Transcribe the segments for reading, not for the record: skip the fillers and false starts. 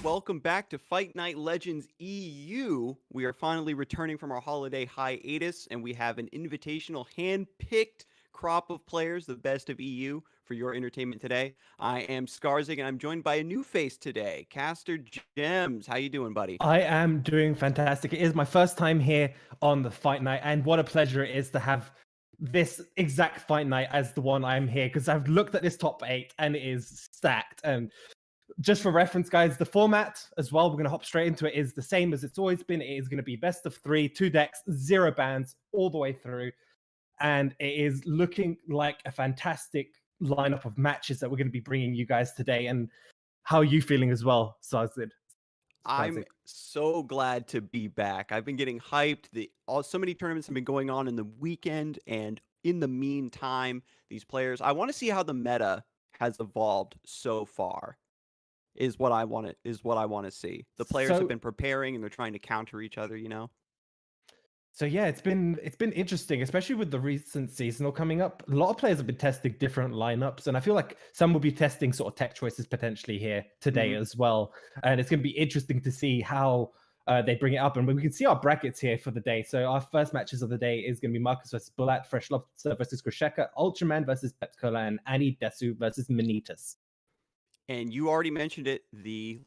Welcome back to Fight Night Legends EU. We are finally returning from our holiday hiatus, and we have an invitational hand-picked crop of players, the best of EU, for your entertainment today. I am Skarzig, and I'm joined by a new face today, Caster Gems. How you doing, buddy? I am doing fantastic. It is my first time here on the Fight Night, and what a pleasure it is to have this exact Fight Night as the one I'm here, because I've looked at this top 8 and it is stacked. And just for reference, guys, the format as well, we're going to hop straight into it, is the same as it's always been. It is going to be best of 3, 2 decks, 0 bans all the way through. And it is looking like a fantastic lineup of matches that we're going to be bringing you guys today. And how are you feeling as well, Sazid? I'm so glad to be back. I've been getting hyped. So many tournaments have been going on in the weekend, and in the meantime, these players, I want to see how the meta has evolved so far. Is what I want to see. The players have been preparing and they're trying to counter each other, you know. So yeah, it's been interesting, especially with the recent seasonal coming up. A lot of players have been testing different lineups, and I feel like some will be testing sort of tech choices potentially here today as well. And it's going to be interesting to see how they bring it up. And we can see our brackets here for the day. So our first matches of the day is going to be Marcus versus Bulat, Freshlobster versus Grisheka, Ultraman versus Pepscola, and Annie Desu versus Manittas. And you already mentioned it. The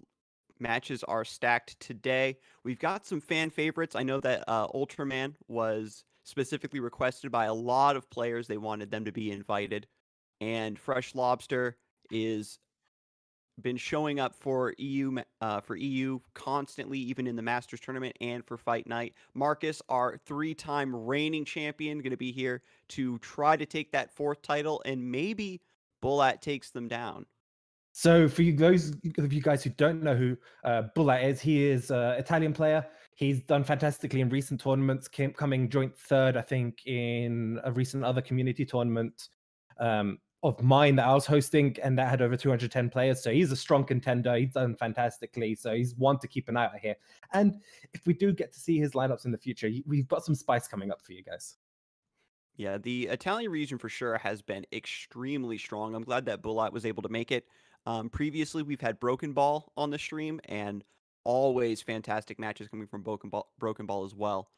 matches are stacked today. We've got some fan favorites. I know that Ultraman was specifically requested by a lot of players. They wanted them to be invited. And Freshlobster is been showing up for EU constantly, even in the Masters tournament and for Fight Night. Marcus, our 3-time reigning champion, going to be here to try to take that 4th title, and maybe Bulat takes them down. So for those of you guys who don't know who Bulat is, he is an Italian player. He's done fantastically in recent tournaments, coming joint 3rd, I think, in a recent other community tournament of mine that I was hosting, and that had over 210 players. So he's a strong contender. He's done fantastically. So he's one to keep an eye out here. And if we do get to see his lineups in the future, we've got some spice coming up for you guys. Yeah, the Italian region for sure has been extremely strong. I'm glad that Bulat was able to make it. Previously, we've had Broken Ball on the stream, and always fantastic matches coming from Broken Ball as well.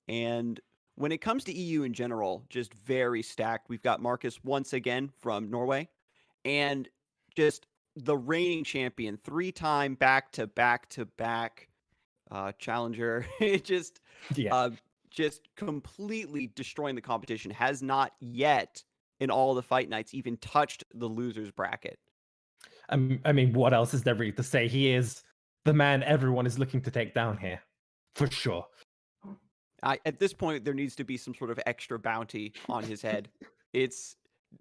And when it comes to EU in general, just very stacked. We've got Marcus once again from Norway, and just the reigning champion, 3-time back-to-back challenger. It Yeah. just completely destroying the competition. Has not yet in all the fight nights even touched the losers bracket. I mean, what else is there really to say? He is the man everyone is looking to take down here, for sure. At this point, there needs to be some sort of extra bounty on his head.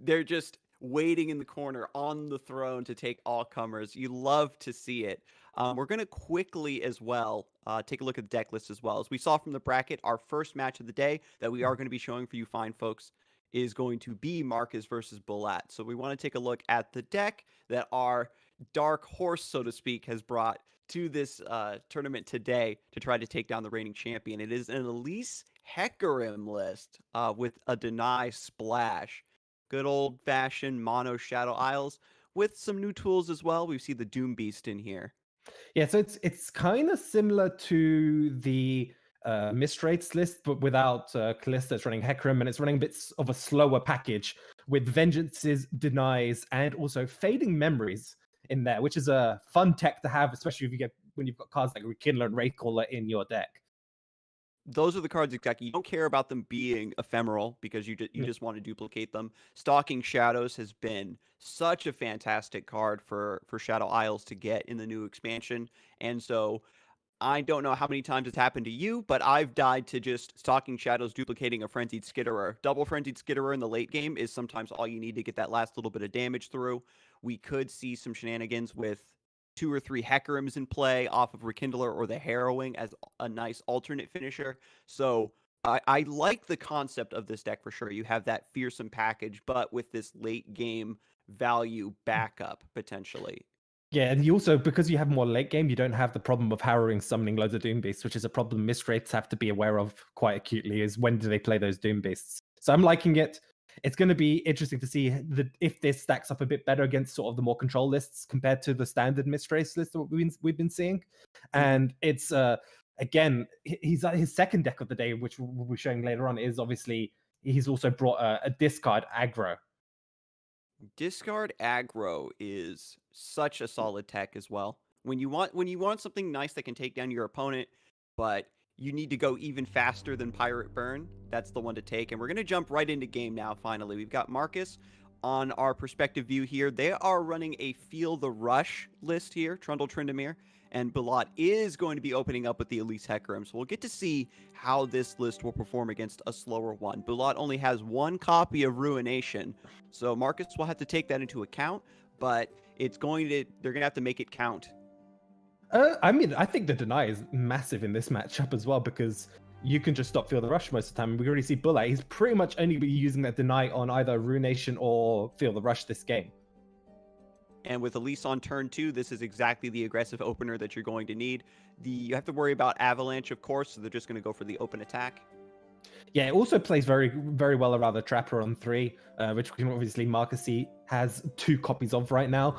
They're just waiting in the corner on the throne to take all comers. You love to see it. We're going to quickly as well take a look at the deck list as well. As we saw from the bracket, our first match of the day that we are going to be showing for you fine folks is going to be Marcus versus Bulat. So we want to take a look at the deck that our dark horse, so to speak, has brought to this tournament today to try to take down the reigning champion. It is an Elise Hecarim list with a deny splash. Good old-fashioned mono Shadow Isles with some new tools as well. We see the Doom Beast in here. Yeah, so it's kind of similar to the Mistrates list, but without Callista. It's running Hecarim, and it's running bits of a slower package with Vengeances, Denies, and also Fading Memories in there, which is a fun tech to have, especially when you've got cards like Rekindler and Wraithcaller in your deck. Those are the cards exactly. You don't care about them being ephemeral because you just want to duplicate them. Stalking Shadows has been such a fantastic card for Shadow Isles to get in the new expansion. And so I don't know how many times it's happened to you, but I've died to just Stalking Shadows duplicating a Frenzied Skitterer. Double Frenzied Skitterer in the late game is sometimes all you need to get that last little bit of damage through. We could see some shenanigans with 2 or 3 Hecarims in play off of Rekindler or the Harrowing as a nice alternate finisher. So I like the concept of this deck for sure. You have that fearsome package, but with this late game value backup potentially. Yeah, and you also, because you have more late game, you don't have the problem of Harrowing summoning loads of Doom Beasts, which is a problem Mistrates have to be aware of quite acutely, is when do they play those Doom Beasts. So I'm liking it. It's going to be interesting to see if this stacks up a bit better against sort of the more control lists compared to the standard Mistrace list that we've been seeing. And it's, again, his second deck of the day, which we'll be showing later on, is obviously, he's also brought a discard aggro. Discard aggro is such a solid tech as well. When you want something nice that can take down your opponent, but you need to go even faster than Pirate Burn, that's the one to take. And we're going to jump right into game now, finally. We've got Marcus on our perspective view here. They are running a Feel the Rush list here, Trundle Tryndamere. And Bulat is going to be opening up with the Elise Hecarim. So we'll get to see how this list will perform against a slower one. Bulat only has 1 copy of Ruination. So Marcus will have to take that into account, but they're going to have to make it count. I mean, I think the deny is massive in this matchup as well, because you can just stop Feel the Rush most of the time. We already see Bulat. He's pretty much only be using that deny on either Ruination or Feel the Rush this game. And with Elise on turn 2, this is exactly the aggressive opener that you're going to need. You have to worry about Avalanche, of course, so they're just going to go for the open attack. Yeah, it also plays very, very well around the Trapper on 3, which obviously Marcus has 2 copies of right now.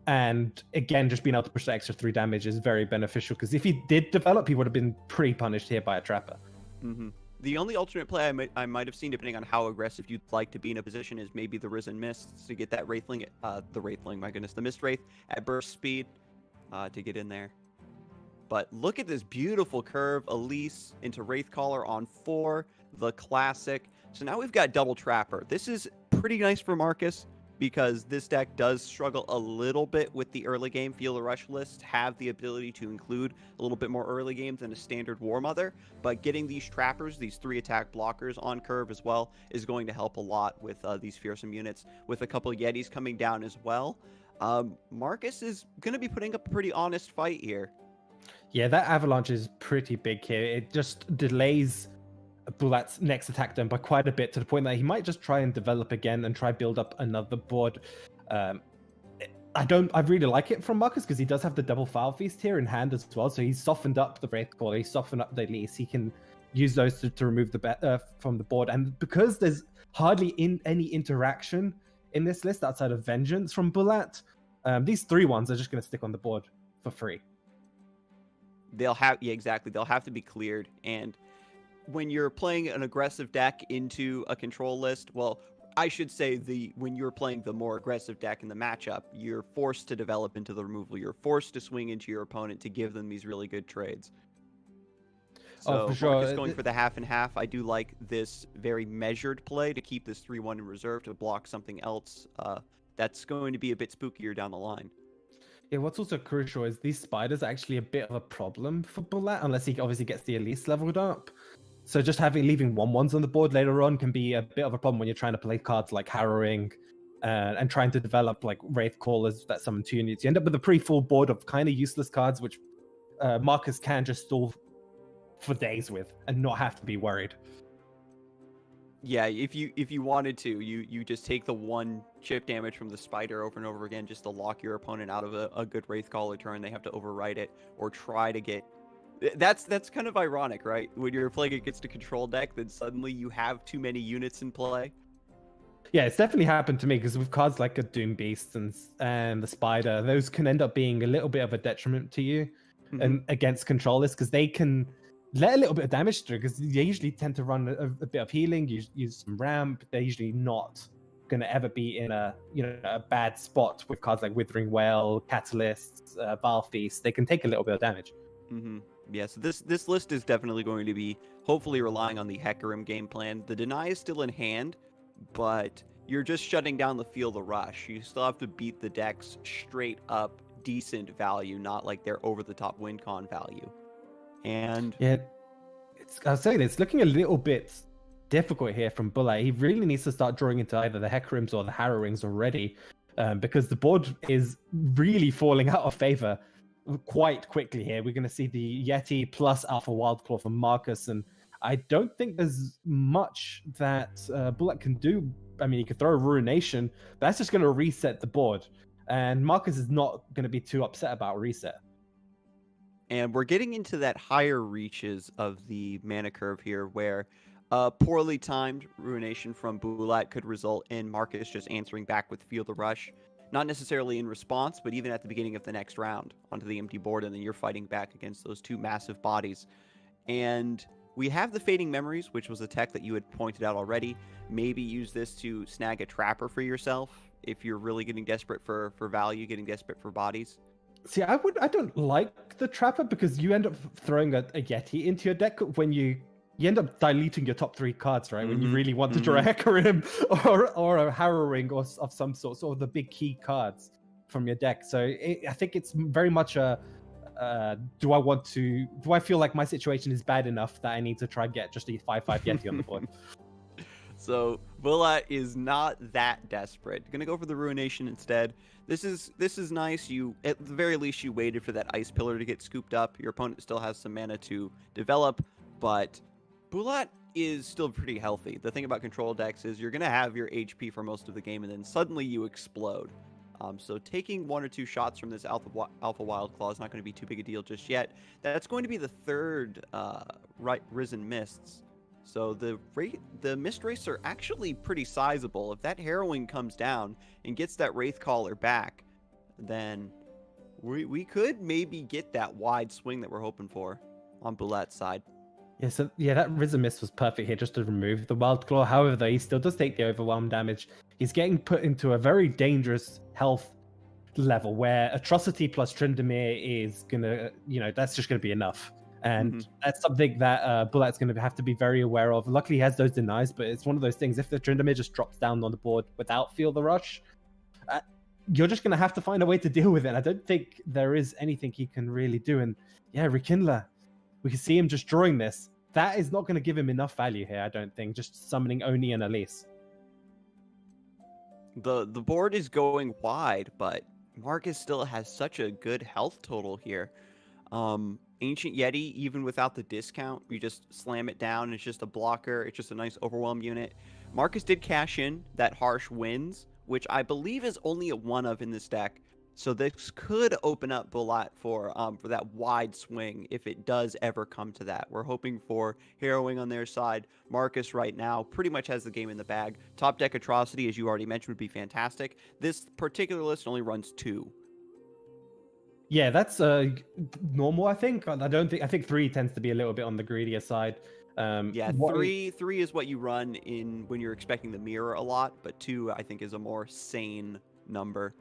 And again, just being able to push the extra 3 damage is very beneficial, because if he did develop, he would have been pretty punished here by a Trapper. The only alternate play I might have seen, depending on how aggressive you'd like to be in a position, is maybe the Risen Mists to get that Wraithling, the Mist Wraith at burst speed to get in there. But look at this beautiful curve. Elise into Wraithcaller on 4. the classic. So now we've got Double Trapper. This is pretty nice for Marcus because this deck does struggle a little bit with the early game. Feel the Rush lists have the ability to include a little bit more early game than a standard War Mother, but getting these trappers, these 3 attack blockers on curve as well, is going to help a lot with these fearsome units. With a couple Yetis coming down as well, Marcus is going to be putting up a pretty honest fight here. Yeah, that avalanche is pretty big here. It just delays Bulat's next attack turn by quite a bit, to the point that he might just try and develop again and try build up another board. I really like it from Marcus because he does have the double Foul Feast here in hand as well. So he's softened up the Wraithcaller, he's softened up the Elise. He can use those to remove the from the board. And because there's hardly any interaction in this list outside of Vengeance from Bulat, these 3/1s are just going to stick on the board for free. They'll have, yeah, exactly. They'll have to be cleared. And when you're playing an aggressive deck into a control list, well, I should say when you're playing the more aggressive deck in the matchup, you're forced to develop into the removal. You're forced to swing into your opponent to give them these really good trades. So for sure. Marcus going for the half and half. I do like this very measured play to keep this 3/1 in reserve to block something else that's going to be a bit spookier down the line. Yeah, what's also crucial is these spiders are actually a bit of a problem for Bulat, unless he obviously gets the Elise leveled up. So just leaving 1/1s on the board later on can be a bit of a problem when you're trying to play cards like Harrowing and trying to develop like Wraith Callers that summon 2 units. You end up with a pretty full board of kind of useless cards, which Marcus can just stall for days with and not have to be worried. Yeah, if you wanted to, you just take the 1 chip damage from the spider over and over again just to lock your opponent out of a good Wraithcaller turn. They have to overwrite it or try to get... That's kind of ironic, right? When you're playing against a control deck, then suddenly you have too many units in play. Yeah, it's definitely happened to me because with cards like a Doom Beast and the Spider, those can end up being a little bit of a detriment to you and against controllers because they can let a little bit of damage through because they usually tend to run a bit of healing, use some ramp. They're usually not going to ever be in a bad spot with cards like Withering Well, Catalysts, Vile Feast. They can take a little bit of damage. Yeah, so this list is definitely going to be hopefully relying on the Hecarim game plan. The Deny is still in hand, but you're just shutting down the Feel the Rush. You still have to beat the deck's straight up decent value, not like their over-the-top win con value. And yeah, I was saying it's looking a little bit difficult here from Bulat. He really needs to start drawing into either the Hecarims or the Harrowings already, because the board is really falling out of favor quite quickly here. We're going to see the Yeti plus Alpha Wildclaw from Marcus, and I don't think there's much that Bulat can do. I mean, he could throw a Ruination, but that's just going to reset the board, and Marcus is not going to be too upset about reset. And we're getting into that higher reaches of the mana curve here, where poorly timed Ruination from Bulat could result in Marcus just answering back with Feel the Rush. Not necessarily in response, but even at the beginning of the next round onto the empty board, and then you're fighting back against those 2 massive bodies. And we have the Fading Memories, which was a tech that you had pointed out already. Maybe use this to snag a Trapper for yourself if you're really getting desperate for value, getting desperate for bodies. See, I don't like the Trapper because you end up throwing a Yeti into your deck when you end up diluting your top 3 cards, right? When you really want to draw a Hecarim or a Harrowing or of some sort of the big key cards from your deck. So I think it's very much a do I feel like my situation is bad enough that I need to try and get just a 5/5 Yeti on the board? So Bulat is not that desperate. Gonna go for the Ruination instead. This is nice. You, at the very least, you waited for that Ice Pillar to get scooped up. Your opponent still has some mana to develop, but Bulat is still pretty healthy. The thing about control decks is you're gonna have your HP for most of the game, and then suddenly you explode. So taking 1 or 2 shots from this Alpha Wildclaw is not going to be too big a deal just yet. That's going to be the 3rd Risen Mists. So the Mist Wraiths are actually pretty sizable. If that Harrowing comes down and gets that Wraithcaller back, then we could maybe get that wide swing that we're hoping for on Bulat's side. Yeah, that Risen Mist was perfect here just to remove the Wildclaw. However, though, he still does take the overwhelm damage. He's getting put into a very dangerous health level where Atrocity plus Tryndamere is gonna, that's just gonna be enough. And that's something that Bulat's going to have to be very aware of. Luckily, he has those denies, but it's one of those things. If the Tryndamere just drops down on the board without Feel the Rush, you're just going to have to find a way to deal with it. I don't think there is anything he can really do. And yeah, Rekindler, we can see him just drawing this. That is not going to give him enough value here, I don't think. Just summoning Oni and Elise. The board is going wide, but Marcus still has such a good health total here. Ancient Yeti, even without the discount, you just slam it down. It's just a blocker. It's just a nice overwhelm unit. Marcus did cash in that Harsh Winds, which I believe is only a one of in this deck. So this could open up Bulat for that wide swing if it does ever come to that. We're hoping for harrowing on their side. Marcus right now pretty much has the game in the bag. Top deck Atrocity, as you already mentioned, would be fantastic. This particular list only runs 2. Yeah, that's normal, I think. I think 3 tends to be a little bit on the greedier side. Yeah, three is what you run in when you're expecting the mirror a lot, but 2 I think is a more sane number.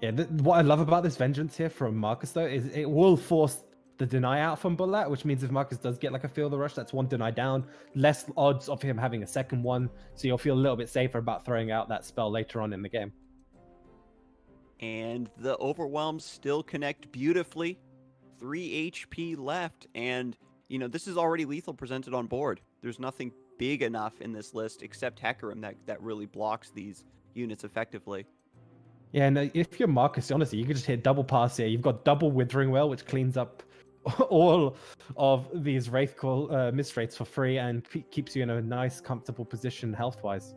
Yeah, what I love about this Vengeance here from Marcus, though, is it will force the deny out from Bulat, which means if Marcus does get like a Feel the Rush, that's 1 deny down. Less odds of him having a second one, so you'll feel a little bit safer about throwing out that spell later on in the game. And the Overwhelms still connect beautifully. 3 HP left, and, you know, this is already lethal presented on board. There's nothing big enough in this list except Hecarim that really blocks these units effectively. Yeah, and if you're Marcus, honestly, you can just hit double pass here. You've got double Withering Well, which cleans up all of these Wraithcall Mistwraiths for free and keeps you in a nice, comfortable position health-wise.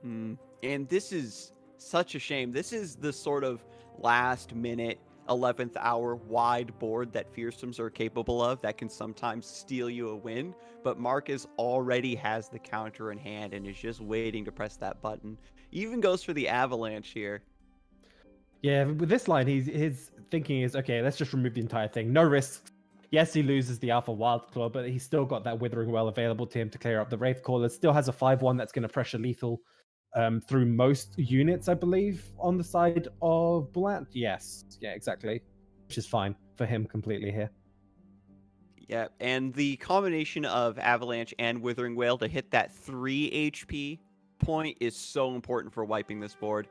And this is such a shame. This is the sort of last-minute, 11th hour wide board that Fearsomes are capable of that can sometimes steal you a win, but Marcus already has the counter in hand and is just waiting to press that button. He even goes for the Avalanche here. Yeah, with this line, his thinking is, okay, let's just remove the entire thing. No risks. Yes, he loses the Alpha Wildclaw, but he's still got that Withering Well available to him to clear up the Wraithcaller. Still has a 5/1 that's going to pressure lethal through most units, I believe, on the side of Bulat. Yes, yeah, exactly. Which is fine for him completely here. Yeah, and the combination of Avalanche and Withering Wail to hit that 3 HP point is so important for wiping this board.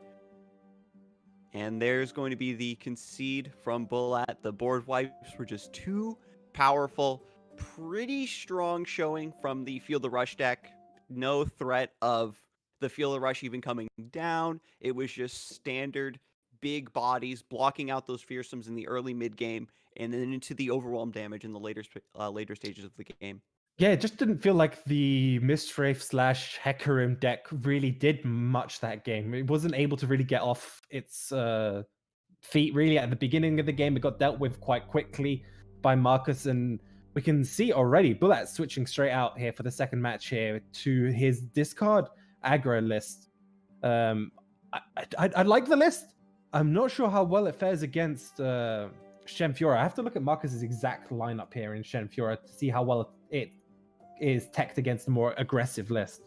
And there's going to be the concede from Bulat. The board wipes were just too powerful. Pretty strong showing from the Feel the Rush deck. No threat of the Feel the Rush even coming down. It was just standard big bodies blocking out those Fearsomes in the early mid game and then into the overwhelm damage in the later stages of the game. Yeah, it just didn't feel like the Mistwraith / Hecarim deck really did much that game. It wasn't able to really get off its feet really at the beginning of the game. It got dealt with quite quickly by Marcus, and we can see already Bulat switching straight out here for the second match here to his discard aggro list. I like the list. I'm not sure how well it fares against Shen Fiora. I have to look at Marcus's exact lineup here in Shen Fiora to see how well it is teched against a more aggressive list.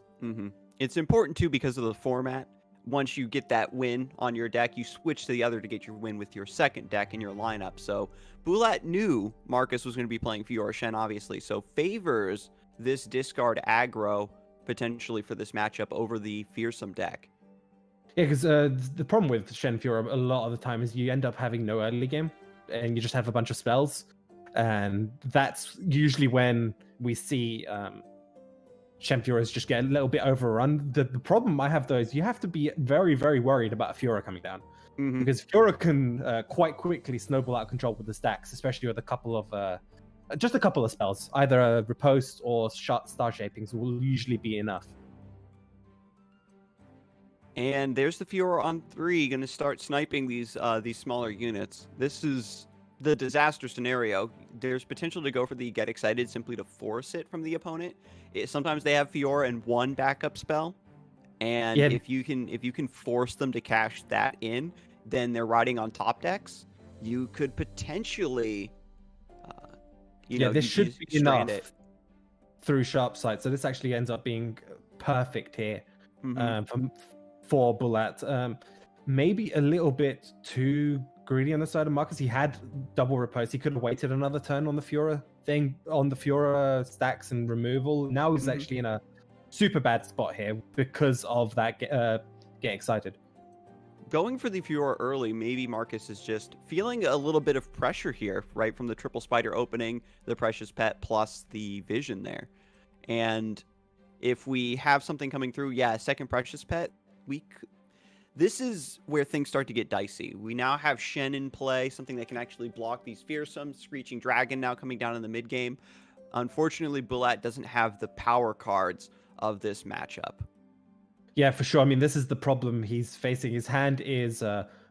It's important too because of the format. Once you get that win on your deck, you switch to the other to get your win with your second deck in your lineup. So Bulat knew Marcus was going to be playing Fiora Shen, obviously, so favors this discard aggro potentially for this matchup over the Fearsome deck. Yeah, because the problem with Shen Fiora a lot of the time is you end up having no early game and you just have a bunch of spells. And that's usually when we see Shen Fioras just get a little bit overrun. The problem I have though is you have to be very, very worried about a Fiora coming down. Because Fiora can quite quickly snowball out of control with the stacks, especially with a couple of spells. Either a Riposte or Star Shapings will usually be enough. And there's the Fiora on 3, going to start sniping these smaller units. This is the disaster scenario. There's potential to go for the Get Excited simply to force it from the opponent. Sometimes they have Fiora and 1 backup spell, and if you can force them to cash that in, then they're riding on top decks. You could potentially, this should be enough through Sharp Sight. So this actually ends up being perfect here for Bulat. Maybe a little bit too greedy on the side of Marcus. He had double Riposte. He could have waited another turn on the Fiora thing on the Fiora stacks and removal. Now he's actually in a super bad spot here because of that getting excited. Going for the Fiora early, maybe Marcus is just feeling a little bit of pressure here, right? From the triple spider opening, the precious pet, plus the vision there. And if we have something coming through, yeah, second precious pet, this is where things start to get dicey. We now have Shen in play, something that can actually block these fearsome. Screeching Dragon now coming down in the mid game. Unfortunately, Bulat doesn't have the power cards of this matchup. Yeah, for sure. I mean, this is the problem he's facing. His hand is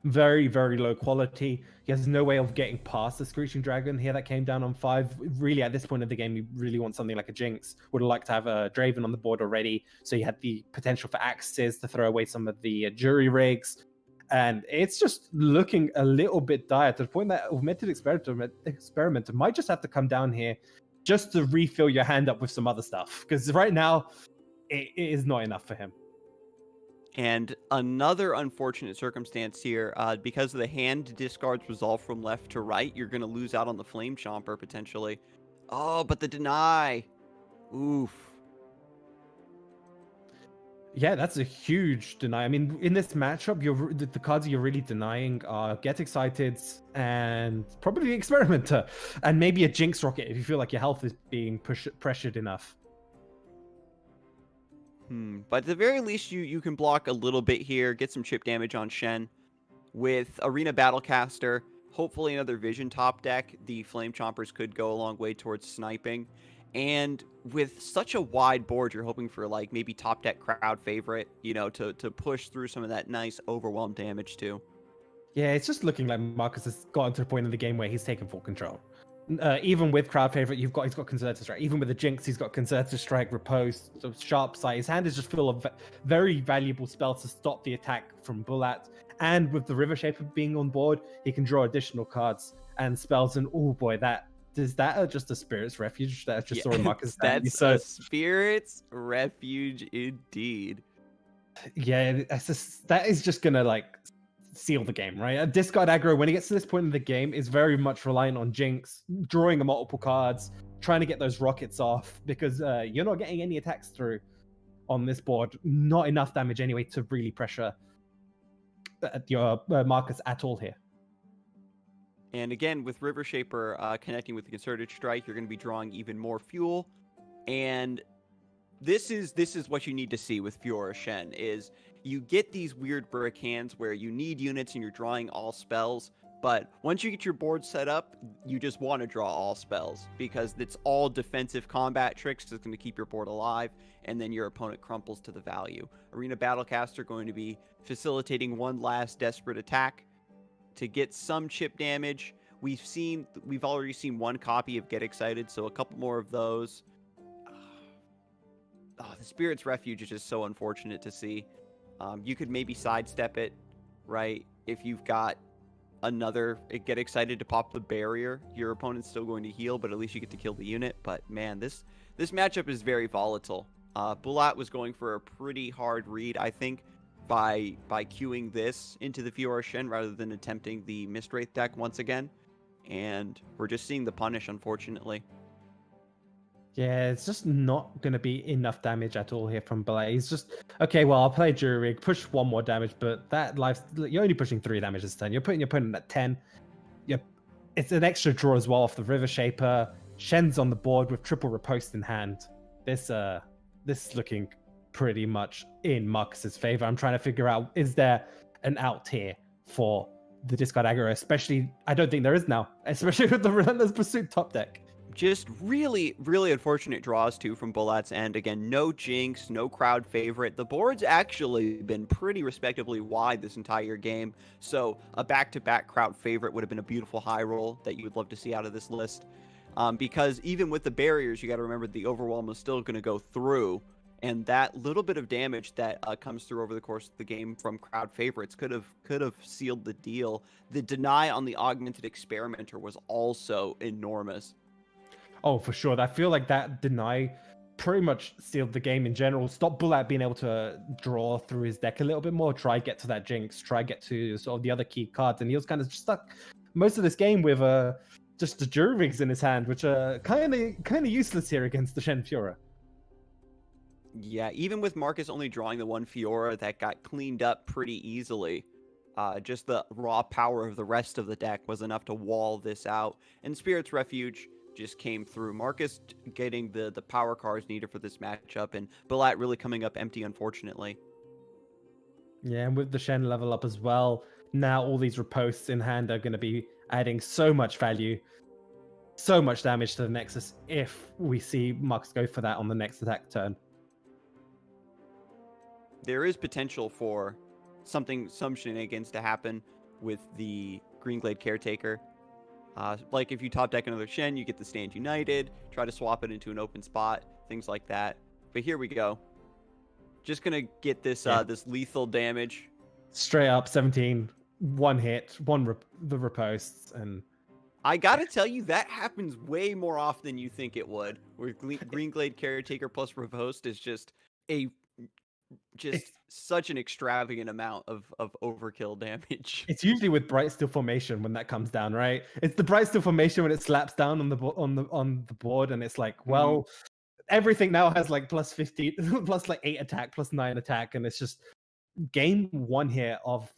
very, very low quality. He has no way of getting past the Screeching Dragon here that came down on 5. Really, at this point of the game, you really want something like a Jinx. Would have liked to have a Draven on the board already, so you had the potential for axes to throw away some of the jury rigs. And it's just looking a little bit dire to the point that Augmented Experimenter might just have to come down here just to refill your hand up with some other stuff. Because right now, it is not enough for him. And another unfortunate circumstance here, because of the hand discards resolve from left to right, you're going to lose out on the Flame Chomper potentially. Oh, but the deny. Oof. Yeah, that's a huge deny. I mean, in this matchup, the cards you're really denying are Get Excited and probably Experimenter, and maybe a Jinx Rocket if you feel like your health is being pressured enough. But at the very least, you can block a little bit here, get some chip damage on Shen. With Arena Battlecaster, hopefully another Vision top deck, the Flame Chompers could go a long way towards sniping. And with such a wide board, you're hoping for like maybe top deck crowd favorite, you know, to push through some of that nice overwhelm damage too. Yeah, it's just looking like Marcus has gotten to the point in the game where he's taken full control. Even with crowd favorite, he's got Concerted Strike. Even with the Jinx, he's got Concerted Strike, Riposte, Sharp Sight. His hand is just full of very valuable spells to stop the attack from Bulat. And with the River Shaper being on board, he can draw additional cards and spells. And oh boy, is that just a Spirit's Refuge that I just saw in Marcus? That's a Spirit's Refuge indeed. Yeah, that is just gonna like seal the game, right? A discard aggro, when he gets to this point in the game, is very much reliant on Jinx, drawing multiple cards, trying to get those rockets off, because you're not getting any attacks through on this board. Not enough damage anyway to really pressure your Marcus at all here. And again, with River Shaper connecting with the Concerted Strike, you're going to be drawing even more fuel. And this is what you need to see with Fiora Shen, is you get these weird brick hands where you need units and you're drawing all spells, but once you get your board set up, you just want to draw all spells because it's all defensive combat tricks that's going to keep your board alive, and then your opponent crumples to the value. Arena Battlecaster going to be facilitating one last desperate attack to get some chip damage. We've already seen one copy of Get Excited, so a couple more of those. The Spirit's Refuge is just so unfortunate to see. You could maybe sidestep it, right? If you've got another Get Excited to pop the barrier, your opponent's still going to heal, but at least you get to kill the unit. But man, this matchup is very volatile. Bulat was going for a pretty hard read, I think, by queuing this into the Fiora Shen rather than attempting the Mistwraith deck once again. And we're just seeing the punish, unfortunately. Yeah, it's just not going to be enough damage at all here from Bulat. He's just, okay, well, I'll play Jury Rig, push 1 more damage, but you're only pushing 3 damage this turn. You're putting your opponent at 10. It's an extra draw as well off the River Shaper. Shen's on the board with triple Riposte in hand. This is looking pretty much in Marcus's favor. I'm trying to figure out, is there an out here for the discard aggro? Especially, I don't think there is now, especially with the Relentless Pursuit top deck. Just really, really unfortunate draws, too, from Bulat's end. Again, no Jinx, no crowd favorite. The board's actually been pretty respectably wide this entire game, so a back-to-back crowd favorite would have been a beautiful high roll that you would love to see out of this list. Because even with the barriers, you got to remember the Overwhelm is still going to go through, and that little bit of damage that comes through over the course of the game from crowd favorites could have sealed the deal. The deny on the Augmented Experimenter was also enormous. Oh, for sure. I feel like that deny pretty much sealed the game in general. Stop Bulat being able to draw through his deck a little bit more, try get to that Jinx, try get to sort of the other key cards. And he was kind of stuck most of this game with just the Jurigs in his hand, which are kind of useless here against the Shen Fiora. Yeah, even with Marcus only drawing the one Fiora that got cleaned up pretty easily, just the raw power of the rest of the deck was enough to wall this out. And Spirit's Refuge just came through. Marcus getting the power cards needed for this matchup, and Bulat really coming up empty, unfortunately. Yeah, and with the Shen level up as well, now all these riposts in hand are going to be adding so much value, so much damage to the Nexus if we see Marcus go for that on the next attack turn. There is potential for some shenanigans to happen with the Greenglade Caretaker. Like if you top deck another Shen, you get the Stand United, try to swap it into an open spot, things like that. But here we go. Just gonna get this this lethal damage. Straight up 17, one hit, the riposts, and I gotta tell you, that happens way more often than you think it would. Where Greenglade Caretaker plus ripost is just such an extravagant amount of overkill damage. It's usually with Bright Steel Formation when that comes down, right? It's the Bright Steel Formation when it slaps down on the board, and it's like, well, everything now has like plus 15, plus like 8 attack, plus 9 attack, and it's just game one here of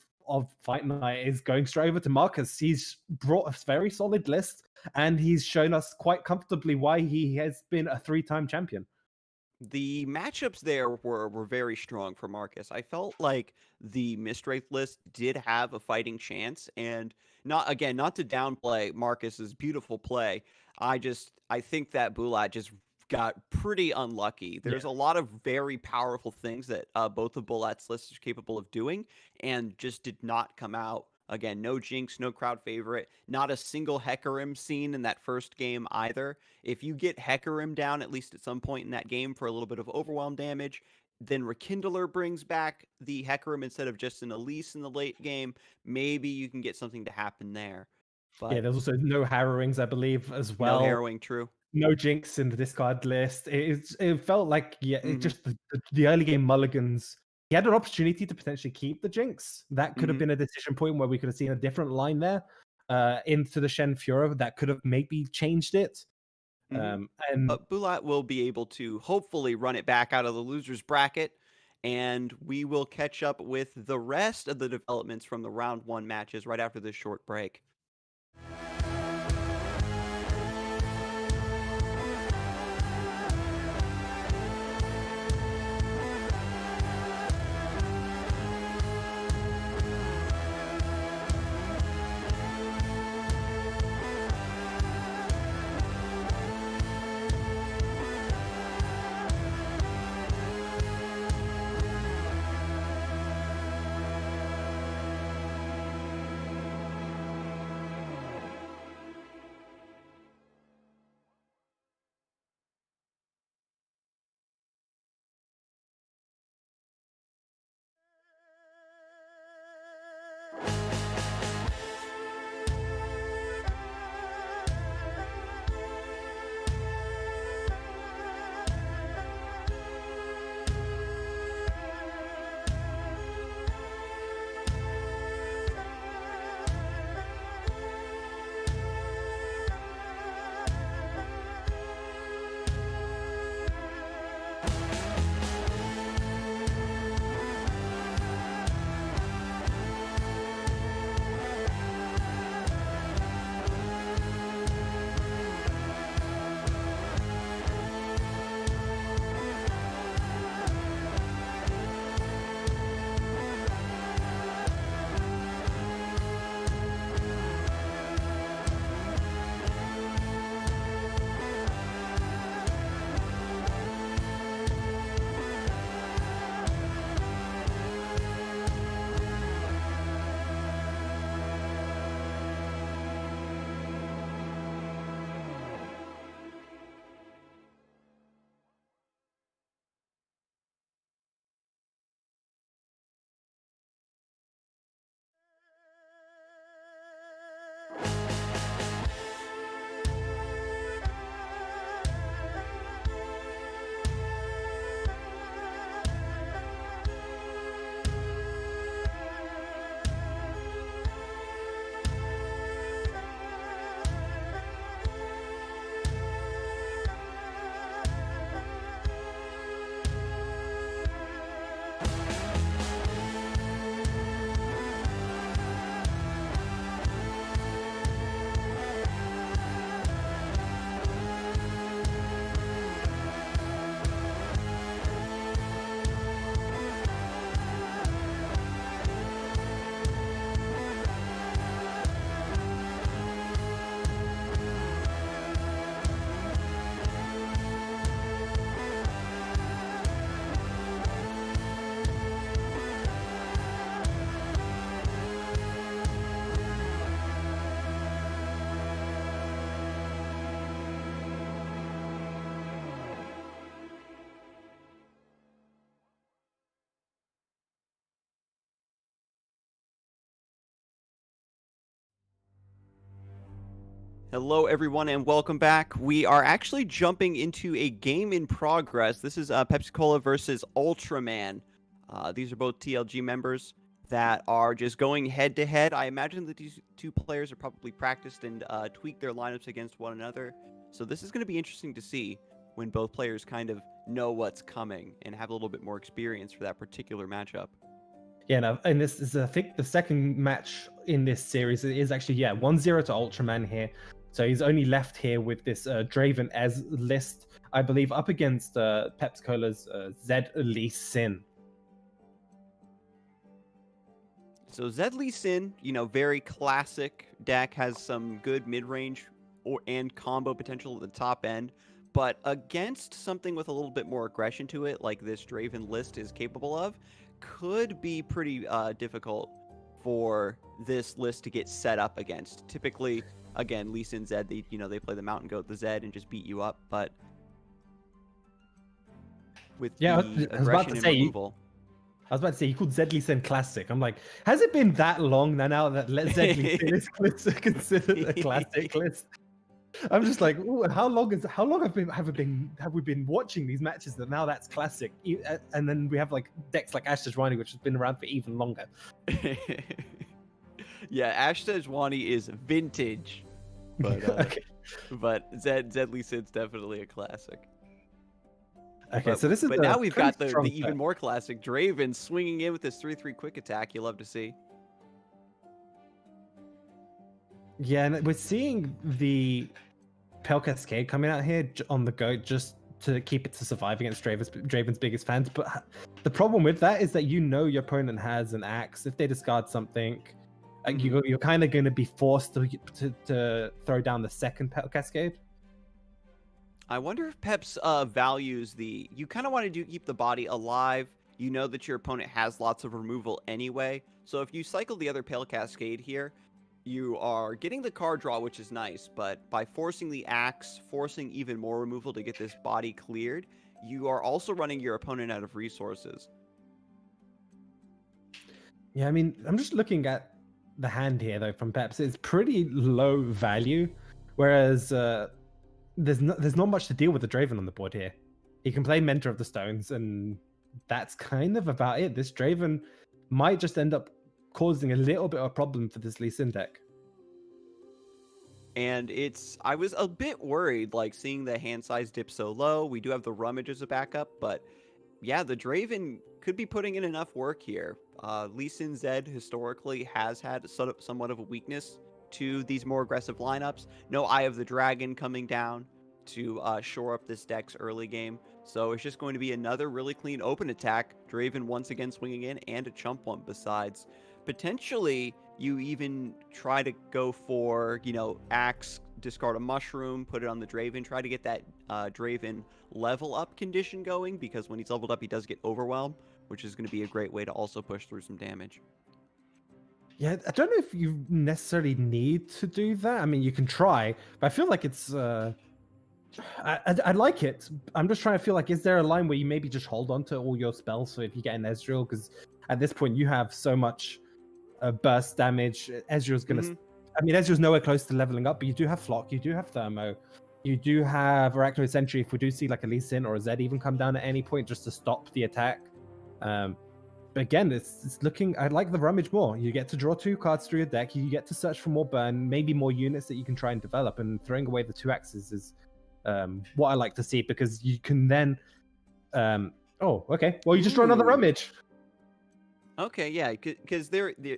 Fight Night is going straight over to Marcus. He's brought a very solid list, and he's shown us quite comfortably why he has been a 3-time champion. The matchups there were very strong for Marcus. I felt like the Mistwraith list did have a fighting chance, and not to downplay Marcus's beautiful play. I think that Bulat just got pretty unlucky. There's a lot of very powerful things that both of Bulat's lists are capable of doing, and just did not come out. Again, no Jinx, no crowd favorite, not a single Hecarim seen in that first game either. If you get Hecarim down at least at some point in that game for a little bit of overwhelm damage, then Rekindler brings back the Hecarim instead of just an Elise in the late game, maybe you can get something to happen there. But yeah, there's also no Harrowings, I believe, as well. No Harrowing, true. No Jinx in the discard list. It felt like, it just the early game mulligans. He had an opportunity to potentially keep the Jinx. That could have been a decision point where we could have seen a different line there into the Shen Fiora that could have maybe changed it. And Bulat will be able to hopefully run it back out of the loser's bracket, and we will catch up with the rest of the developments from the round 1 matches right after this short break. Hello, everyone, and welcome back. We are actually jumping into a game in progress. This is Pepscola versus Ultraman. These are both TLG members that are just going head-to-head. I imagine that these two players are probably practiced and tweaked their lineups against one another. So this is going to be interesting to see when both players kind of know what's coming and have a little bit more experience for that particular matchup. Yeah, no, and this is, I think, the second match in this series. It is actually, 1-0 to Ultraman here. So he's only left here with this Draven as list, I believe, up against Pepscola's Zed Lee Sin. So Zed Lee Sin, very classic deck, has some good mid-range and combo potential at the top end, but against something with a little bit more aggression to it, like this Draven list is capable of, could be pretty difficult for this list to get set up against. Typically, again, Lee Sin Zed, they play the Mountain Goat, the Zed, and just beat you up, but with the aggression and removal... I was about to say, you called Zed Lee Sin classic. I'm like, has it been that long now that Zed Lee Sin is considered a classic list? I'm just like, ooh, how long have we been watching these matches that now that's classic? And then we have like decks like Ash Tejwani, which has been around for even longer. Yeah, Ash Tejwani is vintage, but okay. But Zed Lee Sin's definitely a classic. Okay, so this is. But now we've got the even more classic Draven swinging in with this 3/3 quick attack. You love to see. Yeah, and we're seeing the Pale Cascade coming out here on the go just to keep it to survive against Draven's biggest fans. But the problem with that is that your opponent has an axe. If they discard something, you're kind of going to be forced to throw down the second Pale Cascade. I wonder if Peps values you kind of want to keep the body alive. You know that your opponent has lots of removal anyway. So if you cycle the other Pale Cascade here, you are getting the card draw, which is nice. But by forcing the axe, forcing even more removal to get this body cleared, you are also running your opponent out of resources. Yeah, I mean, I'm just looking at the hand here, though, from Peps. It's pretty low value, whereas... There's not much to deal with the Draven on the board here. He can play Mentor of the Stones, and that's kind of about it. This Draven might just end up causing a little bit of a problem for this Lee Sin deck. And I was a bit worried, like, seeing the hand size dip so low. We do have the Rummage as a backup, but yeah, the Draven could be putting in enough work here. Lee Sin Zed historically has had somewhat of a weakness to these more aggressive lineups. No Eye of the Dragon coming down to shore up this deck's early game. So it's just going to be another really clean open attack. Draven once again swinging in, and a chump one besides. Potentially, you even try to go for, axe, discard a mushroom, put it on the Draven, try to get that Draven level up condition going, because when he's leveled up, he does get overwhelmed, which is going to be a great way to also push through some damage. Yeah, I don't know if you necessarily need to do that. I mean, you can try, but I feel like it's... I like it. I'm just trying to feel like, is there a line where you maybe just hold on to all your spells so if you get an Ezreal? Because at this point, you have so much burst damage. Ezreal's going to... I mean, Ezreal's nowhere close to leveling up, but you do have Flock, you do have Thermo, you do have Arachnoid Sentry if we do see like a Lee Sin or a Zed even come down at any point just to stop the attack. But again, it's looking... I like the Rummage more. You get to draw 2 cards through your deck. You get to search for more burn, maybe more units that you can try and develop. And throwing away the 2 axes is what I like to see, because you can then... oh, okay. Well, you just draw another Rummage. Okay, yeah, because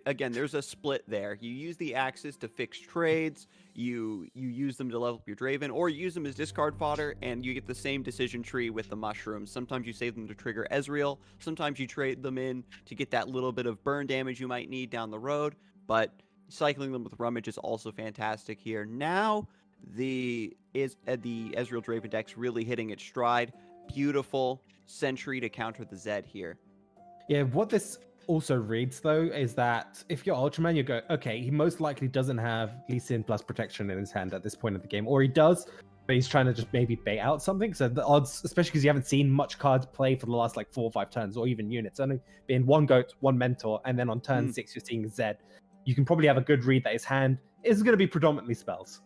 again, there's a split there. You use the axes to fix trades, you use them to level up your Draven, or you use them as discard fodder, and you get the same decision tree with the mushrooms. Sometimes you save them to trigger Ezreal, sometimes you trade them in to get that little bit of burn damage you might need down the road, but cycling them with Rummage is also fantastic here. Now, the Ezreal Draven deck's really hitting its stride. Beautiful Sentry to counter the Zed here. Yeah, what this also reads, though, is that if you're Ultraman, you go, okay, he most likely doesn't have Lee Sin plus protection in his hand at this point of the game, or he does, but he's trying to just maybe bait out something. So the odds, especially because you haven't seen much cards play for the last like 4 or 5 turns, or even units, only being 1 Goat, 1 Mentor, and then on turn 6 you're seeing Zed. You can probably have a good read that his hand is going to be predominantly spells.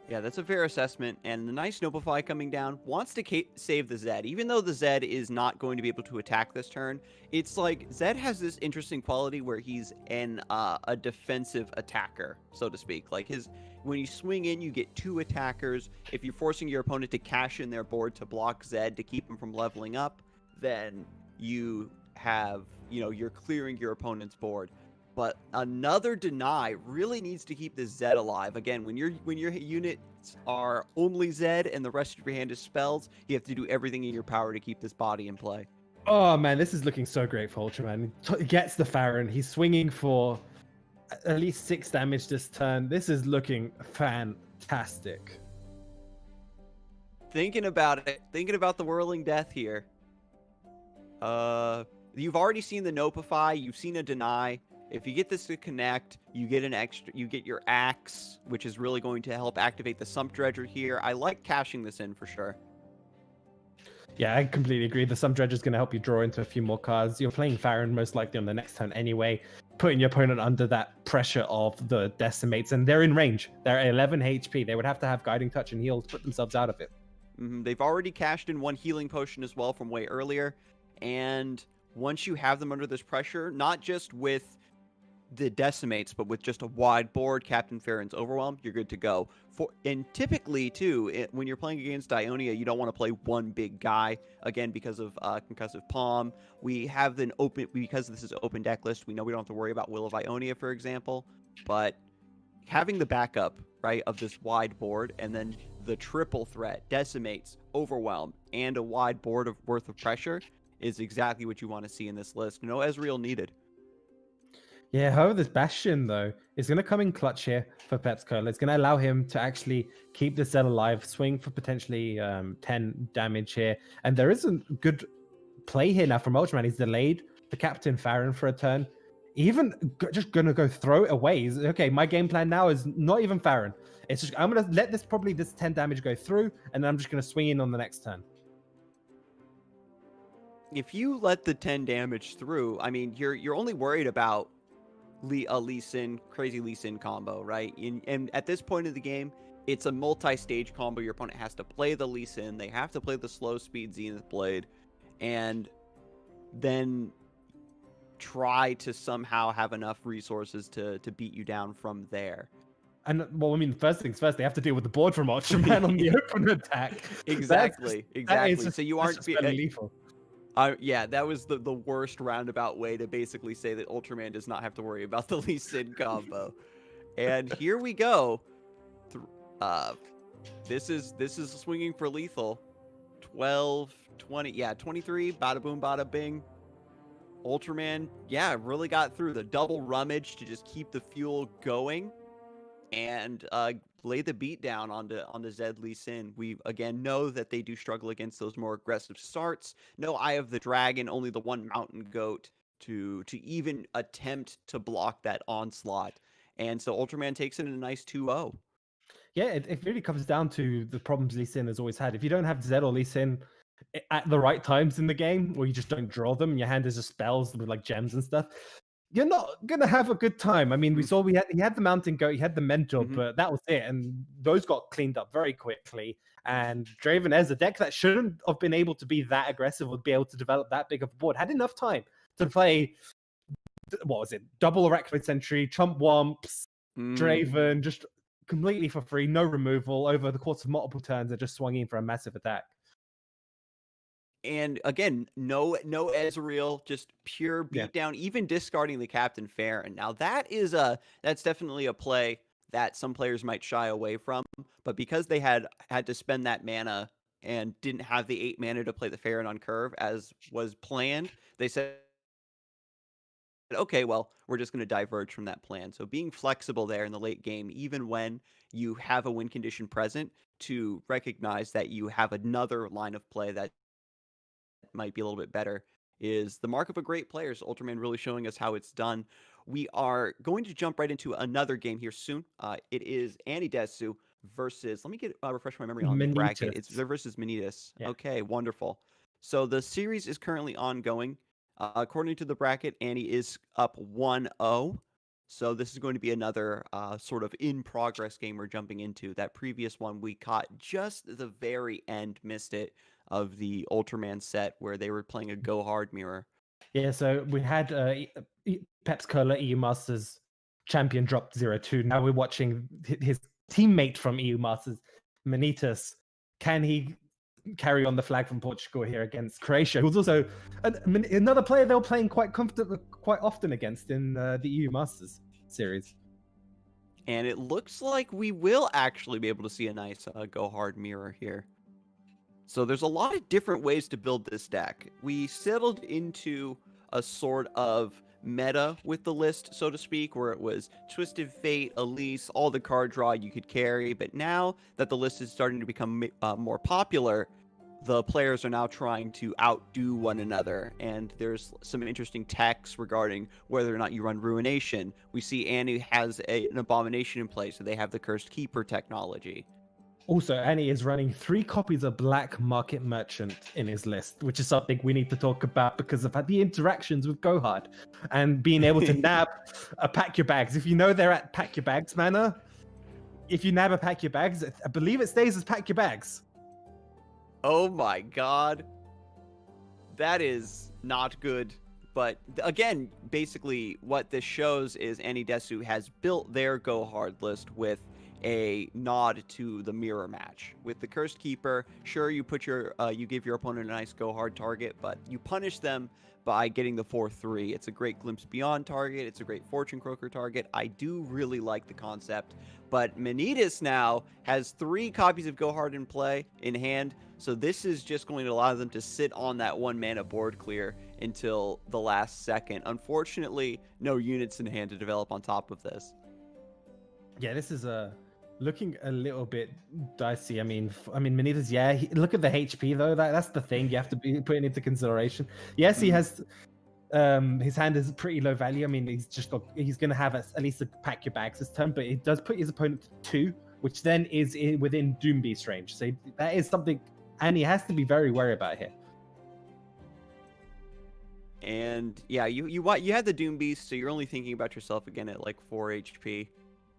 Yeah, that's a fair assessment. And the nice Noblefy coming down wants to save the Zed. Even though the Zed is not going to be able to attack this turn, it's like Zed has this interesting quality where he's a defensive attacker, so to speak. Like when you swing in, you get 2 attackers. If you're forcing your opponent to cash in their board to block Zed to keep him from leveling up, then you have, you're clearing your opponent's board. But another deny really needs to keep this Zed alive. Again, when your units are only Zed and the rest of your hand is spells, you have to do everything in your power to keep this body in play. Oh man, this is looking so great for Ultraman. He gets the Farron. He's swinging for at least 6 damage this turn. This is looking fantastic. Thinking about it, thinking about the Whirling Death here. You've already seen the Nopify. You've seen a deny. If you get this to connect, you get your axe, which is really going to help activate the Sump Dredger here. I like cashing this in for sure. Yeah, I completely agree. The Sump Dredger is going to help you draw into a few more cards. You're playing Farron most likely on the next turn anyway, putting your opponent under that pressure of the Decimates, and they're in range. They're at 11 HP. They would have to have Guiding Touch and Heal to put themselves out of it. They've already cashed in 1 healing potion as well from way earlier, and once you have them under this pressure, not just with the Decimates, but with just a wide board, Captain Farron's Overwhelm, you're good to go. And typically, too, when you're playing against Ionia, you don't want to play one big guy, again, because of Concussive Palm. We have because this is an open deck list, we know we don't have to worry about Will of Ionia, for example, but having the backup, right, of this wide board, and then the triple threat, Decimates, Overwhelm, and a wide board worth of pressure is exactly what you want to see in this list. No Ezreal needed. Yeah, however, this Bastion, though, is going to come in clutch here for Pepscola. It's going to allow him to actually keep the Zed alive, swing for potentially 10 damage here. And there is a good play here now from Ultraman. He's delayed the Captain Farron for a turn. Even just going to go throw it away. He's, okay, my game plan now is not even Farron. It's just, I'm going to let this 10 damage go through, and then I'm just going to swing in on the next turn. If you let the 10 damage through, I mean, you're only worried about a Lee Sin, crazy Lee Sin combo, right? And at this point of the game, it's a multi-stage combo. Your opponent has to play the Lee Sin, they have to play the slow speed Zenith Blade, and then try to somehow have enough resources to beat you down from there. And, well, I mean, first things first, they have to deal with the board from Ultraman on the open attack. Exactly. So you aren't lethal. Yeah, that was the worst roundabout way to basically say that Ultraman does not have to worry about the Lee Sin combo. And here we go. This is swinging for lethal. 12, 20, yeah, 23, bada boom, bada bing. Ultraman, yeah, really got through the double rummage to just keep the fuel going and lay the beat down onto Zed Lee Sin. We again know that they do struggle against those more aggressive starts. No Eye of the Dragon, only the one Mountain Goat to even attempt to block that onslaught. And so Ultraman takes it in a nice 2-0. Yeah, it really comes down to the problems Lee Sin has always had. If you don't have Zed or Lee Sin at the right times in the game, or you just don't draw them, and your hand is just spells with like gems and stuff, you're not gonna have a good time. I mean, we saw he had the Mountain Goat, he had the Mentor, but that was it, and those got cleaned up very quickly. And Draven as a deck that shouldn't have been able to be that aggressive, would be able to develop that big of a board, had enough time to play, what was it, double Arachnoid Sentry, Chump Womps, Draven, just completely for free, no removal over the course of multiple turns, and just swung in for a massive attack. And again, no Ezreal, just pure beatdown, even discarding the Captain Farron. Now that's definitely a play that some players might shy away from, but because they had to spend that mana and didn't have the 8 mana to play the Farron on curve as was planned, they said, okay, well, we're just going to diverge from that plan. So being flexible there in the late game, even when you have a win condition present, to recognize that you have another line of play that might be a little bit better, is the mark of a great player. So Ultraman really showing us how it's done. We are going to jump right into another game here soon. It is Desu versus, let me refresh my memory on the bracket. It's versus Manittas. Yeah. Okay, wonderful. So the series is currently ongoing. According to the bracket, Annie is up 1-0. So this is going to be another sort of in-progress game we're jumping into. That previous one we caught just the very end, missed it, of the Ultraman set where they were playing a Go Hard mirror. Yeah, so we had Pepscola EU Masters champion dropped 0-2. Now we're watching his teammate from EU Masters, Manittas. Can he carry on the flag from Portugal here against Croatia, who's also another player they were playing quite often against in the EU Masters series? And it looks like we will actually be able to see a nice Go Hard mirror here. So there's a lot of different ways to build this deck. We settled into a sort of meta with the list, so to speak, where it was Twisted Fate, Elise, all the card draw you could carry. But now that the list is starting to become more popular, the players are now trying to outdo one another. And there's some interesting techs regarding whether or not you run Ruination. We see Annie has an Abomination in place, so they have the Cursed Keeper technology. Also, Annie is running 3 copies of Black Market Merchant in his list, which is something we need to talk about because of the interactions with Gohard and being able to nab a Pack Your Bags. If you know they're at Pack Your Bags manner, if you nab a Pack Your Bags, I believe it stays as Pack Your Bags. Oh my god. That is not good. But again, basically what this shows is Annie Desu has built their Go Hard list with a nod to the mirror match. With the Cursed Keeper, sure, you put you give your opponent a nice Go Hard target, but you punish them by getting the 4/3. It's a great Glimpse Beyond target. It's a great Fortune Croaker target. I do really like the concept, but Manittas now has 3 copies of Go Hard in hand, so this is just going to allow them to sit on that 1 mana board clear until the last second. Unfortunately, no units in hand to develop on top of this. Yeah, this is looking a little bit dicey. I mean, Manittas, yeah. Look at the HP though. That's the thing you have to be putting into consideration. Yes, he has. His hand is pretty low value. I mean, he's going to have at least a Pack Your Bags this turn, but it does put his opponent to 2, which then is within Doom Beast range. So that is something, and he has to be very wary about here. And yeah, you had the Doom Beast, so you're only thinking about yourself again at like 4 HP.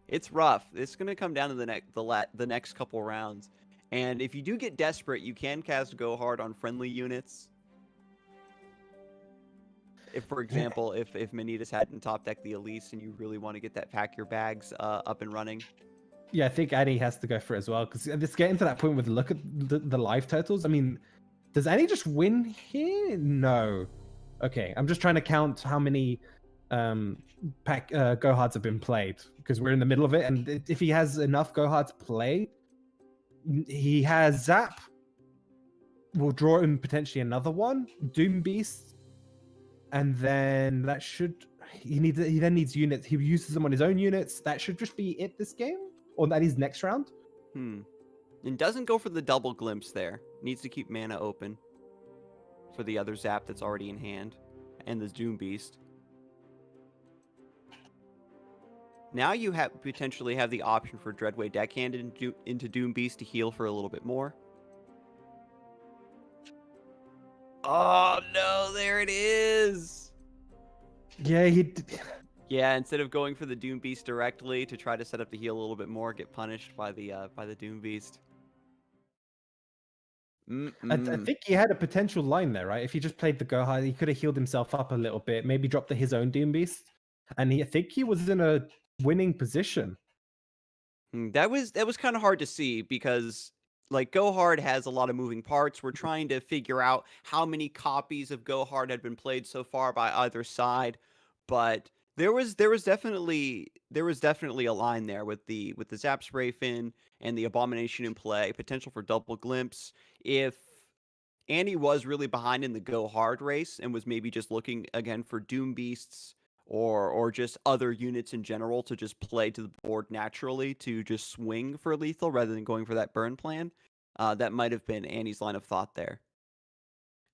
It's rough. It's going to come down to the next couple rounds. And if you do get desperate, you can cast Go Hard on friendly units. If, for example, if Manittas hadn't top decked the Elise and you really want to get that Pack Your Bags up and running. Yeah, I think Annie has to go for it as well, because it's getting to that point with look at the life totals. I mean, does Annie just win here? No. Okay, I'm just trying to count how many Go Hards have been played, because we're in the middle of it, and if he has enough Go Hard to play, he has Zap. We'll draw him potentially another one, Doom Beast, and then that should he then needs units. He uses them on his own units. That should just be it this game, or that is next round. And doesn't go for the double glimpse there. Needs to keep mana open for the other Zap that's already in hand, and the Doom Beast. Now you potentially have the option for Dreadway deckhanded into Doom Beast to heal for a little bit more. Oh no, there it is! Yeah, Yeah, instead of going for the Doom Beast directly to try to set up the heal a little bit more, get punished by the Doom Beast. I think he had a potential line there, right? If he just played the Go Hard, he could have healed himself up a little bit, maybe dropped his own Doom Beast, and I think he was in a winning position. That was kind of hard to see because like Go Hard has a lot of moving parts. We're trying to figure out how many copies of Go Hard had been played so far by either side, but there was definitely a line there with the Zap Spray Fin and the Abomination in play, potential for double glimpse. If Andy was really behind in the Go Hard race and was maybe just looking again for Doom Beasts or just other units in general to just play to the board naturally to just swing for lethal rather than going for that burn plan, that might have been Annie's line of thought there.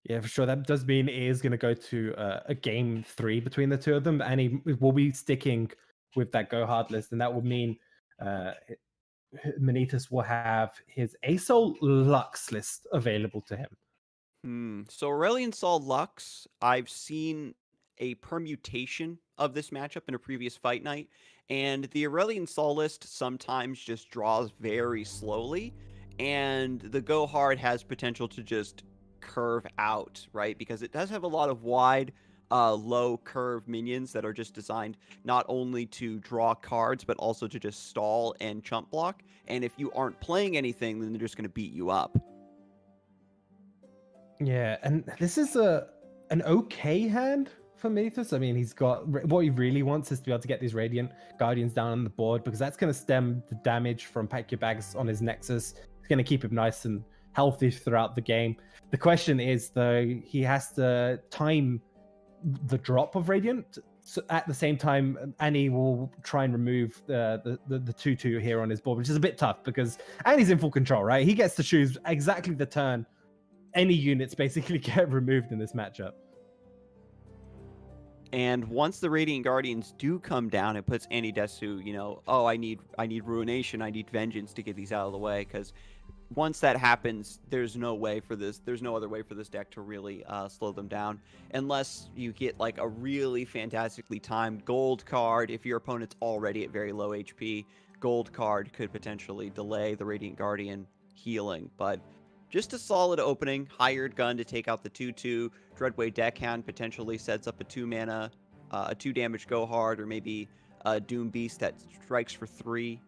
Yeah, for sure. That does mean it is going to go to a game 3 between the two of them. Annie will be sticking with that Go Hard list, and that will mean Manittas will have his ASOL Lux list available to him. So Aurelion Sol Lux, I've seen a permutation of this matchup in a previous fight night, and the Aurelian Sol list sometimes just draws very slowly, and the Go Hard has potential to just curve out, right? Because it does have a lot of wide, low curve minions that are just designed not only to draw cards, but also to just stall and chump block. And if you aren't playing anything, then they're just going to beat you up. Yeah, and this is an okay hand for Manittas. I mean, he's got what he really wants is to be able to get these Radiant Guardians down on the board, because that's going to stem the damage from Pack Your Bags on his Nexus. It's going to keep him nice and healthy throughout the game. The question is, though, he has to time the drop of Radiant. So at the same time, Annie will try and remove the 2/2 here on his board, which is a bit tough because Annie's in full control, right? He gets to choose exactly the turn any units basically get removed in this matchup. And once the Radiant Guardians do come down, it puts Desu, you know, oh, I need Ruination, I need Vengeance to get these out of the way, because once that happens, there's no other way for this deck to really slow them down, unless you get like a really fantastically timed gold card. If your opponent's already at very low HP, gold card could potentially delay the Radiant Guardian healing, but just a solid opening. Hired Gun to take out the 2/2. Dreadway Deckhand potentially sets up a 2-mana, a 2-damage Go Hard, or maybe a Doom Beast that strikes for 3.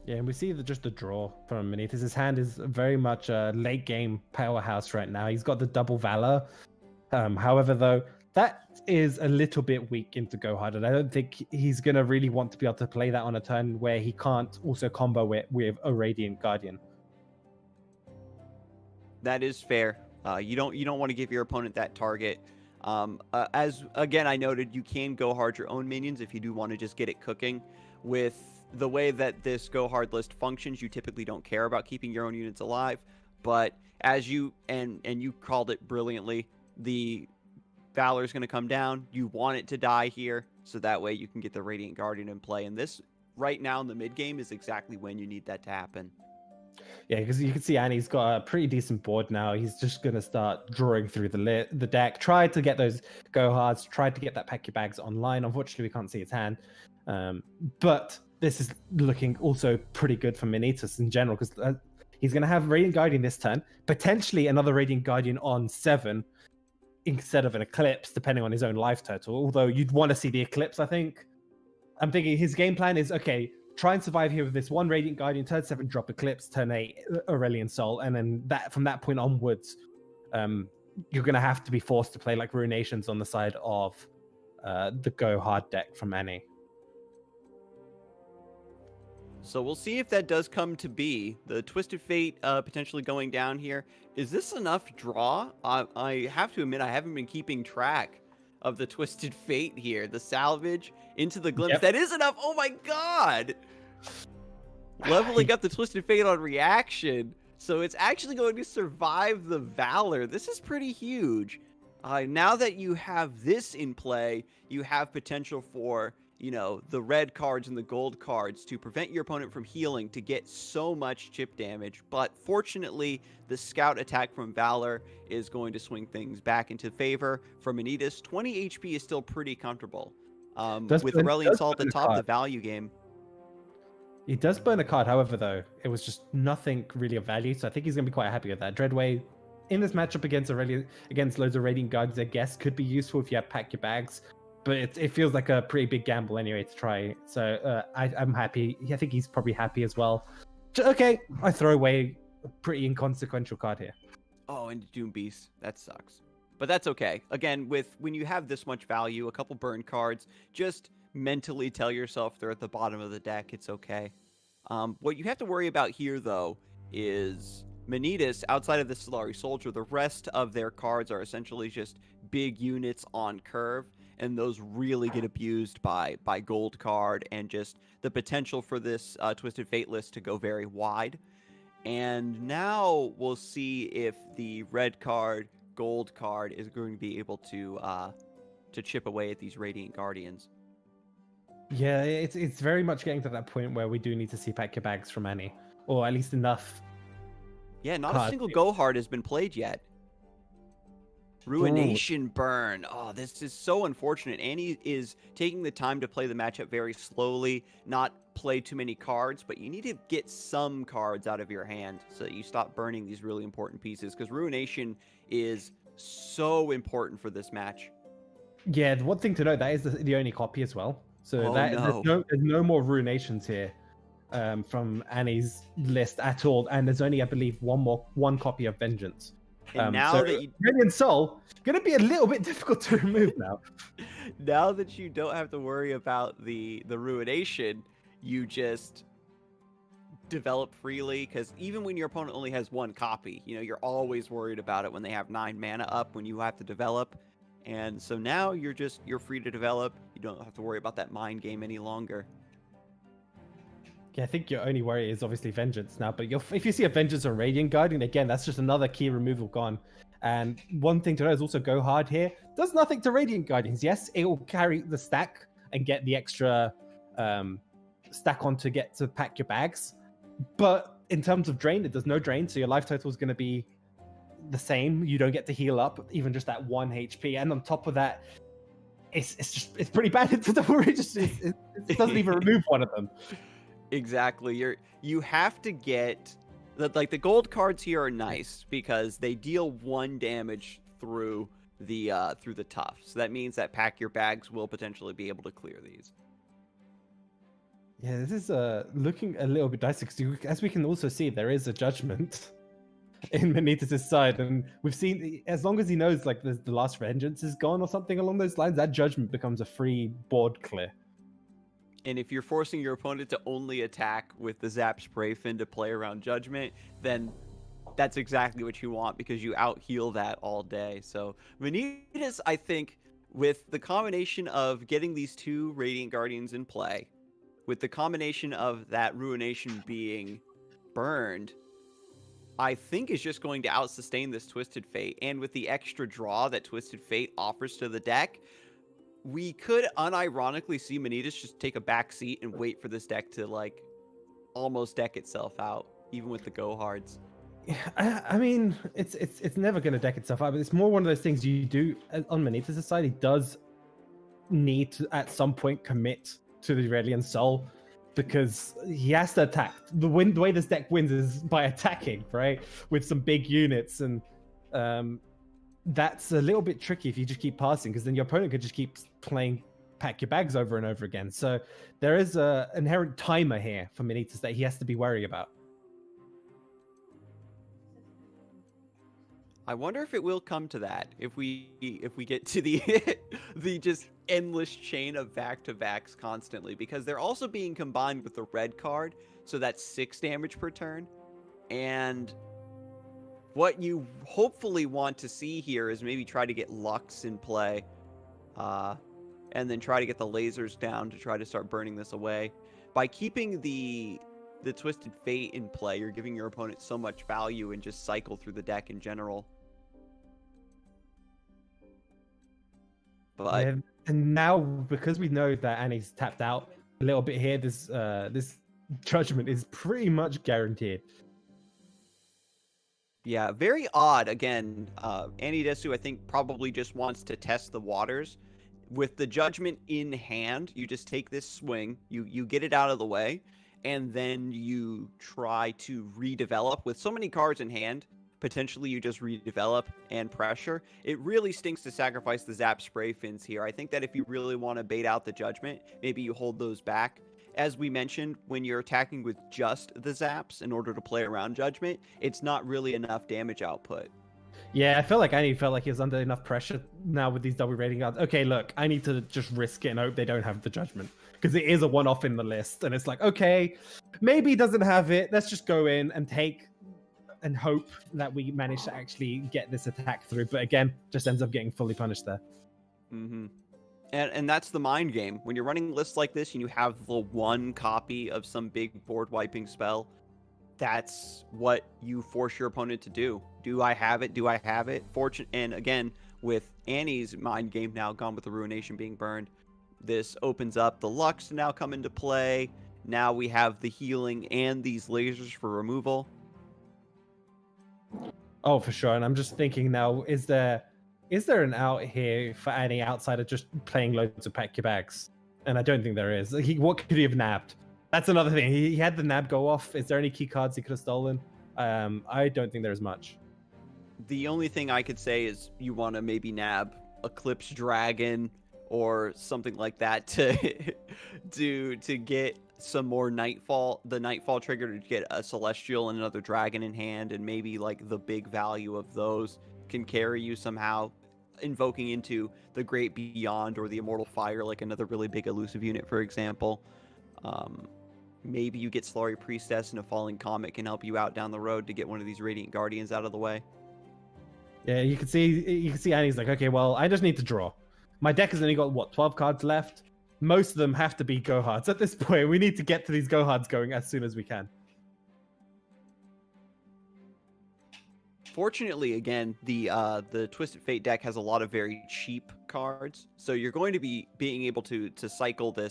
Yeah, and we see just the draw from Manittas. His hand is very much a late game powerhouse right now. He's got the double Valor. However, though, that is a little bit weak into Go Hard, and I don't think he's going to really want to be able to play that on a turn where he can't also combo it with a Radiant Guardian. That is fair. You don't want to give your opponent that target. As again I noted, you can Go Hard your own minions if you do want to just get it cooking. With the way that this Go Hard list functions, you typically don't care about keeping your own units alive. But as you and you called it brilliantly, the Valor is going to come down. You want it to die here, so that way you can get the Radiant Guardian in play. And this, right now in the mid game, is exactly when you need that to happen. Yeah, because you can see Annie's got a pretty decent board now. He's just going to start drawing through the deck, try to get those Go Hards, try to get that Pack Your Bags online. Unfortunately, we can't see his hand. But this is looking also pretty good for Manittas in general, because he's going to have Radiant Guardian this turn, potentially another Radiant Guardian on 7, instead of an Eclipse, depending on his own life total. Although you'd want to see the Eclipse, I think. I'm thinking his game plan is, okay, try and survive here with this one Radiant Guardian, turn 7, drop Eclipse, turn 8, Aurelian Sol, and then from that point onwards, you're going to have to be forced to play like Ruinations on the side of the Go Hard deck from Annie. So we'll see if that does come to be. The Twisted Fate potentially going down here. Is this enough draw? I have to admit, I haven't been keeping track of the Twisted Fate here. The salvage into the glimpse. Yep. That is enough. Oh my god! Leveling up the Twisted Fate on reaction. So it's actually going to survive the Valor. This is pretty huge. Now that you have this in play, you have potential for, you know, the red cards and the gold cards to prevent your opponent from healing to get so much chip damage. But fortunately, the scout attack from Valor is going to swing things back into favor for Manittas. 20 HP is still pretty comfortable. With Aurelian Sol at the top, the value game. He does burn a card, however, though, it was just nothing really of value, so I think he's going to be quite happy with that. Dreadway, in this matchup against loads of Radiant Guards, I guess, could be useful if you have Pack Your Bags, but it feels like a pretty big gamble anyway to try. So I'm happy. I think he's probably happy as well. Okay, I throw away a pretty inconsequential card here. Oh, and Doom Beast. That sucks. But that's okay. Again, when you have this much value, a couple burn cards, just mentally tell yourself they're at the bottom of the deck. It's okay. What you have to worry about here, though, is Manittas, outside of the Solari Soldier, the rest of their cards are essentially just big units on curve, and those really get abused by Gold Card and just the potential for this Twisted Fate list to go very wide. And now we'll see if the red card, gold card is going to be able to chip away at these Radiant Guardians. Yeah, it's very much getting to that point where we do need to see Pack Your Bags from Annie, or at least enough. Yeah, not a single Go Hard has been played yet. Ruination burn. Oh, this is so unfortunate. Annie is taking the time to play the matchup very slowly, not play too many cards, but you need to get some cards out of your hand so that you stop burning these really important pieces, because Ruination is so important for this match. Yeah, the one thing to note, that is the only copy as well. So Oh, that no. there's no more Ruinations here from Annie's list at all, and there's only, I believe, one copy of Vengeance. And now so that you Radiant Soul gonna be a little bit difficult to remove now. now that you don't have to worry about the Ruination, you just develop freely, because even when your opponent only has one copy, you know, you're always worried about it when they have 9 mana up when you have to develop. And so now you're free to develop. You don't have to worry about that mind game any longer. Yeah, I think your only worry is obviously Vengeance now, but if you see a Vengeance or Radiant Guardian, again, that's just another key removal gone. And one thing to know is also Go Hard here does nothing to Radiant Guardians. Yes, it will carry the stack and get the extra stack on to get to pack your bags, but in terms of drain, it does no drain, so your life total is going to be the same. You don't get to heal up even just that 1 HP, and on top of that, it's pretty bad. It doesn't even remove one of them. Exactly. You have to get the gold cards here are nice because they deal 1 damage through the tough. So that means that pack your bags will potentially be able to clear these. Yeah, this is looking a little bit dicey, as we can also see, there is a judgment in Manittas' side, and we've seen, as long as he knows like the last Vengeance is gone or something along those lines, that judgment becomes a free board clear. And if you're forcing your opponent to only attack with the Zap Spray Fin to play around Judgment, then that's exactly what you want, because you out-heal that all day. So Manittas, I think, with the combination of getting these 2 Radiant Guardians in play, with the combination of that Ruination being burned, I think is just going to out-sustain this Twisted Fate. And with the extra draw that Twisted Fate offers to the deck, we could unironically see Manittas just take a back seat and wait for this deck to like almost deck itself out, even with the go hards. I mean, it's never going to deck itself out, but it's more one of those things you do on Manittas' side. He does need to at some point commit to the Radiant Soul, because he has to attack. The way this deck wins is by attacking, right, with some big units, and that's a little bit tricky if you just keep passing, because then your opponent could just keep playing pack your bags over and over again. So there is a inherent timer here for Manittas that he has to be wary about. I wonder if it will come to that, if we get to the the just endless chain of back-to-backs constantly, because they're also being combined with the red card, so that's 6 damage per turn. And what you hopefully want to see here is maybe try to get Lux in play, and then try to get the lasers down to try to start burning this away. By keeping the Twisted Fate in play, you're giving your opponent so much value and just cycle through the deck in general. But Yeah, and now, because we know that Annie's tapped out a little bit here, this judgment is pretty much guaranteed. yeah, very odd. Again, Desu, I think, probably just wants to test the waters. With the judgment in hand, you just take this swing, you get it out of the way, and then you try to redevelop. With so many cards in hand, potentially you just redevelop and pressure. It really stinks to sacrifice the Zap Spray Fins here. I think that if you really want to bait out the judgment, maybe you hold those back. As we mentioned, when you're attacking with just the Zaps in order to play around judgment, it's not really enough damage output. Yeah, I felt like Annie felt like he was under enough pressure now with these double rating cards. Okay, look, I need to just risk it and hope they don't have the judgment, because it is a one-off in the list, and it's like, okay, maybe he doesn't have it. Let's just go in and take and hope that we manage to actually get this attack through. But again, just ends up getting fully punished there. Mm-hmm. And that's the mind game. When you're running lists like this and you have the 1 copy of some big board wiping spell, that's what you force your opponent to do. Do I have it? Do I have it? And again, with Annie's mind game now gone with the Ruination being burned, this opens up the Lux to now come into play. Now we have the healing and these lasers for removal. Oh, for sure. And I'm just thinking now, is there is there an out here for any outside of just playing loads of pack your bags? And I don't think there is. What could he have nabbed? That's another thing. He had the nab go off. Is there any key cards he could have stolen? I don't think there's much. The only thing I could say is you want to maybe nab Eclipse Dragon or something like that to get some more Nightfall, the Nightfall trigger to get a Celestial and another Dragon in hand, and maybe like the big value of those can carry you somehow, invoking into the Great Beyond or the Immortal Fire, like another really big elusive unit, for example. Maybe you get Slurry Priestess and a Falling Comet can help you out down the road to get one of these Radiant Guardians out of the way. Yeah, you can see Annie's like, okay, well, I just need to draw. My deck has only got, what, 12 cards left? Most of them have to be go-hards. At this point, we need to get to these go-hards going as soon as we can. Fortunately, again, the Twisted Fate deck has a lot of very cheap cards, so you're going to be being able to cycle the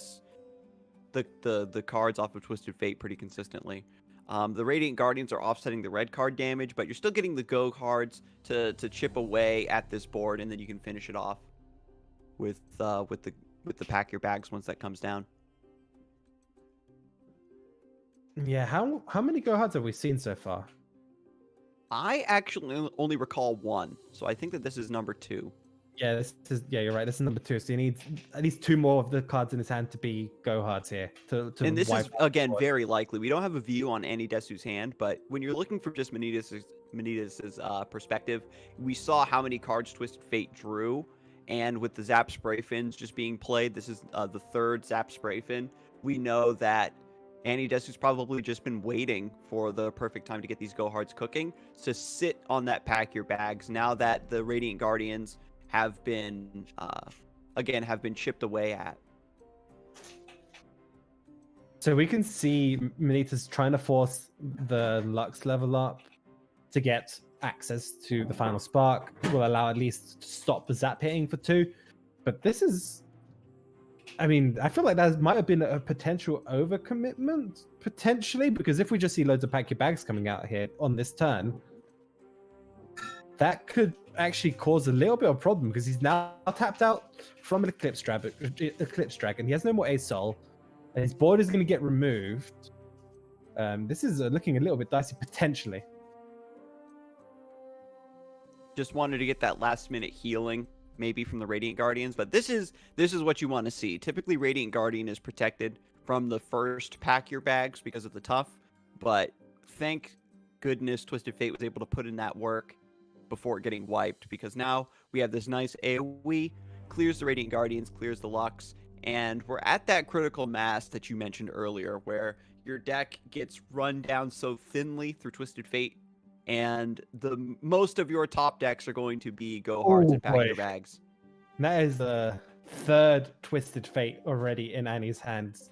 cards off of Twisted Fate pretty consistently. The Radiant Guardians are offsetting the red card damage, but you're still getting the go cards to chip away at this board, and then you can finish it off with the pack your bags once that comes down. Yeah, how many go-hards have we seen so far? I actually only recall one, so I think that this is number 2. Yeah, you're right. This is number 2. So he needs at least 2 more of the cards in his hand to be go-hards here. And this is, again, very likely. We don't have a view on any Desu's hand, but when you're looking for just Manittas' perspective, we saw how many cards Twisted Fate drew, and with the Zap Spray Fins just being played, this is the 3rd Zap Spray Fin. We know that Annie Desu's probably just been waiting for the perfect time to get these go-hards cooking, to sit on that pack your bags now that the Radiant Guardians have been, chipped away at. So we can see Manittas trying to force the Lux level up to get access to the final spark. Will allow at least to stop the zap hitting for 2. But this is, I mean, I feel like that might have been a potential overcommitment, potentially, because if we just see loads of pack your bags coming out here on this turn, that could actually cause a little bit of a problem, because he's now tapped out from an Eclipse Dragon. He has no more Ace Soul, and his board is going to get removed. This is looking a little bit dicey, potentially. Just wanted to get that last minute healing, maybe from the Radiant Guardians, but this is what you want to see. Typically, Radiant Guardian is protected from the first pack your bags because of the tough, but thank goodness Twisted Fate was able to put in that work before getting wiped, because now we have this nice AoE, clears the Radiant Guardians, clears the Lux, and we're at that critical mass that you mentioned earlier, where your deck gets run down so thinly through Twisted Fate, and the most of your top decks are going to be go-hards and pack your bags. That is the 3rd Twisted Fate already in Annie's hands.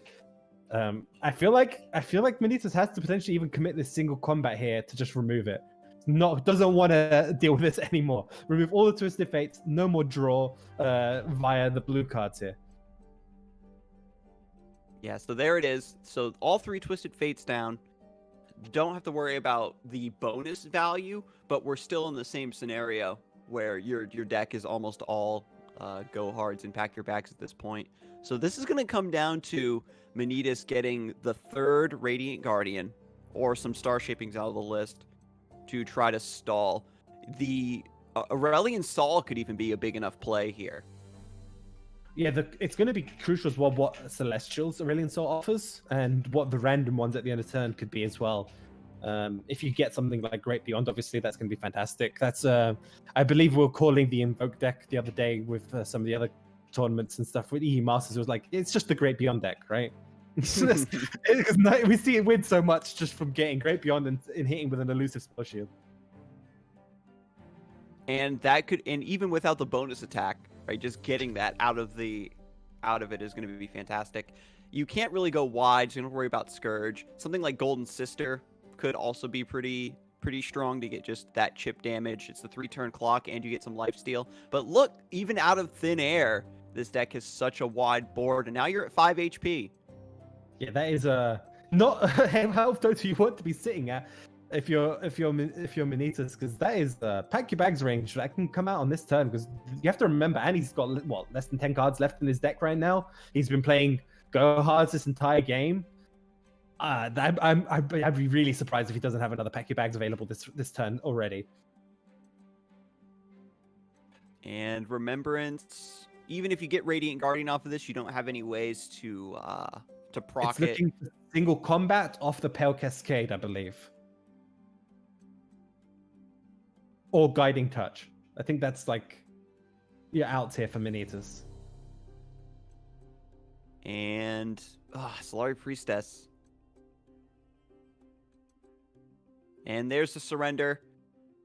I feel like Manittas has to potentially even commit this single combat here to just remove it. Doesn't want to deal with this anymore. Remove all the Twisted Fates, no more draw via the blue cards here. Yeah, so there it is. So all 3 Twisted Fates down. Don't have to worry about the bonus value, but we're still in the same scenario where your deck is almost all go-hards and pack your bags at this point. So this is going to come down to Manittas getting the 3rd Radiant Guardian or some star shapings out of the list to try to stall. The Aurelian Sol could even be a big enough play here. Yeah, it's going to be crucial as well what Celestials Aurelian Sol offers, and what the random ones at the end of turn could be as well. If you get something like Great Beyond, obviously that's going to be fantastic. That's I believe we were calling the Invoke deck the other day with some of the other tournaments and stuff with EE Masters. It was like, it's just the Great Beyond deck, right? Because we see it win so much just from getting Great Beyond and hitting with an elusive spell shield. And that could, and even without the bonus attack, right, just getting that out of it is going to be fantastic. You can't really go wide, so you don't worry about Scourge. Something like Golden Sister could also be pretty strong to get just that chip damage. It's the 3-turn clock, and you get some lifesteal. But look, even out of thin air, this deck has such a wide board, and now you're at 5 HP. Yeah, that is not a health total you want to be sitting at. if you're Manittas, because that is the pack your bags range that can come out on this turn. Because you have to remember, and he's got what, less than 10 cards left in his deck right now. He's been playing go hards this entire game. I'd be really surprised if he doesn't have another pack your bags available this turn already. And Remembrance, even if you get Radiant Guardian off of this, you don't have any ways to proc It's looking for single combat off the Pale Cascade, I believe. Or Guiding Touch. I think that's like your outs here for Manittas. And Solari Priestess. And there's the surrender.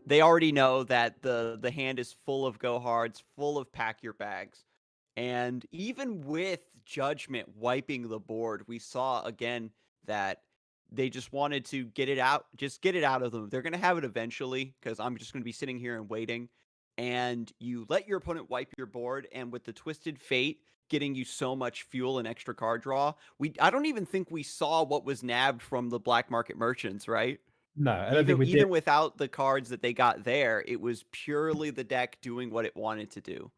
They already know that the hand is full of go hards, full of pack your bags. And even with Judgment wiping the board, we saw again that they just wanted to get it out, just get it out of them. They're going to have it eventually, because I'm just going to be sitting here and waiting. And you let your opponent wipe your board, and with the Twisted Fate getting you so much fuel and extra card draw, I don't even think we saw what was nabbed from the black market merchants, right? No, I don't think we Even did. without the cards that they got there, it was purely the deck doing what it wanted to do.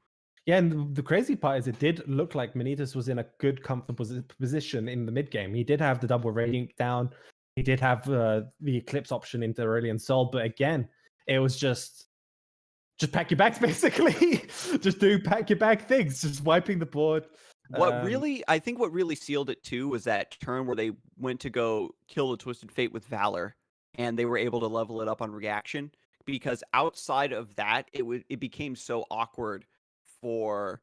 Yeah, and the crazy part is it did look like Manittas was in a good, comfortable position in the mid game. He did have the double Radiant down. He did have the Eclipse option into Aurelion Sol, but again, it was just pack your bags, basically. Just do pack your bag things, just wiping the board. I think what really sealed it too was that turn where they went to go kill the Twisted Fate with Valor, and they were able to level it up on reaction. Because outside of that, it became so awkward for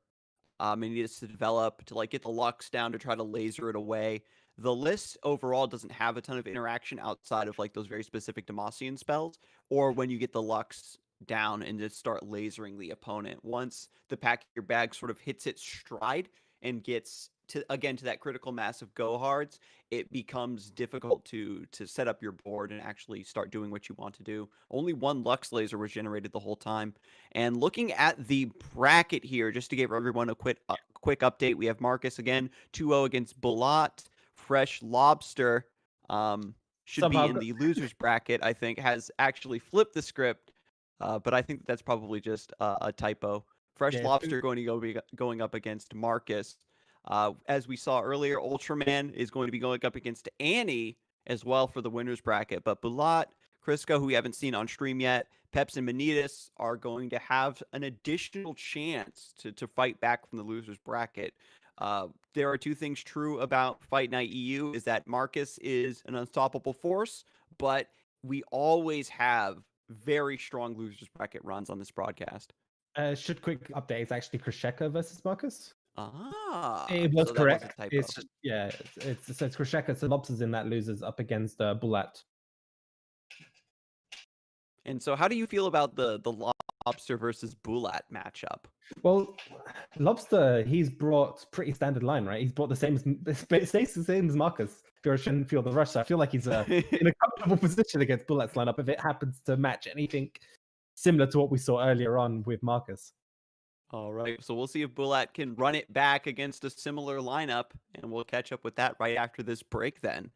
Manittas to develop, to like get the Lux down to try to laser it away. The list overall doesn't have a ton of interaction outside of like those very specific Demacian spells, or when you get the Lux down and just start lasering the opponent. Once the pack your bag sort of hits its stride and gets to that critical mass of go hards, it becomes difficult to set up your board and actually start doing what you want to do. Only one Lux laser was generated the whole time. And looking at the bracket here, just to give everyone a quick update, we have Marcus again 2-0 against Bulat. Freshlobster should Somehow be in the losers bracket. I think has actually flipped the script, but I think that's probably just a typo. Freshlobster going up against Marcus. As we saw earlier, Ultraman is going to be going up against Annie as well for the winners bracket. But Bulat, Crisco, who we haven't seen on stream yet, Peps and Manittas are going to have an additional chance to fight back from the losers bracket. There are two things true about Fight Night EU, is that Marcus is an unstoppable force, but we always have very strong losers bracket runs on this broadcast. Should quick update, it's actually Krisheka versus Marcus. Ah, it was so correct. That was a typo. It's just, yeah, it's Krisheka, so Lobster's in that losers up against Bulat. And so how do you feel about the Lobster versus Bulat matchup? Well, Lobster, he's brought pretty standard line, right? He's brought the same as Marcus. Feel shouldn't feel the rush. So I feel like he's in a comfortable position against Bulat's lineup if it happens to match anything similar to what we saw earlier on with Marcus. All right, so we'll see if Bulat can run it back against a similar lineup, and we'll catch up with that right after this break then.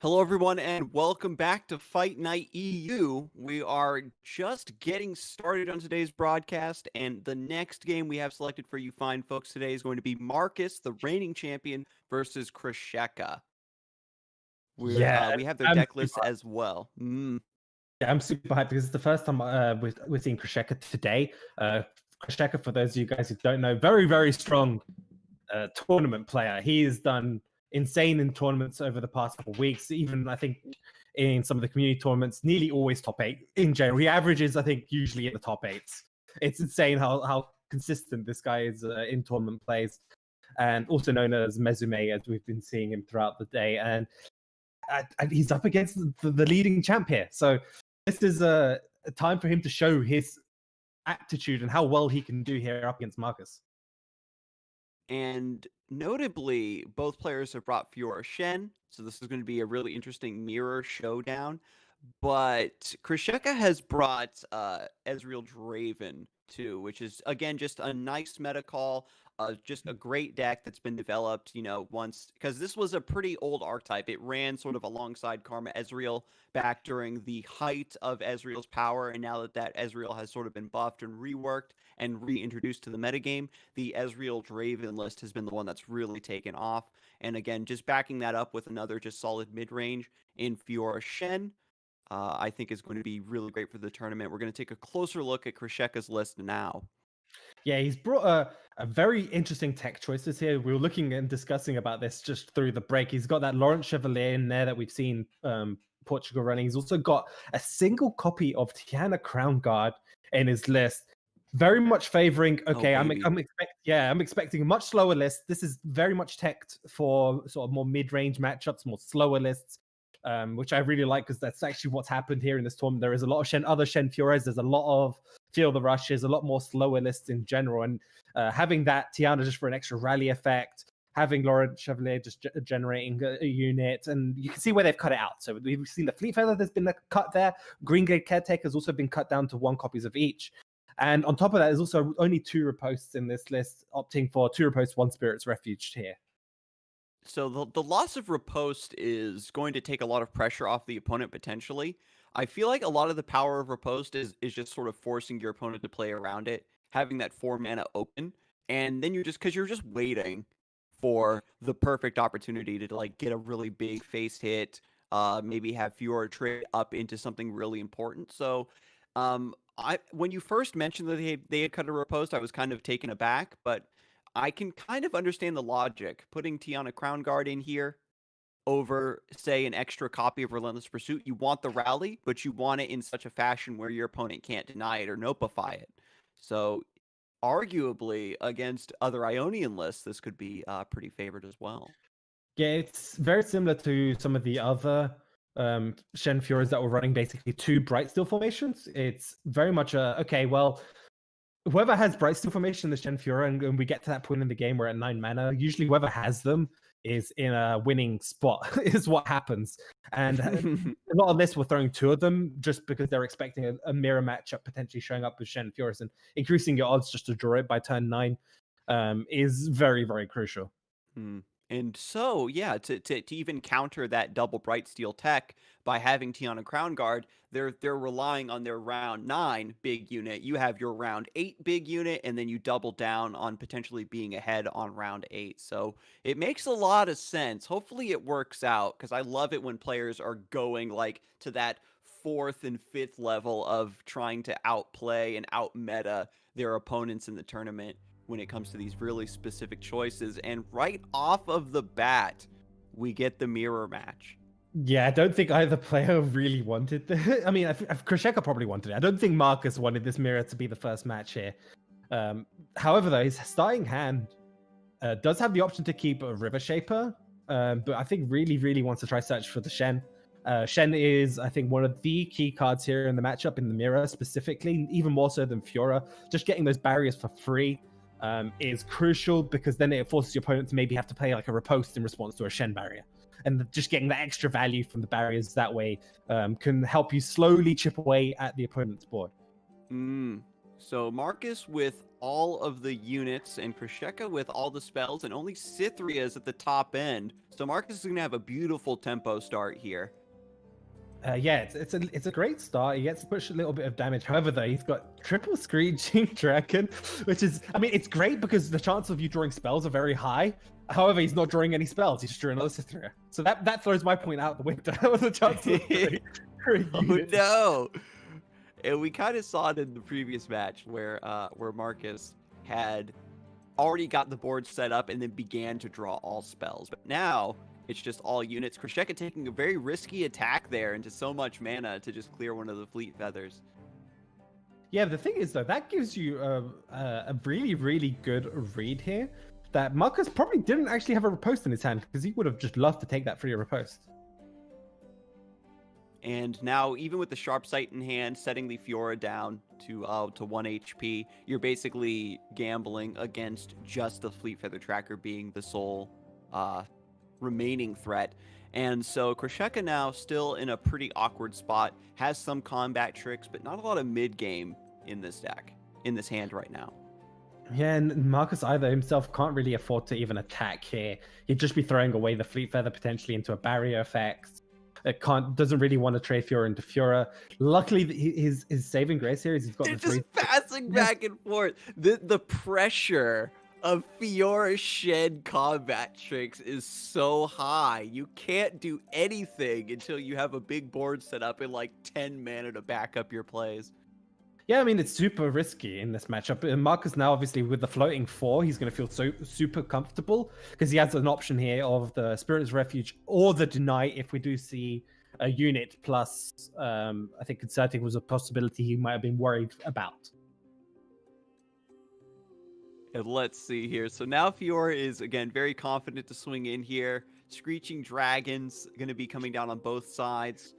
Hello, everyone, and welcome back to Fight Night EU. We are just getting started on today's broadcast, and the next game we have selected for you fine folks today is going to be Marcus, the reigning champion, versus Krisheka. Yeah, We have their I'm deck list super, as well. yeah, I'm super hyped because it's the first time we're seeing Krisheka today. Krisheka, for those of you guys who don't know, very strong tournament player. He has done insane in tournaments over the past couple of weeks. Even I think in some of the community tournaments, nearly always top 8 in general. He averages, I think, usually in the top 8s. It's insane how consistent this guy is in tournament plays, and also known as Mezume, as we've been seeing him throughout the day. And he's up against the leading champ here. So this is a time for him to show his aptitude and how well he can do here up against Marcus. And notably, both players have brought Fiora Shen, so this is going to be a really interesting mirror showdown. But Krisheka has brought Ezreal Draven too, which is again just a nice meta call, just a great deck that's been developed, once because this was a pretty old archetype. It ran sort of alongside Karma Ezreal back during the height of Ezreal's power, and now that Ezreal has sort of been buffed and reworked and reintroduced to the metagame, the Ezreal Draven list has been the one that's really taken off. And again, just backing that up with another just solid mid range in Fiora Shen. I think is going to be really great for the tournament. We're going to take a closer look at Krisheka's list now. Yeah, he's brought a very interesting tech choices here. We were looking and discussing about this just through the break. He's got that Laurent Chevalier in there that we've seen Portugal running. He's also got a single copy of Tiana Crown Guard in his list. Very much favoring. Okay, I'm expecting a much slower list. This is very much teched for sort of more mid-range matchups, more slower lists. Which I really like because that's actually what's happened here in this tournament. There is a lot of other Shen Fiores. There's a lot of Feel the Rushes, a lot more slower lists in general. And having that Tiana just for an extra rally effect, having Laurent Chevalier just generating a unit, and you can see where they've cut it out. So we've seen the Fleet Feather, there's been a cut there. Green Gate Caretaker has also been cut down to 1 copies of each. And on top of that, there's also only 2 riposts in this list, opting for 2 riposts, 1 Spirit's Refuge here. So the loss of riposte is going to take a lot of pressure off the opponent potentially. I feel like a lot of the power of riposte is just sort of forcing your opponent to play around it, having that 4 mana open, and then because you're just waiting for the perfect opportunity to like get a really big face hit, maybe have Fiora trade up into something really important. So when you first mentioned that they had cut a riposte, I was kind of taken aback, but I can kind of understand the logic. Putting Tiana Crown Guard in here over, say, an extra copy of Relentless Pursuit. You want the rally, but you want it in such a fashion where your opponent can't deny it or nopify it. So, arguably, against other Ionian lists, this could be pretty favored as well. Yeah, it's very similar to some of the other Shen Furies that were running basically 2 Brightsteel formations. It's very much okay, well, whoever has Brightsteel formation in the Shen Fury, and we get to that point in the game where at 9 mana, usually whoever has them is in a winning spot, is what happens. And a lot of lists were throwing 2 of them just because they're expecting a mirror matchup potentially showing up with Shen Furies, and increasing your odds just to draw it by turn 9 is very crucial. And so, yeah, to even counter that double Brightsteel tech by having Tiana Crown Guard, they're relying on their round 9 big unit. You have your round 8 big unit, and then you double down on potentially being ahead on round 8. So it makes a lot of sense. Hopefully it works out, because I love it when players are going like to that 4th and 5th level of trying to outplay and outmeta their opponents in the tournament when it comes to these really specific choices. And right off of the bat, we get the mirror match. Yeah, I don't think either player really wanted the. I mean, Krisheka probably wanted it. I don't think Marcus wanted this mirror to be the first match here. However, though, his starting hand does have the option to keep a River Shaper, but I think really wants to try search for the Shen. Shen is, I think, one of the key cards here in the matchup in the mirror specifically, even more so than Fiora. Just getting those barriers for free is crucial, because then it forces your opponent to maybe have to play like a riposte in response to a Shen barrier. And just getting that extra value from the barriers that way can help you slowly chip away at the opponent's board. So Marcus with all of the units and Krisheka with all the spells and only Cythria is at the top end. So Marcus is going to have a beautiful tempo start here. Yeah, it's a great start. He gets to push a little bit of damage. However, though, he's got triple screeching dragon, which is, I mean, it's great because the chance of you drawing spells are very high. However, he's not drawing any spells. He's just drawing another Cythria. So that throws my point out the window. The chance of Oh no! And we kind of saw it in the previous match where Marcus had already got the board set up and then began to draw all spells. But now it's just all units. Krisheka taking a very risky attack there into so much mana to just clear one of the fleet feathers. Yeah, the thing is, though, that gives you a really, really good read here that Marcus probably didn't actually have a riposte in his hand because he would have just loved to take that free riposte. And now, even with the Sharp Sight in hand, setting the Fiora down to 1 HP, you're basically gambling against just the Fleet Feather Tracker being the sole remaining threat. And so Krisheka now still in a pretty awkward spot, has some combat tricks, but not a lot of mid-game in this deck, in this hand right now. Yeah, and Marcus either himself can't really afford to even attack here. He'd just be throwing away the Fleet Feather potentially into a barrier effect. It doesn't really want to trade Fiora into Fiora. Luckily, his saving grace here is he's got They're the three. just passing back and forth. The pressure of Fiora Shed combat tricks is so high. You can't do anything until you have a big board set up and like 10 mana to back up your plays. Yeah, I mean, it's super risky in this matchup. And Marcus now, obviously, with the floating 4, he's going to feel so super comfortable because he has an option here of the Spirit's Refuge or the Deny if we do see a unit plus, I think concerting was a possibility he might have been worried about. And let's see here. So now Fiora is, again, very confident to swing in here. Screeching Dragons going to be coming down on both sides.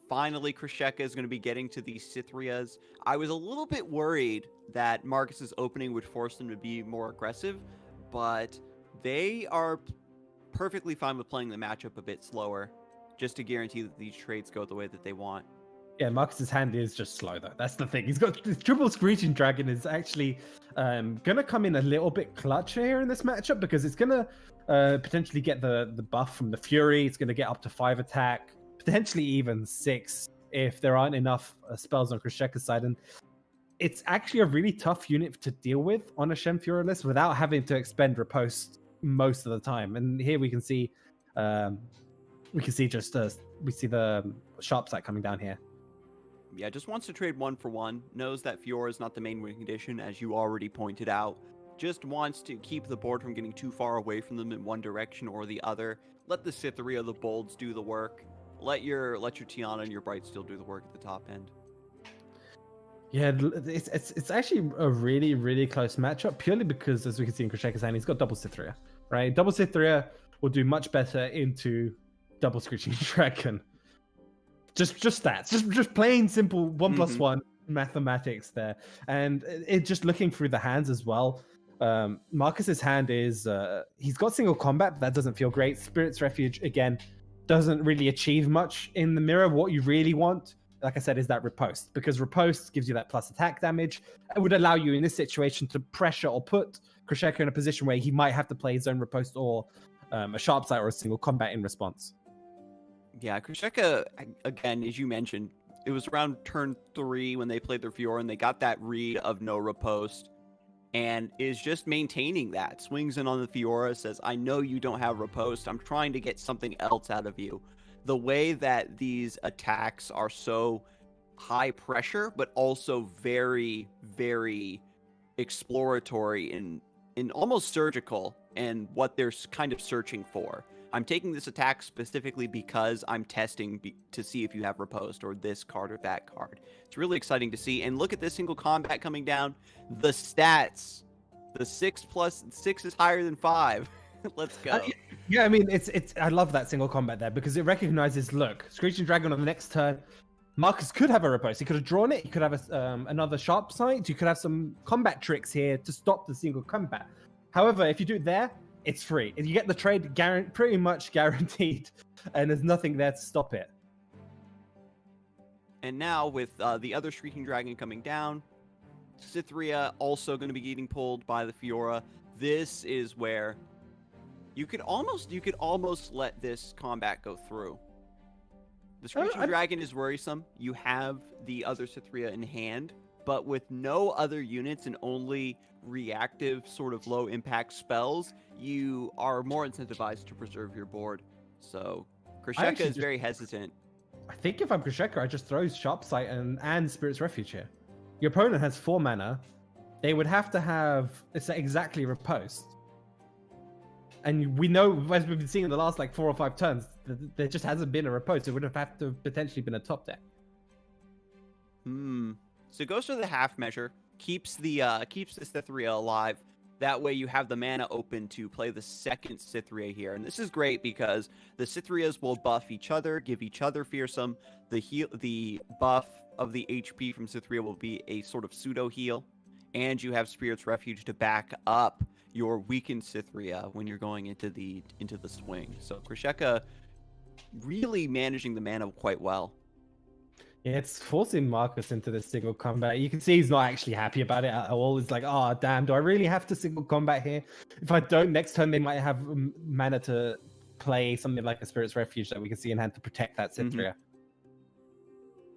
Finally, Krisheka is going to be getting to these Cythrias. I was a little bit worried that Marcus's opening would force them to be more aggressive, but they are perfectly fine with playing the matchup a bit slower, just to guarantee that these trades go the way that they want. Yeah, Marcus's hand is just slow, though. That's the thing. He's got this triple Screeching Dragon is actually going to come in a little bit clutch here in this matchup because it's going to potentially get the buff from the Fury. It's going to get up to 5 attack. Potentially even 6 if there aren't enough spells on Krisheka's side. And it's actually a really tough unit to deal with on a Shem Fury list without having to expend riposte most of the time. And here we can see we see the Sharp Sight coming down here. Yeah, just wants to trade 1 for 1. Knows that Fiora is not the main win condition, as you already pointed out. Just wants to keep the board from getting too far away from them in one direction or the other. Let the Cytheria, the Bolds, do the work. Let your Tiana and your Brightsteel do the work at the top end. Yeah, it's actually a really, really close matchup purely because, as we can see in Krisheka's hand, he's got double Cytheria, right? Double Cytheria will do much better into double Screeching Dragon. Just stats, just plain simple 1 + 1 mathematics there, and it just looking through the hands as well. Marcus's hand is he's got single combat, but that doesn't feel great. Spirit's Refuge again doesn't really achieve much in the mirror. What you really want, like I said, is that riposte, because riposte gives you that plus attack damage. It would allow you in this situation to pressure or put Krisheka in a position where he might have to play his own riposte or a Sharp Sight or a single combat in response. Yeah, Krisheka, again, as you mentioned, it was around turn 3 when they played their Fiora and they got that read of no riposte and is just maintaining that. Swings in on the Fiora, says, I know you don't have riposte. I'm trying to get something else out of you. The way that these attacks are so high pressure, but also very, very exploratory and almost surgical in what they're kind of searching for. I'm taking this attack specifically because I'm testing to see if you have riposte or this card or that card. It's really exciting to see. And look at this single combat coming down. The stats. The 6 + 6 is higher than 5. Let's go. Yeah, I mean, it's. I love that single combat there because it recognizes, look, Screeching Dragon on the next turn, Marcus could have a riposte. He could have drawn it. He could have another Sharp Sight. You could have some combat tricks here to stop the single combat. However, if you do it there, it's free. If you get the trade pretty much guaranteed, and there's nothing there to stop it. And now with the other Shrieking Dragon coming down, Cytherea also going to be getting pulled by the Fiora. This is where you could almost let this combat go through. The Screeching Dragon is worrisome. You have the other Cytherea in hand, but with no other units and only reactive sort of low impact spells, you are more incentivized to preserve your board. So Krisheka is very hesitant. I think if I'm Krisheka, I just throw Sharp Sight and Spirit's Refuge here. Your opponent has 4 mana. They would have to have exactly riposte. And we know, as we've been seeing in the last like 4 or 5 turns, there just hasn't been a riposte. It would have had to have potentially been a top deck. So it goes for the half measure, keeps the Cytherea alive. That way you have the mana open to play the second Cytherea here. And this is great because the Cythereas will buff each other, give each other fearsome. The buff of the HP from Cytherea will be a sort of pseudo heal. And you have Spirit's Refuge to back up your weakened Cytherea when you're going into the swing. So Krisheka really managing the mana quite well. Yeah, it's forcing Marcus into this single combat. You can see he's not actually happy about it at all. He's like, oh, damn, do I really have to single combat here? If I don't, next turn they might have mana to play something like a Spirit's Refuge that we can see in hand to protect that Cytherea.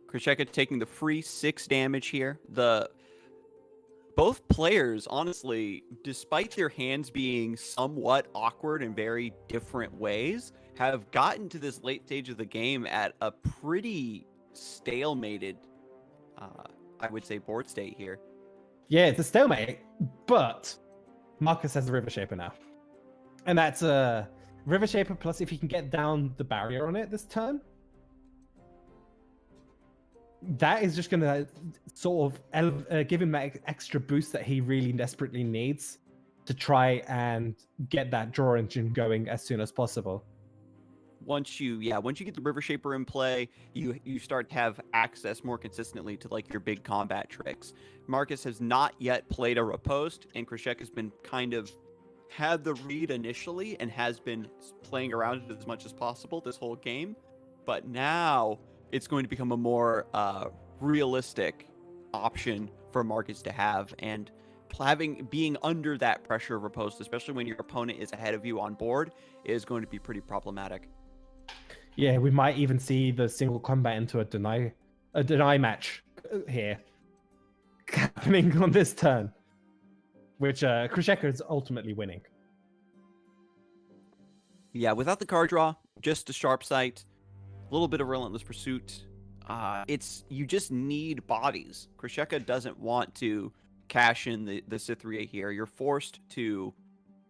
Krisheka taking the free 6 damage here. Both players, honestly, despite their hands being somewhat awkward in very different ways, have gotten to this late stage of the game at a pretty stalemated, I would say, board state here. Yeah, it's a stalemate, but Marcus has the River Shaper now. And that's a River Shaper plus if he can get down the barrier on it this turn. That is just going to sort of give him that extra boost that he really desperately needs to try and get that draw engine going as soon as possible. Once you get the River Shaper in play, you start to have access more consistently to like your big combat tricks. Marcus has not yet played a riposte, and Krishek has been kind of had the read initially and has been playing around it as much as possible this whole game. But now it's going to become a more realistic option for Marcus to have, and being under that pressure of riposte, especially when your opponent is ahead of you on board, is going to be pretty problematic. Yeah, we might even see the single combat into a deny match here happening on this turn, which Krisheka is ultimately winning. Yeah, without the card draw, just a Sharp Sight, a little bit of Relentless Pursuit. You just need bodies. Krisheka doesn't want to cash in the Cytherea here. You're forced to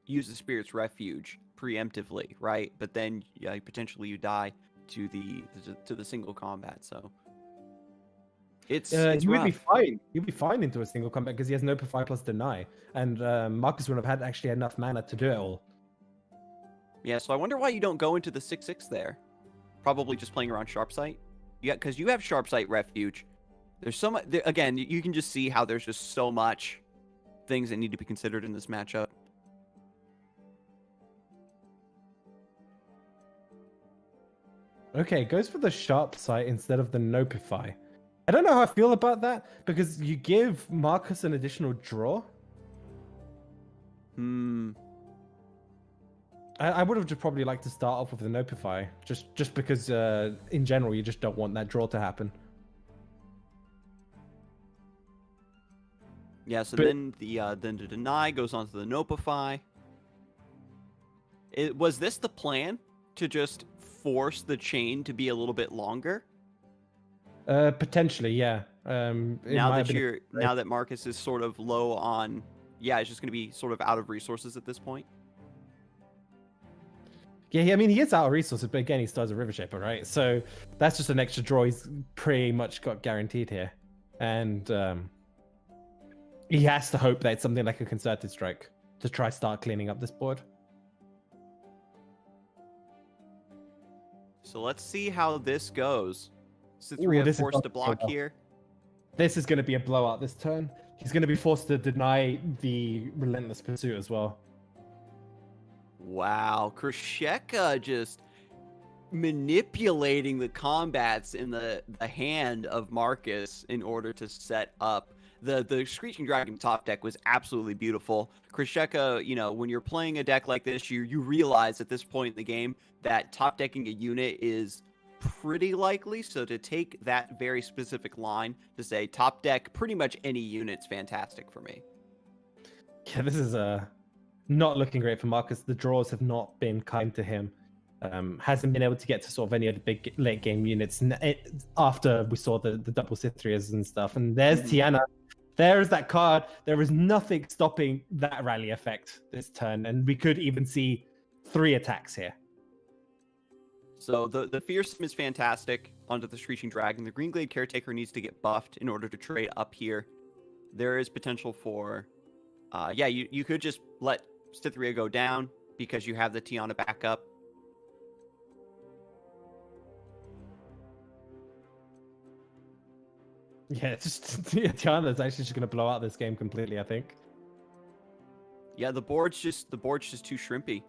use the Spirit's Refuge preemptively, right? But then potentially you die to the single combat. So it's you would be fine. You'd be fine into a single combat because he has no 5 plus deny, and Marcus would have had actually enough mana to do it all. Yeah, so I wonder why you don't go into the 6/6 there. Probably just playing around Sharp Sight. Yeah, because you have Sharp Sight Refuge. There's so much. Again, you can just see how there's just so much things that need to be considered in this matchup. Okay, goes for the Sharp Sight instead of the Notify. I don't know how I feel about that because you give Marcus an additional draw. I would have just probably liked to start off with the Notify, just because in general you just don't want that draw to happen. Yeah, so then the deny goes on to the Notify. Was this the plan to just force the chain to be a little bit longer? Potentially, yeah. Now that Marcus is sort of low on, it's just going to be sort of out of resources at this point. Yeah, I mean, he is out of resources, but again, he still has a River Shaper, right? So that's just an extra draw he's pretty much got guaranteed here. And he has to hope that it's something like a Concerted Strike to try start cleaning up this board. So let's see how this goes. Cytherea forced to block here. This is going to be a blowout this turn. He's going to be forced to deny the Relentless Pursuit as well. Wow, Krisheka just manipulating the combats in the hand of Marcus in order to set up The Screeching Dragon top deck was absolutely beautiful. Krisheka, you know, when you're playing a deck like this, you realize at this point in the game that top decking a unit is pretty likely. So to take that very specific line to say top deck pretty much any unit's fantastic for me. Yeah, this is not looking great for Marcus. The draws have not been kind to him. Hasn't been able to get to sort of any of the big late game units after we saw the double Cythrias and stuff. And there's Tiana. There's that card. There is nothing stopping that rally effect this turn. And we could even see 3 attacks here. So the Fearsome is fantastic onto the Screeching Dragon. The Greenglade Caretaker needs to get buffed in order to trade up here. There is potential for... yeah, you could just let Cythria go down because you have the Tiana backup. Yeah, Tiana's actually just going to blow out this game completely, I think. Yeah, the board's just too shrimpy.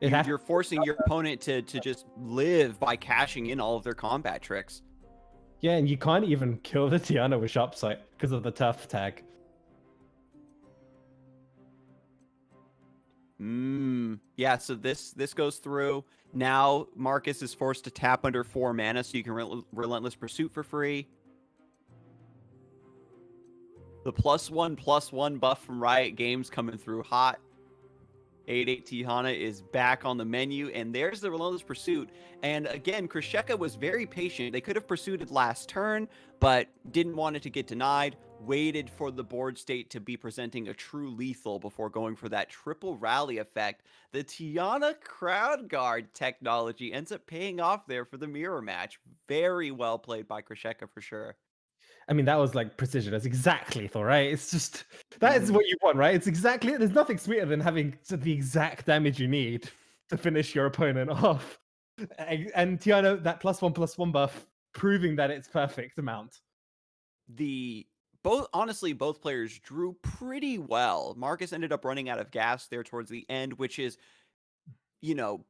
You're forcing your opponent to just live by cashing in all of their combat tricks. Yeah, and you can't even kill the Tiana with Sharp Sight because of the tough tag. Yeah, so this goes through. Now Marcus is forced to tap under 4 mana so you can Relentless Pursuit for free. The +1/+1 buff from Riot Games coming through hot. 8/8 Tiana is back on the menu, and there's the Relentless Pursuit. And again, Krisheka was very patient. They could have pursued it last turn, but didn't want it to get denied. Waited for the board state to be presenting a true lethal before going for that triple rally effect. The Tiana Crowd Guard technology ends up paying off there for the mirror match. Very well played by Krisheka for sure. I mean, that was like precision. That's exactly lethal, right? It's just, that is what you want, right? It's exactly, there's nothing sweeter than having the exact damage you need to finish your opponent off. And Tiana, that +1/+1 buff, proving that it's perfect amount. Honestly, both players drew pretty well. Marcus ended up running out of gas there towards the end, which is, you know,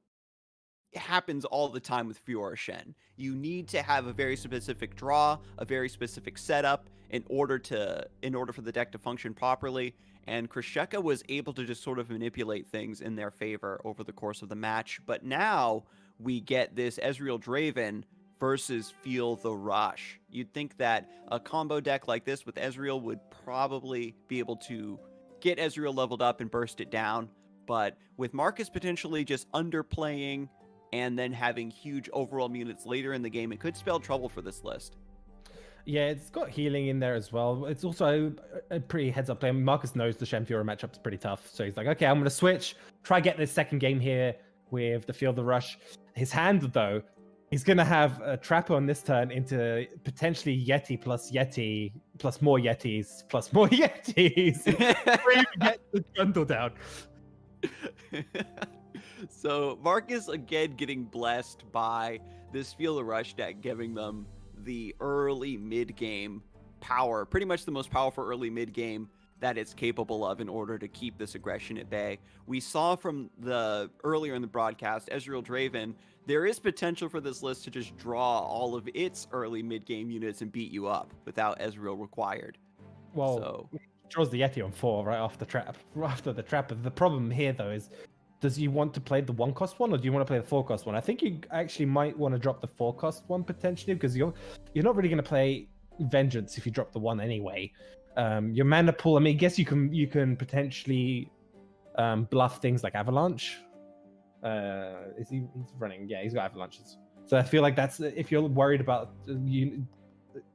happens all the time with Fiora Shen. You need to have a very specific draw, a very specific setup in order for the deck to function properly. And Krisheka was able to just sort of manipulate things in their favor over the course of the match. But now we get this Ezreal Draven versus Feel the Rush. You'd think that a combo deck like this with Ezreal would probably be able to get Ezreal leveled up and burst it down. But with Marcus potentially just underplaying and then having huge overall units later in the game, it could spell trouble for this list. Yeah, it's got healing in there as well. It's also a pretty heads-up play. I mean, Marcus knows the Shen Fiora matchup's pretty tough, so he's like, okay, I'm going to switch, try get this second game here with the Feel the Rush. His hand, though, he's going to have a Trapper on this turn into potentially Yeti plus more Yetis plus more Yetis before you get the bundle down. So Marcus again getting blessed by this Feel the Rush deck, giving them the early mid-game power, pretty much the most powerful early mid-game that it's capable of in order to keep this aggression at bay. We saw from the earlier in the broadcast, Ezreal Draven, there is potential for this list to just draw all of its early mid-game units and beat you up without Ezreal required. Well, it draws the Yeti on 4 right off the trap. After the trap. The problem here, though, is does you want to play the 1-cost one or do you want to play the 4-cost one? I think you actually might want to drop the 4-cost one potentially because you're not really going to play Vengeance if you drop the 1 anyway. Your mana pool, I mean, I guess you can potentially bluff things like Avalanche. He's running? Yeah, he's got Avalanches. So I feel like that's, if you're worried about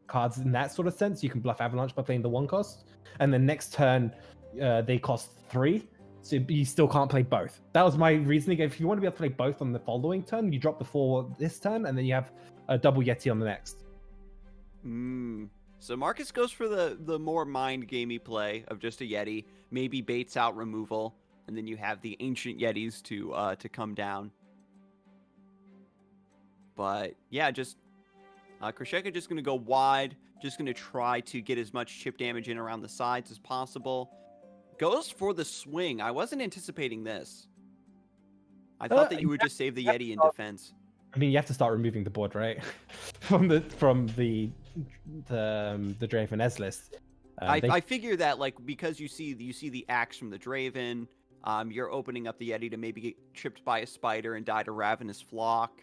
cards in that sort of sense, you can bluff Avalanche by playing the 1-cost. And then next turn, they cost 3. So you still can't play both. That was my reasoning. If you want to be able to play both on the following turn, you drop the 4 this turn, and then you have a double Yeti on the next. So Marcus goes for the more mind-gamey play of just a Yeti, maybe baits out removal, and then you have the Ancient Yetis to come down. But yeah, just Krisheka just going to go wide, just going to try to get as much chip damage in around the sides as possible. Goes for the swing. I wasn't anticipating this. I thought that you would just save the Yeti in defense. I mean, you have to start removing the board, right? from the the Draven Ez list. I figure that like because you see the axe from the Draven, you're opening up the Yeti to maybe get tripped by a spider and die to ravenous flock.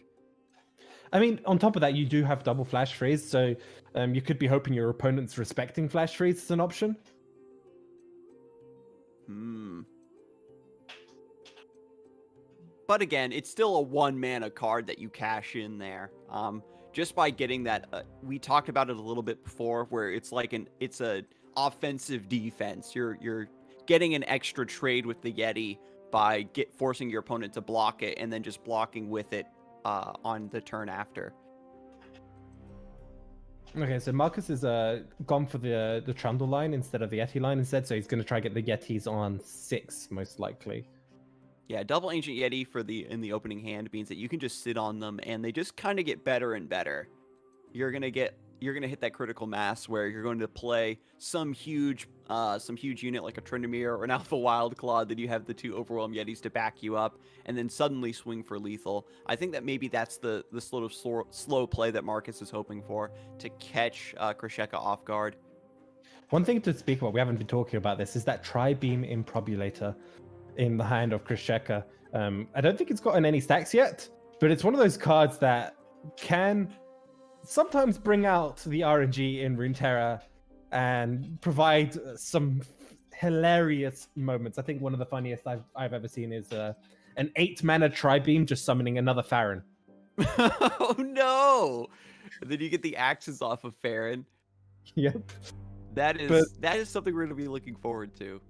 I mean, on top of that, you do have double flash freeze, so you could be hoping your opponent's respecting flash freeze as an option. But again, it's still a 1-mana card that you cash in there. Just by getting that, we talked about it a little bit before, where it's like it's a offensive defense. You're getting an extra trade with the Yeti by forcing your opponent to block it and then just blocking with it on the turn after. Okay, so Marcus is gone for the Trundle line instead of the Yeti line instead, so he's going to try to get the Yetis on 6 most likely. Yeah, double Ancient Yeti in the opening hand means that you can just sit on them and they just kind of get better and better. You're gonna hit that critical mass where you're going to play some huge unit like a Tryndamere or an Alpha Wildclaw, that you have the 2 Overwhelm Yetis to back you up, and then suddenly swing for lethal. I think that maybe that's the sort of slow play that Marcus is hoping for, to catch Krisheka off guard. One thing to speak about, we haven't been talking about this, is that Tri-Beam Improbulator in the hand of Krisheka. I don't think it's gotten any stacks yet, but it's one of those cards that can sometimes bring out the RNG in Runeterra and provide some hilarious moments. I think one of the funniest I've ever seen is an 8-mana Tri-Beam just summoning another Farron. Oh no! And then you get the axes off of Farron. Yep. That is something we're going to be looking forward to.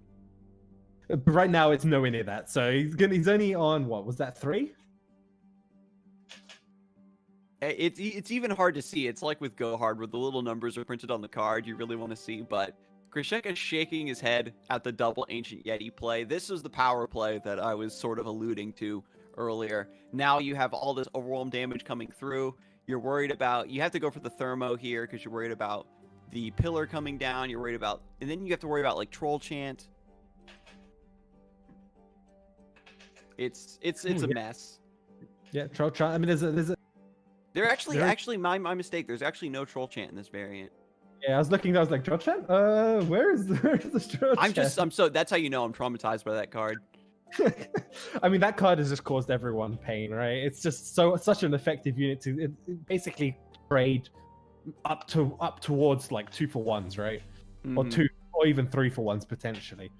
But right now it's nowhere near that. So he's only on, what was that, 3? It's even hard to see. It's like with Go Hard, where the little numbers are printed on the card you really want to see. But Krisheka shaking his head at the double Ancient Yeti play. This is the power play that I was sort of alluding to earlier. Now you have all this overwhelm damage coming through. You're worried about, you have to go for the Thermo here because you're worried about the pillar coming down. You're worried about, and then you have to worry about like Troll Chant. It's a mess. Yeah, Troll Chant. I mean, there's a There actually my mistake. There's actually no Troll Chant in this variant. Yeah, I was looking. I was like, Troll Chant. Where's the Troll Chant? I'm so that's how you know I'm traumatized by that card. I mean, that card has just caused everyone pain, right? It's just such an effective unit to it basically trade up towards like 2-for-1s, right? Or 2 or even 3-for-1s potentially.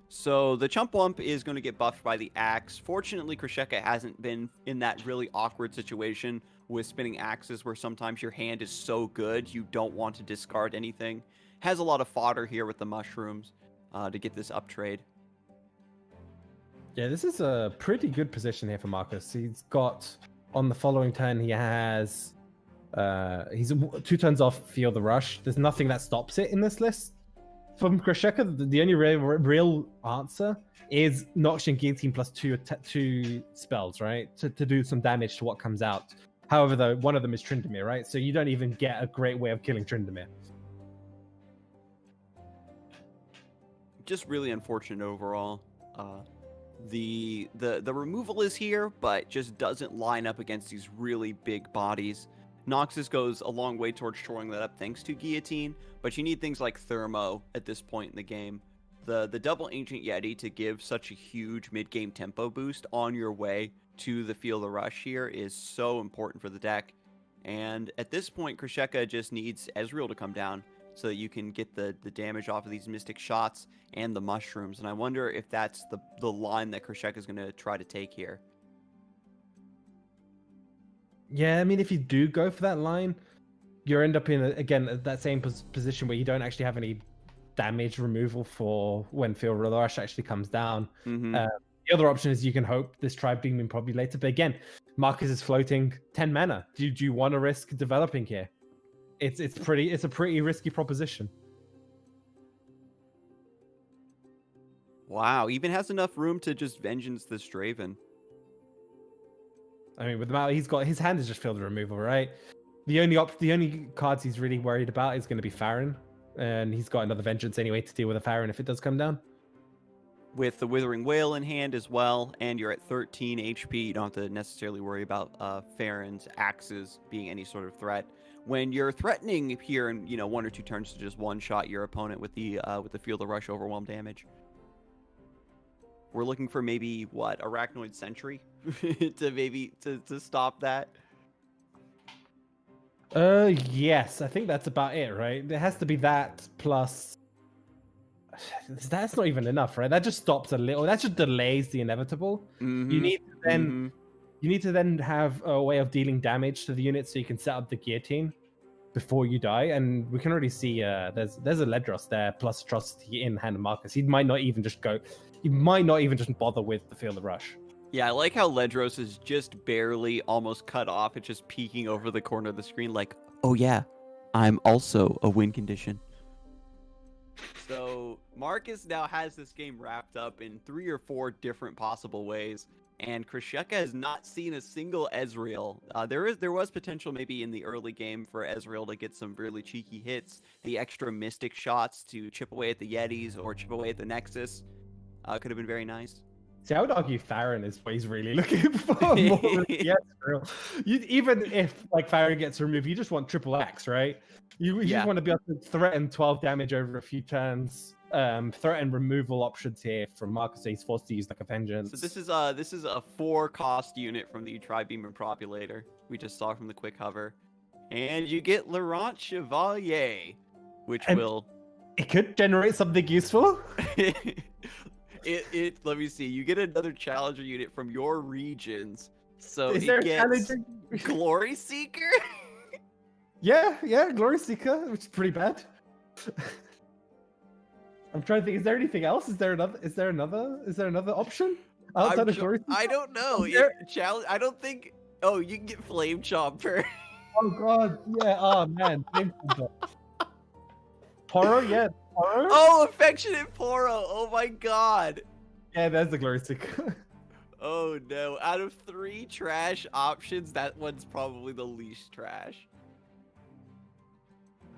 So the Chump Wump is going to get buffed by the axe. Fortunately, Krisheka hasn't been in that really awkward situation with spinning axes where sometimes your hand is so good you don't want to discard anything. Has a lot of fodder here with the mushrooms to get this up trade. Yeah, this is a pretty good position here for Marcus. He's got, on the following turn, he has, he's 2 turns off Feel the Rush. There's nothing that stops it in this list. From Krisheka, the only real answer is Noxian Guillotine plus 2 spells, right? To do some damage to what comes out. However, though, one of them is Tryndamere, right? So you don't even get a great way of killing Tryndamere. Just really unfortunate overall. The removal is here, but just doesn't line up against these really big bodies. Noxus goes a long way towards shoring that up thanks to Guillotine, but you need things like Thermo at this point in the game. The double Ancient Yeti to give such a huge mid-game tempo boost on your way to the Feel the Rush here is so important for the deck. And at this point, Krisheka just needs Ezreal to come down so that you can get the damage off of these Mystic Shots and the mushrooms. And I wonder if that's the line that Krisheka is going to try to take here. Yeah, I mean, if you do go for that line, you end up in, again, that same position where you don't actually have any damage removal for when Feel the Rush actually comes down. The other option is you can hope this Tri-Beam Improbulator. But again, Marcus is floating 10 mana. Do you want to risk developing here? It's a pretty risky proposition. Wow, even has enough room to just vengeance this Draven. I mean, with the amount he's got, his hand is just filled with removal, right? The only cards he's really worried about is going to be Farron, and he's got another vengeance anyway to deal with a Farron if it does come down. with the Withering Whale in hand as well, and you're at 13 HP. You don't have to necessarily worry about Farron's axes being any sort of threat. When you're threatening here in 1 or 2 turns to just one-shot your opponent with the Field of Rush overwhelm damage, we're looking for maybe what, Arachnoid Sentry to stop that. Yes, I think that's about it, right? There has to be that plus. That's not even enough, right? That just stops a little. That just delays the inevitable. You need to then you need to then have a way of dealing damage to the unit so you can set up the guillotine before you die. And we can already see there's a Ledros there plus Atrocity in hand of Marcus. He might not even just bother with the Field of Rush. Yeah, I like how Ledros is just barely almost cut off. It's just peeking over the corner of the screen like, oh yeah, I'm also a win condition. So Marcus now has this game wrapped up in 3 or 4 different possible ways, and Krisheka has not seen a single Ezreal. There was potential maybe in the early game for Ezreal to get some really cheeky hits, the extra Mystic shots to chip away at the Yetis or chip away at the Nexus. Could have been very nice. See, I would argue Farron is what he's really looking for more than Ezreal. Even if like Farron gets removed, you just want triple X, right? You just want to be able to threaten 12 damage over a few turns. Threaten removal options here from Marcus. So he's forced to use like a vengeance. So this is a 4-cost unit from the Tri-Beam Impropulator we just saw from the quick hover, and you get Laurent Chevalier, which it could generate something useful. Let me see. You get another challenger unit from your regions, so Is it there gets Glory Seeker. Yeah, Glory Seeker, which is pretty bad. I'm trying to think. Is there anything else? Is there another option outside of Glory Seeker? I don't know. I don't think. Oh, you can get Flame Chomper. Oh god, yeah. Oh man, Flame Chomper. Poro, yeah. Poro? Oh, Affectionate Poro. Oh my god. Yeah, there's the Glory Seeker. Oh no. Out of 3 trash options, that one's probably the least trash.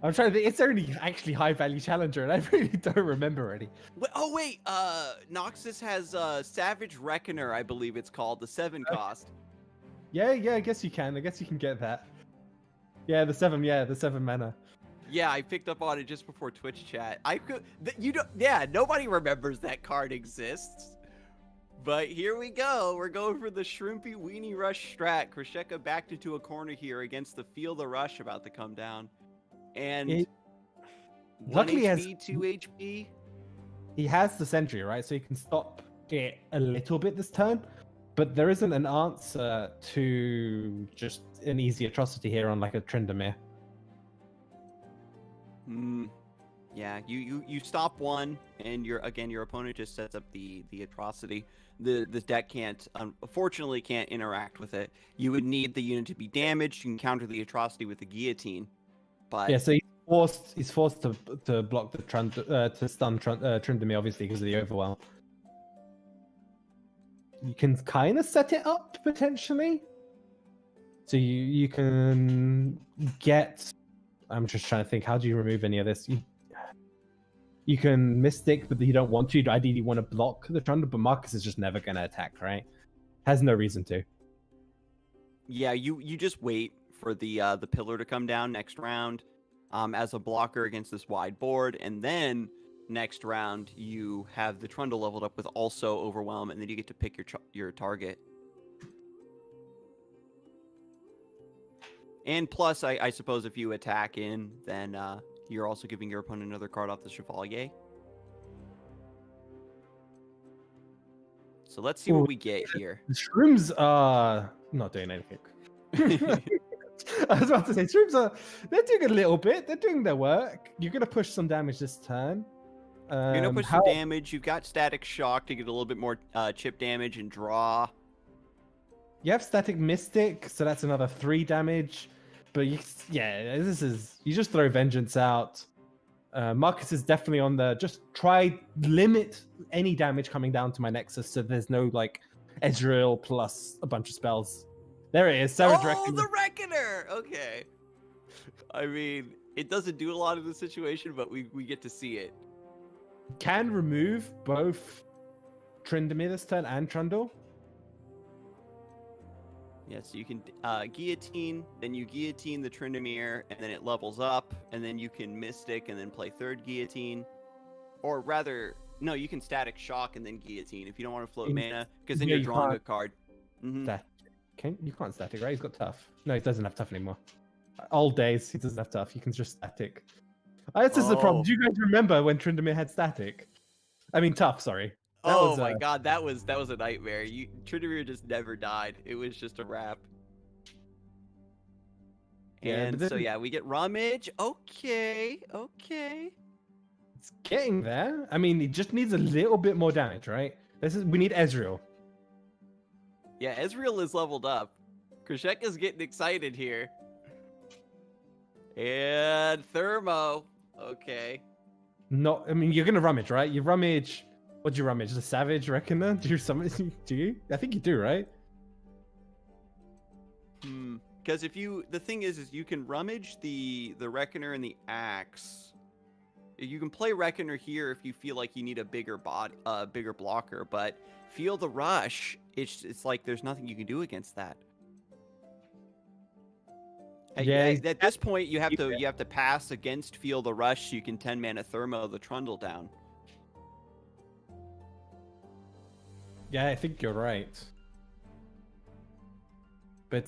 I'm trying to think. Is there any actually high value challenger? And I really don't remember any. Oh wait, Noxus has Savage Reckoner, I believe it's called, the 7 cost. Yeah, I guess you can. I guess you can get that. Yeah, the 7 mana. Yeah, I picked up on it just before Twitch chat. Nobody remembers that card exists. But here we go. We're going for the Shrimpy Weenie Rush strat. Krisheka backed into a corner here against the Field of Rush about to come down. And luckily 2 HP. He has the Sentry, right? So he can stop it a little bit this turn. But there isn't an answer to just an easy Atrocity here on like a Tryndamere. Yeah, you stop one, and your opponent just sets up the Atrocity. The deck unfortunately can't interact with it. You would need the unit to be damaged. You can counter the Atrocity with the Guillotine. But yeah, so he's forced to block the to stun Tryndamere, obviously because of the overwhelm. You can kind of set it up potentially. So you can get. I'm just trying to think. How do you remove any of this? You can Mystic, but you don't want to. You ideally want to block the Trundle, but Marcus is just never going to attack, right? Has no reason to. Yeah, you just wait for the pillar to come down next round, as a blocker against this wide board, and then next round you have the Trundle leveled up with also Overwhelm, and then you get to pick your target. And plus, I suppose if you attack in, then you're also giving your opponent another card off the Chevalier. So let's see what we get here. The Shrooms are not doing anything. I was about to say, Shrooms they're doing a little bit. They're doing their work. You're going to push some damage this turn. You're going to push some damage. You've got Static Shock to get a little bit more chip damage and draw. You have Static Mystic, so that's another 3 damage. But you just throw Vengeance out. Marcus is definitely on the just try limit any damage coming down to my Nexus, so there's no like Ezreal plus a bunch of spells. There it is. Savage Reckoner. The Reckoner. Okay. I mean, it doesn't do a lot in the situation, but we get to see it. Can remove both Tryndamere this turn and Trundle. Yeah, so you can guillotine, then you guillotine the Tryndamere, and then it levels up, and then you can Mystic and then play third guillotine. Or rather, no, you can static shock and then guillotine if you don't want to float mana, because then Yeah, you're you drawing can't. a card. You can't static, right? He's got tough. No, he doesn't have tough anymore. Old days, he doesn't have tough. You can just static. This is the problem. Do you guys remember when Tryndamere had static? I mean, tough. Sorry. That Oh was, my god, that was a nightmare. Tryndamere just never died. It was just a wrap. Yeah, And so yeah, we get Rummage. Okay. It's getting there. I mean, he just needs a little bit more damage, right? We need Ezreal. Yeah, Ezreal is leveled up. Krisheka's getting excited here. And Thermo. Okay. No, I mean, you're gonna rummage, right? You rummage. What do you rummage? The Savage Reckoner? Do you summon? Do you? I think you do, right? Because the thing is you can rummage the Reckoner and the Axe. You can play Reckoner here if you feel like you need a bigger blocker, but Feel the Rush, it's like there's nothing you can do against that. Yeah, at this point you have to pass against Feel the Rush so you can 10 mana Thermo the Trundle down. Yeah, I think you're right. But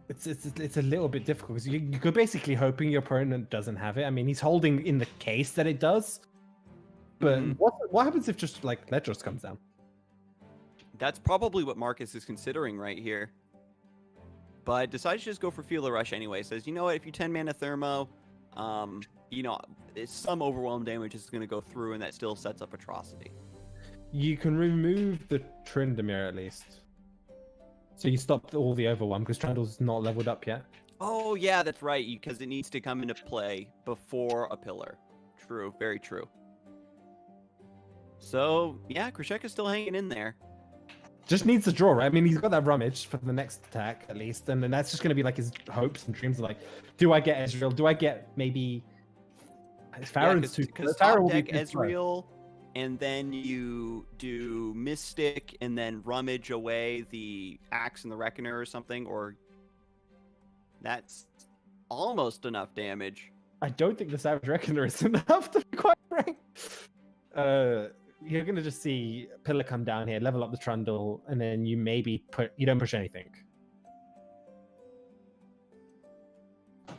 it's a little bit difficult because you're basically hoping your opponent doesn't have it. I mean, he's holding in the case that it does. But what happens if just like Ledros comes down? That's probably what Marcus is considering right here. But decides to just go for Feel the Rush anyway. Says, you know what, if you 10 mana Thermo, some overwhelm damage is going to go through, and that still sets up Atrocity. You can remove the Tryndamere at least. So you stopped all the overwhelm because Trundle's not leveled up yet. Oh yeah, that's right, because it needs to come into play before a pillar. True, very true. So yeah, Krisheka's still hanging in there. Just needs to draw, right? I mean, he's got that rummage for the next attack at least, and then that's just going to be like his hopes and dreams. Like, do I get Ezreal? Do I get maybe Farron's too? Because top deck Ezreal, and then you do Mystic, and then rummage away the Axe and the Reckoner or something, or that's almost enough damage. I don't think the Savage Reckoner is enough, to be quite frank. You're going to just see Pillar come down here, level up the Trundle, and then you maybe you don't push anything.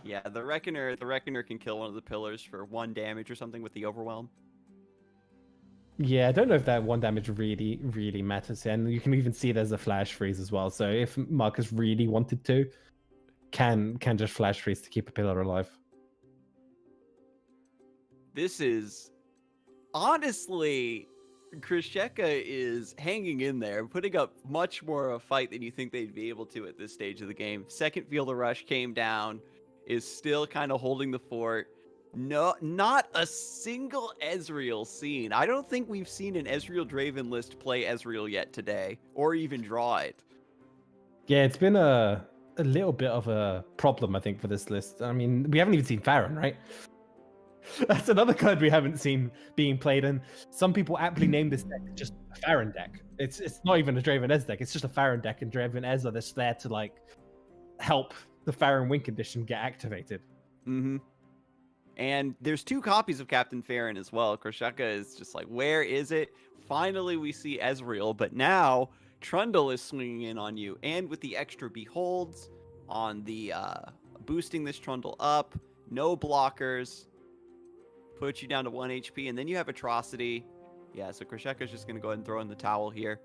Yeah, the Reckoner can kill one of the pillars for 1 damage or something with the Overwhelm. Yeah, I don't know if that 1 damage really matters here. And you can even see there's a flash freeze as well. So if Marcus really wanted to, can just flash freeze to keep a pillar alive. This is honestly, Krisheka is hanging in there, putting up much more of a fight than you think they'd be able to at this stage of the game. Second Feel the Rush came down, is still kind of holding the fort. No, not a single Ezreal seen. I don't think we've seen an Ezreal Draven list play Ezreal yet today, or even draw it. Yeah, it's been a little bit of a problem, I think, for this list. I mean, we haven't even seen Farron, right? That's another card we haven't seen being played, and some people aptly name this deck just a Farron deck. It's not even a Draven Ez deck, it's just a Farron deck, and Draven Ez are just there to like help the Farron win condition get activated. And there's 2 copies of Captain Farron as well. Krisheka is just like, where is it? Finally we see Ezreal, but now Trundle is swinging in on you, and with the extra Beholds on the boosting this Trundle up, no blockers, put you down to 1 HP, and then you have Atrocity. Yeah, so Krisheka's just going to go ahead and throw in the towel here.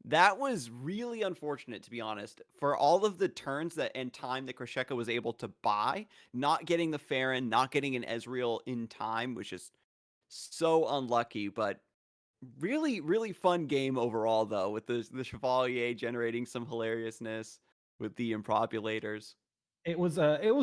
That was really unfortunate, to be honest. For all of the turns and time that Krisheka was able to buy, not getting the Farron, not getting an Ezreal in time, which is so unlucky, but really, really fun game overall, though, with the Chevalier generating some hilariousness with the Improbulators. It was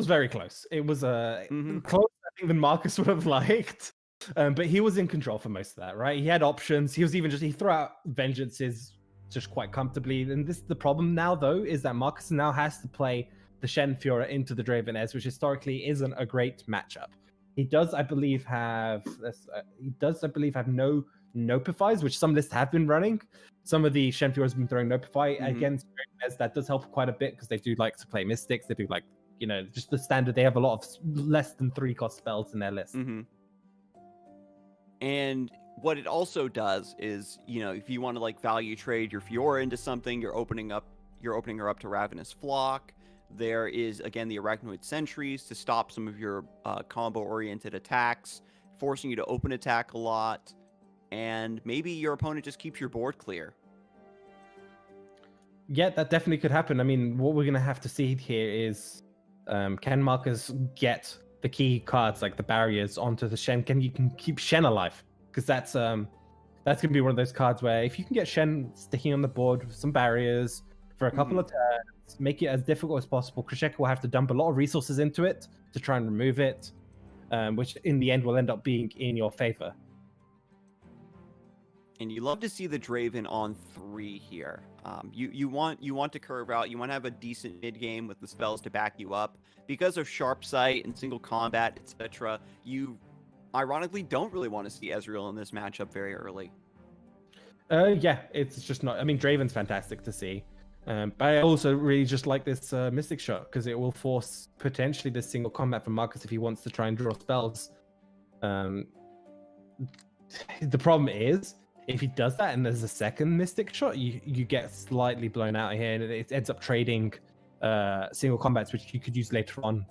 very close. It was closer, I think, than Marcus would have liked. But he was in control for most of that, right? He had options. He threw out Vengeances just quite comfortably. And this the problem now, though, is that Marcus now has to play the Shen Fiora into the Draven Ez, which historically isn't a great matchup. He does, I believe, have no Nopifies, which some lists have been running. Some of the Shen Furies have been throwing Nopify Mhm. against As that does help quite a bit because they do like to play Mystics. They do like, you know, just the standard. They have a lot of less than 3 cost spells in their list. And what it also does is, you know, if you want to like value trade your Fiora into something, you're opening her up to Ravenous Flock. There is again the Arachnoid Sentries to stop some of your combo-oriented attacks, forcing you to open attack a lot, and maybe your opponent just keeps your board clear. Yeah, that definitely could happen. I mean, what we're gonna have to see here is, can Marcus get the key cards like the barriers onto the Shen? Can you keep Shen alive? Because that's gonna be one of those cards where if you can get Shen sticking on the board with some barriers for a couple of turns, make it as difficult as possible. Krisheka will have to dump a lot of resources into it to try and remove it, which in the end will end up being in your favor. And you love to see the Draven on 3 here. You want to curve out. You want to have a decent mid game with the spells to back you up. Because of Sharp Sight and single combat, etc., you ironically don't really want to see Ezreal in this matchup very early. Yeah, it's just not. I mean, Draven's fantastic to see. But I also really just like this Mystic Shot because it will force potentially this single combat from Marcus if he wants to try and draw spells. The problem is, if he does that and there's a second Mystic Shot, you get slightly blown out here, and it ends up trading single combats, which you could use later on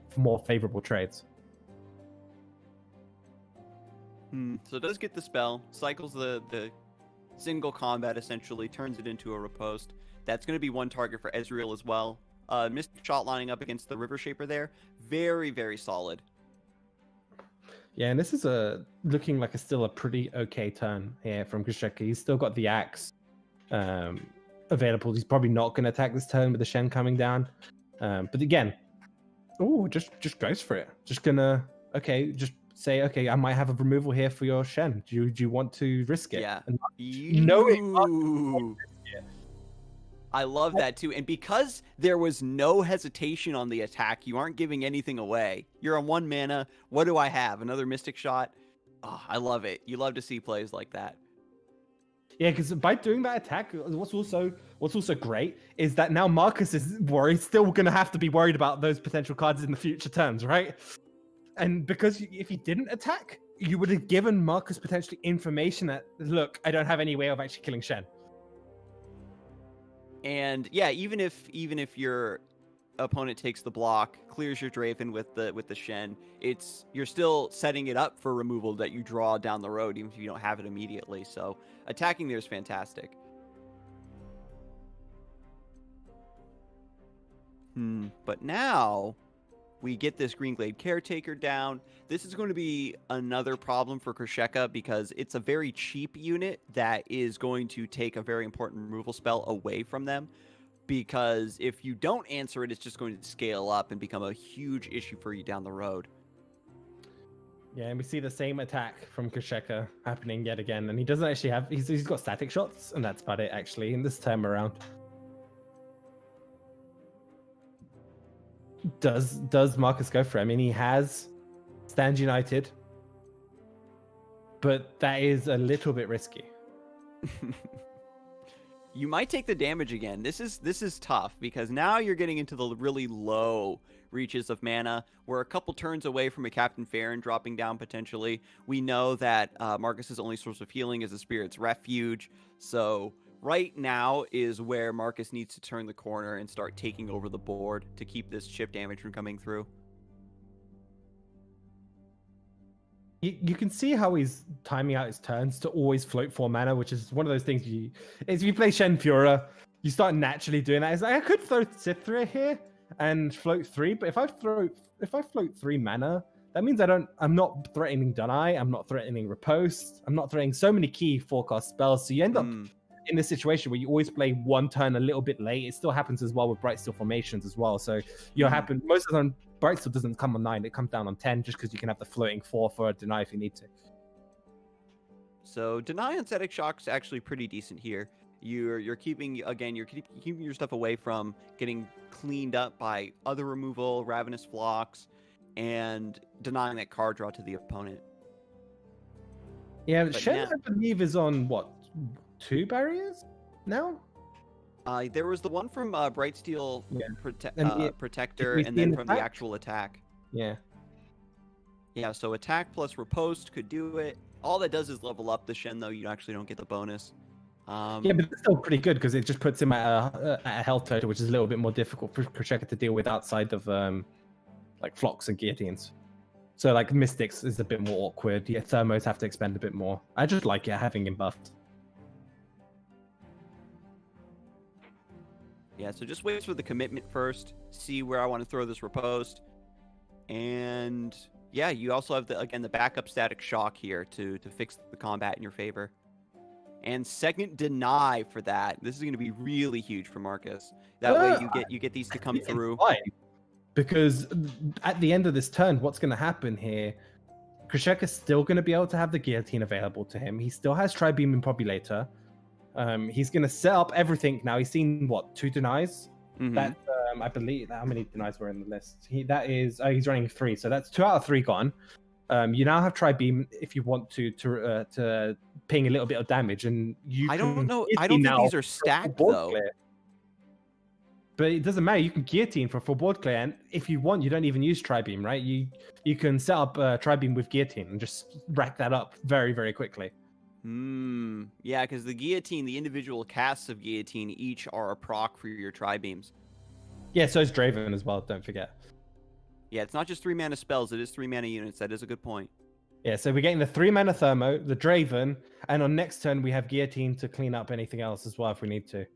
for more favorable trades. So it does get the spell, cycles the single combat, essentially turns it into a riposte. That's going to be one target for Ezreal as well. Mystic Shot lining up against the River Shaper there. Very, very solid. Yeah, and this is looking like still a pretty okay turn here from Krisheka. He's still got the axe available. He's probably not going to attack this turn with the Shen coming down. But again, just goes for it. Just gonna just say, okay, I might have a removal here for your Shen. Do you want to risk it? Yeah. No, I love that too. And because there was no hesitation on the attack, you aren't giving anything away. You're on 1 mana. What do I have? Another Mystic Shot? Oh, I love it. You love to see plays like that. Yeah, because by doing that attack, what's also great is that now Marcus is still going to have to be worried about those potential cards in the future turns, right? And because if he didn't attack, you would have given Marcus potentially information that, look, I don't have any way of actually killing Shen. And yeah, even if your opponent takes the block, clears your Draven with the Shen, you're still setting it up for removal that you draw down the road, even if you don't have it immediately. So attacking there is fantastic. But now we get this Greenglade Caretaker down. This is going to be another problem for Krisheka because it's a very cheap unit that is going to take a very important removal spell away from them. Because if you don't answer it, it's just going to scale up and become a huge issue for you down the road. Yeah, and we see the same attack from Krisheka happening yet again. And he doesn't actually have... He's got static shots, and that's about it, actually, in this time around. Does Marcus go for it? I mean, he has Stand United, but that is a little bit risky. You might take the damage again. This is tough because now you're getting into the really low reaches of mana. We're a couple turns away from a Captain Farron dropping down potentially. We know that Marcus's only source of healing is a Spirit's Refuge, so right now is where Marcus needs to turn the corner and start taking over the board to keep this chip damage from coming through. You can see how he's timing out his turns to always float 4 mana, which is one of those things if you play Shen Fura, you start naturally doing that. It's like, I could throw Cithra here and float 3, but if I float 3 mana, that means I'm not threatening Dunai, I'm not threatening Riposte, I'm not threatening so many key forecast spells, so you end up in this situation where you always play 1 turn a little bit late. It still happens as well with Brightsteel formations as well. So most of the time, Brightsteel doesn't come on 9, it comes down on 10 just because you can have the floating 4 for a Deny if you need to. So Deny on Static Shock is actually pretty decent here. You're keeping your stuff away from getting cleaned up by other removal, Ravenous Flocks, and denying that card draw to the opponent. Yeah, But Shen, now, I believe, is on what, 2 barriers now? there was the one from Brightsteel Yeah. And Protector, we and see then an from the attack? actual attack. Yeah. Yeah, so attack plus riposte could do it. All that does is level up the Shen, though. You actually don't get the bonus. Yeah, but it's still pretty good because it just puts him at a health total, which is a little bit more difficult for Krocheka to deal with outside of like flocks and guillotines. So like Mystics is a bit more awkward. Yeah, Thermos have to expend a bit more. I just like it having him buffed. Yeah, so just wait for the commitment first. See where I want to throw this riposte. And yeah, you also have the backup static shock here to fix the combat in your favor. And second deny for that. This is going to be really huge for Marcus. That way you get these to come through. Why? Because at the end of this turn, what's going to happen here? Krocheka's still going to be able to have the guillotine available to him. He still has Tri-Beam and Populator. He's going to set up everything now. He's seen what, 2 denies? Mhm. That I believe. How many denies were in the list? He's running 3, so that's 2 out of 3 gone. You now have Tri-Beam if you want to ping a little bit of damage, and you. I don't know. I guillotine don't think now these are for stacked board though. clear. But it doesn't matter. You can guillotine for full board clear, and if you want, you don't even use Tri-Beam, right? You can set up Tri-Beam with guillotine and just rack that up very, very quickly. Yeah, because the guillotine, the individual casts of guillotine, each are a proc for your Tri-Beams. Yeah, so is Draven as well. Don't forget. Yeah, it's not just 3 mana spells; it is 3 mana units. That is a good point. Yeah, so we're getting the 3 mana Thermo, the Draven, and on next turn we have guillotine to clean up anything else as well if we need to.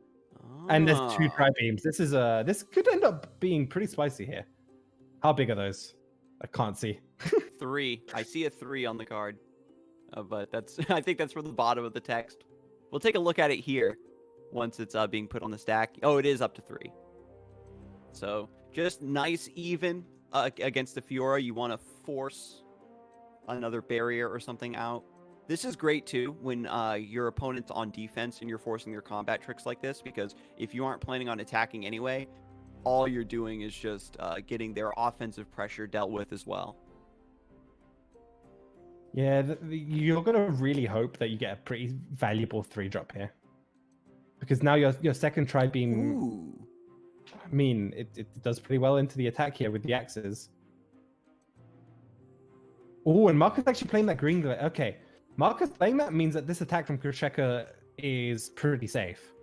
And there's 2 Tri-Beams. This could end up being pretty spicy here. How big are those? I can't see. 3. I see a 3 on the card, but that's I think that's from the bottom of the text. We'll take a look at it here once it's being put on the stack. Oh, it is up to 3. So just nice even against the Fiora. You want to force another barrier or something out. This is great too when your opponent's on defense and you're forcing their combat tricks like this, because if you aren't planning on attacking anyway, all you're doing is just getting their offensive pressure dealt with as well. Yeah, you're going to really hope that you get a pretty valuable 3-drop here. Because now your second Tri-Beam, Ooh. I mean, it does pretty well into the attack here with the axes. Oh, and Marcus actually playing that green glare. Okay, Marcus playing that means that this attack from Krocheka is pretty safe.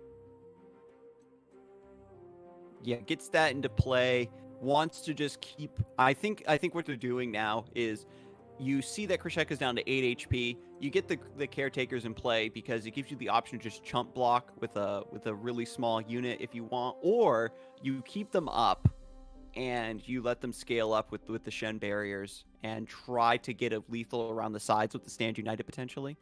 Yeah, gets that into play. Wants to just keep. I think what they're doing now is, you see that Krocheka's down to 8 HP. You get the caretakers in play because it gives you the option to just chump block with a really small unit if you want, or you keep them up and you let them scale up with the Shen barriers and try to get a lethal around the sides with the Stand United potentially.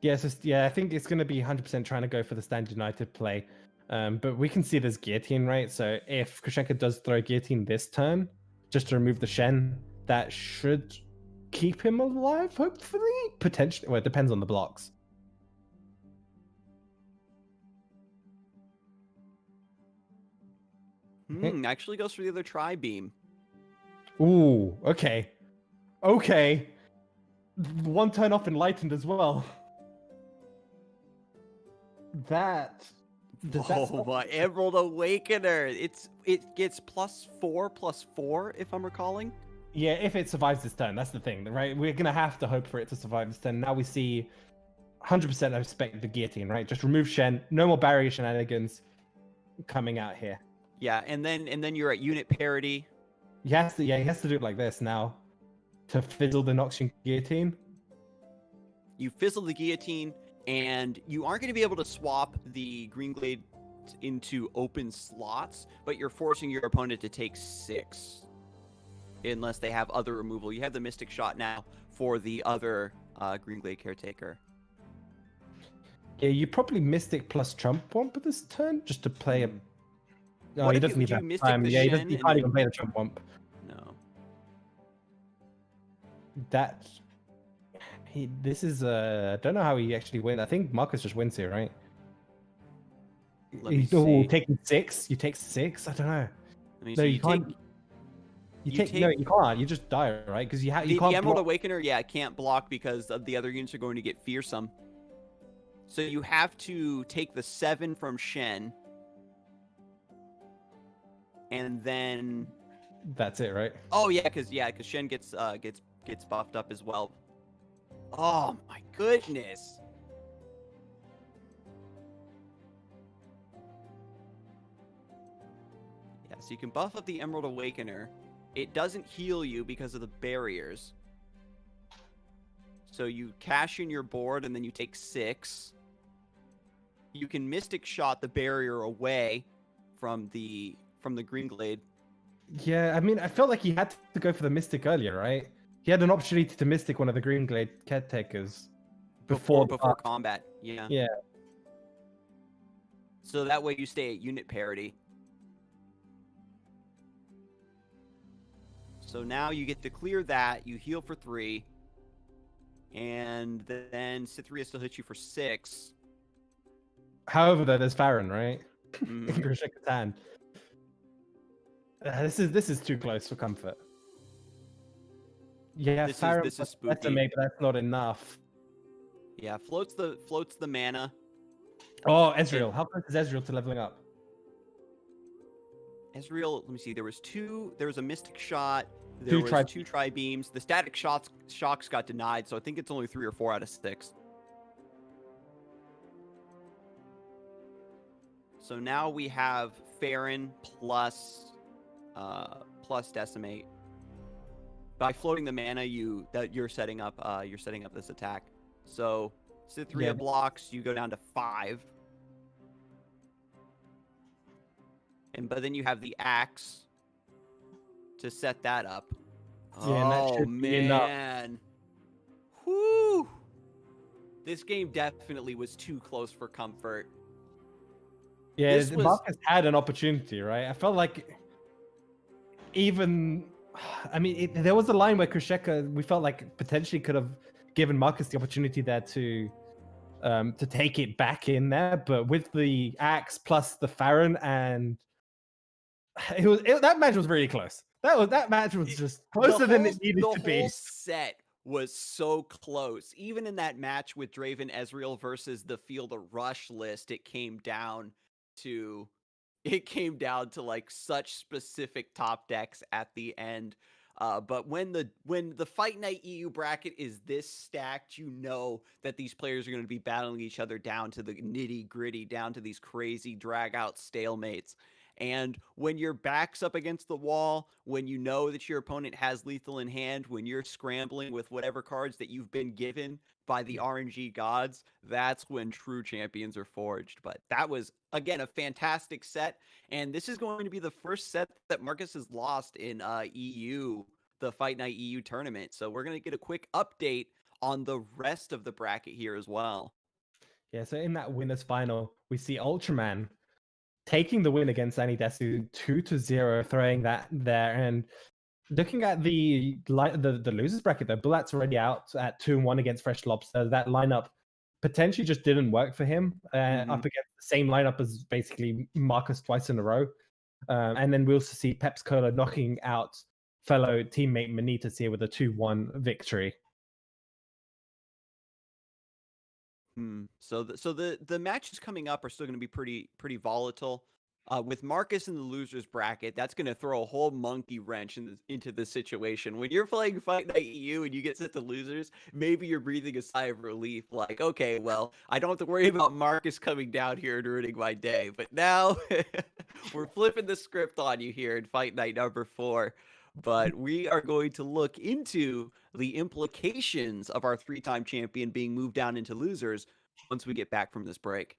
Yes, I think it's going to be 100% trying to go for the Stand United play. But we can see there's guillotine, right? So if Krocheka does throw guillotine this turn, just to remove the Shen, that should keep him alive, hopefully? Potentially. Well, it depends on the blocks. Actually goes for the other Tri-Beam. Ooh, okay. Okay. 1 turn off Enlightened as well. That... Oh my, Emerald Awakener! It gets +4/+4 if I'm recalling. Yeah, if it survives this turn, that's the thing, right? We're gonna have to hope for it to survive this turn. Now we see 100% I expect the guillotine, right? Just remove Shen, no more barrier shenanigans coming out here. Yeah, and then you're at unit parity. He has to do it like this now to fizzle the Noxian guillotine. You fizzle the guillotine, and you aren't going to be able to swap the Green Glade into open slots, but you're forcing your opponent to take 6. Unless they have other removal. You have the Mystic Shot now for the other Green Glade Caretaker. Yeah, you probably Mystic plus Trump Womp this turn just to play a... No, What he if doesn't you need that Mystic time. the Yeah, he Shen can't and even then- play the Trump Womp. No. This is I don't know how he actually wins. I think Marcus just wins here, right? Let me He's see. taking 6. You take 6. I don't know. Let me No, see. you can't. No, you can't. You just die, right? Because you the can't Emerald block. Awakener, yeah, can't block because of the other units are going to get fearsome. So you have to take the 7 from Shen, and then That's it, right? oh yeah, because Shen gets buffed up as well. Oh my goodness. Yeah, so you can buff up the Emerald Awakener. It doesn't heal you because of the barriers. So you cash in your board and then you take 6. You can Mystic Shot the barrier away from the Green Glade. Yeah, I mean, I felt like he had to go for the Mystic earlier, right? He had an opportunity to Mystic one of the Green Glade caretakers Before before combat, yeah. Yeah. So that way you stay at unit parity. So now you get to clear that, you heal for 3, and then Cytherea still hits you for 6. However, though, there's Farron, right? Mhm. In Grisheka's hand. This is too close for comfort. Yeah, Farron this is plus spooky. Maybe that's not enough. Yeah, floats the mana. Oh, Ezreal. How close is Ezreal to leveling up? Ezreal, let me see. There was a Mystic Shot. There Two was 2 Tri-Beams. The Static Shocks got denied, so I think it's only 3 or 4 out of 6. So now we have Farron plus Decimate. By floating the mana, you're setting up this attack. So Cytherea blocks, you go down to 5. But then you have the axe to set that up. Yeah, oh man. Whoo! This game definitely was too close for comfort. Yeah, Marcus had an opportunity, right? I felt like there was a line where Krisheka, we felt like potentially could have given Marcus the opportunity there to take it back in there, but with the axe plus the Farron, and that match was really close. That match was just closer than it needed to be. The whole set was so close. Even in that match with Draven Ezreal versus the Field of Rush list, it came down to like such specific top decks at the end. But when the Fight Night EU bracket is this stacked, you know that these players are going to be battling each other down to the nitty gritty, down to these crazy drag out stalemates. And when your back's up against the wall, when you know that your opponent has lethal in hand, when you're scrambling with whatever cards that you've been given by the RNG gods, that's when true champions are forged. But that was, again, a fantastic set. And this is going to be the first set that Marcus has lost in EU, the Fight Night EU tournament. So we're going to get a quick update on the rest of the bracket here as well. Yeah, so in that winners final, we see Ultraman taking the win against Desu 2-0, throwing that there. And looking at the losers bracket, though, Bulat's already out at 2-1 against Freshlobster. That lineup potentially just didn't work for him, up against the same lineup as basically Marcus twice in a row. And then we'll see Pepscola knocking out fellow teammate Manittas here with a 2-1 victory. So the matches coming up are still going to be pretty volatile. With Marcus in the losers bracket, that's going to throw a whole monkey wrench into the situation. When you're playing Fight Night EU and you get sent to losers, maybe you're breathing a sigh of relief, like, okay, well, I don't have to worry about Marcus coming down here and ruining my day. But now we're flipping the script on you here in Fight Night number 4. But we are going to look into the implications of our 3-time champion being moved down into losers once we get back from this break.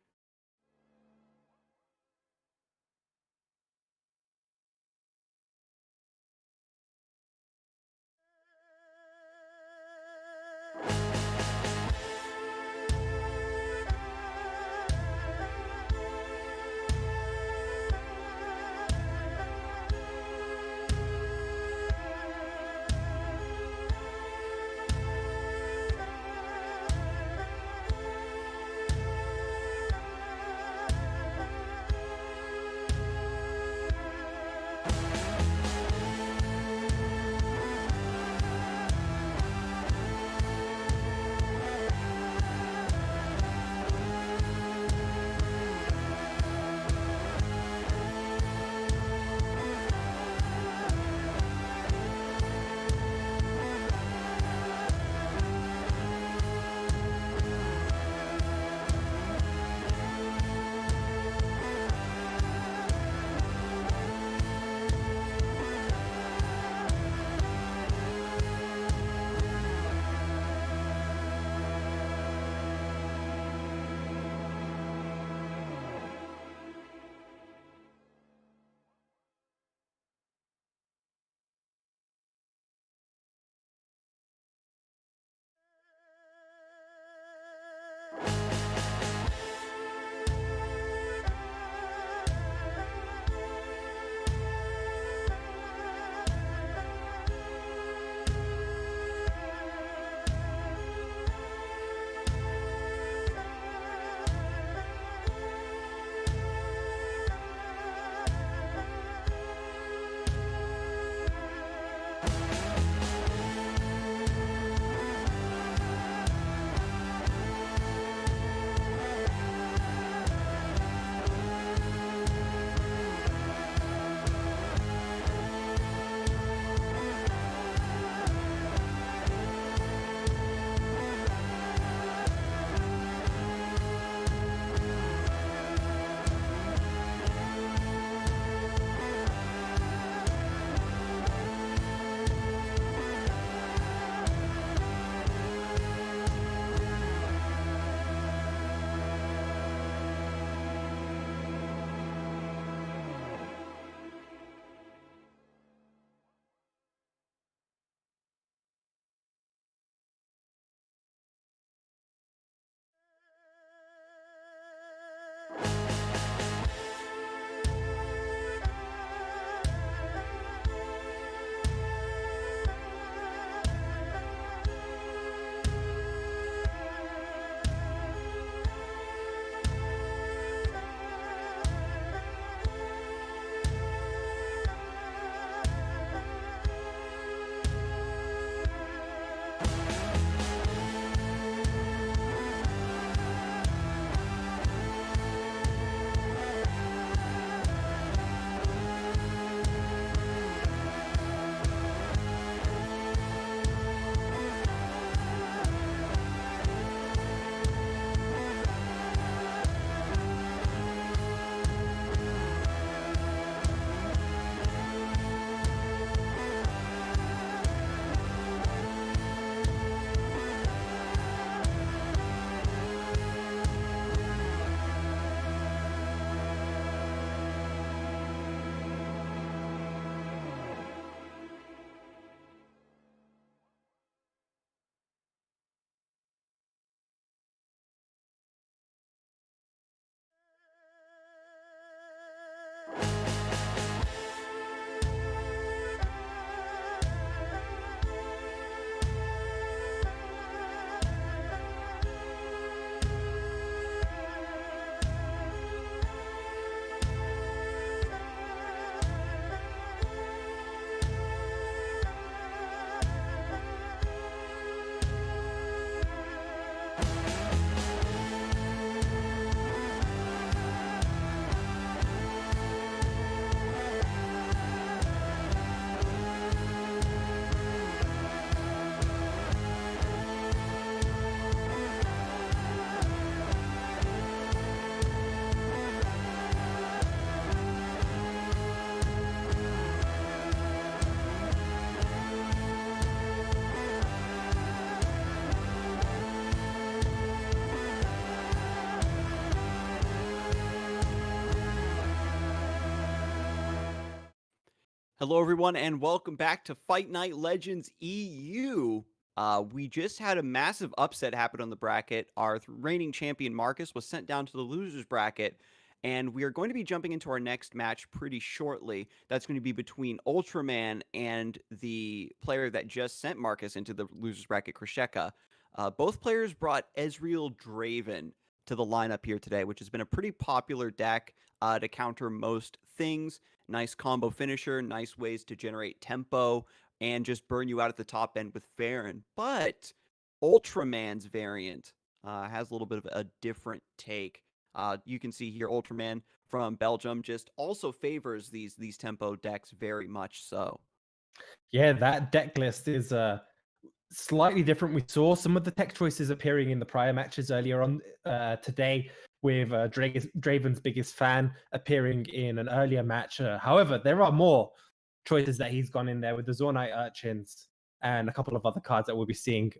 Hello, everyone, and welcome back to Fight Night Legends EU. We just had a massive upset happen on the bracket. Our reigning champion Marcus was sent down to the losers bracket, and we are going to be jumping into our next match pretty shortly. That's going to be between Ultraman and the player that just sent Marcus into the losers bracket, Krisheka. Both players brought Ezreal Draven to the lineup here today, which has been a pretty popular deck to counter most things. Nice combo finisher, nice ways to generate tempo and just burn you out at the top end with Farron. But Ultraman's variant has a little bit of a different take. You can see here Ultraman from Belgium just also favors these tempo decks very much so. Yeah, that deck list is slightly different. We saw some of the tech choices appearing in the prior matches earlier on today, with Draven's biggest fan appearing in an earlier match. However, there are more choices that he's gone in there with the Zornite Urchins and a couple of other cards that we'll be seeing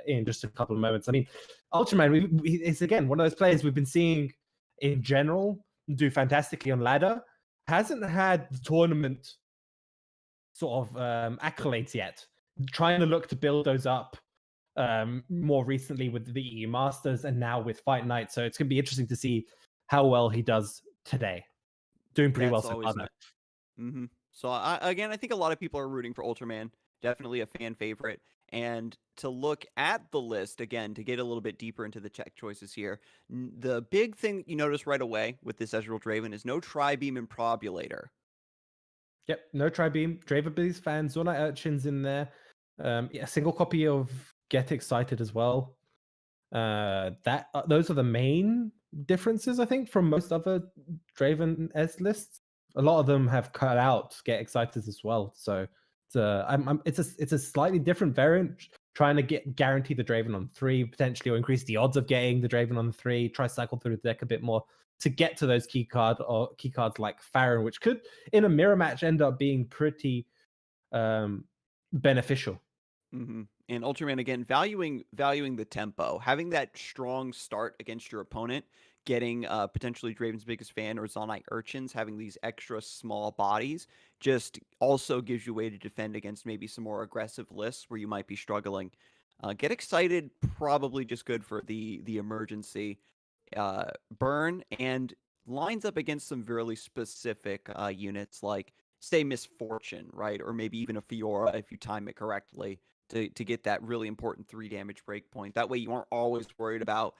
in just a couple of moments. I mean, Ultraman is again one of those players we've been seeing in general do fantastically on ladder. Hasn't had the tournament sort of accolades yet. Trying to look to build those up more recently with the EU Masters and now with Fight Night. So it's going to be interesting to see how well he does today. Doing pretty well That's so always far, though. So again, I think a lot of people are rooting for Ultraman. Definitely a fan favorite. And to look at the list again, to get a little bit deeper into the tech choices here, the big thing you notice right away with this Ezreal Draven is no Tri-Beam Improbulator. Yep, no Tri-Beam. Draven's fans, Zornite Urchins in there. Yeah, a single copy of Get Excited as well. Those are the main differences, I think, from most other Draven S lists. A lot of them have cut out Get Excited as well. So it's a slightly different variant, trying to guarantee the Draven on 3, potentially, or increase the odds of getting the Draven on 3. Try cycle through the deck a bit more to get to those key cards like Farron, which could in a mirror match end up being pretty beneficial. And Ultraman again valuing the tempo, having that strong start against your opponent, getting potentially Draven's biggest fan or Zonite Urchins, having these extra small bodies, just also gives you a way to defend against maybe some more aggressive lists where you might be struggling. Get excited, probably just good for the emergency burn, and lines up against some really specific units like say Misfortune, right, or maybe even a Fiora if you time it correctly to get that really important 3 damage breakpoint. That way you aren't always worried about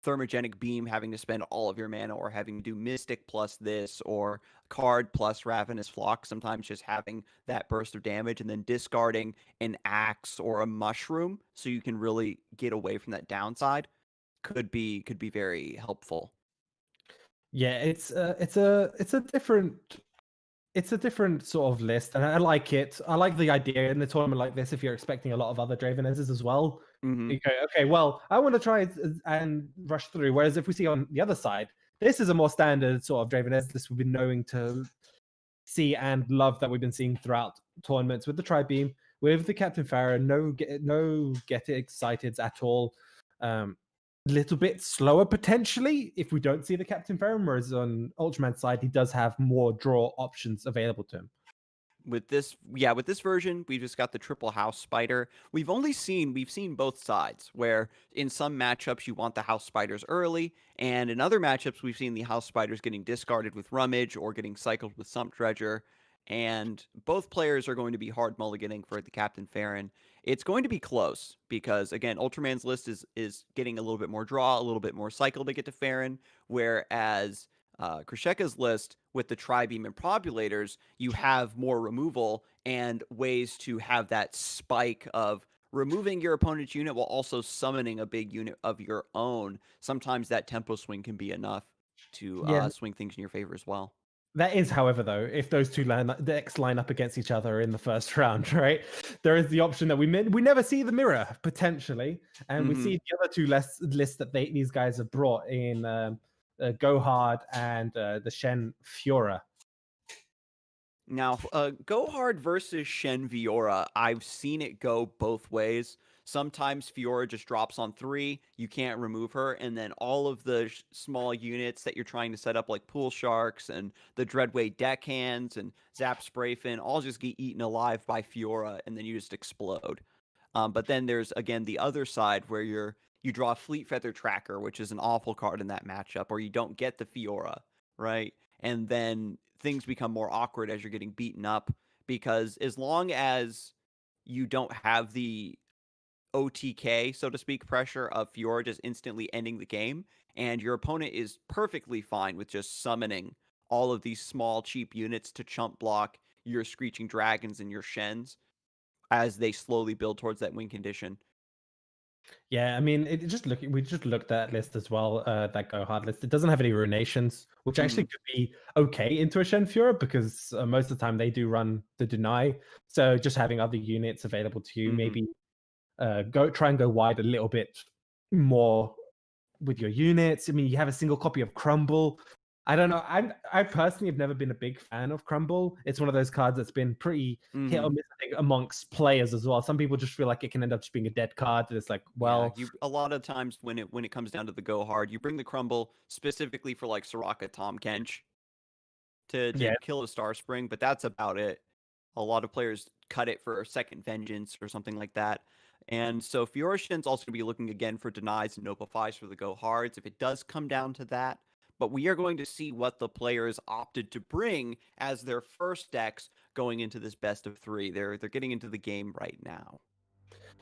Thermogenic Beam having to spend all of your mana or having to do Mystic plus this or card plus Ravenous Flock. Sometimes just having that burst of damage and then discarding an Axe or a Mushroom so you can really get away from that downside could be very helpful. Yeah, it's a different sort of list, and I like it. I like the idea in a tournament like this. If you're expecting a lot of other Dravenesses as well, you go, okay, well, I want to try and rush through. Whereas if we see on the other side, this is a more standard sort of Draveness list we've been knowing to see and love, that we've been seeing throughout tournaments with the Tri-Beam, with the Captain Farah, no get excited at all. Little bit slower potentially if we don't see the Captain Farah, whereas on Ultraman's side, he does have more draw options available to him. With this version, we've just got the triple house spider. We've seen both sides, where in some matchups you want the house spiders early, and in other matchups we've seen the house spiders getting discarded with rummage or getting cycled with sump dredger. And both players are going to be hard mulliganing for the Captain Farron. It's going to be close because again, Ultraman's list is getting a little bit more draw, a little bit more cycle to get to Farron, whereas Krisheka's list with the Tri-Beam Improbulators, you have more removal and ways to have that spike of removing your opponent's unit while also summoning a big unit of your own. Sometimes that tempo swing can be enough to swing things in your favor as well. That is, however, though, if those two decks line up against each other in the first round, right? There is the option that we never see the mirror potentially, and we see the other two lists that these guys have brought in, Go Hard and the Shen Fiora. Now, Go Hard versus Shen Fiora, I've seen it go both ways. Sometimes Fiora just drops on 3, you can't remove her, and then all of the small units that you're trying to set up, like Pool Sharks and the Dreadway Deckhands and Zap Sprayfin, all just get eaten alive by Fiora, and then you just explode. But then there's, again, the other side where you draw a Fleet Feather Tracker, which is an awful card in that matchup, or you don't get the Fiora, right? And then things become more awkward as you're getting beaten up, because as long as you don't have the OTK, so to speak, pressure of Fiora just instantly ending the game, and your opponent is perfectly fine with just summoning all of these small, cheap units to chump block your Screeching Dragons and your Shens as they slowly build towards that win condition. Yeah, I mean, we just looked at that list as well, that Go Hard list. It doesn't have any runations, which actually could be okay into a Shenfura, because most of the time they do run the deny. So just having other units available to you, maybe try and go wide a little bit more with your units. I mean, you have a single copy of Crumble. I don't know. I personally have never been a big fan of Crumble. It's one of those cards that's been pretty hit or miss, I think, amongst players as well. Some people just feel like it can end up just being a dead card. And it's like, well, yeah, a lot of times when it comes down to the Go Hard, you bring the Crumble specifically for like Soraka Tom Kench to yeah, kill a Star Spring, but that's about it. A lot of players cut it for a second Vengeance or something like that. And so Fiorashin's also going to be looking again for denies and notifies for the Go Hards if it does come down to that. But we are going to see what the players opted to bring as their first decks going into this best of 3. They're getting into the game right now.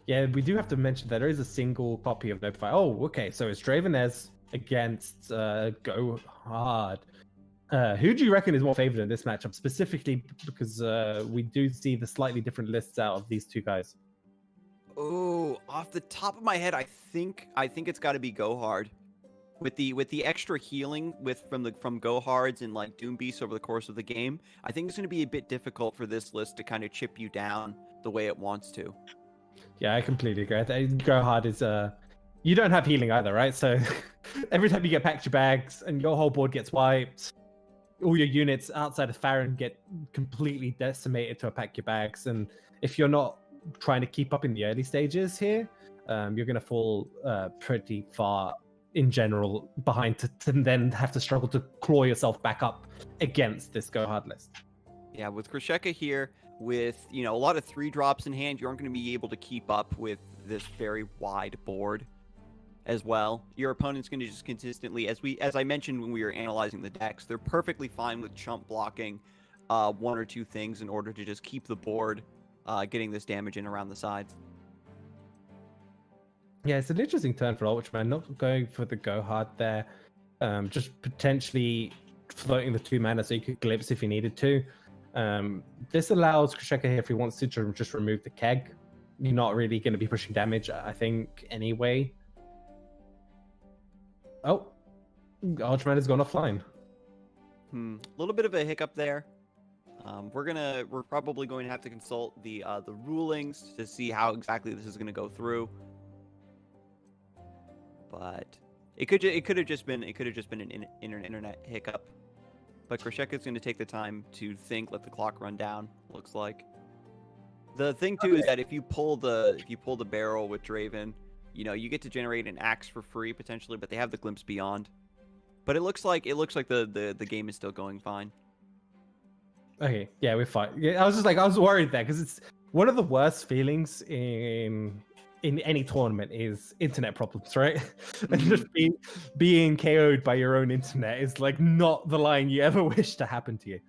yeah, we do have to mention that there is a single copy of Notify. Oh, okay, so it's Dravenez against Go Hard. Who do you reckon is more favored in this matchup, specifically because we do see the slightly different lists out of these two guys? Oh, off the top of my head, I think it's got to be Go Hard. With the extra healing from Go Hards and like Doom Beasts over the course of the game, I think it's going to be a bit difficult for this list to kind of chip you down the way it wants to. Yeah, I completely agree. Go Hard is you don't have healing either, right? So every time you get packed your bags and your whole board gets wiped, all your units outside of Farron get completely decimated to a pack your bags, and if you're not trying to keep up in the early stages here, you're going to fall pretty far in general behind to then have to struggle to claw yourself back up against this Go Hard list. Yeah, with Krisheka here, with a lot of 3-drops in hand, you aren't going to be able to keep up with this very wide board as well. Your opponent's going to just consistently, as I mentioned when we were analyzing the decks, they're perfectly fine with chump blocking 1 or 2 things in order to just keep the board getting this damage in around the sides. Yeah, it's an interesting turn for Ultraman, not going for the Go Hard there, just potentially floating the 2 mana so you could glimpse if you needed to. This allows Krisheka here, if he wants to just remove the keg. You're not really going to be pushing damage, I think, anyway. Oh, Ultraman has gone offline. A little bit of a hiccup there. We're probably going to have to consult the rulings to see how exactly this is going to go through. But it could have just been an internet hiccup. But Krisheka is going to take the time to think, let the clock run down. Looks like. The thing too is that if you pull the barrel with Draven, you get to generate an axe for free potentially, but they have the Glimpse Beyond. But it looks like the game is still going fine. Okay, yeah, we're fine. Yeah, I was worried there because it's one of the worst feelings in any tournament is internet problems, right? And just being KO'd by your own internet is like not the line you ever wish to happen to you.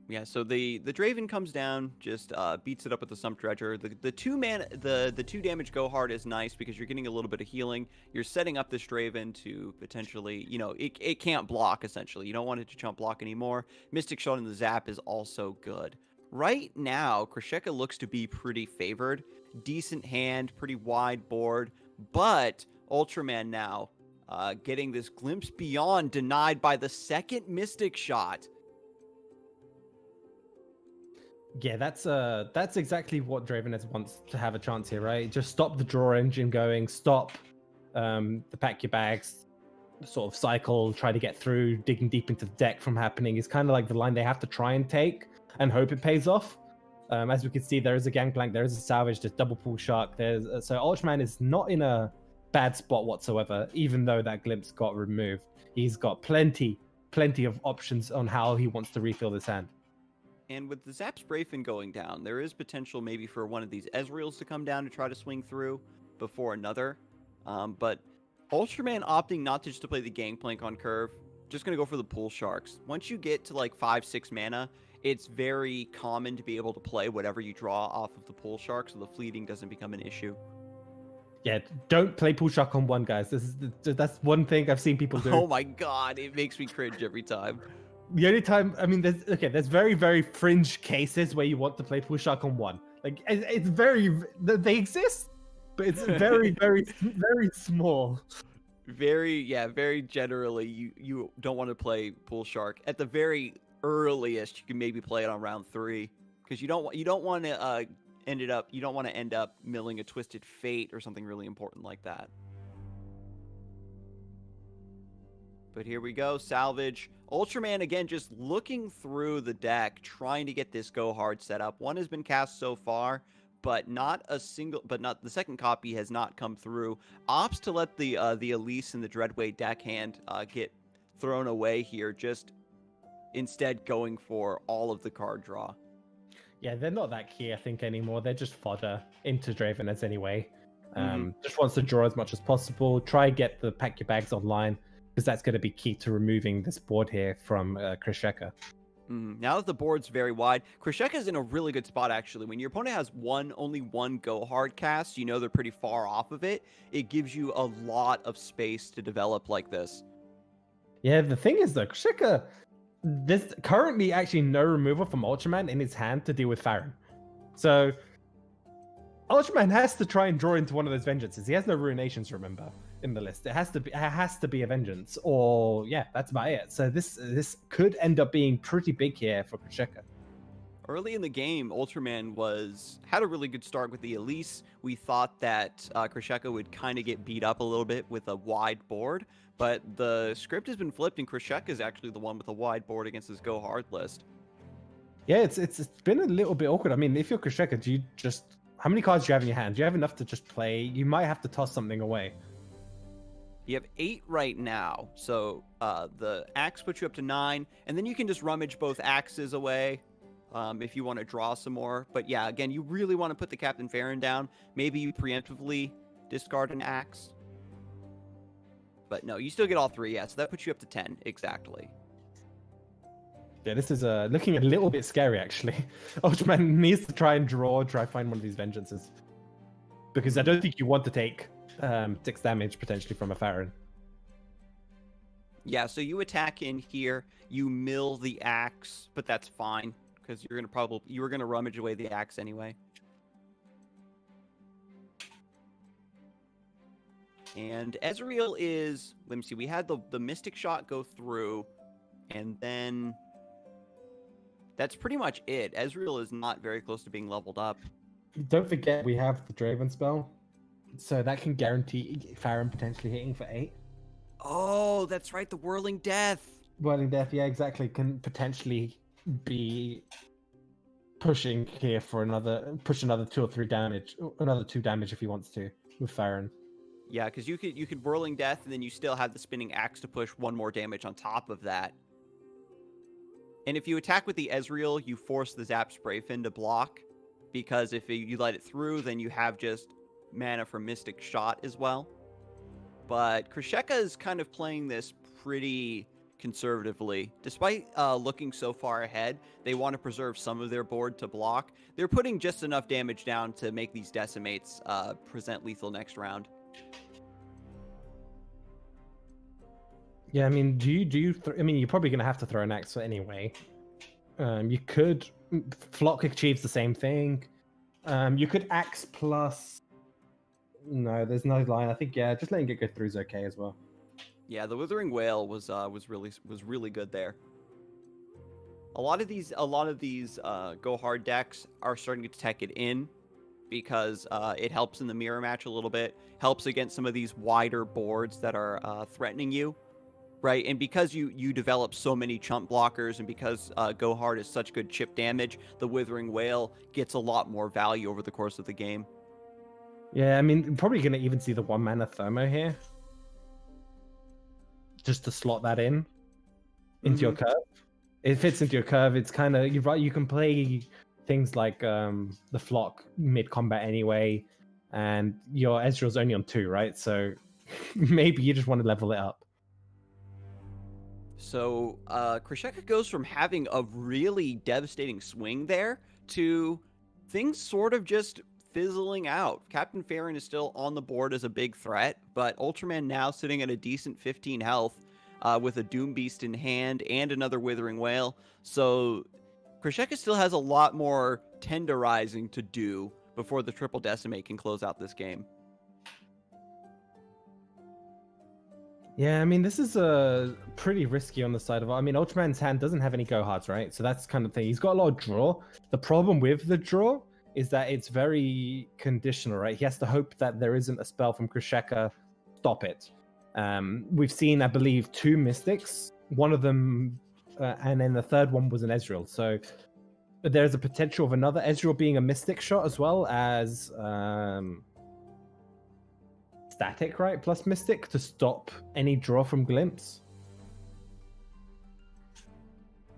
Yeah, so the Draven comes down, just beats it up with the Sump Dredger. The 2 damage Go Hard is nice because you're getting a little bit of healing. You're setting up this Draven to potentially, it can't block essentially. You don't want it to chump block anymore. Mystic Shot and the Zap is also good. Right now, Krisheka looks to be pretty favored. Decent hand, pretty wide board, but Ultraman now getting this Glimpse Beyond denied by the second Mystic Shot. Yeah, that's exactly what Dravenez wants to have a chance here, right? Just stop the draw engine going, stop the pack your bags sort of cycle, try to get through, digging deep into the deck from happening is kind of like the line they have to try and take and hope it pays off. As we can see, there is a Gangplank, there is a Salvage, there's double Pool Shark. So Ultraman is not in a bad spot whatsoever, even though that Glimpse got removed. He's got plenty of options on how he wants to refill this hand. And with the Zap Sprayfin going down, there is potential maybe for one of these Ezreals to come down to try to swing through before another. But Ultraman opting not to just to play the Gangplank on curve, just going to go for the Pool Sharks. Once you get to like 5-6 mana, it's very common to be able to play whatever you draw off of the Pool Shark, so the fleeting doesn't become an issue. Yeah, don't play Pool Shark on 1, guys. That's one thing I've seen people do. Oh my god, it makes me cringe every time. The only time, I mean, there's very, very fringe cases where you want to play Pool Shark on 1. Like, it's very, they exist, but it's very, very, very small. Very generally, you don't want to play Pool Shark. At the very earliest, you can maybe play it on round 3, because you don't want to end up milling a Twisted Fate or something really important like that. But here we go, Salvage. Ultraman, again, just looking through the deck, trying to get this Go Hard set up. One has been cast so far, but the second copy has not come through. Opts to let the Elise and the Dreadway deckhand get thrown away here, just instead going for all of the card draw. Yeah, they're not that key, I think, anymore. They're just fodder into Draveness anyway. Just wants to draw as much as possible. Try get the Pack Your Bags online, because that's going to be key to removing this board here from Krisheka. Now that the board's very wide, Krisheka's in a really good spot, actually. When your opponent has only one Go Hard cast, you know they're pretty far off of it. It gives you a lot of space to develop like this. Yeah, the thing is, though, Krisheka, there's currently actually no removal from Ultraman in his hand to deal with Farron. So Ultraman has to try and draw into one of those Vengeances. He has no Ruinations, remember, in the list. It has to be a Vengeance, or yeah, that's about it. So this could end up being pretty big here for Krisheka. Early in the game, Ultraman had a really good start with the Elise. We thought that Krisheka would kind of get beat up a little bit with a wide board, but the script has been flipped, and Krisheka is actually the one with a wide board against his Go Hard list. Yeah, it's been a little bit awkward. I mean, if you're Krisheka, do you just... How many cards do you have in your hand? Do you have enough to just play? You might have to toss something away. You have 8 right now, so the axe puts you up to 9, and then you can just rummage both axes away if you want to draw some more. But yeah, again, you really want to put the Captain Farron down. Maybe you preemptively discard an axe. But no, you still get all 3, yeah, so that puts you up to 10, exactly. Yeah, this is looking a little bit scary, actually. Ultraman needs to try and find one of these Vengeances. Because I don't think you want to take 6 damage, potentially, from a Farron. Yeah, so you attack in here, you mill the axe, but that's fine, because you were gonna rummage away the axe anyway. And Ezreal is, let me see, we had the Mystic Shot go through, and then that's pretty much it. Ezreal is not very close to being leveled up. Don't forget we have the Draven spell, so that can guarantee Farron potentially hitting for 8. Oh, that's right, the Whirling Death. Whirling Death, yeah, exactly, can potentially be pushing here for another 2 or 3 damage, another 2 damage if he wants to with Farron. Yeah, because you could Whirling Death, and then you still have the Spinning Axe to push 1 more damage on top of that. And if you attack with the Ezreal, you force the Zap Sprayfin to block, because if you let it through, then you have just mana for Mystic Shot as well. But Krisheka is kind of playing this pretty conservatively. Despite looking so far ahead, they want to preserve some of their board to block. They're putting just enough damage down to make these Decimates present lethal next round. Yeah, I mean, I mean, you're probably going to have to throw an axe anyway. You could... Flock achieves the same thing. You could axe plus... No, there's no line. I think, yeah, just letting it go through is okay as well. Yeah, the Withering Wail was really good there. A lot of these Go Hard decks are starting to tech it in, because it helps in the mirror match a little bit, helps against some of these wider boards that are threatening you. right? And because you develop so many chump blockers, and because Go Hard is such good chip damage, the Withering Whale gets a lot more value over the course of the game. Yeah, I mean, probably going to even see the 1-mana Thermo here. Just to slot that in into your curve. It fits into your curve. It's kind of, you're right, you can play things like the Flock mid-combat anyway, and your Ezreal's only on 2, right? So maybe you just want to level it up. So Krisheka goes from having a really devastating swing there to things sort of just fizzling out. Captain Farron is still on the board as a big threat, but Ultraman now sitting at a decent 15 health with a Doom Beast in hand and another Withering Whale. So Krisheka still has a lot more tenderizing to do before the Triple Decimate can close out this game. Yeah, I mean, this is pretty risky on the side of... I mean, Ultraman's hand doesn't have any go-hards, right? So that's kind of thing. He's got a lot of draw. The problem with the draw is that it's very conditional, right? He has to hope that there isn't a spell from Krisheka stop it. We've seen, I believe, 2 Mystics. One of them, and then the third one was an Ezreal. So there's a potential of another Ezreal being a Mystic shot, as well as... static, right? Plus Mystic to stop any draw from Glimpse.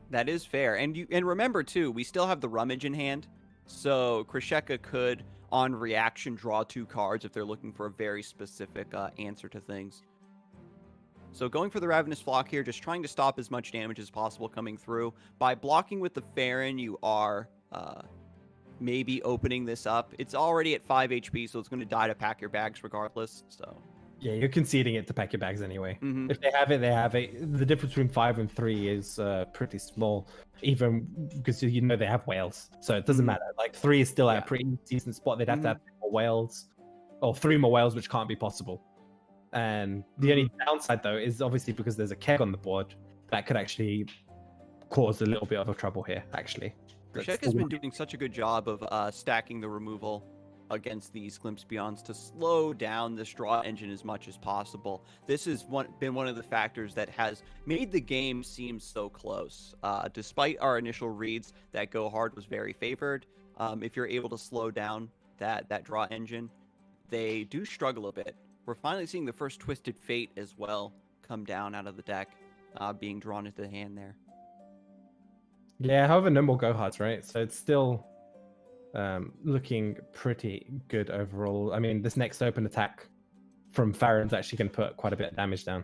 That is fair. And remember too, we still have the Rummage in hand. So Krisheka could on reaction draw 2 cards if they're looking for a very specific answer to things. So going for the Ravenous Flock here, just trying to stop as much damage as possible coming through. By blocking with the Farron, you are maybe opening this up. It's already at 5 HP, so it's going to die to pack your bags regardless. So yeah, you're conceding it to pack your bags anyway. If they have it, they have it. The difference between 5 and 3 is pretty small, even because you know they have whales, so it doesn't matter. Like 3 is still at a pretty decent spot. They'd have to have 3 more whales, or 3 more whales, which can't be possible. And the only downside though is obviously because there's a keg on the board that could actually cause a little bit of a trouble here. Actually, Krisheka's been doing such a good job of stacking the removal against these Glimpse Beyonds to slow down this draw engine as much as possible. This has been one of the factors that has made the game seem so close. Despite our initial reads that Go Hard was very favored, if you're able to slow down that draw engine, they do struggle a bit. We're finally seeing the first Twisted Fate as well come down out of the deck, being drawn into the hand there. Yeah, however, no more go hards, right? So it's still looking pretty good overall. I mean, this next open attack from Farron's actually going to put quite a bit of damage down.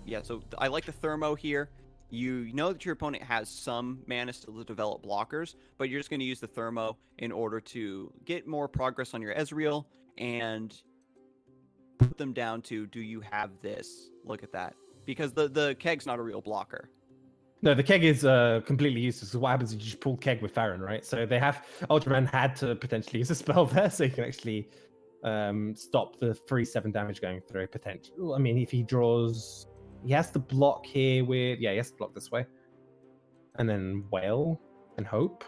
Yeah, so I like the Thermo here. You know that your opponent has some mana still to develop blockers, but you're just going to use the Thermo in order to get more progress on your Ezreal and put them down to, do you have this? Look at that. Because the keg's not a real blocker. No, the keg is completely useless. So what happens is you just pull keg with Farron, right? So they have... Ultraman had to potentially use a spell there, so he can actually stop the 3/7 damage going through, potentially. I mean, if he draws... He has to block here with... Yeah, he has to block this way. And then Whale and Hope.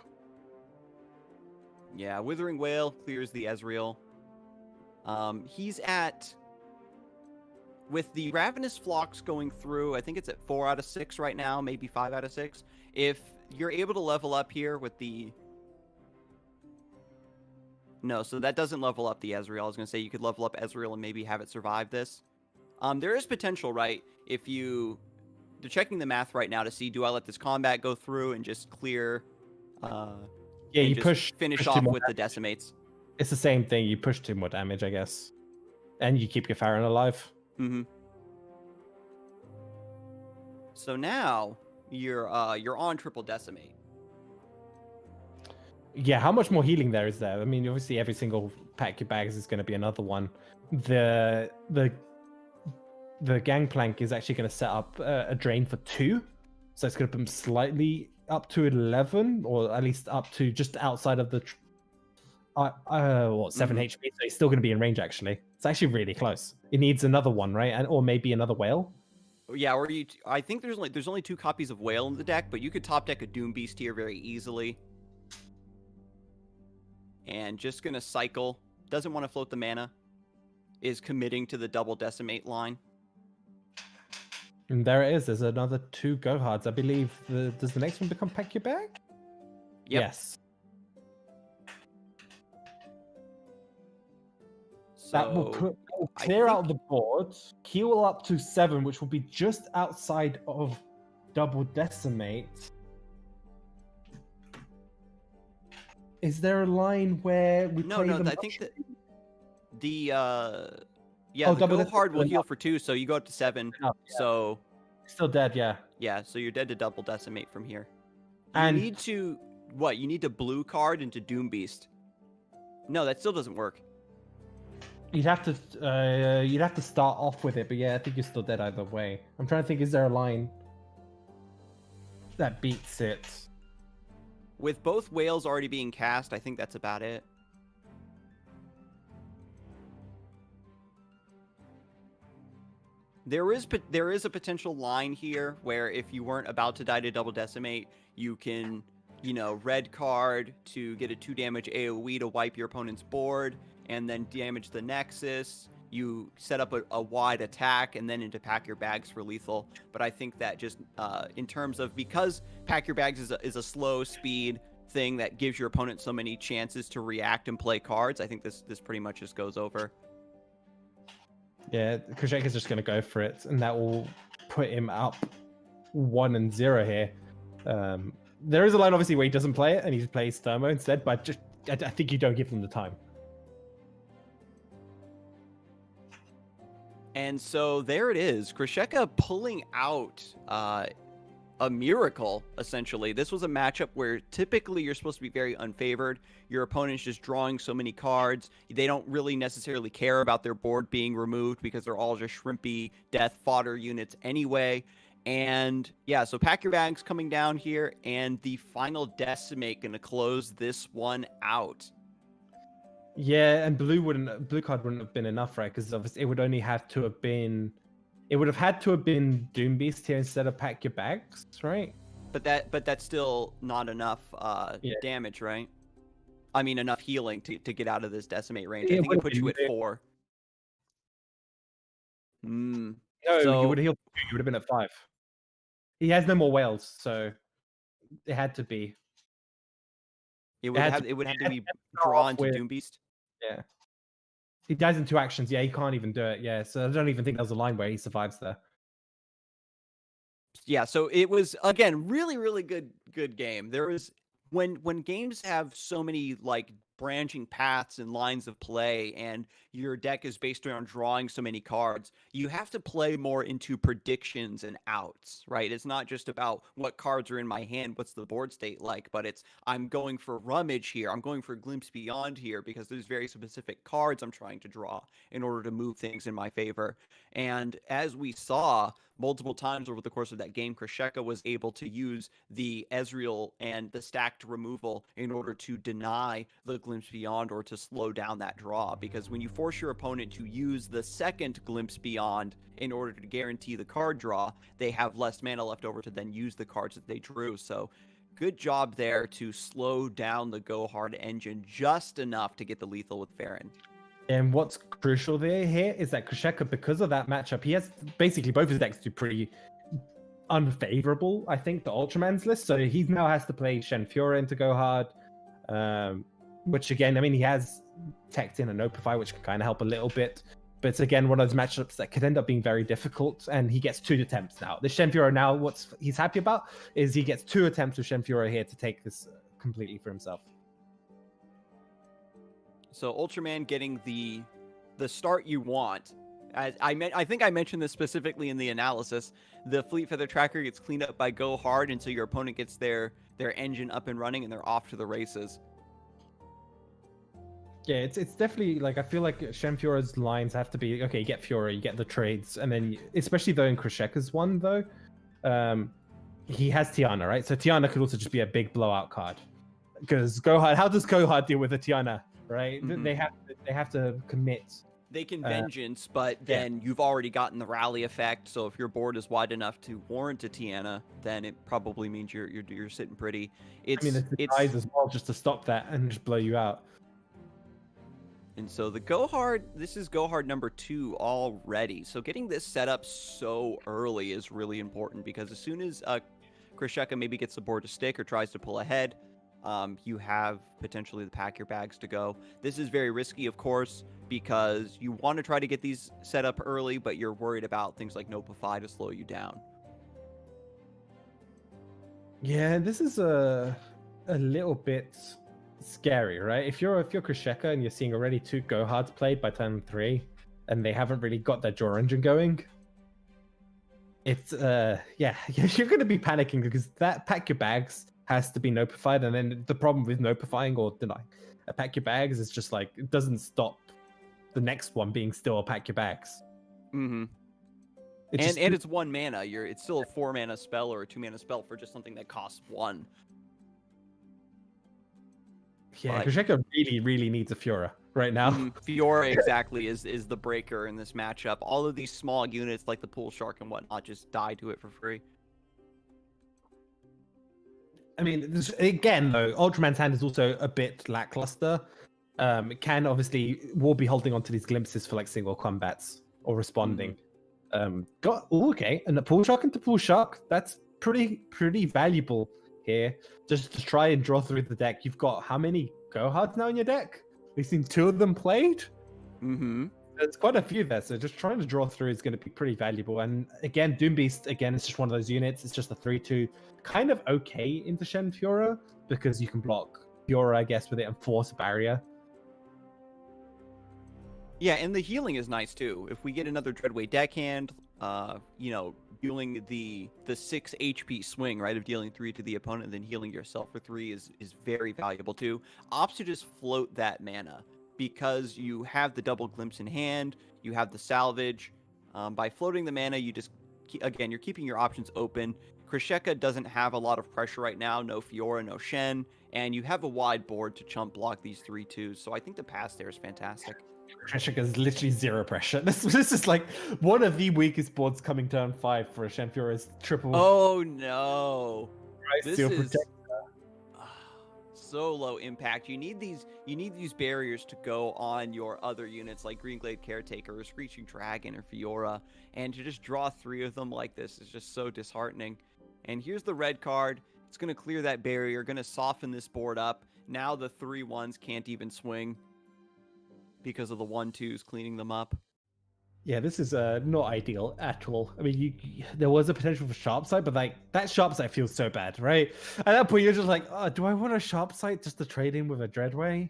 Yeah, Withering Whale clears the Ezreal. He's at... With the Ravenous Flocks going through, I think it's at 4 out of 6 right now, maybe 5 out of 6. If you're able to level up here with the... No, so that doesn't level up the Ezreal. I was going to say you could level up Ezreal and maybe have it survive this. There is potential, right? If you... They're checking the math right now to see, do I let this combat go through and just clear... yeah, you finish off with the Decimates. It's the same thing. You push 2 more damage, I guess. And you keep your Farron alive. So now you're on Triple Decimate. Yeah, how much more healing there is there? I mean, obviously every single pack your bags is going to be another one. The Gangplank is actually going to set up a drain for 2, so it's going to put him slightly up to 11, or at least up to just outside of the 7 HP. So he's still going to be in range. Actually, it's actually really close. It needs another one, right? And or maybe another Whale. Yeah, or I think there's only 2 copies of Whale in the deck, but you could top deck a Doom Beast here very easily. And just gonna cycle. Doesn't want to float the mana. Is committing to the double Decimate line. And there it is. There's another 2 go hards. I believe. Does the next one become pack your bag? Yep. Yes. So That will clear out the board, heal up to 7, which will be just outside of double decimate. Is there a line where we play them? I think that the Oh, the double go decimate hard will enough. heal for 2, so you go up to 7. Enough, yeah. So Still dead, yeah. yeah, so you're dead to double decimate from here. And you need to what? You need to blue card into Doom Beast. No, that still doesn't work. you'd have to start off with it, but yeah, I think you're still dead either way. I'm trying to think, is there a line that beats it? With both whales already being cast, I think that's about it. There is a potential line here where if you weren't about to die to double decimate, you can, red card to get a 2 damage AoE to wipe your opponent's board, and then damage the Nexus. You set up a wide attack and then into pack your bags for lethal. But I think that just in terms of, because pack your bags is a slow speed thing that gives your opponent so many chances to react and play cards, I think this pretty much just goes over. Yeah, Krzyzek is just going to go for it, and that will put him up 1-0 here. There is a line, obviously, where he doesn't play it, and he plays Thermo instead, but I think you don't give them the time. And so there it is. Krzyzek pulling out a miracle, essentially. This was a matchup where typically you're supposed to be very unfavored. Your opponent's just drawing so many cards. They don't really necessarily care about their board being removed because they're all just shrimpy death fodder units anyway. And yeah, so pack your bags coming down here, and the final decimate going to close this one out. Yeah, and blue card wouldn't have been enough, right? Because obviously it would only have to have been. It would have had to have been Doom Beast here instead of pack your bags, right? But that's still not enough damage, right? I mean, enough healing to get out of this decimate range. I think it puts you at 4. No, so you would have healed. You would have been at 5. He has no more whales, so it had to be. It would have to be drawn to Doom Beast. Yeah. He dies in 2 actions. Yeah, he can't even do it. Yeah, so I don't even think there's a line where he survives there. Yeah, so it was, again, really, really good game. There was when games have so many branching paths and lines of play, and your deck is based around drawing so many cards, you have to play more into predictions and outs, right? It's not just about what cards are in my hand, what's the board state like, but it's I'm going for Rummage here, I'm going for Glimpse Beyond here, because there's very specific cards I'm trying to draw in order to move things in my favor. And as we saw multiple times over the course of that game, Krzyzek was able to use the Ezreal and the stacked removal in order to deny the Glimpse Beyond or to slow down that draw. Because when you force your opponent to use the second Glimpse Beyond in order to guarantee the card draw, they have less mana left over to then use the cards that they drew. So good job there to slow down the Go Hard engine just enough to get the lethal with Farron. And what's crucial here is that Krzyzek, because of that matchup, he has basically both his decks do pretty unfavorable, I think, the Ultraman's list. So he now has to play Shen Fiora into Go Hard, which again, I mean, he has teched in a Nopify, which can kind of help a little bit. But it's again one of those matchups that could end up being very difficult, and he gets 2 attempts now. The Shen Fiora now, what he's happy about is he gets 2 attempts with Shen Fiora here to take this completely for himself. So Ultraman getting the start you want. I think I mentioned this specifically in the analysis. The Fleet Feather Tracker gets cleaned up by Go Hard until your opponent gets their engine up and running and they're off to the races. Yeah, it's definitely I feel like Shen Fiora's lines have to be okay. You get Fiora, you get the trades, and then especially though in Krzyzek's one though, he has Tiana, right? So Tiana could also just be a big blowout card because Go Hard. How does Go Hard deal with a Tiana? Right? Mm-hmm. They have to commit. They can vengeance, but then you've already gotten the rally effect. So if your board is wide enough to warrant a Tiana, then it probably means you're sitting pretty. It's dies as well just to stop that and just blow you out. And so the go hard, this is go hard number 2 already. So getting this set up so early is really important because as soon as Krisheka maybe gets the board to stick or tries to pull ahead, you have potentially the pack your bags to go. This is very risky, of course, because you want to try to get these set up early, but you're worried about things like Nopify to slow you down. Yeah, this is a little bit scary, right? If you're Krisheka and you're seeing already 2 go hards played by turn 3, and they haven't really got their draw engine going, it's yeah, you're going to be panicking because that pack your bags has to be notified, and then the problem with notifying or denying a pack your bags is just like it doesn't stop the next one being still a pack your bags. Mm-hmm. And it's 1 mana. It's still a 4 mana spell or a 2 mana spell for just something that costs 1. Yeah, Krisheka really needs a Fiora right now. Fiora exactly is the breaker in this matchup. All of these small units like the Pool Shark and whatnot just die to it for free. I mean, again though, Ultraman's hand is also a bit lackluster. It can will be holding on to these glimpses for like single combats or responding. Okay, and the Pool Shark into Pool Shark, that's pretty valuable here. Just to try and draw through the deck. You've got how many go hards now in your deck? We've seen 2 of them played. There's quite a few there, so just trying to draw through is going to be pretty valuable. And again, Doombeast, again, it's just one of those units. It's just a 3/2, kind of okay into Shen Fiora because you can block Fiora, I guess, with it and force a barrier. Yeah, and the healing is nice too. If we get another Dreadway deckhand, dealing the 6 HP swing, right, of dealing 3 to the opponent and then healing yourself for 3 is very valuable too. Opts to just float that mana because you have the double glimpse in hand, you have the salvage. By floating the mana, you just, again, you're keeping your options open. Krisheka doesn't have a lot of pressure right now, no Fiora, no Shen, and you have a wide board to chump block these 3/2s, so I think the pass there is fantastic. Krisheka is literally 0 pressure. This is like one of the weakest boards coming turn 5 for a Shen Fiora's triple. Oh no! This is so low impact. You need these barriers to go on your other units like Greenglade Caretaker or Screeching Dragon or Fiora, and to just draw 3 of them like this is just so disheartening. And here's the red card. It's going to clear that barrier, going to soften this board up. Now the 3/1s can't even swing because of the 1/2s cleaning them up. Yeah, this is not ideal at all. I mean, there was a potential for Sharp Sight, but like that Sharp Sight feels so bad, right? At that point, you're just like, oh, do I want a Sharp Sight just to trade in with a Dreadway?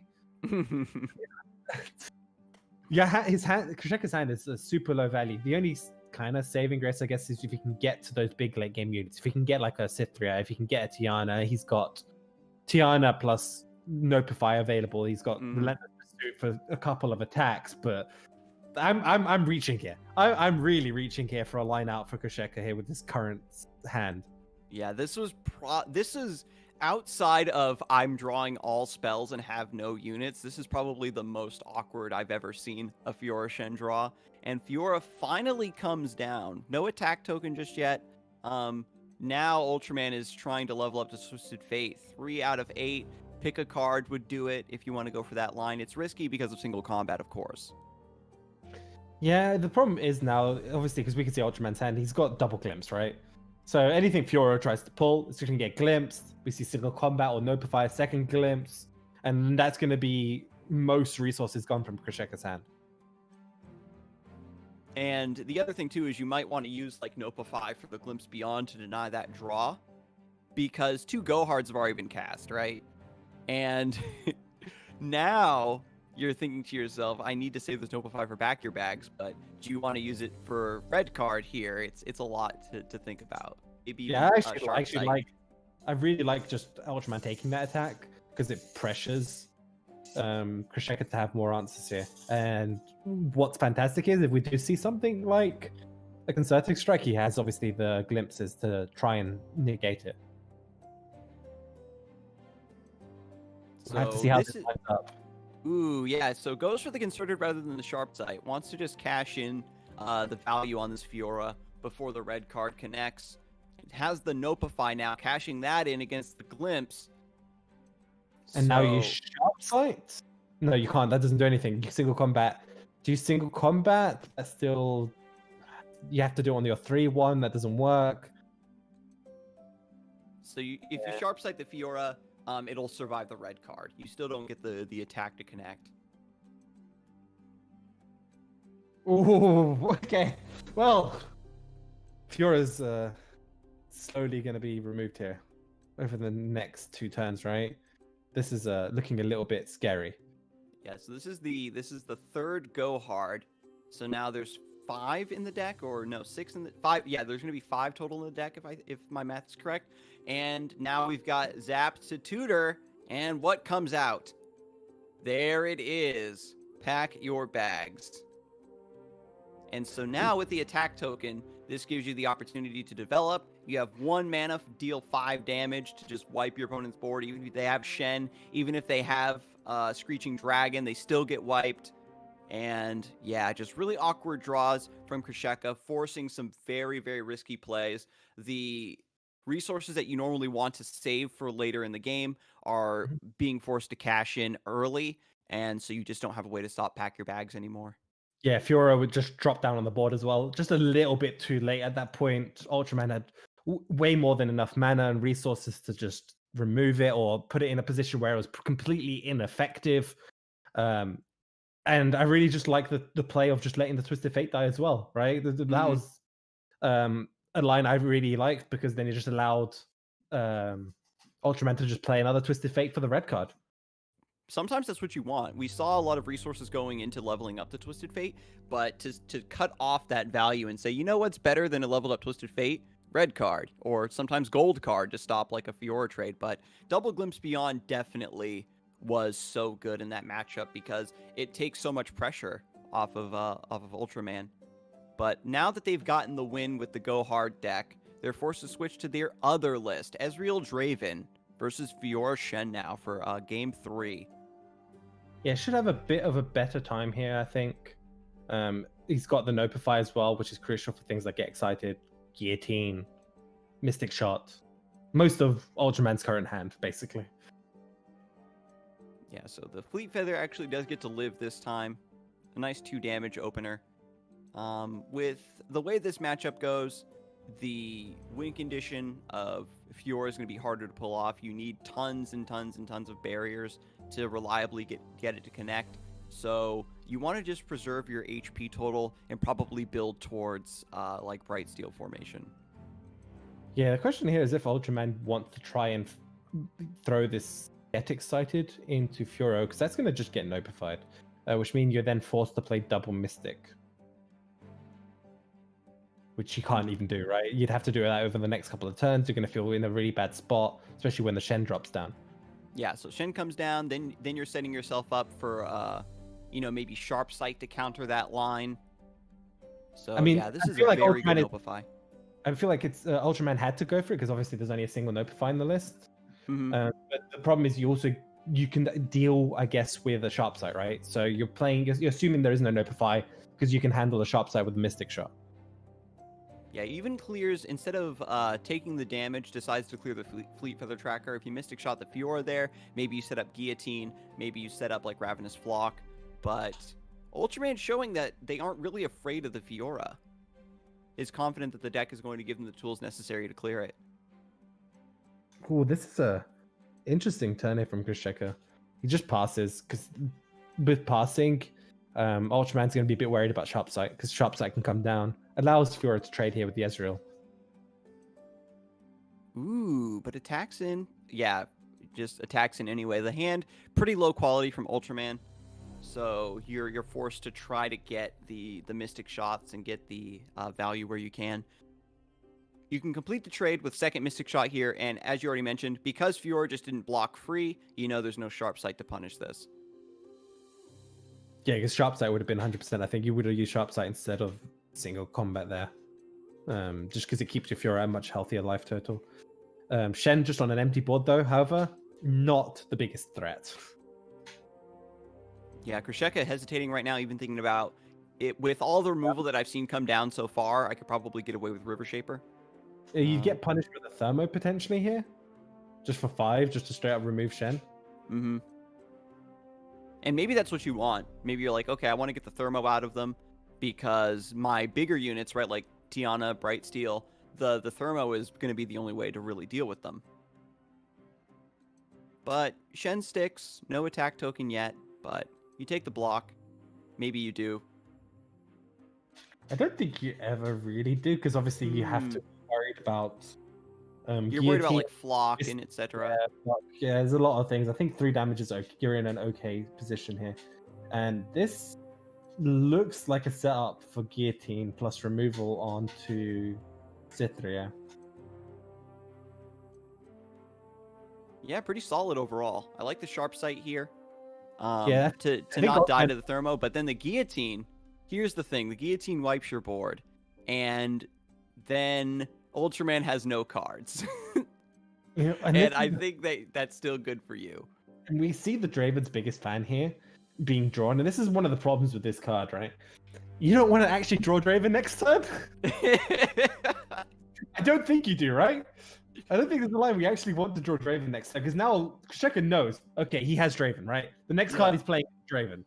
Yeah, Krisheka's hand is a super low value. The only kind of saving grace, I guess, is if you can get to those big late game units. If you can get like a Cithria, if you can get a Tiana, he's got Tiana plus Nopify available. He's got Relentless Pursuit for a couple of attacks, but I'm reaching here. I'm really reaching here for a line out for Krisheka here with this current hand. Yeah, this is outside of I'm drawing all spells and have no units. This is probably the most awkward I've ever seen a Fiora Shen draw. And Fiora finally comes down. No attack token just yet. Now Ultraman is trying to level up to Twisted Fate. 3 out of 8. Pick a card would do it if you want to go for that line. It's risky because of single combat, of course. Yeah, the problem is now, obviously, because we can see Ultraman's hand, he's got double glimpse, right? So anything Fiora tries to pull, it's going to get glimpsed. We see single combat or Nopify a second glimpse. And that's going to be most resources gone from Krisheka's hand. And the other thing, too, is you might want to use, like, Nopify for the Glimpse Beyond to deny that draw. Because 2 Gohards have already been cast, right? And now you're thinking to yourself, I need to save this Nopify for back your bags, but do you want to use it for red card here? It's a lot to think about. Maybe yeah, I really like just Ultraman taking that attack because it pressures Krisheka to have more answers here. And what's fantastic is if we do see something like a Concerted Strike, he has obviously the glimpses to try and negate it. So I have to see how this lines up. Ooh, yeah, so goes for the Concerted rather than the Sharp Sight. Wants to just cash in the value on this Fiora before the red card connects. It has the Nopify now, cashing that in against the Glimpse. And now you Sharp Sight? No, you can't. That doesn't do anything. Single combat. Do you single combat? That's still. You have to do it on your 3-1. That doesn't work. So if you sharp sight the Fiora, it'll survive the red card. You still don't get the attack to connect. Ooh, okay. Well, Fiora's slowly going to be removed here over the next 2 turns, right? This is looking a little bit scary. Yeah, so this is the third go hard. So now there's 5 in the deck, or no, 6 in the 5. Yeah, there's gonna be 5 total in the deck if my math is correct. And now we've got Zap to Tutor, and what comes out? There it is. Pack your bags. And so now with the attack token, this gives you the opportunity to develop. You have 1 mana, deal 5 damage to just wipe your opponent's board. Even if they have Shen, even if they have Screeching Dragon, they still get wiped. And yeah, just really awkward draws from Krisheka, forcing some very, very risky plays. The resources that you normally want to save for later in the game are being forced to cash in early. And so you just don't have a way to stop pack your bags anymore. Yeah, Fiora would just drop down on the board as well. Just a little bit too late at that point. Ultraman had way more than enough mana and resources to just remove it or put it in a position where it was completely ineffective. And I really just like the play of just letting the Twisted Fate die as well, right? That was a line I really liked, because then it just allowed Ultraman to just play another Twisted Fate for the red card. Sometimes that's what you want. We saw a lot of resources going into leveling up the Twisted Fate, but to cut off that value and say, you know what's better than a leveled up Twisted Fate? Red card, or sometimes gold card to stop like a Fiora trade. But Double Glimpse Beyond definitely was so good in that matchup because it takes so much pressure off of Ultraman. But now that they've gotten the win with the Go Hard deck, they're forced to switch to their other list, Ezreal Draven versus Fiora Shen now for game 3. Yeah, should have a bit of a better time here, I think. He's got the Notify as well, which is crucial for things like Get Excited, Guillotine, Mystic Shot. Most of Ultraman's current hand, basically. Yeah, so the Fleet Feather actually does get to live this time. A nice 2 damage opener. With the way this matchup goes, the win condition of Fiora is going to be harder to pull off. You need tons and tons and tons of barriers to reliably get it to connect. So you want to just preserve your HP total and probably build towards like Bright Steel formation. Yeah, the question here is if Ultraman wants to try and throw this Get Excited into Fiora, because that's going to just get notified, which means you're then forced to play double Mystic, which you can't even do, right? You'd have to do that over the next couple of turns. You're going to feel in a really bad spot, especially when the Shen drops down. Yeah, so Shen comes down, then you're setting yourself up for, maybe Sharp Sight to counter that line. So, I mean, yeah, this is a like very Ultraman good Notify. I feel like it's Ultraman had to go for it because obviously there's only a single Notify in the list. Mm-hmm. But the problem is you can deal, I guess, with a Sharp Sight, right? So you're assuming there is no Notify because you can handle a Sharp Sight with a Mystic Shot. Yeah, even clears, instead of taking the damage, decides to clear the Fleet Feather Tracker. If you Mystic Shot the Fiora there, maybe you set up Guillotine, maybe you set up like Ravenous Flock. But Ultraman's showing that they aren't really afraid of the Fiora. Is confident that the deck is going to give them the tools necessary to clear it. Cool, this is a interesting turn here from Krisheka. He just passes, because with passing, Ultraman's going to be a bit worried about Sharp Sight, because Sharp Sight can come down. Allows Fiora to trade here with the Ezreal. Ooh, but attacks in. Yeah, just attacks in anyway. The hand, pretty low quality from Ultraman. So you're forced to try to get the Mystic Shots and get the value where you can. You can complete the trade with second Mystic Shot here, and as you already mentioned, because Fiora just didn't block free, there's no Sharp Sight to punish this. Yeah, because Sharp Sight would have been 100%. I think you would have used Sharp Sight instead of single combat there. Just because it keeps your Fiora a much healthier life total. Shen just on an empty board though, however, not the biggest threat. Yeah, Krisheka hesitating right now, even thinking about it. With all the removal that I've seen come down so far, I could probably get away with River Shaper. You'd get punished with a Thermo potentially here. Just for 5, just to straight up remove Shen. Mm-hmm. And maybe that's what you want. Maybe you're like, okay, I want to get the thermo out of them because my bigger units, right, like Tiana, Bright Steel, the thermo is going to be the only way to really deal with them. But Shen sticks, no attack token yet, but you take the block. Maybe you do. I don't think you ever really do, because obviously you have to be worried about You're worried about guillotine. like flock and etc. Yeah, there's a lot of things. I think 3 damage is okay. You're in an okay position here. And this looks like a setup for guillotine plus removal onto Cythria. Yeah, pretty solid overall. I like the sharp sight here. Yeah, to not die to the thermo, but then the guillotine. Here's the thing: the guillotine wipes your board, and then Ultraman has no cards. Yeah, and I think that's still good for you. And we see the Draven's biggest fan here being drawn, and this is one of the problems with this card, right? You don't want to actually draw Draven next turn. I don't think you do, right? I don't think there's a line we actually want to draw Draven next turn, because now Sheka knows, okay, he has Draven, right? The next card he's playing is Draven.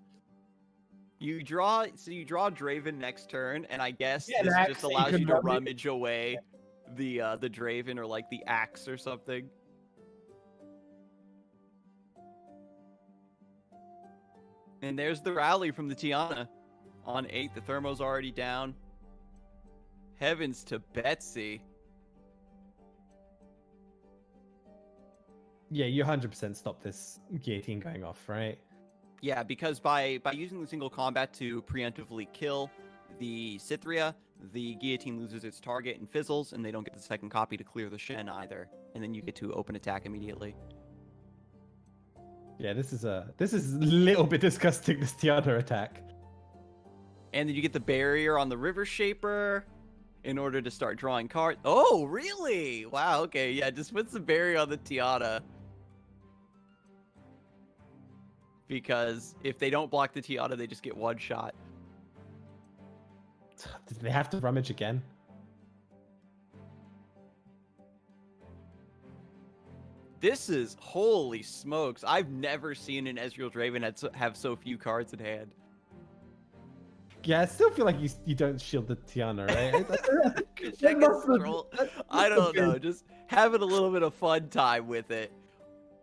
You draw Draven next turn, and I guess Yeah, this just allows you to rummage rummage away the Draven or like the axe or something. And there's the rally from the Tiana. On 8, the thermo's already down. Heavens to Betsy. Yeah, you 100% stop this guillotine going off, right? Yeah, because by using the single combat to preemptively kill the Cythria, the guillotine loses its target and fizzles, and they don't get the second copy to clear the Shen either. And then you get to open attack immediately. Yeah, this is a little bit disgusting, this Tiana attack. And then you get the barrier on the River Shaper in order to start drawing cards. Oh, really? Wow, okay, yeah, just put some barrier on the Tiana. Because if they don't block the Tiana, they just get one shot. Did they have to rummage again? This is, holy smokes. I've never seen an Ezreal Draven have so few cards in hand. Yeah, I still feel like you don't shield the Tiana, right? I don't know, just having a little bit of fun time with it.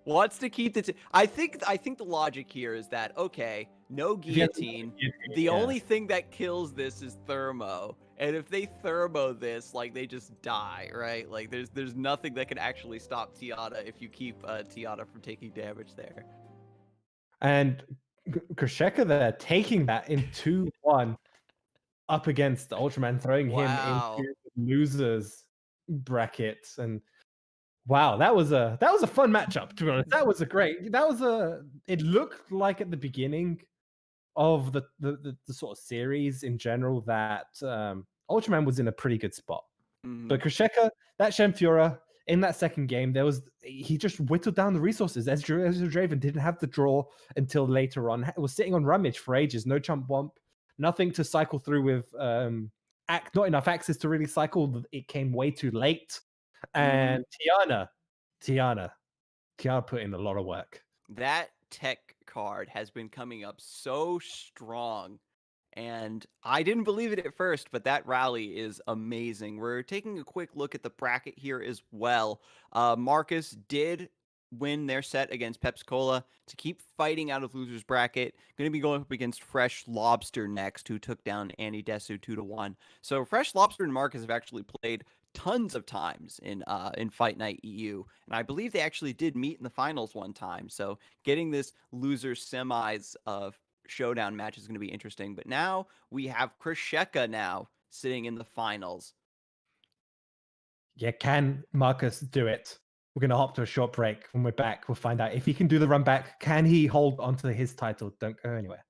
Wants to keep the... I think the logic here is that, okay, no guillotine. The only thing that kills this is thermo. And if they thermo this, like, they just die, right? Like, there's nothing that can actually stop Tiana if you keep Tiana from taking damage there. And Kersheka there taking that in 2-1 up against the Ultraman, throwing him into the losers bracket. And wow, that was a fun matchup, to be honest. It looked like at the beginning of the sort of series in general that Ultraman was in a pretty good spot. But Kersheka, that Shenfura, in that second game, he just whittled down the resources. Ezra Draven didn't have the draw until later on. It was sitting on Rummage for ages. No chump womp. Nothing to cycle through with not enough access to really cycle. It came way too late. And Tiana put in a lot of work. That tech card has been coming up so strong. And I didn't believe it at first, but that rally is amazing. We're taking a quick look at the bracket here as well. Marcus did win their set against Pepscola to keep fighting out of loser's bracket. Going to be going up against Freshlobster next, who took down Desu 2-1. So Freshlobster and Marcus have actually played tons of times in Fight Night EU, and I believe they actually did meet in the finals one time. So getting this loser semis of showdown match is going to be interesting. But now we have Kersheka now sitting in the finals. Yeah, can Marcus do it? We're going to hop to a short break. When we're back, we'll find out if he can do the run back. Can he hold onto his title? Don't go anywhere.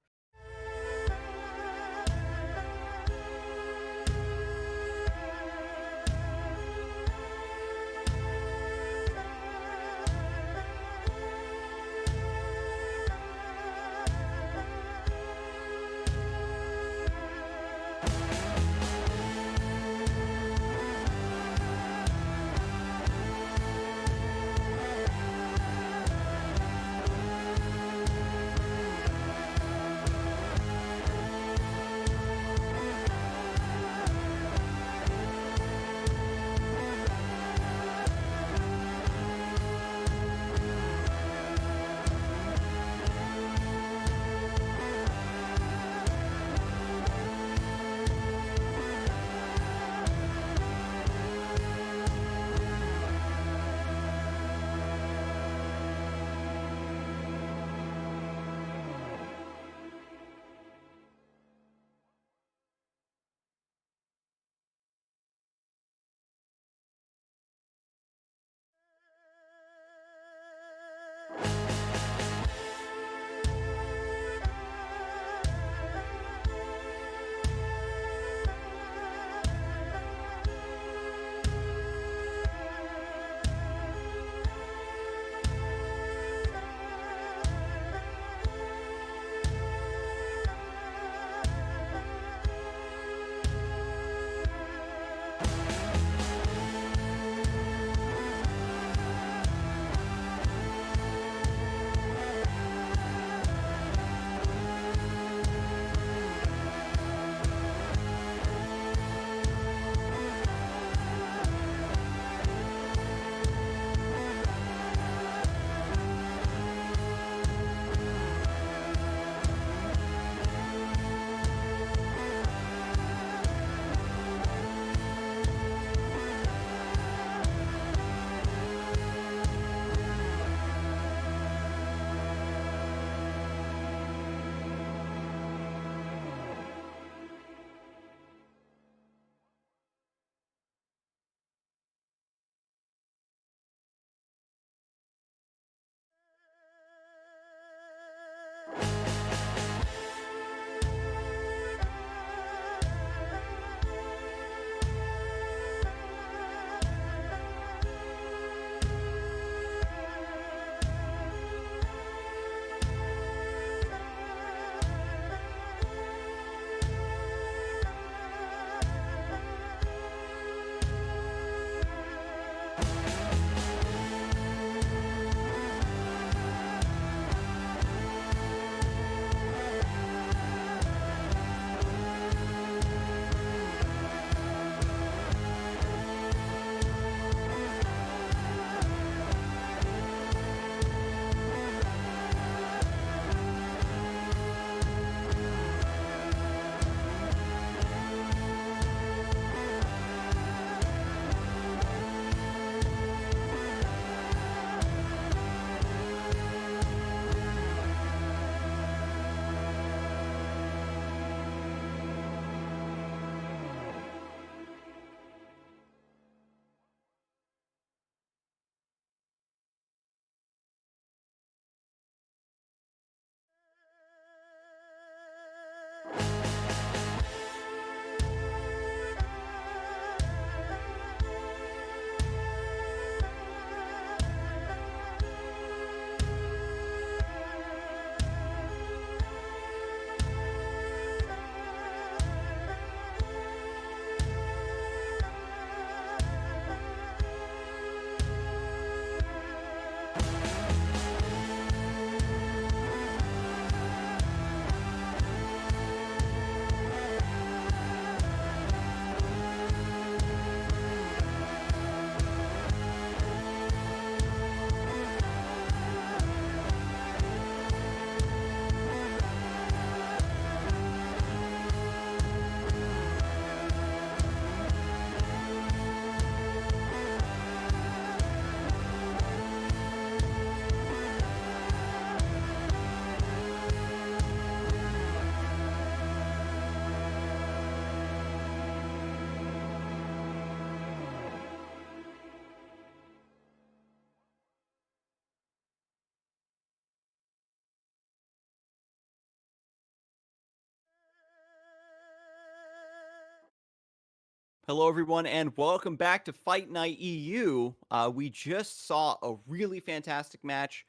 Hello, everyone, and welcome back to Fight Night EU. We just saw a really fantastic match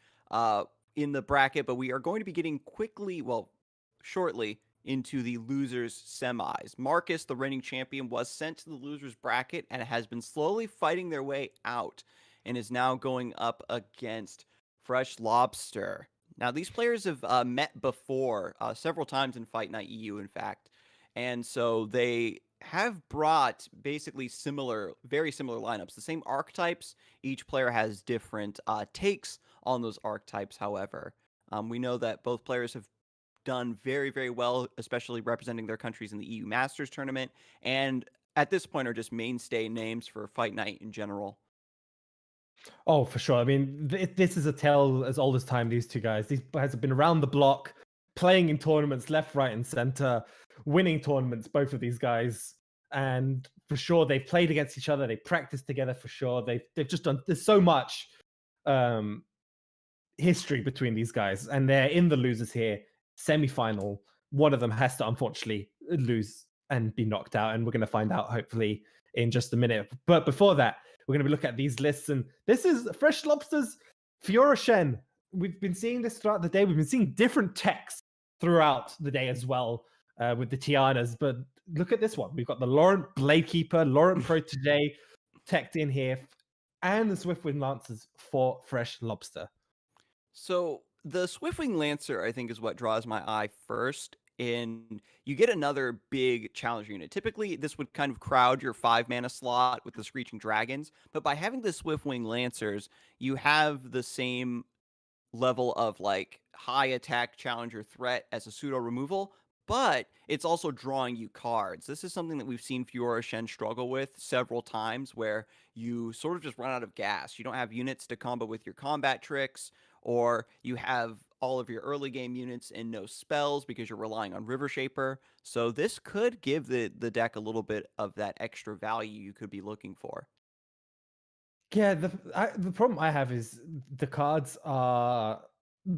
in the bracket, but we are going to be getting shortly, into the losers semis. Marcus, the reigning champion, was sent to the losers bracket and has been slowly fighting their way out and is now going up against Freshlobster. Now, these players have met before several times in Fight Night EU, in fact, and so they have brought basically very similar lineups, the same archetypes. Each player has different takes on those archetypes, however. We know that both players have done very, very well, especially representing their countries in the EU Masters tournament, and at this point are just mainstay names for Fight Night in general. Oh, for sure. I mean, this is a tale as old as time, these two guys. These guys have been around the block, playing in tournaments left, right, and center, winning tournaments, both of these guys. And for sure, they've played against each other. They practiced together for sure. They've just done, there's so much history between these guys. And they're in the losers here, semi-final. One of them has to, unfortunately, lose and be knocked out. And we're going to find out, hopefully, in just a minute. But before that, we're going to be looking at these lists, and this is Freshlobster's Fiorashen. We've been seeing this throughout the day. We've been seeing different techs throughout the day as well with the Tianas. But look at this one. We've got the Laurent Bladekeeper, Laurent Protege teched in here, and the Swiftwind Lancers for Freshlobster. So the Swiftwing Lancer, I think, is what draws my eye first. And you get another big challenge unit. Typically, this would kind of crowd your 5-mana slot with the Screeching Dragons, but by having the Swiftwing Lancers, you have the same level of like high attack challenger threat as a pseudo removal, but it's also drawing you cards. This is something that we've seen Fiora Shen struggle with several times, where you sort of just run out of gas. You don't have units to combo with your combat tricks, or you have all of your early game units and no spells because you're relying on River Shaper. So this could give the deck a little bit of that extra value you could be looking for. Yeah, the problem I have is the cards are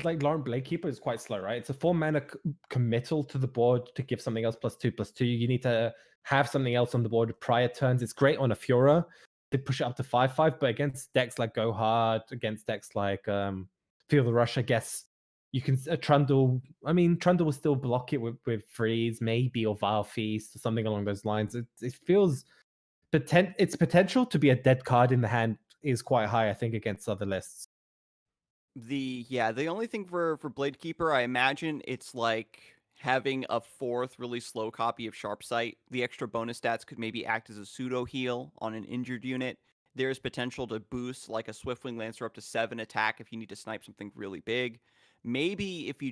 like Lauren Bladekeeper is quite slow, right? It's a 4 mana committal to the board to give something else +2/+2. You need to have something else on the board prior turns. It's great on a Fiora to push it up to 5/5, but against decks like Go Hard, against decks like Feel the Rush, I guess you can Trundle. I mean, Trundle will still block it with Freeze, maybe, or Vile Feast or something along those lines. It feels its potential to be a dead card in the hand is quite high, I think, against other lists. The only thing for Bladekeeper, I imagine it's like having a fourth really slow copy of Sharpsight. The extra bonus stats could maybe act as a pseudo heal on an injured unit. There's potential to boost like a Swiftwing Lancer up to 7 attack if you need to snipe something really big. Maybe if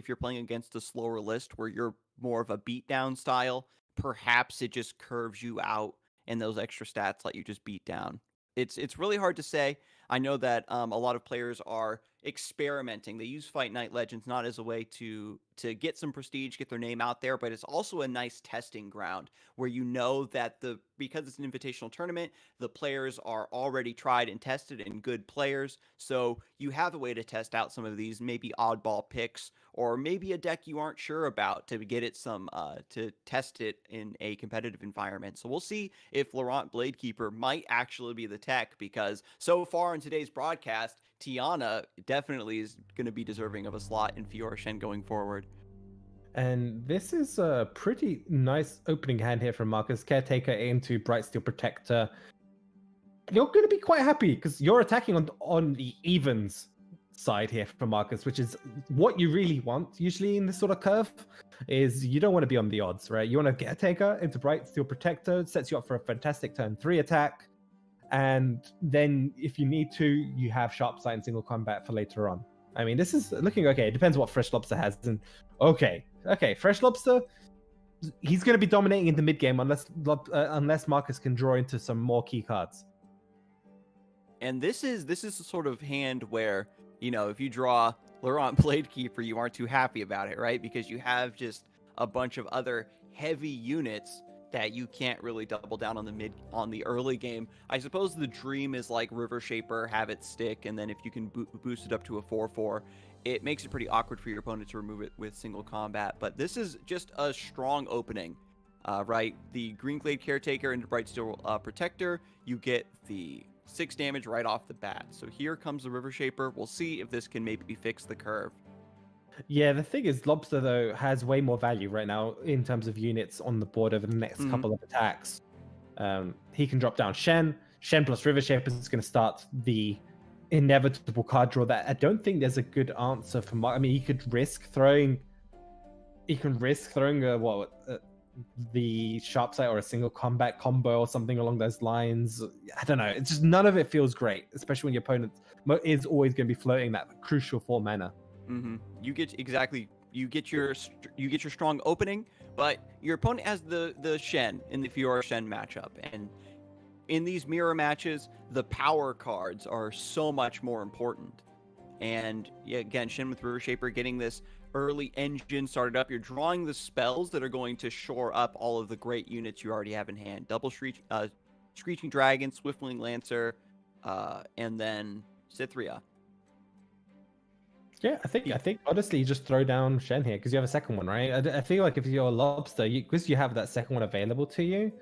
you're playing against a slower list where you're more of a beatdown style, perhaps it just curves you out and those extra stats let you just beat down. It's really hard to say. I know that a lot of players are experimenting. They use Fight Night Legends not as a way to get some prestige, get their name out there, but it's also a nice testing ground where you know that because it's an invitational tournament, the players are already tried and tested and good players. So you have a way to test out some of these maybe oddball picks or maybe a deck you aren't sure about to get it to test it in a competitive environment. So we'll see if Laurent Bladekeeper might actually be the tech, because so far in today's broadcast, Tiana definitely is going to be deserving of a slot in Fiora Shen going forward. And this is a pretty nice opening hand here from Marcus. Caretaker into Brightsteel Protector. You're going to be quite happy because you're attacking on the evens side here from Marcus, which is what you really want usually in this sort of curve. Is you don't want to be on the odds, right? You want to Caretaker into Brightsteel Protector, sets you up for a fantastic turn 3 attack. And then if you need to, you have Sharpsight and single combat for later on. I mean, this is looking okay. It depends what Freshlobster has. And okay, Freshlobster, he's going to be dominating in the mid game unless Marcus can draw into some more key cards. And this is the sort of hand where, you know, if you draw Laurent Bladekeeper, you aren't too happy about it, right? Because you have just a bunch of other heavy units that you can't really double down on the early game. I suppose the dream is like River Shaper, have it stick, and then if you can boost it up to a 4/4, it makes it pretty awkward for your opponent to remove it with single combat. But this is just a strong opening, right? The Greenglade Caretaker into Brightsteel Protector, you get the 6 damage right off the bat. So here comes the River Shaper. We'll see if this can maybe fix the curve. Yeah, the thing is, Lobster, though, has way more value right now in terms of units on the board over the next couple of attacks. He can drop down Shen. Shen plus River Shaper is going to start the inevitable card draw that I don't think there's a good answer for Mark. I mean, he can risk throwing the Sharpsight or a single combat combo or something along those lines. I don't know. It's just none of it feels great, especially when your opponent is always going to be floating that crucial 4 mana. Mm-hmm. You get your strong opening, but your opponent has the Shen in the Fiora Shen matchup, and in these mirror matches, the power cards are so much more important. And yeah, again, Shen with River Shaper getting this early engine started up. You're drawing the spells that are going to shore up all of the great units you already have in hand. Double Screeching Dragon, Swiftwing Lancer, and then Cythria. Yeah, I think honestly, you just throw down Shen here because you have a second one, right? I feel like if you're a Lobster, because you have that second one available to you,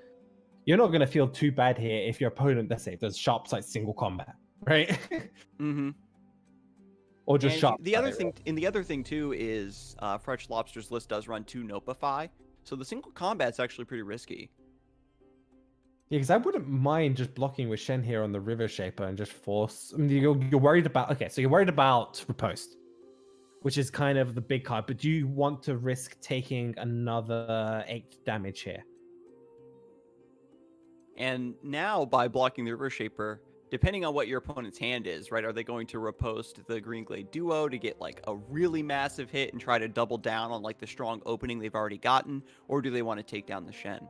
you're not going to feel too bad here if your opponent, let's say, does Sharpsight single combat, right? Mm-hmm. Or just Sharpsight. The other thing too is Freshlobster's list does run 2 Nopify, so the single combat's actually pretty risky. Yeah, because I wouldn't mind just blocking with Shen here on the River Shaper and just force. I mean, you're worried about. Okay, so you're worried about Riposte, which is kind of the big card, but do you want to risk taking another 8 damage here? And now by blocking the River Shaper, depending on what your opponent's hand is, right? Are they going to riposte the Greenglade Duo to get like a really massive hit and try to double down on like the strong opening they've already gotten, or do they want to take down the Shen?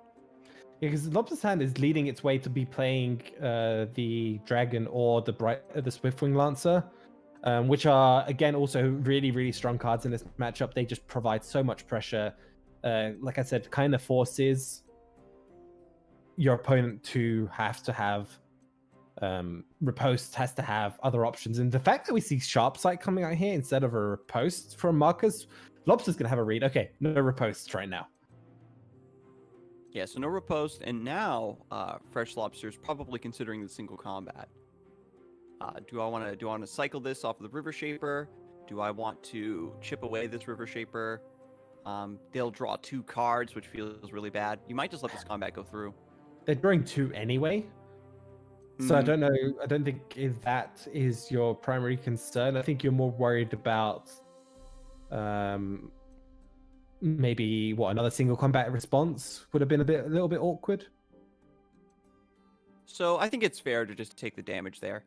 Yeah, because Lobster's hand is leading its way to be playing the Dragon or the Swiftwing Lancer, which are, again, also really, really strong cards in this matchup. They just provide so much pressure. Like I said, kind of forces your opponent to have Riposte has to have other options, and the fact that we see Sharp Sight coming out here instead of a Riposte from Marcus, Lobster's gonna have a read. Okay, no Riposte right now. Yeah, so no riposte, and now Freshlobster's probably considering the single combat. Do I want to cycle this off of the River Shaper? Do I want to chip away this River Shaper? They'll draw 2 cards, which feels really bad. You might just let this combat go through. They're drawing 2 anyway, so I don't know. I don't think if that is your primary concern. I think you're more worried about maybe another single combat response would have been a little bit awkward. So I think it's fair to just take the damage there.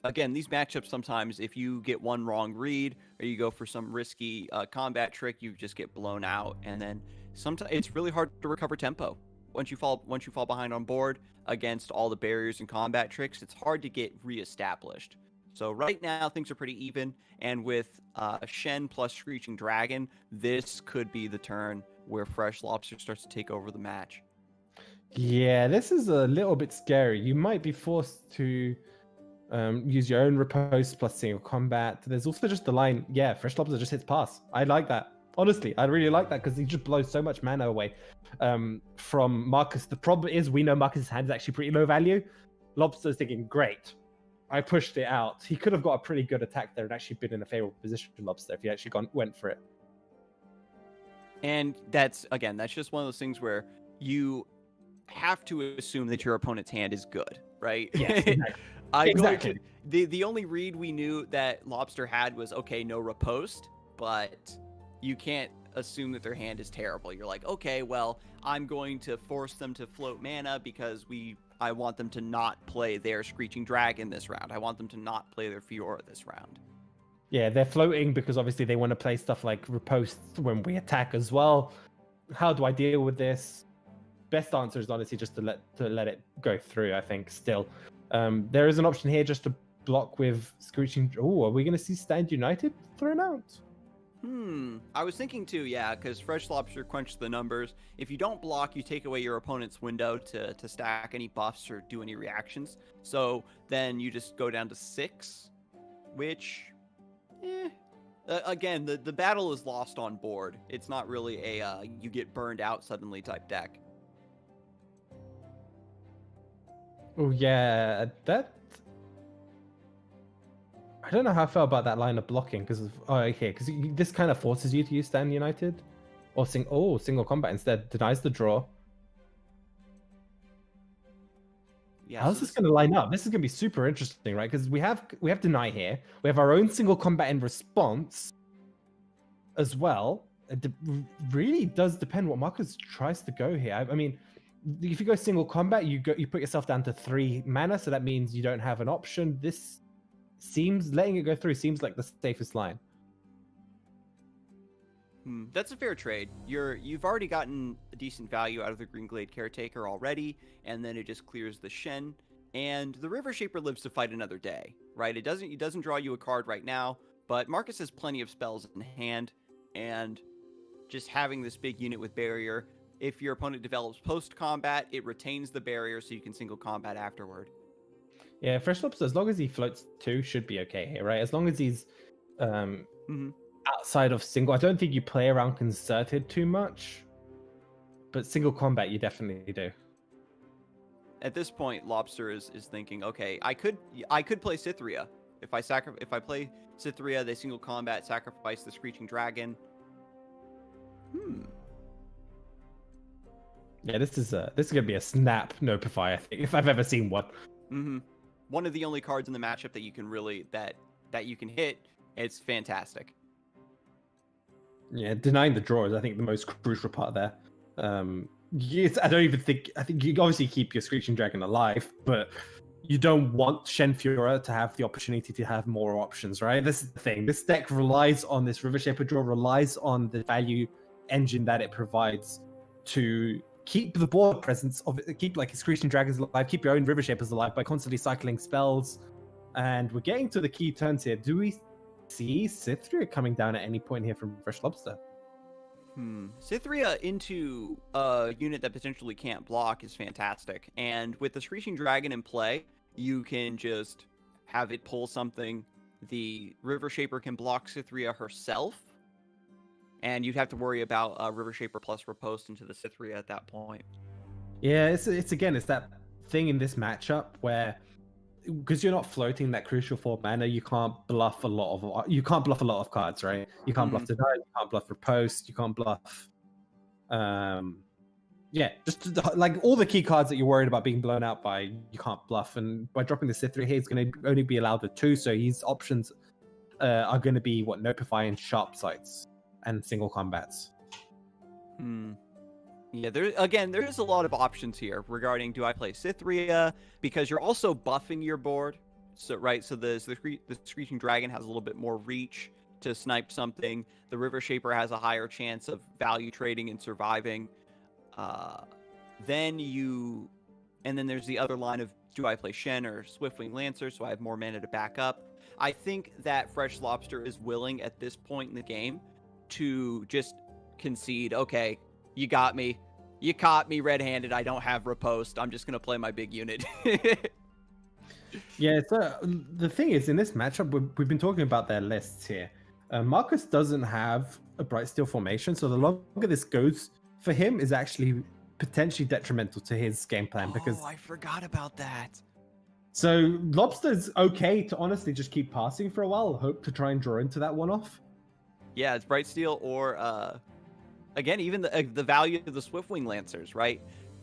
Again, these matchups sometimes, if you get one wrong read or you go for some risky combat trick, you just get blown out, and then sometimes it's really hard to recover tempo once you fall behind on board against all the barriers and combat tricks. It's hard to get reestablished. So right now things are pretty even, and with Shen plus Screeching Dragon, this could be the turn where Freshlobster starts to take over the match. Yeah, this is a little bit scary. You might be forced to use your own riposte plus single combat. There's also just the line, yeah, Freshlobster just hits pass. I like that. Honestly, I really like that because he just blows so much mana away from Marcus. The problem is we know Marcus's hand is actually pretty low value. Lobster's thinking, great, I pushed it out. He could have got a pretty good attack there and actually been in a favorable position for Lobster if he actually went for it. And that's just one of those things where you have to assume that your opponent's hand is good, right? Yes, exactly. The only read we knew that Lobster had was, okay, no riposte, but you can't assume that their hand is terrible. You're like, okay, well, I'm going to force them to float mana because I want them to not play their Screeching Dragon this round. I want them to not play their Fiora this round. Yeah, they're floating because obviously they want to play stuff like riposte when we attack as well. How do I deal with this? Best answer is honestly just to let it go through, I think, still. There is an option here just to block with Screeching. Oh, are we going to see Stand United thrown out? I was thinking too, yeah, because Freshlobster quenched the numbers. If you don't block, you take away your opponent's window to stack any buffs or do any reactions. So then you just go down to 6, which, again, the battle is lost on board. It's not really a you get burned out suddenly type deck. Oh yeah, that. I don't know how I felt about that line of blocking because this kind of forces you to use Stand United, or single combat instead, denies the draw. Yeah, how's this going to line up? This is going to be super interesting, right? Because we have deny here, we have our own single combat in response as well. It really does depend what Marcus tries to go here. I mean, if you go single combat, you put yourself down to 3 mana, so that means you don't have an option. This letting it go through seems like the safest line. That's a fair trade. You've already gotten a decent value out of the Green Glade Caretaker already, and then it just clears the Shen, and the River Shaper lives to fight another day, right? It doesn't draw you a card right now, but Marcus has plenty of spells in hand, and just having this big unit with barrier, if your opponent develops post-combat, it retains the barrier so you can single combat afterward. Yeah, Freshlobster, as long as he floats 2, should be okay here, right? As long as he's outside of single. I don't think you play around concerted too much, but single combat you definitely do. At this point, Lobster is thinking, okay, I could play Cytherea. If I play Cytherea, they single combat, sacrifice the Screeching Dragon. Yeah, this is gonna be a snap Notify, I think, if I've ever seen one. One of the only cards in the matchup that you can really that you can hit. It's fantastic. Yeah, denying the draw is, I think, the most crucial part there. I think you obviously keep your Screeching Dragon alive, but you don't want Shen Fiora to have the opportunity to have more options, right? This is the thing. This deck relies on this River Shaper draw, relies on the value engine that it provides to keep the board presence of it, keep like Screeching Dragons alive, keep your own River Shapers alive by constantly cycling spells. And we're getting to the key turns here. Do we see Cytherea coming down at any point here from Freshlobster? Cytherea into a unit that potentially can't block is fantastic. And with the Screeching Dragon in play, you can just have it pull something. The River Shaper can block Cytherea herself, and you'd have to worry about River Shaper plus Riposte into the Cytherea at that point. Yeah, it's that thing in this matchup where, because you're not floating that crucial 4 mana, you can't bluff a lot of cards, right? You can't bluff Deny, you can't bluff Riposte, you can't bluff just like all the key cards that you're worried about being blown out by, you can't bluff. And by dropping the Cytherea here, he's going to only be allowed with 2, so his options are going to be Notify and Sharp Sights and single combats. Yeah, there's a lot of options here regarding, do I play Cytherea, because you're also buffing your board. So the Screeching Dragon has a little bit more reach to snipe something. The River Shaper has a higher chance of value trading and surviving. Then there's the other line of, do I play Shen or Swiftwing Lancer so I have more mana to back up? I think that Freshlobster is willing at this point in the game to just concede, okay, you got me. You caught me red-handed. I don't have Riposte. I'm just going to play my big unit. Yeah, so the thing is, in this matchup, we've been talking about their lists here. Marcus doesn't have a Bright Steel formation, so the longer this goes for him is actually potentially detrimental to his game plan. Because I forgot about that. So Lobster's okay to honestly just keep passing for a while, hope to try and draw into that one off. Yeah, it's Bright Steel or, again, even the value of the Swiftwing Lancers, right?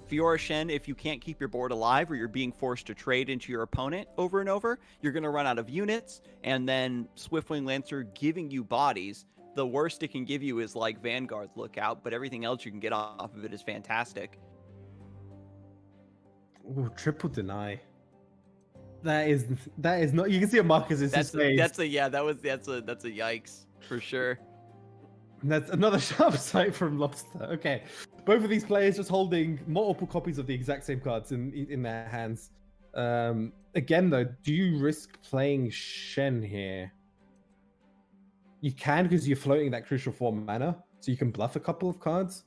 Fiora Shen, if you can't keep your board alive or you're being forced to trade into your opponent over and over, you're going to run out of units, and then Swiftwing Lancer giving you bodies. The worst it can give you is like Vanguard Lookout, but everything else you can get off of it is fantastic. Ooh, triple deny. That is not. You can see a Marcus is that's a yikes for sure. And that's another sharp sight from Lobster. Okay, both of these players just holding multiple copies of the exact same cards in their hands. Again, though, do you risk playing Shen here? You can, because you're floating that crucial 4 mana, so you can bluff a couple of cards.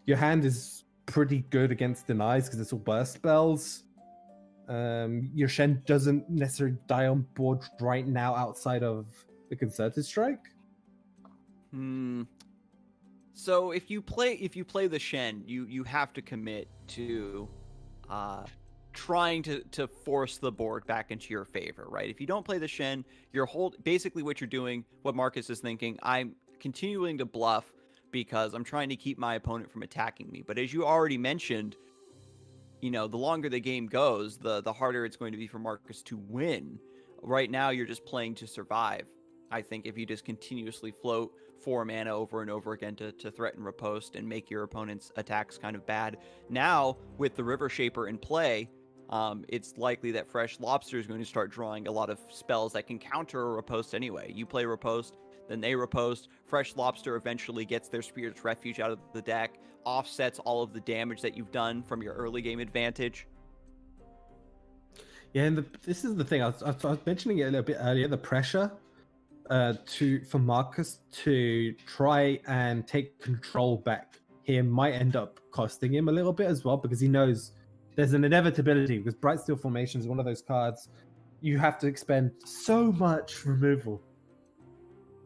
Your hand is pretty good against denies because it's all burst spells. Your Shen doesn't necessarily die on board right now outside of the Concerted Strike. So if you play the Shen, you have to commit to trying to force the board back into your favor, right? If you don't play the Shen, basically what you're doing, what Marcus is thinking, I'm continuing to bluff because I'm trying to keep my opponent from attacking me. But as you already mentioned, the longer the game goes, the harder it's going to be for Marcus to win. Right now, you're just playing to survive. I think if you just continuously float 4 mana over and over again to threaten Riposte and make your opponent's attacks kind of bad. Now, with the River Shaper in play, it's likely that Freshlobster is going to start drawing a lot of spells that can counter a Riposte anyway. You play Riposte, then they Riposte. Freshlobster eventually gets their Spirit's Refuge out of the deck, offsets all of the damage that you've done from your early game advantage. Yeah, and this is the thing. I was mentioning it a little bit earlier, the pressure for Marcus to try and take control back here might end up costing him a little bit as well, because he knows there's an inevitability, because Bright Steel Formation is one of those cards you have to expend so much removal,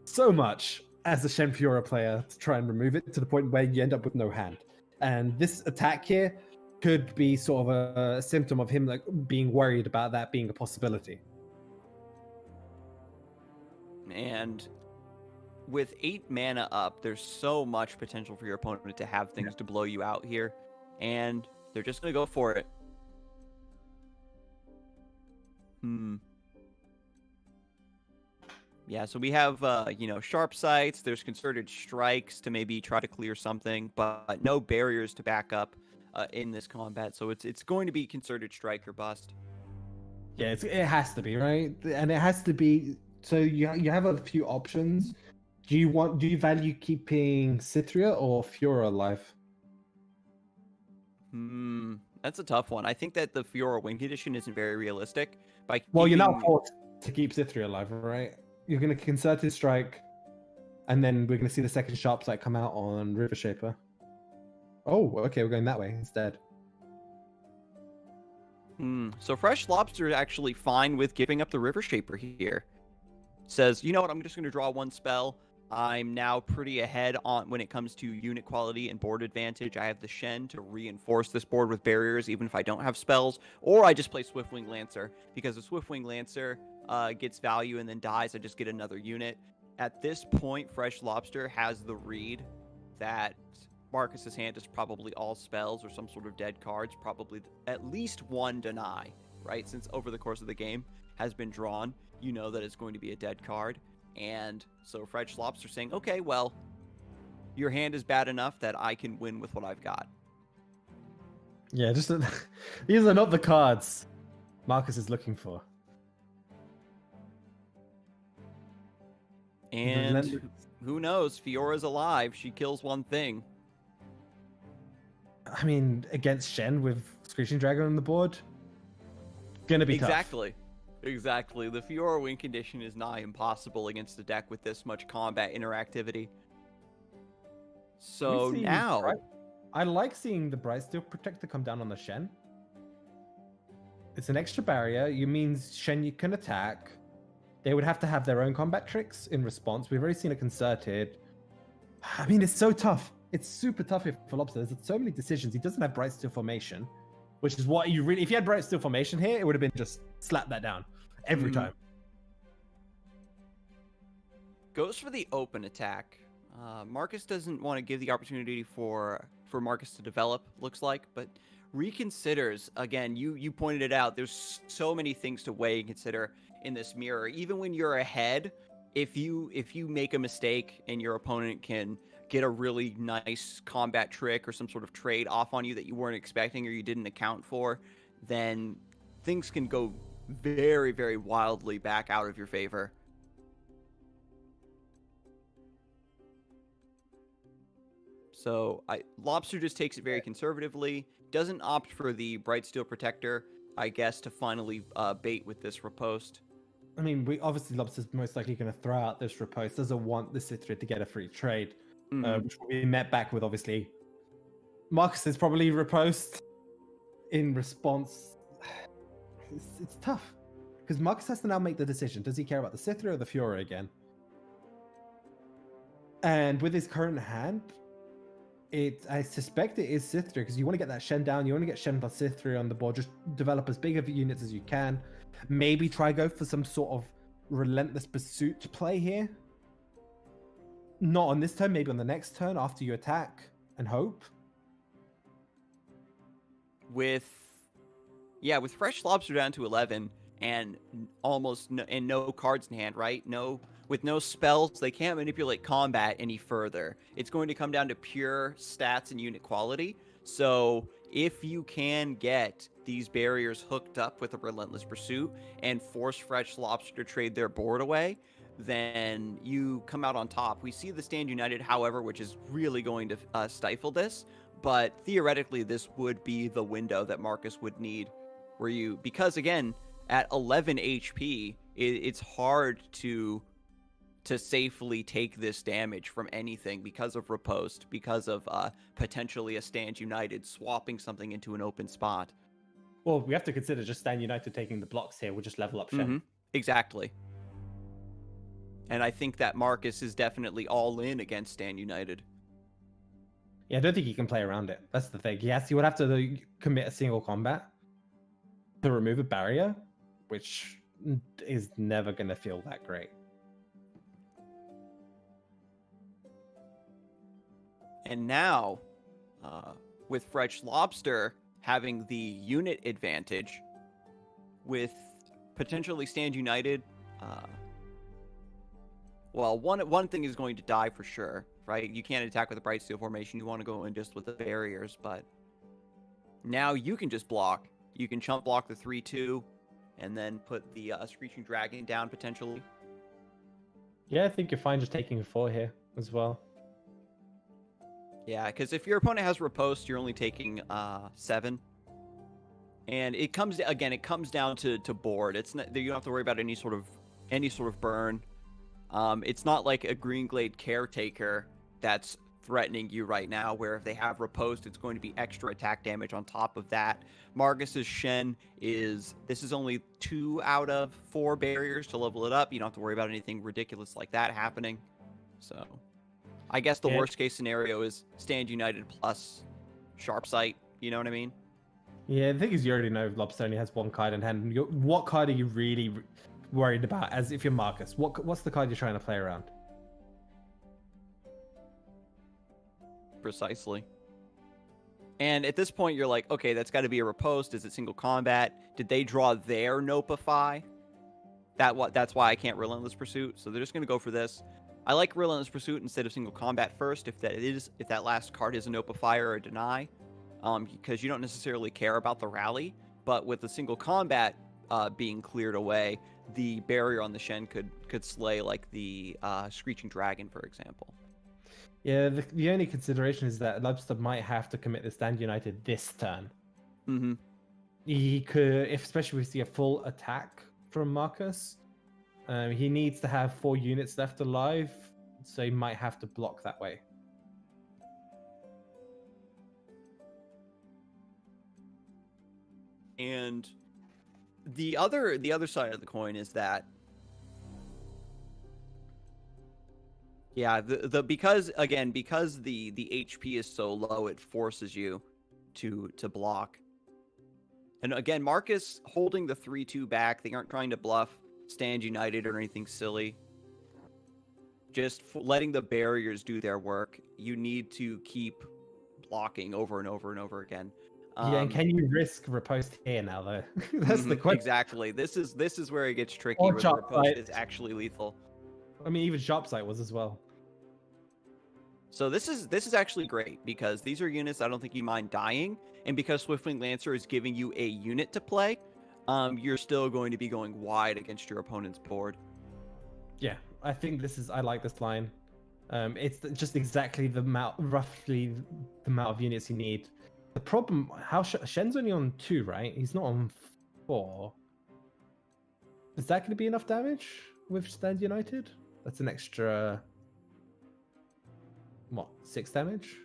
so much as a Shen Fiora player to try and remove it, to the point where you end up with no hand. And this attack here could be sort of a symptom of him being worried about that being a possibility. And with 8 mana up, there's so much potential for your opponent to have things to blow you out here, and they're just going to go for it. Yeah, so we have, sharp sights. There's concerted strikes to maybe try to clear something, but no barriers to back up in this combat. So it's going to be concerted strike or bust. Yeah, it has to be, right? And it has to be. So you have a few options. Do you value keeping Cytherea or Fiora alive? That's a tough one. I think that the Fiora win condition isn't very realistic. Well, you're not forced to keep Cytherea alive, right? You're going to Concerted Strike, and then we're going to see the second Sharp Sight come out on River Shaper. Oh, okay, we're going that way instead. So Fresh Lobster is actually fine with giving up the River Shaper here. Says, you know what, I'm just going to draw one spell. I'm now pretty ahead on when it comes to unit quality and board advantage. I have the Shen to reinforce this board with barriers, even if I don't have spells. Or I just play Swiftwing Lancer, because the Swiftwing Lancer gets value and then dies. I just get another unit. At this point, Fresh Lobster has the read that Marcus's hand is probably all spells or some sort of dead cards, probably at least one deny, right? Since over the course of the game has been drawn, you know that it's going to be a dead card. And so Fresh Lobster saying, okay, well, your hand is bad enough that I can win with what I've got. Yeah, just these are not the cards Marcus is looking for. And who knows? Fiora's alive. She kills one thing. I mean, against Shen with Screeching Dragon on the board, gonna be tough. Exactly. The Fiora win condition is nigh impossible against a deck with this much combat interactivity. So now... I like seeing the Brightsteel Protector come down on the Shen. It's an extra barrier. You means Shen you can attack. They would have to have their own combat tricks in response. We've already seen a Concerted. I mean, it's so tough. It's super tough for Lobster. There's so many decisions. He doesn't have Brightsteel Formation, which is what you really... If you had Brightsteel Formation here, it would have been just slap that down every time. Goes for the open attack. Marcus doesn't want to give the opportunity for Marcus to develop, looks like, but reconsiders. Again, you pointed it out. There's so many things to weigh and consider in this mirror. Even when you're ahead, if you make a mistake and your opponent can get a really nice combat trick or some sort of trade off on you that you weren't expecting or you didn't account for, then things can go very, very wildly back out of your favor. So Lobster just takes it very conservatively, doesn't opt for the Brightsteel Protector, I guess, to finally bait with this riposte. I mean, obviously Lobster's most likely going to throw out this riposte, doesn't want the Cithra to get a free trade, which will be met back with, obviously, Marcus is probably riposte in response. It's tough, because Marcus has to now make the decision. Does he care about the Cithra or the Fiora again? And with his current hand, I suspect it is Cithra, because you want to get that Shen down. You want to get Shen plus Cithra on the board. Just develop as big of units as you can. Maybe try go for some sort of relentless pursuit play here. Not on this turn, maybe on the next turn after you attack and hope. With Fresh Lobster down to 11 and no cards in hand, right? With no spells, they can't manipulate combat any further. It's going to come down to pure stats and unit quality. So if you can get these barriers hooked up with a Relentless Pursuit and force Fresh Lobster to trade their board away, then you come out on top. We see the Stand United, however, which is really going to stifle this. But theoretically, this would be the window that Marcus would need. Because again, at 11 HP, it's hard to safely take this damage from anything because of riposte, because of potentially a Stand United swapping something into an open spot. Well, we have to consider just Stand United taking the blocks here. We'll just level up Shen. Exactly. And I think that Marcus is definitely all in against Stand United. Yeah, I don't think he can play around it. That's the thing. He would have to commit a single combat to remove a barrier, which is never going to feel that great. And now, with Fresh Lobster having the unit advantage, with potentially Stand United, well, one thing is going to die for sure, right? You can't attack with a Brightsteel Formation. You want to go in just with the barriers, but now you can just block. You can chump block the 3/2, and then put the Screeching Dragon down potentially. Yeah, I think you're fine just taking a 4 here as well. Yeah, because if your opponent has riposte, you're only taking 7. And it comes down to board. It's not, you don't have to worry about any sort of burn. It's not like a Green Glade Caretaker that's threatening you right now, where if they have riposte, it's going to be extra attack damage on top of that. Marcus's Shen this is only 2 out of 4 barriers to level it up. You don't have to worry about anything ridiculous like that happening. So I guess the worst case scenario is Stand United plus Sharp Sight, you know what I mean? Yeah, the thing is, you already know Lobster only has 1 card in hand. What card are you really worried about as if you're Marcus? What's the card you're trying to play around? Precisely. And at this point, you're like, okay, that's got to be a riposte. Is it single combat? Did they draw their Nopify? That's why I can't Relentless Pursuit. So they're just going to go for this. I like Relentless Pursuit instead of single combat first if that last card is a Nopify or a deny. Because you don't necessarily care about the rally, but with the single combat being cleared away, the barrier on the Shen could slay like the Screeching Dragon, for example. Yeah, the only consideration is that Lobster might have to commit the Stand United this turn. Mm-hmm. He could, especially if we see a full attack from Marcus, he needs to have 4 units left alive, so he might have to block that way. And the other side of the coin is that, yeah, because the HP is so low, it forces you to block. And again, Marcus holding the 3-2 back. They aren't trying to bluff Stand United or anything silly. Just letting the barriers do their work. You need to keep blocking over and over and over again. Yeah, and can you risk riposte here now, though? That's the question. Exactly. This is where it gets tricky. Or where the riposte is actually lethal. I mean, even Sharp Sight was as well. So this is actually great because these are units I don't think you mind dying, and because Swiftwing Lancer is giving you a unit to play, you're still going to be going wide against your opponent's board. Yeah, I think I like this line. It's just exactly roughly the amount of units you need. The problem, Shen's only on 2, right? He's not on 4. Is that going to be enough damage with Stand United? That's an extra, 6 damage?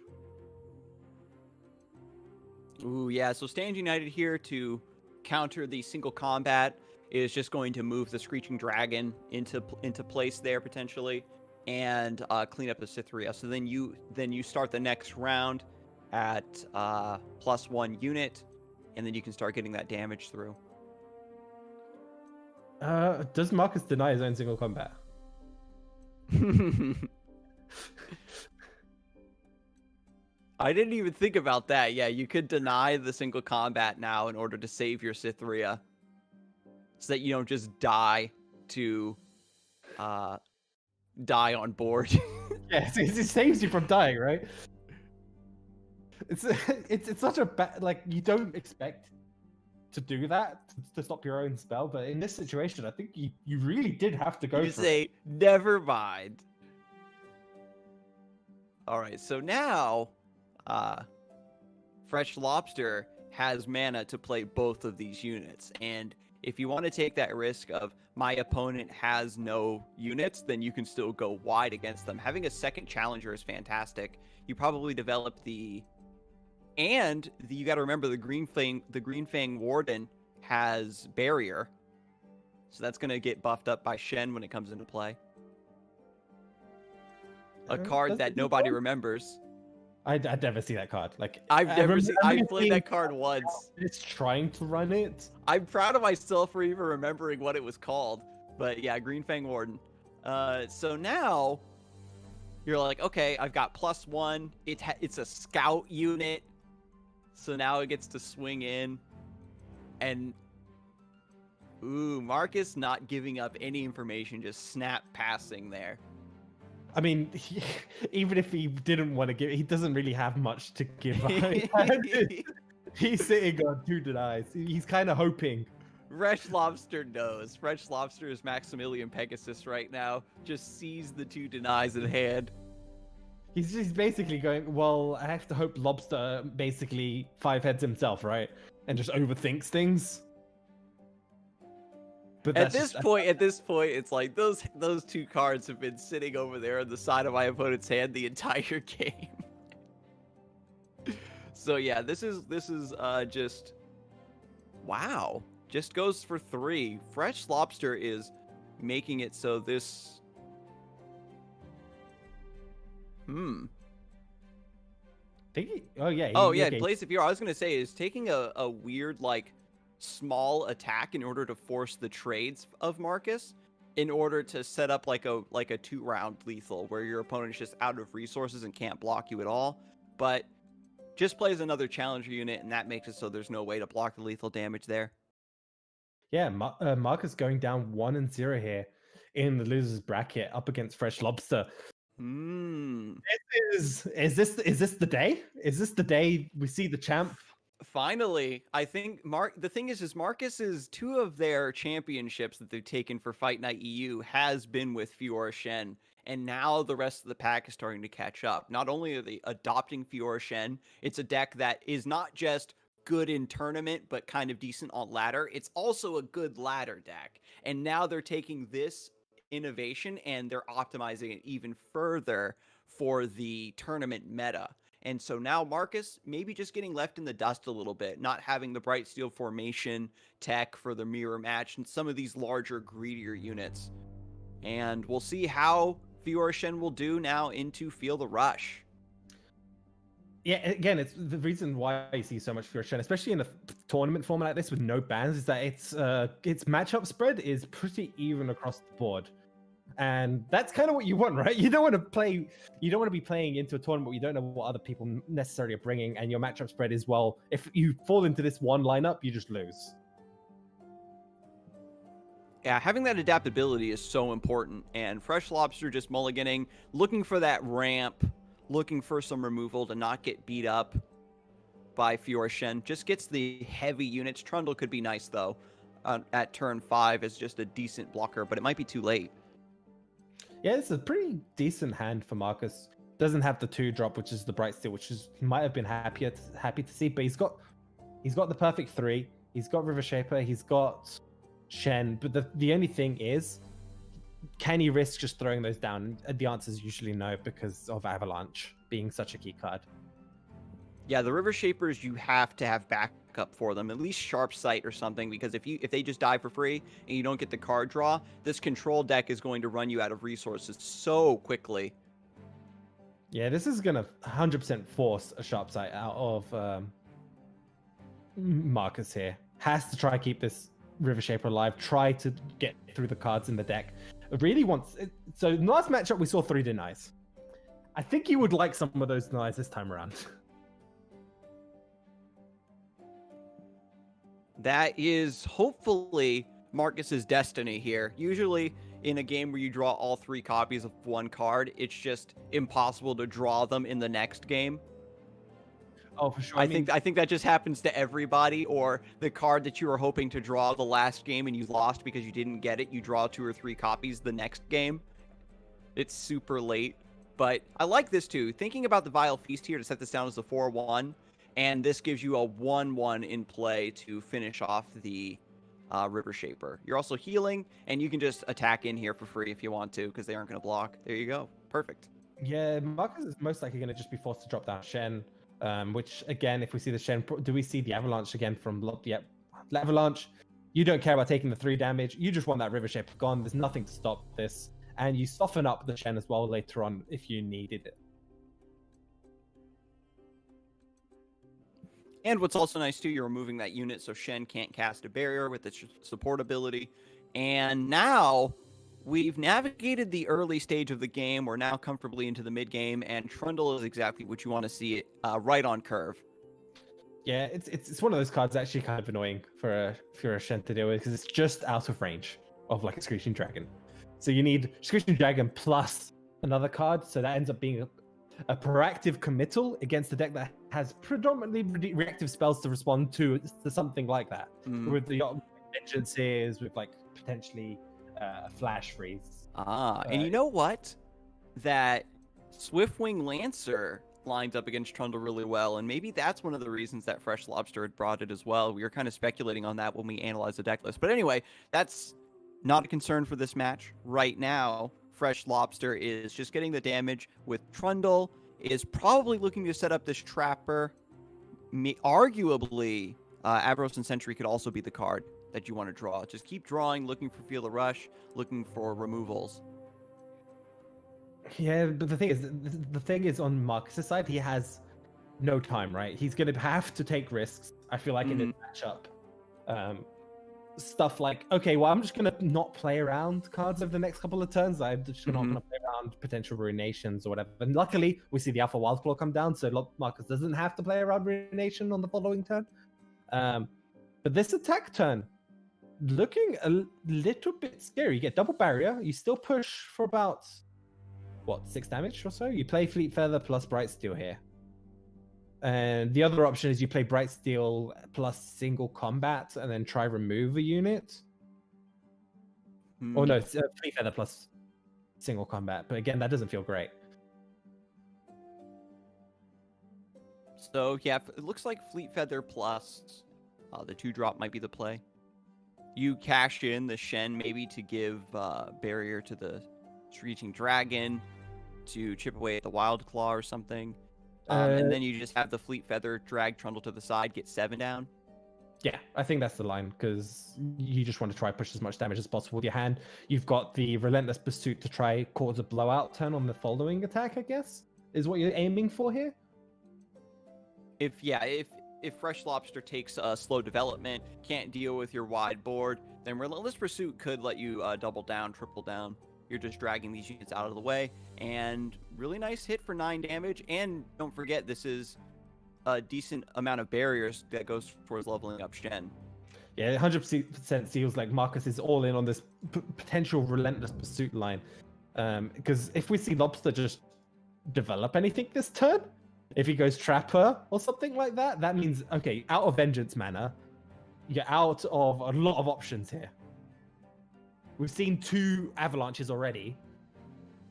Ooh, yeah. So Stand United here to counter the single combat is just going to move the Screeching Dragon into place there potentially, and clean up the Cytherea. So then you start the next round at +1 unit, and then you can start getting that damage through. Does Marcus deny his own single combat? I didn't even think about that. Yeah, you could deny the single combat now in order to save your Cytherea, so that you don't just die on board. Yeah, it saves you from dying, right? It's such a bad, like, you don't expect to do that to stop your own spell, but in this situation, I think you really did have to go. You say, never mind. All right, so now, Freshlobster has mana to play both of these units, and if you want to take that risk of my opponent has no units, then you can still go wide against them. Having a second challenger is fantastic. You probably develop you got to remember the Green Fang Warden has barrier, so that's going to get buffed up by Shen when it comes into play. A card that nobody remembers. I'd never see that card. Like, I've played that card once. It's trying to run it. I'm proud of myself for even remembering what it was called. But yeah, Green Fang Warden. So now you're like, okay, I've got +1. It's a scout unit. So now it gets to swing in. And Marcus not giving up any information, just snap passing there. I mean, even if he didn't want to give, he doesn't really have much to give. He's sitting on 2 denies. He's kind of hoping. Freshlobster knows. Freshlobster is Maximilian Pegasus right now. Just sees the 2 denies in hand. He's just basically going, well, I have to hope Lobster basically 5 heads himself, right? And just overthinks things. But At that's this point, it's like those two cards have been sitting over there on the side of my opponent's hand the entire game. So yeah, this is just wow. Just goes for 3. Freshlobster is making it so this. Oh yeah. Oh yeah, okay. plays if you're. I was gonna say is taking a weird like small attack in order to force the trades of Marcus, in order to set up like a 2-round lethal where your opponent's just out of resources and can't block you at all. But just plays another challenger unit, and that makes it so there's no way to block the lethal damage there. Yeah, Marcus going down 1-0 here in the losers bracket up against Freshlobster. Is this the day? Is this the day we see the champ? Finally, I think the thing is Marcus is 2 of their championships that they've taken for Fight Night EU has been with Fiora Shen, and now the rest of the pack is starting to catch up. Not only are they adopting Fiora Shen, it's a deck that is not just good in tournament, but kind of decent on ladder. It's also a good ladder deck. And now they're taking this innovation and they're optimizing it even further for the tournament meta. And so now Marcus maybe just getting left in the dust a little bit, not having the Bright Steel formation tech for the mirror match and some of these larger, greedier units. And we'll see how Fiora Shen will do now into Feel the Rush. Yeah, again, it's the reason why I see so much Fiora Shen, especially in a tournament format like this with no bans, is that its matchup spread is pretty even across the board. And that's kind of what you want, right? You don't want to be playing into a tournament where you don't know what other people necessarily are bringing, and your matchup spread is, well, if you fall into this one lineup, you just lose. Yeah, having that adaptability is so important, and Freshlobster just mulliganing, looking for that ramp, looking for some removal to not get beat up by Fiora Shen. Just gets the heavy units. Trundle could be nice, though, at turn 5 as just a decent blocker, but it might be too late. Yeah, it's a pretty decent hand for Marcus. Doesn't have the 2-drop, which is the Bright Steel, which is might have been happy to see, but he's got the perfect 3. He's got River Shaper, he's got Shen, but the only thing is, can he risk just throwing those down? The answer is usually no, because of Avalanche being such a key card. Yeah, the River Shapers, you have to have backup for them, at least Sharp Sight or something, because if they just die for free and you don't get the card draw, this control deck is going to run you out of resources so quickly. Yeah, this is going to 100% force a Sharp Sight out of Marcus here. Has to try to keep this River Shaper alive, try to get through the cards in the deck. Really wants... So in the last matchup, we saw 3 denies. I think you would like some of those denies this time around. That is hopefully Marcus's destiny here. Usually in a game where you draw all 3 copies of one card, it's just impossible to draw them in the next game. Oh, for sure. I think that just happens to everybody, or the card that you were hoping to draw the last game and you lost because you didn't get it, you draw 2 or 3 copies the next game. It's super late, but I like this too. Thinking about the Vile Feast here to set this down as a 4-1, and this gives you a 1-1 in play to finish off the River Shaper. You're also healing, and you can just attack in here for free if you want to, because they aren't going to block. There you go. Perfect. Yeah, Marcus is most likely going to just be forced to drop down Shen, which, again, if we see the Shen, do we see the Avalanche again from Lot? Yep. Avalanche, you don't care about taking the 3 damage. You just want that River Shaper gone. There's nothing to stop this. And you soften up the Shen as well later on if you needed it. And what's also nice too, you're removing that unit so Shen can't cast a barrier with its support ability. And now we've navigated the early stage of the game. We're now comfortably into the mid game, and Trundle is exactly what you want to see it right on curve. Yeah, it's one of those cards actually kind of annoying for a Shen to deal with, because it's just out of range of like a Screeching Dragon. So you need Screeching Dragon plus another card, so that ends up being a proactive committal against a deck that has predominantly reactive spells to respond to something like that. With the vengeances, with like potentially a flash freeze. And you know what? That Swiftwing Lancer lines up against Trundle really well, and maybe that's one of the reasons that Freshlobster had brought it as well. We were kind of speculating on that when we analyzed the deck list. But anyway, that's Not a concern for this match. Right now, Freshlobster is just getting the damage with Trundle, is probably looking to set up this Trapper. Arguably, Avros and Sentry could also be the card that you want to draw. Just keep drawing, looking for Feel the Rush, looking for removals. Yeah, but the thing is on Marcus's side, he has no time, right? He's going to have to take risks, I feel like, in this matchup. Stuff like, okay, well, I'm just going to not play around cards over the next couple of turns. I'm just not going to play around potential Ruinations or whatever. And luckily, we see the Alpha Wildclaw come down, so Marcus doesn't have to play around Ruination on the following turn. But this attack turn, looking a little bit scary. You get double barrier. You still push for about, what, 6 damage or so? You play Fleet Feather plus Bright Steel here. And the other option is you play Bright Steel plus single combat and then try remove a unit. Or no, it's Fleet Feather plus single combat. But again, that doesn't feel great. So yeah, it looks like Fleet Feather plus the 2-drop might be the play. You cash in the Shen maybe to give barrier to the Screeching Dragon to chip away at the Wild Claw or something. And then you just have the Fleet Feather drag Trundle to the side, get 7 down. Yeah, I think that's the line, because you just want to try push as much damage as possible with your hand. You've got the Relentless Pursuit to try cause a blowout turn on the following attack, I guess, is what you're aiming for here. If Freshlobster takes a slow development, can't deal with your wide board, then Relentless Pursuit could let you double down, triple down. You're just dragging these units out of the way, and really nice hit for 9 damage. And don't forget, this is a decent amount of barriers that goes towards leveling up Shen. Yeah, 100% feels like Marcus is all in on this potential Relentless Pursuit line. Because if we see Lobster just develop anything this turn, if he goes Trapper or something like that, that means, okay, out of Vengeance mana, you're out of a lot of options here. We've seen 2 Avalanches already,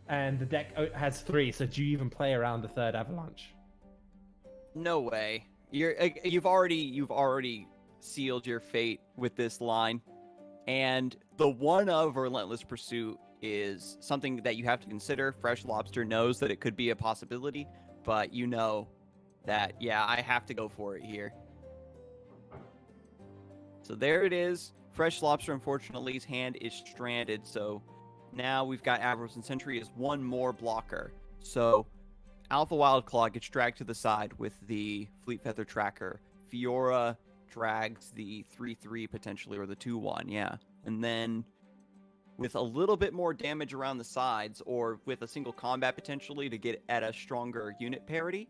and the deck has 3, so do you even play around the 3rd Avalanche? No way. You've already sealed your fate with this line, and the one of Relentless Pursuit is something that you have to consider. Freshlobster knows that it could be a possibility, but you know that, yeah, I have to go for it here. So there it is. Freshlobster, unfortunately, his hand is stranded, so now we've got Avros and Sentry as one more blocker. So Alpha Wildclaw gets dragged to the side with the Fleet Feather Tracker. Fiora drags the 3-3 potentially, or the 2-1, yeah. And then with a little bit more damage around the sides, or with a single combat potentially to get at a stronger unit parity,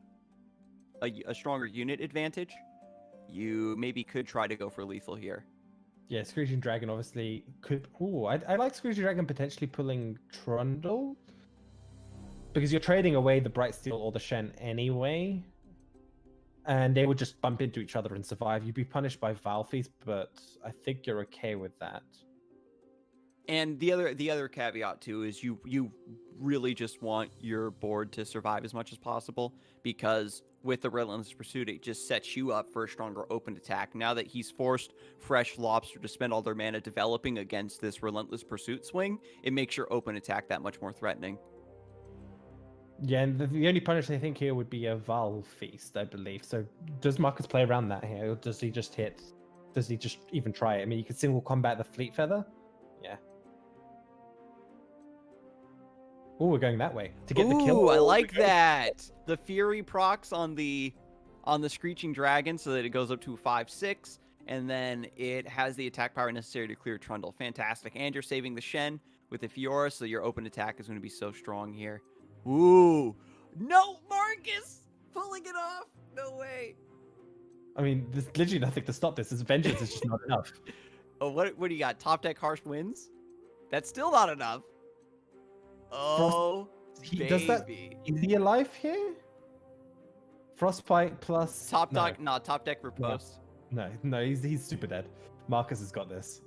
a stronger unit advantage, you maybe could try to go for lethal here. Yeah, Screeching Dragon obviously could... Ooh, I like Screeching Dragon potentially pulling Trundle. Because you're trading away the Bright Steel or the Shen anyway. And they would just bump into each other and survive. You'd be punished by Valfeast, but I think you're okay with that. And the other caveat too is you really just want your board to survive as much as possible, because with the Relentless Pursuit, it just sets you up for a stronger open attack. Now that he's forced Freshlobster to spend all their mana developing against this Relentless Pursuit swing, it makes your open attack that much more threatening. Yeah, and the only punish I think here would be a Valfeast, I believe. So does Marcus play around that here, or does he just hit? Does he just even try it? I mean, you could single combat the Fleet Feather. Yeah. Oh, we're going that way to get the kill. Ooh, I like that. The Fury procs on the Screeching Dragon so that it goes up to 5/6, and then it has the attack power necessary to clear Trundle. Fantastic. And you're saving the Shen with the Fiora, so your open attack is going to be so strong here. Ooh. No, Marcus! Pulling it off. No way. I mean, there's literally nothing to stop this. This Vengeance is just not enough. Oh, what do you got? Top deck Harsh Winds? That's still not enough. Oh, He baby. does that. Is he alive here? Frostbite plus Top deck, no, top deck Riposte. No, he's super dead. Marcus has got this.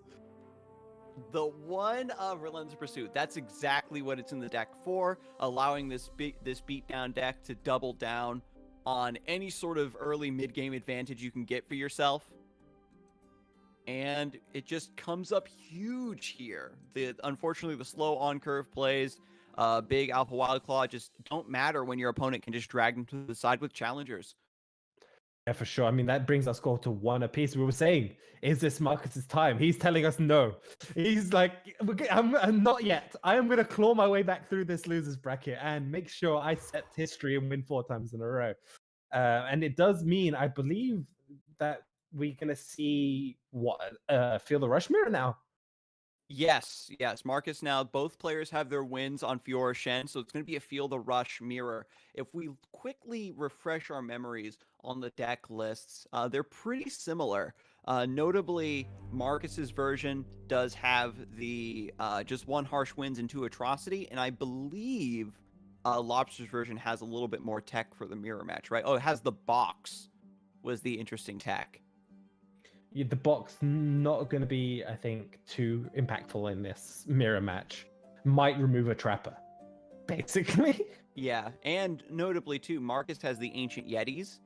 The one of Relentless Pursuit, that's exactly what it's in the deck for, allowing this beatdown deck to double down on any sort of early mid-game advantage you can get for yourself. And it just comes up huge here. Unfortunately, the slow on-curve plays, big Alpha Wild Claw just don't matter when your opponent can just drag them to the side with challengers. Yeah, for sure. I mean, that brings our score to 1 apiece. We were saying, is this Marcus's time? He's telling us no. He's like, I'm not yet. I am going to claw my way back through this losers bracket and make sure I set history and win 4 times in a row. And it does mean, I believe, that we're going to see what Feel the Rush mirror now. Yes, Marcus now, both players have their wins on Fiora Shen, so it's going to be a Feel the Rush mirror. If we quickly refresh our memories on the deck lists, they're pretty similar. Notably, Marcus's version does have the just 1 harsh winds and 2 atrocity, and I believe Lobster's version has a little bit more tech for the mirror match, right? Oh, it has the box, was the interesting tech. The box not going to be, I think, too impactful in this mirror match. Might remove a trapper, basically. Yeah, and notably too, Marcus has the Ancient Yetis,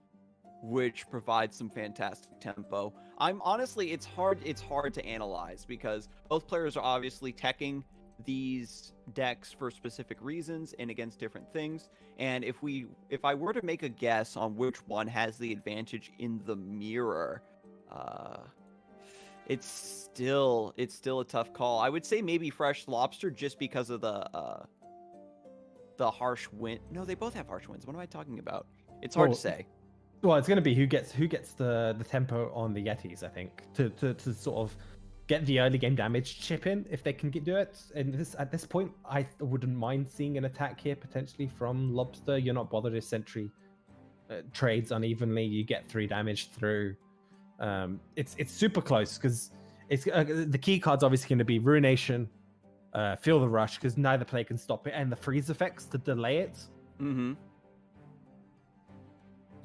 which provides some fantastic tempo. Honestly, it's hard to analyze because both players are obviously teching these decks for specific reasons and against different things. And if I were to make a guess on which one has the advantage in the mirror, it's still a tough call. I would say maybe Freshlobster just because of the harsh wind. No, they both have harsh winds. What am I talking about? It's hard to say. Well, it's going to be who gets the tempo on the Yetis, I think, to sort of get the early game damage chip in if they can do it. And at this point, I wouldn't mind seeing an attack here potentially from Lobster. You're not bothered if Sentry trades unevenly. You get 3 damage through. It's super close because it's the key card's obviously going to be Ruination, Feel the Rush, because neither player can stop it, and the freeze effects to delay it. Mm-hmm.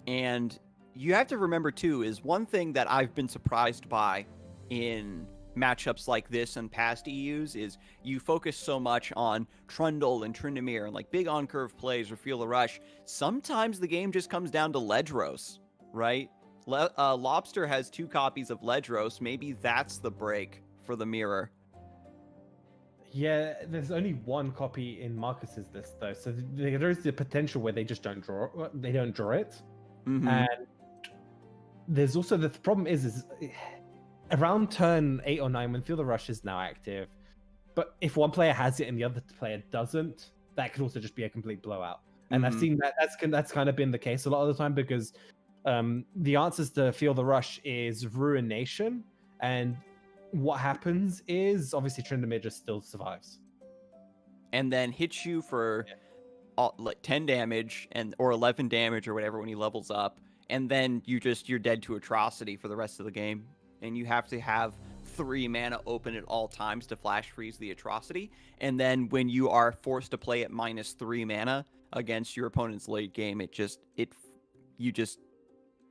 And you have to remember too is one thing that I've been surprised by in matchups like this and past EUs is you focus so much on Trundle and Tryndamere and like big on-curve plays or Feel the Rush. Sometimes the game just comes down to Ledros, right? Lobster has 2 copies of Ledros. Maybe that's the break for the mirror. Yeah, there's only 1 copy in Marcus's list though, so there is the potential where they just don't draw it. Mm-hmm. And there's also the problem is around turn 8 or 9 when Feel the Rush is now active, but if one player has it and the other player doesn't, that could also just be a complete blowout. And I've seen that's kind of been the case a lot of the time because the answers to Feel the Rush is Ruination, and what happens is obviously Tryndamere just still survives and then hits you for like 10 damage or 11 damage or whatever when he levels up, and then you're dead to Atrocity for the rest of the game, and you have to have 3 mana open at all times to flash freeze the Atrocity, and then when you are forced to play at -3 mana against your opponent's late game, you just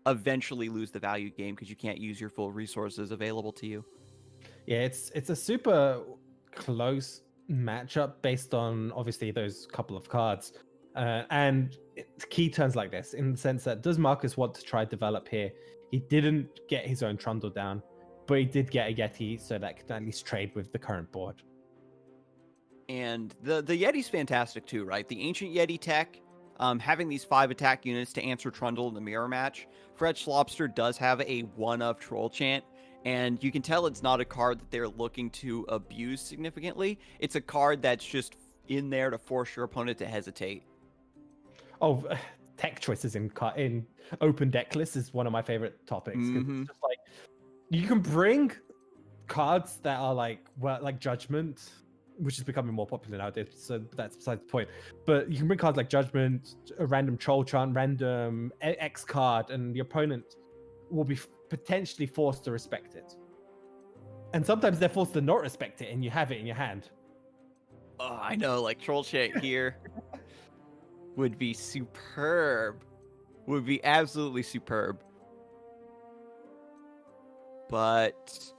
eventually lose the value game because you can't use your full resources available to you. Yeah, it's a super close matchup based on obviously those couple of cards, and it's key turns like this in the sense that does Marcus want to try develop here? He didn't get his own Trundle down, but he did get a Yeti, so that could at least trade with the current board. And the Yeti's fantastic too, right? The Ancient Yeti tech, having these 5 attack units to answer Trundle in the mirror match. Freshlobster does have a 1-of Troll Chant, and you can tell it's not a card that they're looking to abuse significantly. It's a card that's just in there to force your opponent to hesitate. Oh, tech choices in open deck lists is one of my favorite topics. Mm-hmm. It's just like you can bring cards that are like Judgment, which is becoming more popular nowadays, so that's besides the point. But you can bring cards like Judgment, a random Troll Chant, random X card, and your opponent will be potentially forced to respect it. And sometimes they're forced to not respect it, and you have it in your hand. Oh, I know, like Troll Chant here would be superb. Would be absolutely superb. But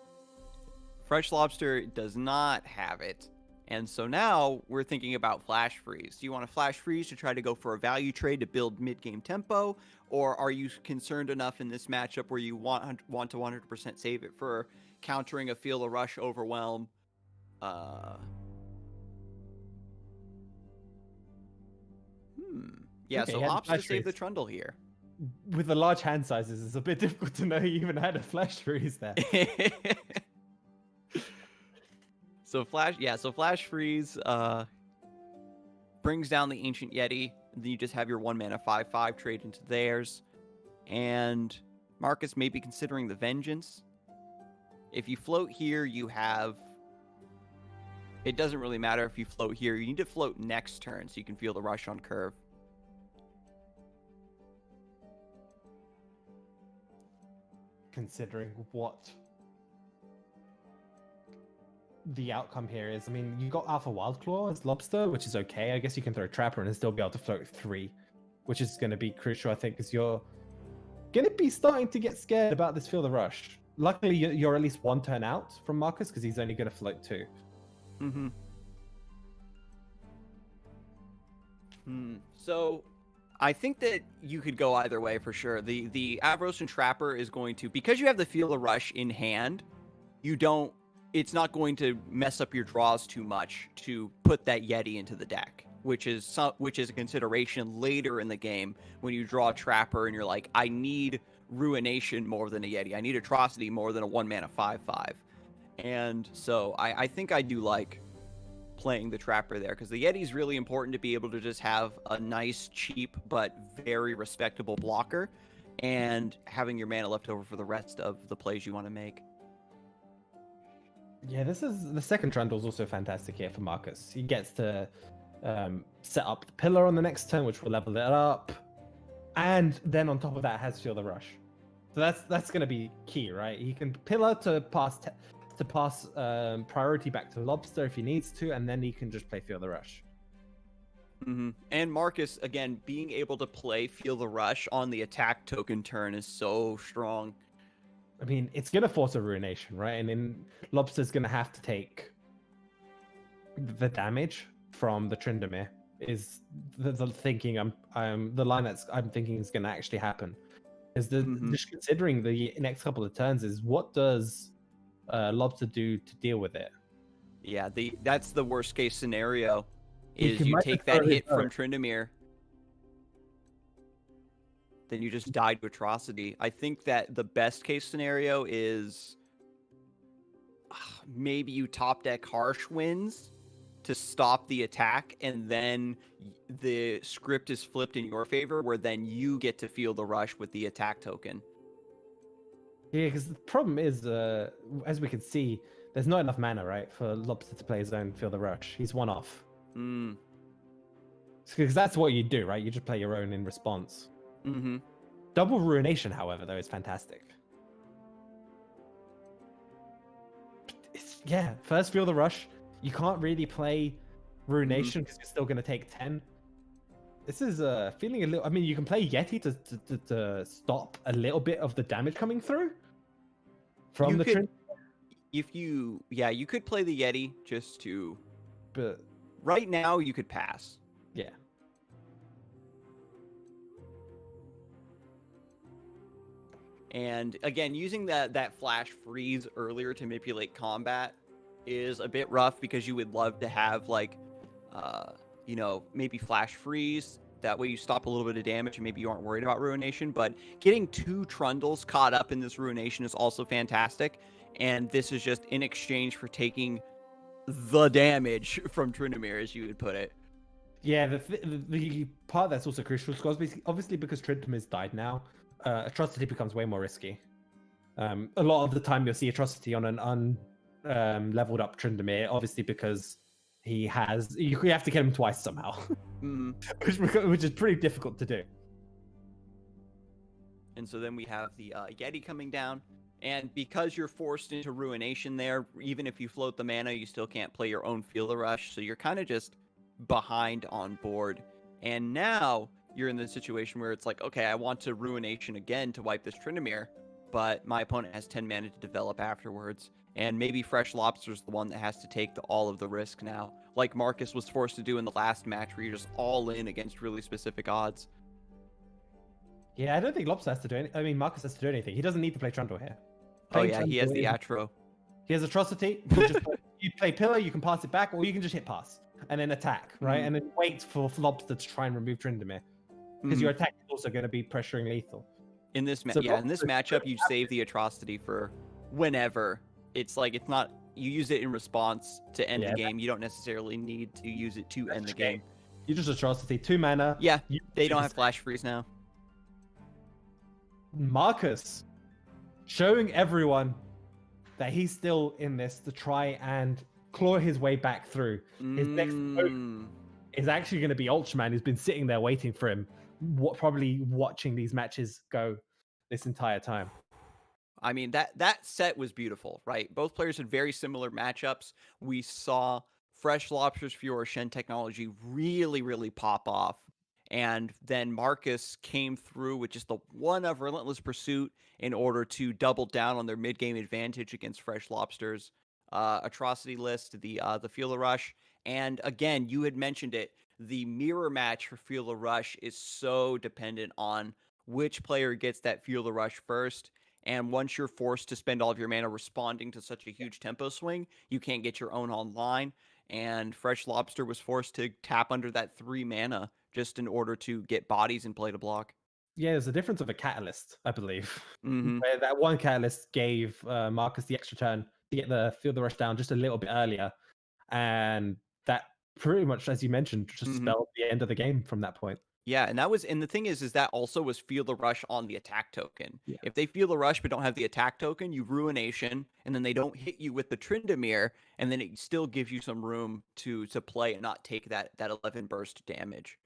Freshlobster does not have it. And so now we're thinking about flash freeze. Do you want to flash freeze to try to go for a value trade to build mid-game tempo? Or are you concerned enough in this matchup where you want to 100% save it for countering a Feel the Rush overwhelm? Yeah, Okay, so yeah, opts to flash save the freeze. Trundle here. With the large hand sizes, it's a bit difficult to know you even had a flash freeze there. So flash freeze brings down the Ancient Yeti. And then you just have your 1-mana 5/5 trade into theirs. And Marcus may be considering the Vengeance. If you float here, you have... It doesn't really matter if you float here. You need to float next turn so you can feel the rush on curve. Considering what the outcome here is. I mean, you got Alpha Wildclaw as Lobster, which is okay. I guess you can throw Trapper and still be able to float 3, which is going to be crucial, I think, because you're going to be starting to get scared about this Feel the Rush. Luckily, you're at least 1 turn out from Marcus because he's only going to float 2. So I think that you could go either way for sure. The Avros and Trapper is going to, because you have the Feel the Rush in hand, it's not going to mess up your draws too much to put that Yeti into the deck, which is a consideration later in the game when you draw Trapper and you're like, I need Ruination more than a Yeti. I need Atrocity more than a 1-mana 5/5. And so I think I do like playing the Trapper there, because the Yeti is really important to be able to just have a nice, cheap, but very respectable blocker, and having your mana left over for the rest of the plays you want to make. Yeah, this is the second Trundle is also fantastic here for Marcus. He gets to set up the pillar on the next turn, which will level it up, and then on top of that has Feel the Rush. So that's going to be key, right? He can pillar to pass priority back to Lobster if he needs to, and then he can just play Feel the Rush. And Marcus, again, being able to play Feel the Rush on the attack token turn is so strong. I mean, it's going to force a Ruination, right? And then Lobster's going to have to take the damage from the Tryndamere. Is the thinking the line I'm thinking is going to actually happen. Is just considering the next couple of turns is what does Lobster do to deal with it? Yeah, that's the worst case scenario. Is you take that hit from Tryndamere, then you just die to Atrocity. I think that the best case scenario is maybe you top deck Harsh Winds to stop the attack, and then the script is flipped in your favor, where then you get to feel the rush with the attack token. Yeah, because the problem is, as we can see, there's not enough mana, right, for Lobster to play his own Feel the Rush. He's one off. Because that's what you do, right? You just play your own in response. Double Ruination, however, though, is fantastic. Yeah, first Feel the Rush. You can't really play Ruination because you're still going to take 10. This is feeling a little... I mean, you can play Yeti to stop a little bit of the damage coming through from the... You could play the Yeti just to... But right now, you could pass. Yeah. And again, using that flash freeze earlier to manipulate combat is a bit rough, because you would love to have, like, maybe flash freeze. That way you stop a little bit of damage and maybe you aren't worried about Ruination. But getting 2 Trundles caught up in this Ruination is also fantastic. And this is just in exchange for taking the damage from Tryndamere, as you would put it. Yeah, the part that's also crucial is obviously because Tryndamere's died now, Atrocity becomes way more risky. A lot of the time you'll see Atrocity on an leveled up Tryndamere, obviously because you have to kill him twice somehow, which is pretty difficult to do. And so then we have the Yeti coming down, and because you're forced into Ruination there, even if you float the mana, you still can't play your own Feel the Rush, so you're kind of just behind on board. And now you're in the situation where it's like, okay, I want to Ruination again to wipe this Tryndamere. but my opponent has 10 mana to develop afterwards. And maybe Freshlobster's the one that has to take all of the risk now, like Marcus was forced to do in the last match, where you're just all in against really specific odds. Yeah, I don't think Lobster has to do anything. I mean, Marcus has to do anything. He doesn't need to play Trundle here. Oh yeah, he has the Atro. He has Atrocity. You play Pillar, you can pass it back, or you can just hit pass and then attack, right? And then wait for Lobster to try and remove Tryndamere, because your attack is also going to be pressuring lethal. In this matchup, you save the Atrocity for whenever. It's like, it's not, you use it in response to end the game. You don't necessarily need to use it to end the game. You just Atrocity, 2 mana. Yeah, they don't have Flash Freeze now. Marcus showing everyone that he's still in this to try and claw his way back through. His next opponent is actually going to be Ultraman, who's been sitting there waiting for him, probably watching these matches go this entire time. I mean, that set was beautiful, right? Both players had very similar matchups. We saw Freshlobster's Fury Shen technology really, really pop off. And then Marcus came through with just the one of Relentless Pursuit in order to double down on their mid-game advantage against Freshlobster's Atrocity list, the Feel the Rush. And again, you had mentioned it, the mirror match for Feel the Rush is so dependent on which player gets that Feel the Rush first. And once you're forced to spend all of your mana responding to such a huge tempo swing, you can't get your own online. And Freshlobster was forced to tap under that 3 mana just in order to get bodies and play to block. Yeah, there's a difference of a catalyst, I believe. Where that one catalyst gave Marcus the extra turn to get the Feel the Rush down just a little bit earlier. And that pretty much, as you mentioned, just spelled the end of the game from that point. Yeah, and the thing is that also was Feel the Rush on the attack token. Yeah. If they Feel the Rush but don't have the attack token, you Ruination, and then they don't hit you with the Tryndamere, and then it still gives you some room to play and not take that 11 burst damage.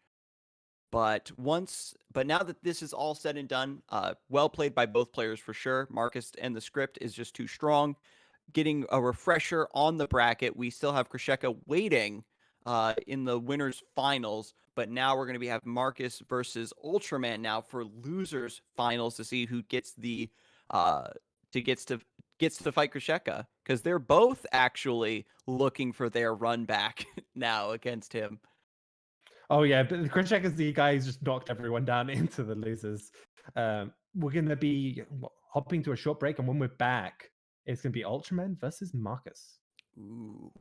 But now that this is all said and done, well played by both players for sure. Marcus and the script is just too strong. Getting a refresher on the bracket, we still have Krisheka waiting in the winners finals, but now we're going to have Marcus versus Ultraman now for losers finals to see who gets the gets to fight Krisheka, because they're both actually looking for their run back now against him. Oh yeah, but Krisheka is the guy who's just knocked everyone down into the losers. We're going to be hopping to a short break, and when we're back, it's going to be Ultraman versus Marcus. Ooh.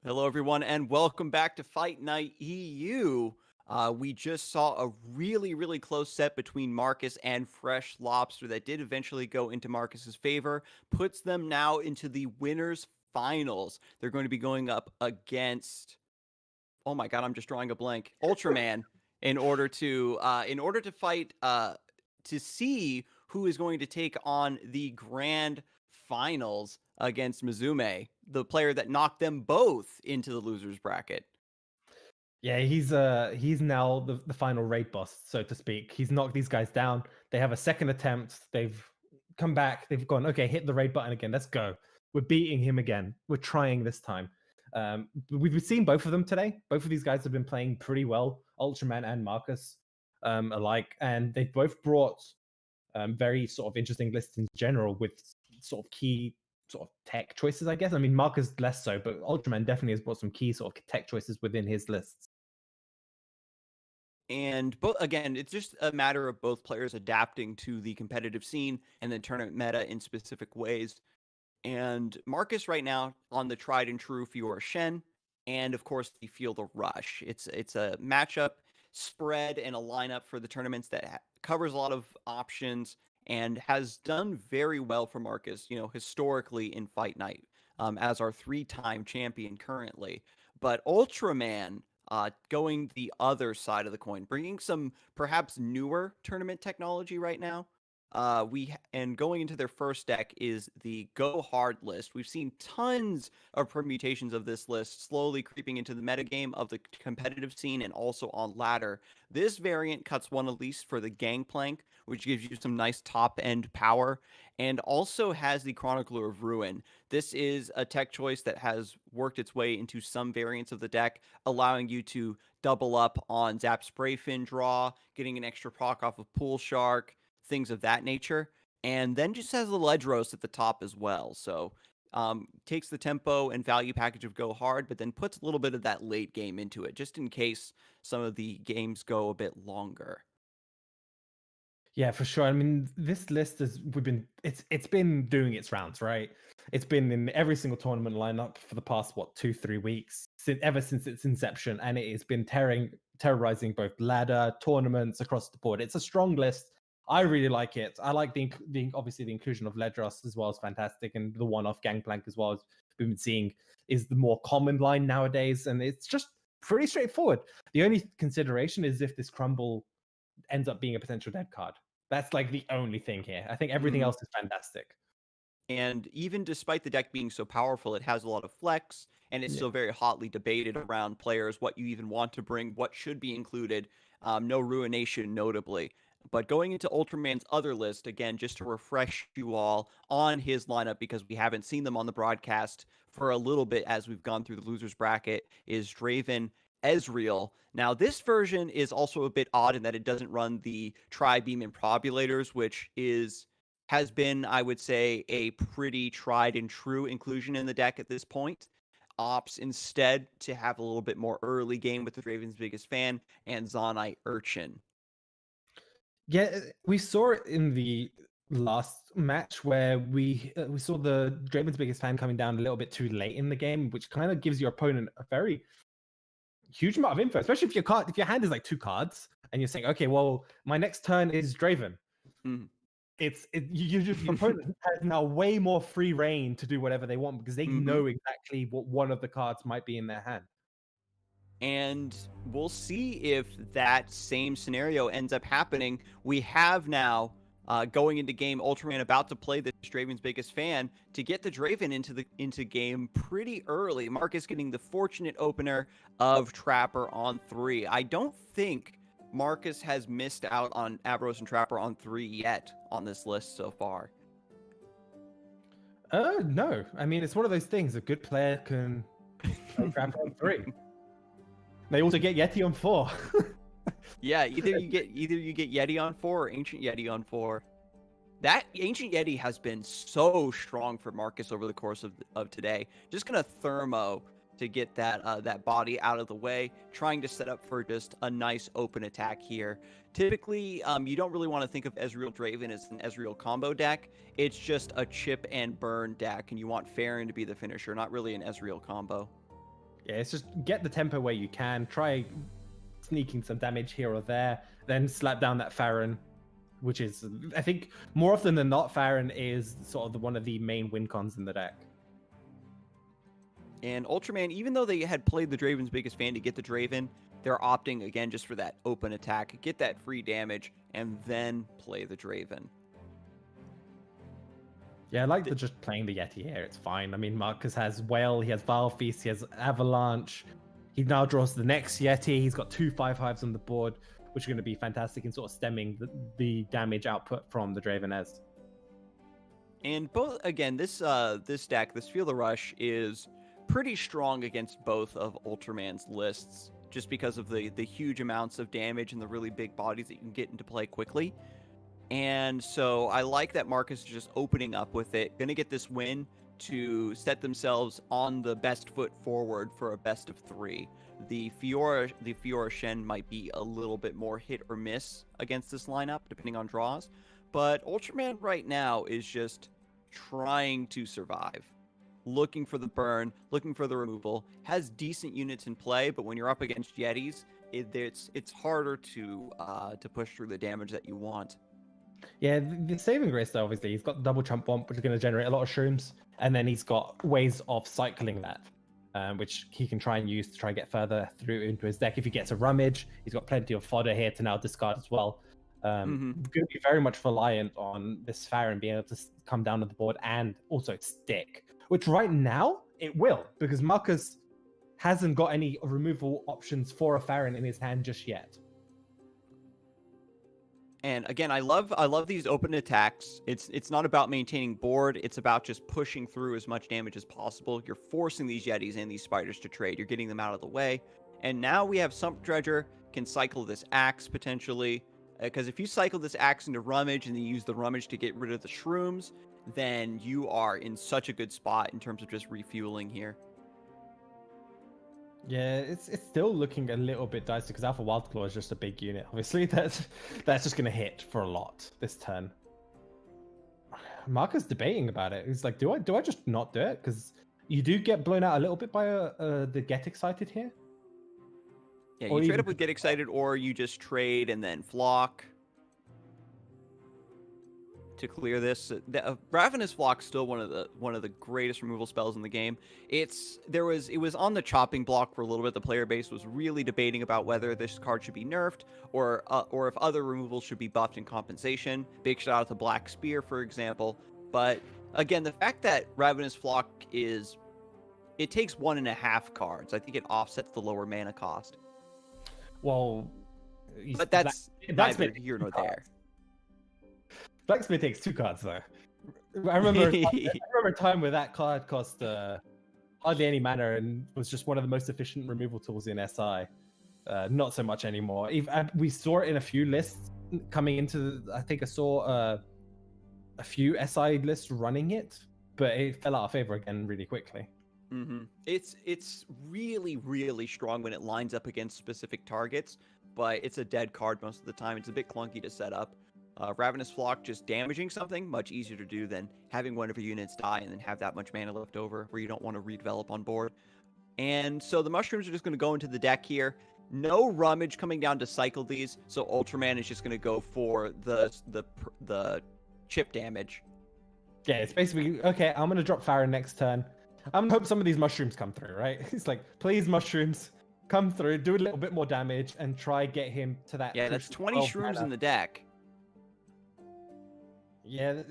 Hello, everyone, and welcome back to Fight Night EU. We just saw a really close set between Marcus and Freshlobster that did eventually go into Marcus's favor, puts them now into the winners finals. They're going to be going up against, oh my god, I'm just drawing a blank, Ultraman, in order to fight to see who is going to take on the grand finals against Mezume, the player that knocked them both into the losers bracket. Yeah, he's now the final raid boss, so to speak. He's knocked these guys down. They have a second attempt. They've come back. They've gone, okay, hit the raid button again. Let's go. We're beating him again. We're trying this time. We've seen both of them today. Both of these guys have been playing pretty well, Ultraman and Marcus alike, and they've both brought very sort of interesting lists in general with sort of key sort of tech choices, I guess. I mean, Marcus less so, but Ultraman definitely has brought some key sort of tech choices within his lists. And but again, it's just a matter of both players adapting to the competitive scene and the tournament meta in specific ways. And Marcus right now on the tried and true Fiora Shen, and of course the Feel the Rush. It's a matchup spread and a lineup for the tournaments that covers a lot of options and has done very well for Marcus, historically in Fight Night, as our three-time champion currently. But Ultraman, going the other side of the coin, bringing some perhaps newer tournament technology right now. And going into their first deck is the Go Hard list. We've seen tons of permutations of this list slowly creeping into the metagame of the competitive scene and also on ladder. This variant cuts one at least for the Gangplank, which gives you some nice top end power, and also has the Chronicler of Ruin. This is a tech choice that has worked its way into some variants of the deck, allowing you to double up on Zap Spray Fin draw, getting an extra proc off of Pool Shark, things of that nature. And then just has the Ledge Roast at the top as well. So takes the tempo and value package of Go Hard, but then puts a little bit of that late game into it, just in case some of the games go a bit longer. Yeah, for sure. I mean, this list is it's been doing its rounds, right? It's been in every single tournament lineup for the past 2-3 weeks, ever since its inception, and it has been terrorizing both ladder tournaments across the board. It's a strong list. I really like it. I like the obviously the inclusion of Ledros as well as fantastic, and the one-off Gangplank as well as we've been seeing is the more common line nowadays, and it's just pretty straightforward. The only consideration is if this crumble ends up being a potential dead card. That's like the only thing here. I think everything else is fantastic. And even despite the deck being so powerful, it has a lot of flex, and it's Yeah. still very hotly debated around players what you even want to bring, what should be included. No Ruination, notably. But going into Ultraman's other list, again, just to refresh you all on his lineup, because we haven't seen them on the broadcast for a little bit as we've gone through the losers bracket, is Draven, Ezreal. Now, this version is also a bit odd in that it doesn't run the Tri-Beam Improbulators, which has been, I would say, a pretty tried and true inclusion in the deck at this point. Opts instead to have a little bit more early game with the Draven's Biggest Fan and Zonite Urchin. Yeah, we saw it in the last match where we saw the Draven's Biggest Fan coming down a little bit too late in the game, which kind of gives your opponent a very huge amount of info, especially if your hand is like 2 cards and you're saying, okay, well, my next turn is Draven. Mm. Your opponent has now way more free reign to do whatever they want because they know exactly what one of the cards might be in their hand. And we'll see if that same scenario ends up happening. We have now, going into game, Ultraman about to play the Draven's Biggest Fan to get the Draven into game pretty early. Marcus getting the fortunate opener of Trapper on 3. I don't think Marcus has missed out on Avros and Trapper on 3 yet on this list so far. No. I mean, it's one of those things. A good player can play Trapper on 3. They also get Yeti on 4. Yeah, either you get Yeti on 4 or Ancient Yeti on 4. That Ancient Yeti has been so strong for Marcus over the course of today. Just gonna thermo to get that body out of the way, trying to set up for just a nice open attack here. Typically, you don't really want to think of Ezreal Draven as an Ezreal combo deck. It's just a chip and burn deck, and you want Farron to be the finisher, not really an Ezreal combo. Yeah, it's just get the tempo where you can, try sneaking some damage here or there, then slap down that Farron, which is, I think, more often than not, Farron is sort of one of the main win cons in the deck. And Ultraman, even though they had played the Draven's biggest fan to get the Draven, they're opting again just for that open attack, get that free damage, and then play the Draven. Yeah, I like the just playing the Yeti here. It's fine. I mean, Marcus has Whale, he has Vile Feast, he has Avalanche. He now draws the next Yeti. He's got 2 5/5s on the board, which are going to be fantastic in sort of stemming the damage output from the Dravenez. And both, again, this deck, this Feel the Rush, is pretty strong against both of Ultraman's lists, just because of the huge amounts of damage and the really big bodies that you can get into play quickly. And so I like that Marcus is just opening up with it. Going to get this win to set themselves on the best foot forward for a best of 3. The Fiora Shen might be a little bit more hit or miss against this lineup, depending on draws. But Ultraman right now is just trying to survive. Looking for the burn, looking for the removal. Has decent units in play, but when you're up against Yetis, it's harder to push through the damage that you want. Yeah, the saving grace though, obviously, he's got double Chump Womp, which is going to generate a lot of shrooms, and then he's got ways of cycling that, which he can try and use to try and get further through into his deck. If he gets a Rummage, he's got plenty of fodder here to now discard as well. Going to be very much reliant on this Farron being able to come down to the board and also stick, which right now it will, because Marcus hasn't got any removal options for a Farron in his hand just yet. And again, I love these open attacks. It's not about maintaining board. It's about just pushing through as much damage as possible. You're forcing these Yetis and these spiders to trade. You're getting them out of the way. And now we have Sump Dredger can cycle this axe potentially. Because if you cycle this axe into Rummage and then use the Rummage to get rid of the shrooms, then you are in such a good spot in terms of just refueling here. Yeah, it's still looking a little bit dicey because Alpha Wildclaw is just a big unit. Obviously, that's just going to hit for a lot this turn. Marcus debating about it. He's like, do I just not do it? Because you do get blown out a little bit by the Get Excited here. Yeah, you trade up with Get Excited, or you just trade and then Flock to clear this. Ravenous Flock still one of the greatest removal spells in the game. It was on the chopping block for a little bit. The player base was really debating about whether this card should be nerfed or if other removals should be buffed in compensation. Big shout out to Black Spear, for example. But again, the fact that Ravenous Flock it takes 1.5 cards. I think it offsets the lower mana cost. Well, but that's neither here nor there. Blacksmith takes 2 cards though. I remember a time where that card cost hardly any mana and was just one of the most efficient removal tools in SI. Not so much anymore. We saw it in a few lists coming into. I think I saw a few SI lists running it, but it fell out of favor again really quickly. It's really, really strong when it lines up against specific targets, but it's a dead card most of the time. It's a bit clunky to set up. Ravenous Flock just damaging something, much easier to do than having one of your units die and then have that much mana left over where you don't want to redevelop on board. And so the mushrooms are just going to go into the deck here. No Rummage coming down to cycle these, so Ultraman is just going to go for the chip damage. Yeah, it's basically, okay, I'm going to drop Farron next turn. I'm going to hope some of these mushrooms come through, right? It's like, please, mushrooms, come through, do a little bit more damage, and try get him to that. Yeah, that's 20 shrooms in the deck. Yeah.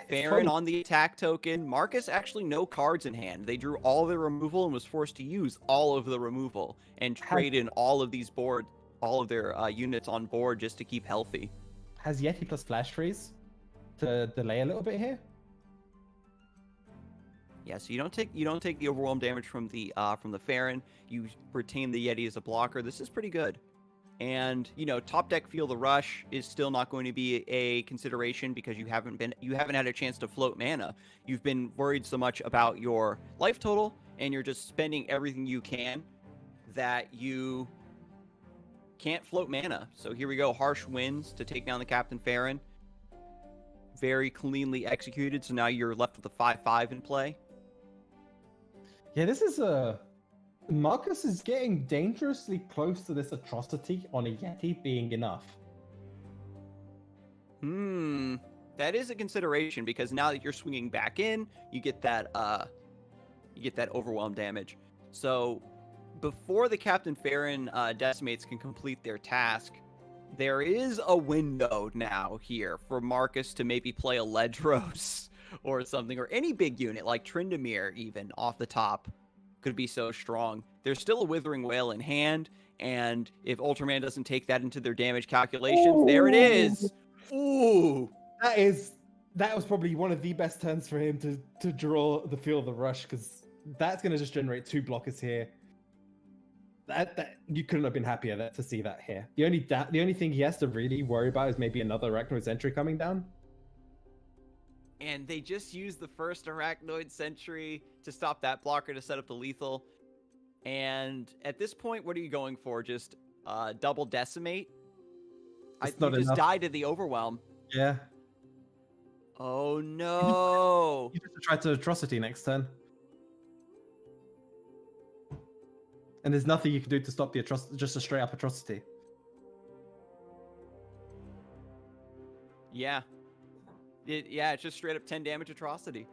Farron on the attack token. Marcus actually no cards in hand. They drew all their removal and was forced to use all of the removal and trade in all of their units on board just to keep healthy. Has Yeti plus Flash Freeze to delay a little bit here? Yeah, so you don't take the overwhelm damage from the Farron. You retain the Yeti as a blocker. This is pretty good. And, top deck Feel the Rush is still not going to be a consideration because you haven't had a chance to float mana. You've been worried so much about your life total, and you're just spending everything you can that you can't float mana. So here we go, Harsh Winds to take down the Captain Farron. Very cleanly executed, so now you're left with a 5/5 in play. Yeah, this is Marcus is getting dangerously close to this atrocity on a Yeti being enough. That is a consideration because now that you're swinging back in, you get that overwhelm damage. So before the Captain Farron decimates can complete their task, there is a window now here for Marcus to maybe play a Ledros or something, or any big unit like Tryndamere even off the top could be so strong. There's still a Withering Wail in hand, and if Ultraman doesn't take that into their damage calculations, there it is. Ooh. That was probably one of the best turns for him to draw the Feel of the Rush, because that's going to just generate 2 blockers here. That you couldn't have been happier to see that here. The only thing he has to really worry about is maybe another Arachnoid Sentry coming down. And they just used the first Arachnoid Sentry to stop that blocker to set up the lethal. And at this point, what are you going for? Just double decimate? It's You not just enough. die to the overwhelm. Yeah. Oh no! You just try to Atrocity next turn. And there's nothing you can do to stop the Atrocity, just a straight up Atrocity. Yeah. It's just straight up 10 damage Atrocity.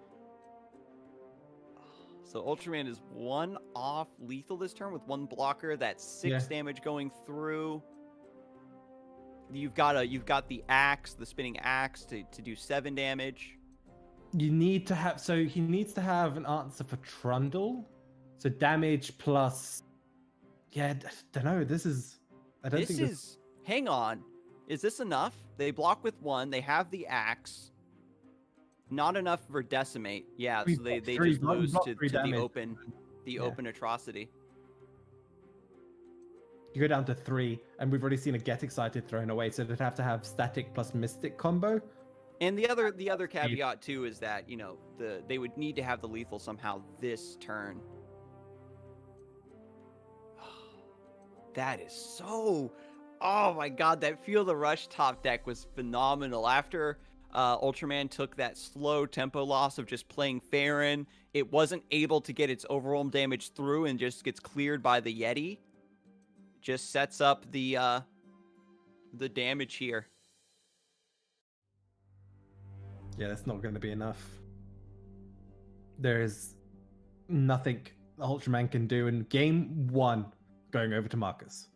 So Ultraman is 1 off lethal this turn with 1 blocker. That's 6 damage going through. You've got the axe, the spinning axe to do 7 damage. You need to have, so he needs to have an answer for Trundle. So damage plus, don't know. Hang on. Is this enough? They block with 1. They have the axe. Not enough for decimate. Yeah, so they just lose to the open atrocity. You go down to 3, and we've already seen a Get Excited thrown away, so they'd have to have Static plus Mystic combo. And the other caveat too is that, they would need to have the lethal somehow this turn. That is so... Oh my god, that Feel the Rush top deck was phenomenal. After Ultraman took that slow tempo loss of just playing Farron, it wasn't able to get its overwhelm damage through and just gets cleared by the Yeti. Just sets up the damage here. Yeah, that's not going to be enough. There is nothing Ultraman can do in game 1 going over to Marcus.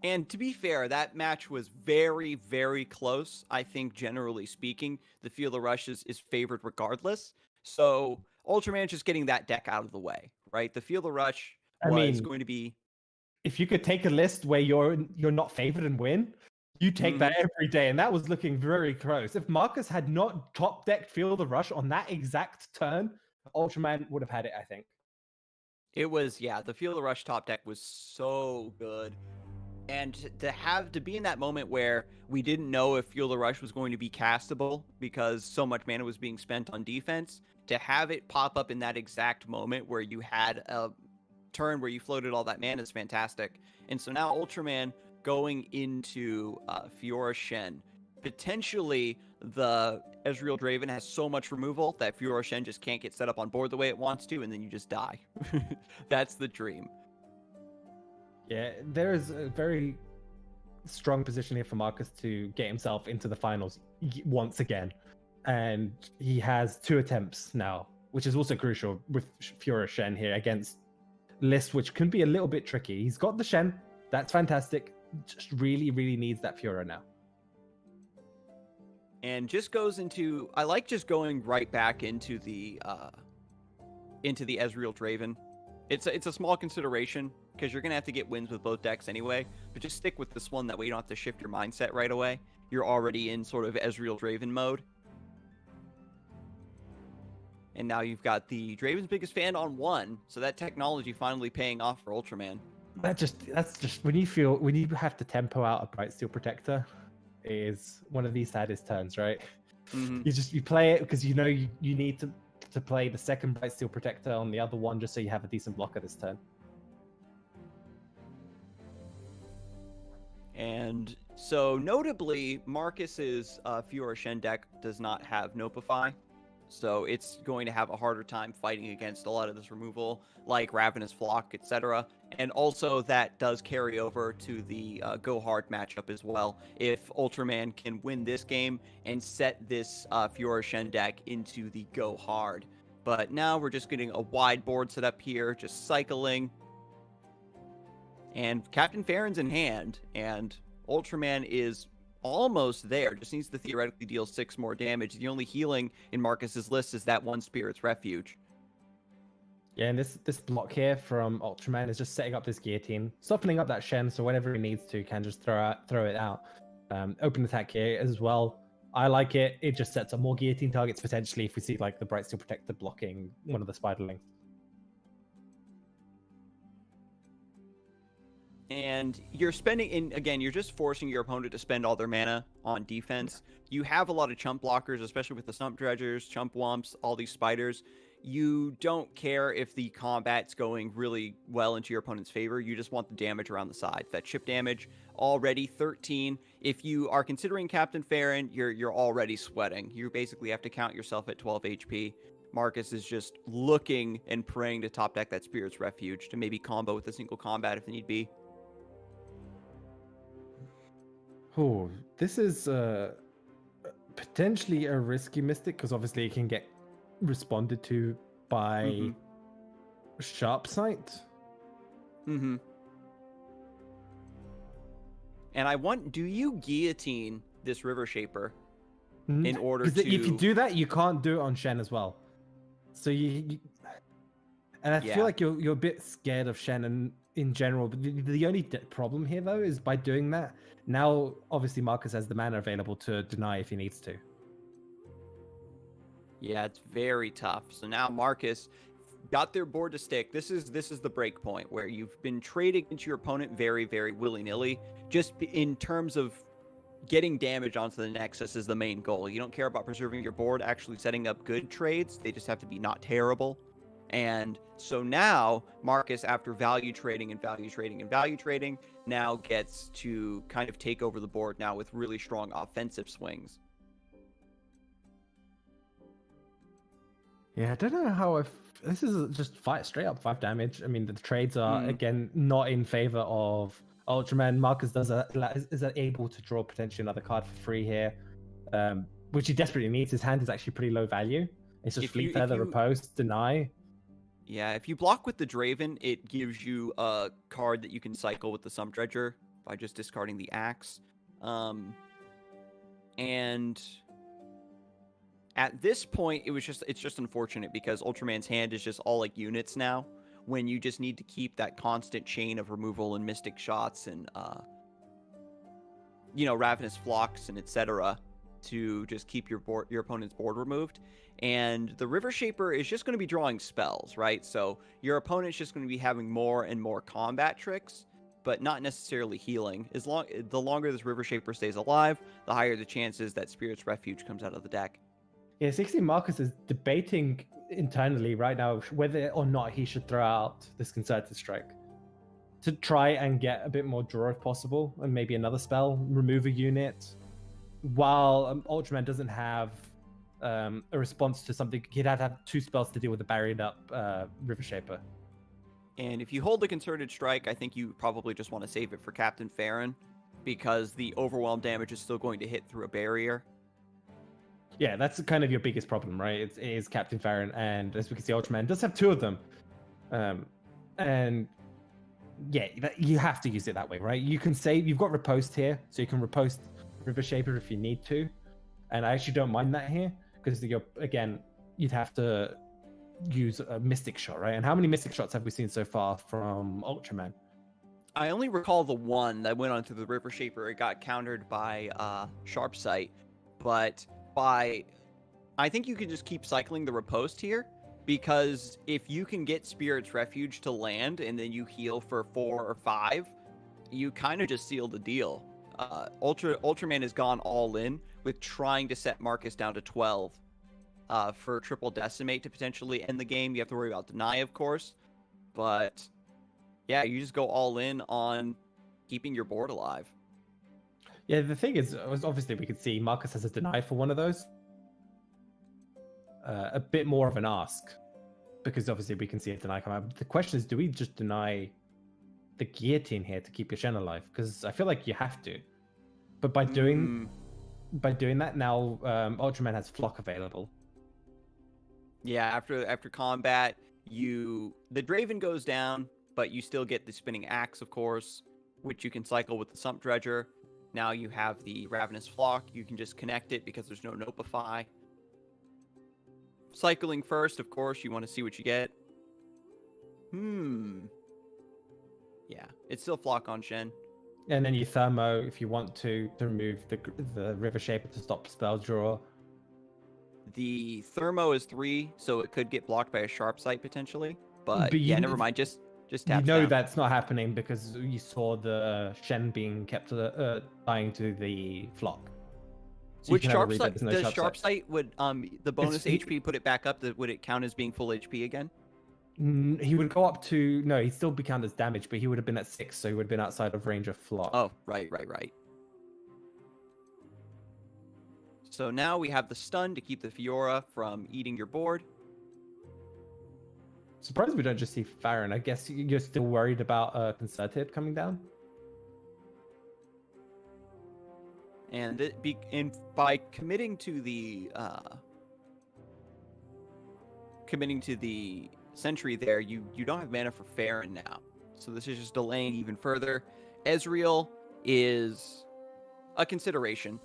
And to be fair, that match was very, very close. I think, generally speaking, the Feel the Rush is favored regardless. So Ultraman just getting that deck out of the way, right? The Feel the Rush was going to be... If you could take a list where you're not favored and win, you take that every day, and that was looking very close. If Marcus had not top decked Feel the Rush on that exact turn, Ultraman would have had it, I think. It was, the Feel the Rush top deck was so good. And to be in that moment where we didn't know if Feel the Rush was going to be castable because so much mana was being spent on defense, to have it pop up in that exact moment where you had a turn where you floated all that mana is fantastic. And so now Ultraman going into Fiora Shen. Potentially, the Ezreal Draven has so much removal that Fiora Shen just can't get set up on board the way it wants to, and then you just die. That's the dream. Yeah, there is a very strong position here for Marcus to get himself into the finals once again. And he has 2 attempts now, which is also crucial with Fiora Shen here against lists, which can be a little bit tricky. He's got the Shen. That's fantastic. Just really, really needs that Fiora now. And just goes into... I like just going right back into the Ezreal Draven. It's a small consideration, because you're going to have to get wins with both decks anyway, but just stick with this one, that way you don't have to shift your mindset right away. You're already in sort of Ezreal Draven mode. And now you've got the Draven's Biggest Fan on 1, so that technology finally paying off for Ultraman. That's just when you have to tempo out a Bright Steel Protector, is one of these saddest turns, right? You play it because you know you need to play the second Bright Steel Protector on the other one just so you have a decent blocker this turn. And so notably, Marcus's Fiora Shen deck does not have Nopify. So it's going to have a harder time fighting against a lot of this removal, like Ravenous Flock, etc. And also that does carry over to the Go Hard matchup as well. If Ultraman can win this game and set this Fiora Shen deck into the Go Hard. But now we're just getting a wide board set up here, just cycling. And Captain Farron's in hand, and Ultraman is almost there. Just needs to theoretically deal 6 more damage. The only healing in Marcus's list is that one Spirit's Refuge. Yeah, and this block here from Ultraman is just setting up this guillotine, softening up that Shen, so whenever he needs to, can just throw it out. Open attack here as well. I like it. It just sets up more guillotine targets potentially if we see like the Bright Steel Protector blocking one of the Spiderlings. And you're you're just forcing your opponent to spend all their mana on defense. You have a lot of chump blockers, especially with the Stump Dredgers, Chump Wumps, all these spiders. You don't care if the combat's going really well into your opponent's favor. You just want the damage around the sides. That chip damage, already 13. If you are considering Captain Farron, you're already sweating. You basically have to count yourself at 12 HP. Marcus is just looking and praying to top deck that Spirit's Refuge to maybe combo with a single combat if need be. Oh, this is potentially a risky Mystic because obviously it can get responded to by Sharp Sight. And do you guillotine this River Shaper in order to... If you do that, you can't do it on Shen as well. So and I feel like you're a bit scared of Shen in general. But the only problem here though is by doing that, now obviously Marcus has the mana available to deny if he needs to. Yeah, it's very tough. So now Marcus got their board to stick. This is the break point where you've been trading into your opponent very, very willy-nilly. Just in terms of getting damage onto the Nexus is the main goal. You don't care about preserving your board, actually setting up good trades. They just have to be not terrible. And so now Marcus, after value trading and value trading and value trading, now gets to kind of take over the board now with really strong offensive swings. Yeah, I don't know how this is just straight up 5 damage. I mean, the trades are again not in favor of Ultraman. Marcus is able to draw potentially another card for free here, which he desperately needs. His hand is actually pretty low value. It's just Fleet Feather, Riposte, Deny. Yeah, if you block with the Draven, it gives you a card that you can cycle with the Stump Dredger by just discarding the Axe. And at this point, it's just unfortunate because Ultraman's hand is just all like units now, when you just need to keep that constant chain of removal and Mystic Shots and Ravenous Flocks and etc. to just keep your opponent's board removed. And the River Shaper is just going to be drawing spells, right? So your opponent's just going to be having more and more combat tricks, but not necessarily healing. The longer this River Shaper stays alive, the higher the chances that Spirit's Refuge comes out of the deck. Yeah, 16 Marcus is debating internally right now whether or not he should throw out this Concerted Strike to try and get a bit more draw if possible, and maybe another spell, remove a unit. While Ultraman doesn't have a response to something, he'd have to have 2 spells to deal with the barriered up River Shaper. And if you hold the Concerted Strike, I think you probably just want to save it for Captain Farron, because the overwhelm damage is still going to hit through a barrier. Yeah, that's kind of your biggest problem, right? It is Captain Farron, and as we can see, Ultraman does have 2 of them. And yeah, you have to use it that way, right? You can save, you've got Riposte here, so you can Riposte River Shaper if you need to. And I actually don't mind that here, because you'd have to use a Mystic Shot, right? And how many Mystic Shots have we seen so far from Ultraman? I only recall the one that went onto the River Shaper. It got countered by Sharp Sight, but I think you can just keep cycling the Riposte here, because if you can get Spirit's Refuge to land and then you heal for 4 or 5, you kind of just seal the deal. Ultraman has gone all in with trying to set Marcus down to 12 for triple Decimate to potentially end the game. You have to worry about Deny, of course, but yeah, you just go all in on keeping your board alive. Yeah, the thing is, obviously we could see Marcus has a Deny for one of those. a bit more of an ask, because obviously we can see a deny come out. The question is, do we just deny the guillotine here to keep your Shen alive? Because I feel like you have to. But by doing that now, Ultraman has Flock available. Yeah, after combat, the Draven goes down, but you still get the spinning axe, of course, which you can cycle with the Sump Dredger. Now you have the Ravenous Flock. You can just connect it because there's no Nopify. Cycling first, of course, you want to see what you get. Yeah, it's still Flock on Shen. And then you Thermo if you want to remove the River Shaper to stop spell draw. The Thermo is 3, so it could get blocked by a Sharp Sight potentially. But yeah, never mind. Just tap. You know down. that's not happening because you saw the Shen being kept dying to the Flock. So would Sharp Sight, does Sharp Sight would the bonus HP put it back up? Would it count as being full HP again? He would go up to he'd still be counted as damage, but he would have been at 6, so he would have been outside of range of Flock. Oh, right. So now we have the stun to keep the Fiora from eating your board. Surprised we don't just see Farron. I guess you're still worried about Concerted coming down. And by committing to the Sentry there, you don't have mana for Farron now. So this is just delaying even further. Ezreal is a consideration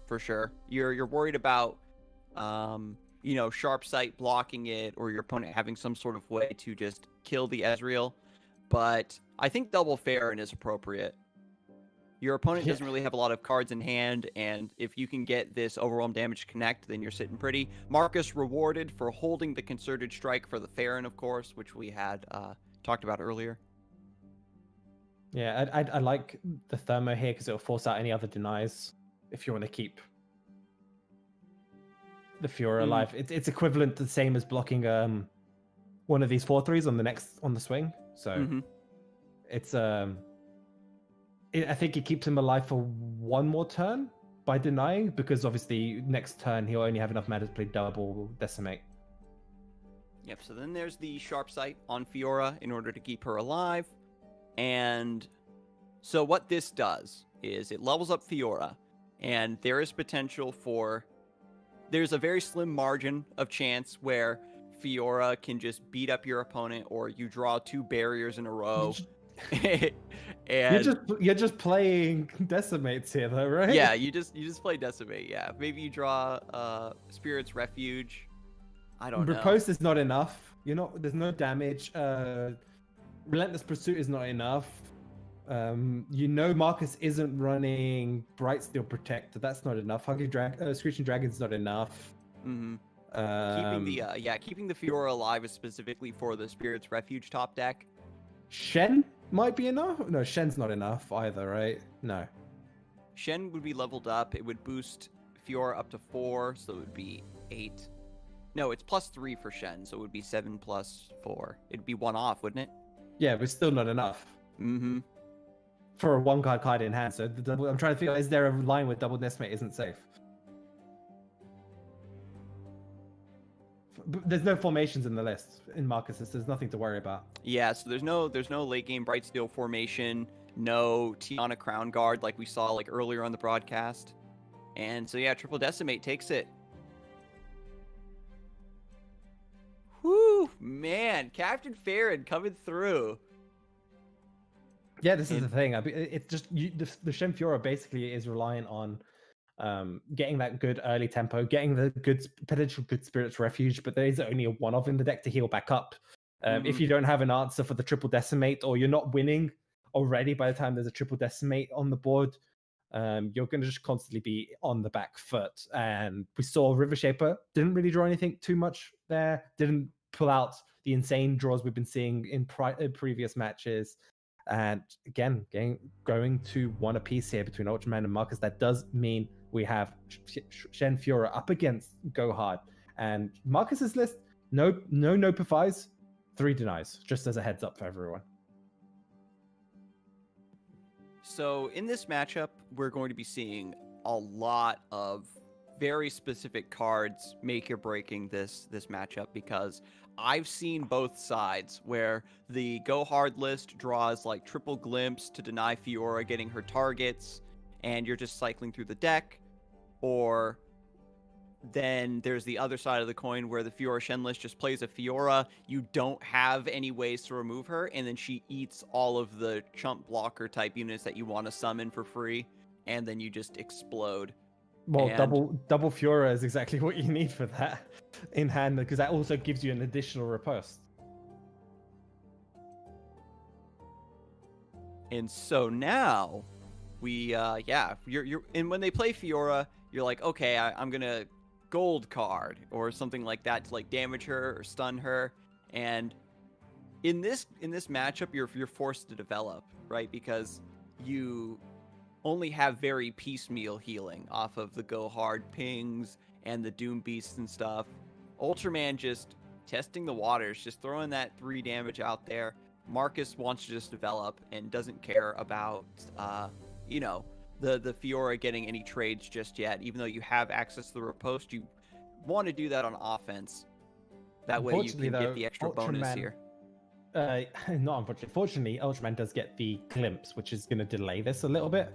for sure. You're worried about Sharp Sight blocking it, or your opponent having some sort of way to just kill the Ezreal. But I think double Farron is appropriate. Your opponent doesn't really have a lot of cards in hand, and if you can get this overwhelm damage to connect, then you're sitting pretty. Marcus rewarded for holding the Concerted Strike for the Farron, of course, which we had talked about earlier. Yeah, I like the Thermo here because it'll force out any other denies if you want to keep the Fiora alive. It's equivalent to the same as blocking one of these 4/3s on the swing. So it's I think it keeps him alive for one more turn by denying, because obviously next turn he'll only have enough mana to play double Decimate. Yep, so then there's the Sharp Sight on Fiora in order to keep her alive. And so what this does is it levels up Fiora, and there is potential for... There's a very slim margin of chance where Fiora can just beat up your opponent, or you draw 2 barriers in a row. And you're just playing Decimates here, though, right? Yeah, you just play Decimate. Yeah, maybe you draw Spirit's Refuge. I don't know. Riposte is not enough. There's no damage. Relentless Pursuit is not enough. Marcus isn't running Brightsteel Protector. That's not enough. Screeching Dragon's not enough. Keeping the Fiora alive is specifically for the Spirit's Refuge top deck. Shen might be enough. No, Shen's not enough either, right? No. Shen would be leveled up. It would boost Fiora up to 4, so it would be 8. No, it's +3 for Shen, so it would be 7 + 4. It'd be 1 off, wouldn't it? Yeah, but still not enough. For a 1-card in hand. So I'm trying to figure out, is there a line where double Decimate isn't safe? There's no formations in the list in Marcus's. There's nothing to worry about. Yeah, so there's no late game Brightsteel formation, no Tiana Crown Guard like we saw earlier on the broadcast. And so yeah, triple Decimate takes it. Whew, man, Captain Farron coming through. Yeah, this is the thing. It's just the Shen Fiora basically is reliant on getting that good early tempo, getting the potential good Spirit's Refuge, but there is only a one-off in the deck to heal back up. If you don't have an answer for the triple Decimate, or you're not winning already by the time there's a triple Decimate on the board, you're going to just constantly be on the back foot. And we saw River Shaper didn't really draw anything too much there, didn't pull out the insane draws we've been seeing in previous matches. And again, going to 1 apiece here between Ultraman and Marcus. That does mean we have Shen Fiora up against Go Hard. And Marcus's list, no Nopifies, 3 denies, just as a heads up for everyone. So in this matchup, we're going to be seeing a lot of very specific cards make or breaking this matchup, because I've seen both sides where the go hard list draws like triple glimpse to deny Fiora getting her targets, and you're just cycling through the deck, or then there's the other side of the coin where the Fiora Shen list just plays a Fiora. You don't have any ways to remove her, and then she eats all of the chump blocker type units that you want to summon for free, and then you just explode. Well, And double Fiora is exactly what you need for that in hand, because that also gives you an additional riposte. And so now we you're and when they play Fiora, you're like, okay, I'm gonna gold card or something like that to like damage her or stun her. And in this matchup, you're forced to develop, right? Because you only have very piecemeal healing off of the go hard pings and the doom beasts and stuff. Ultraman just testing the waters, just throwing that 3 damage out there. Marcus wants to just develop and doesn't care about the Fiora getting any trades just yet. Even though you have access to the riposte, you want to do that on offense. That way you can get the extra bonus here. Not unfortunately. Fortunately, Ultraman does get the glimpse, which is going to delay this a little bit.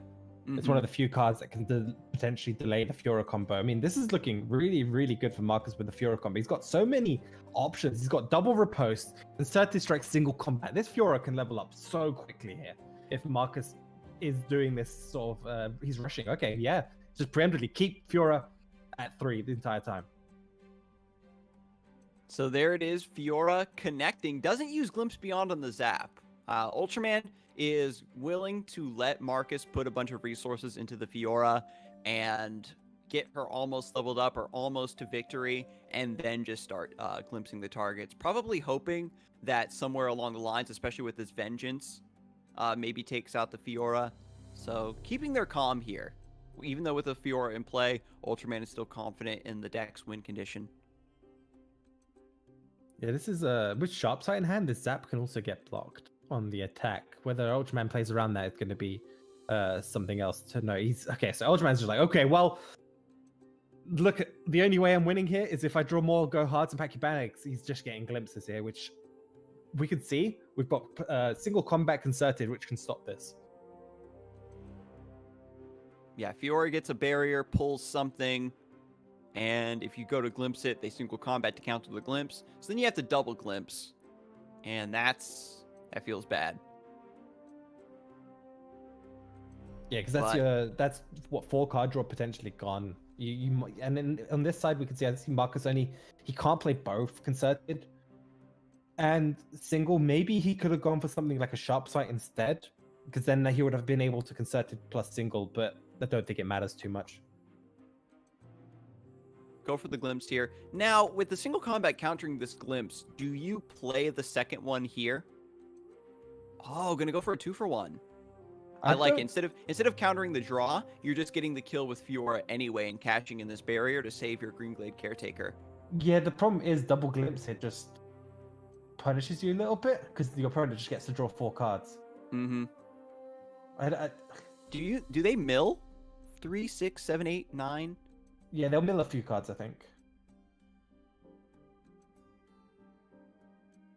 It's one of the few cards that can potentially delay the Fiora combo. I mean, this is looking really, really good for Marcus with the Fiora combo. He's got so many options. He's got double riposte, concerted strike, single combat. This Fiora can level up so quickly here if Marcus is doing this sort of... he's rushing. Okay, yeah. Just preemptively keep Fiora at 3 the entire time. So there it is. Fiora connecting. Doesn't use Glimpse Beyond on the zap. Ultraman is willing to let Marcus put a bunch of resources into the Fiora and get her almost leveled up or almost to victory, and then just start glimpsing the targets. Probably hoping that somewhere along the lines, especially with this Vengeance, maybe takes out the Fiora. So keeping their calm here. Even though with the Fiora in play, Ultraman is still confident in the deck's win condition. Yeah, this is with Sharp Sight in hand, the zap can also get blocked on the attack. Whether Ultraman plays around that is going to be something else to know. Okay, so Ultraman's just like, okay, well, look, the only way I'm winning here is if I draw more go hards and pack your bags. He's just getting glimpses here, which we can see. We've got single combat concerted, which can stop this. Yeah, Fiora gets a barrier, pulls something, and if you go to glimpse it, they single combat to counter the glimpse. So then you have to double glimpse, and that feels bad. Yeah, because that's what 4 card draw potentially gone. And then on this side we can see Marcus he can't play both concerted and single. Maybe he could have gone for something like a Sharp Sight instead, because then he would have been able to concerted plus single, but I don't think it matters too much. Go for the glimpse here. Now, with the single combat countering this glimpse, do you play the second one here? Oh, gonna go for a 2-for-1. I like it. Instead of countering the draw, you're just getting the kill with Fiora anyway and catching in this barrier to save your Greenglade Caretaker. Yeah, the problem is double glimpse it just punishes you a little bit because your opponent just gets to draw 4 cards. Mm-hmm. Do they mill 3, 6, 7, 8, 9? Yeah, they'll mill a few cards, I think.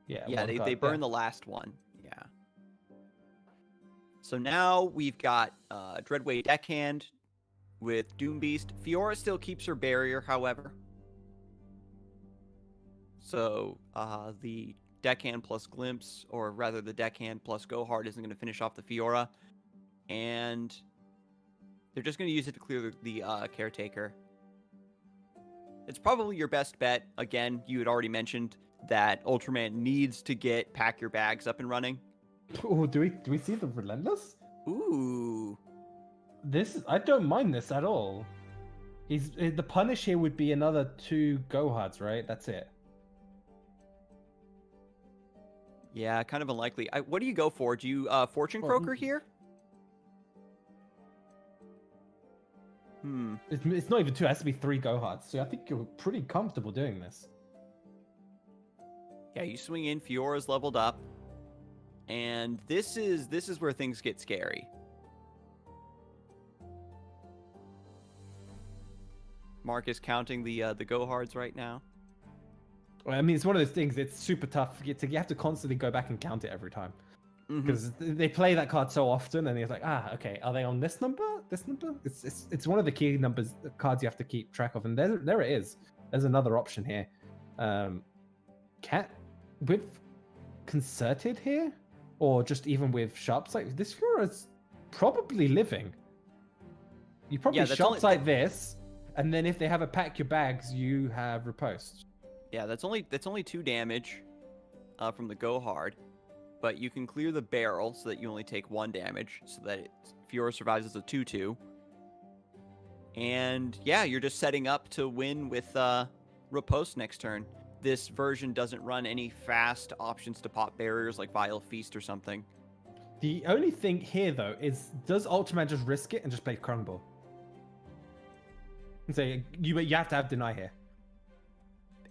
Yeah, they burn the last one. Yeah. So now we've got Dreadway Deckhand with Doom Beast. Fiora still keeps her barrier, however. So the Deckhand plus Glimpse, or rather the Deckhand plus Go Hard, isn't going to finish off the Fiora. And they're just going to use it to clear the Caretaker. It's probably your best bet. Again, you had already mentioned that Ultraman needs to get Pack Your Bags up and running. Oh, do we see the Relentless? Ooh. I don't mind this at all. The punish here would be another 2 Go Hards, right? That's it. Yeah, kind of unlikely. What do you go for? Do you Fortune Croaker here? It's not even 2. It has to be 3 Go Hards. So I think you're pretty comfortable doing this. Yeah, you swing in. Fiora's leveled up. And this is where things get scary. Marcus counting the go-hards right now. Well, I mean, it's one of those things. It's super tough. You have to constantly go back and count it every time because they play that card so often, and it's like, okay, are they on this number? This number? It's one of the key numbers, cards you have to keep track of, and there it is. There's another option here. Cat with concerted here, or just even with sharp sight. This Fiora's probably living. You probably sharp sight this, and then if they have a pack your bags, you have riposte. Yeah, that's only 2 damage from the go hard, but you can clear the barrel so that you only take 1 damage, so that Fiora survives as a 2/2. And yeah, you're just setting up to win with riposte next turn. This version doesn't run any fast options to pop barriers like Vile Feast or something. The only thing here though is, does Ultraman just risk it and just play Crumble? And say you have to have deny here.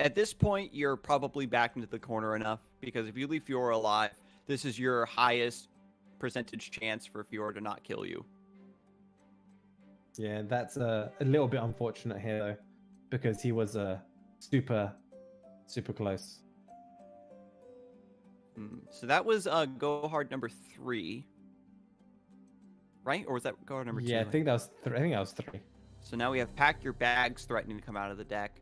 At this point, you're probably backed into the corner enough, because if you leave Fiora alive, this is your highest percentage chance for Fiora to not kill you. Yeah, that's a little bit unfortunate here, though, because he was super close. So that was go hard number 3, right? Or was that go hard number 2? Yeah, I think that was 3. So now we have Pack Your Bags threatening to come out of the deck.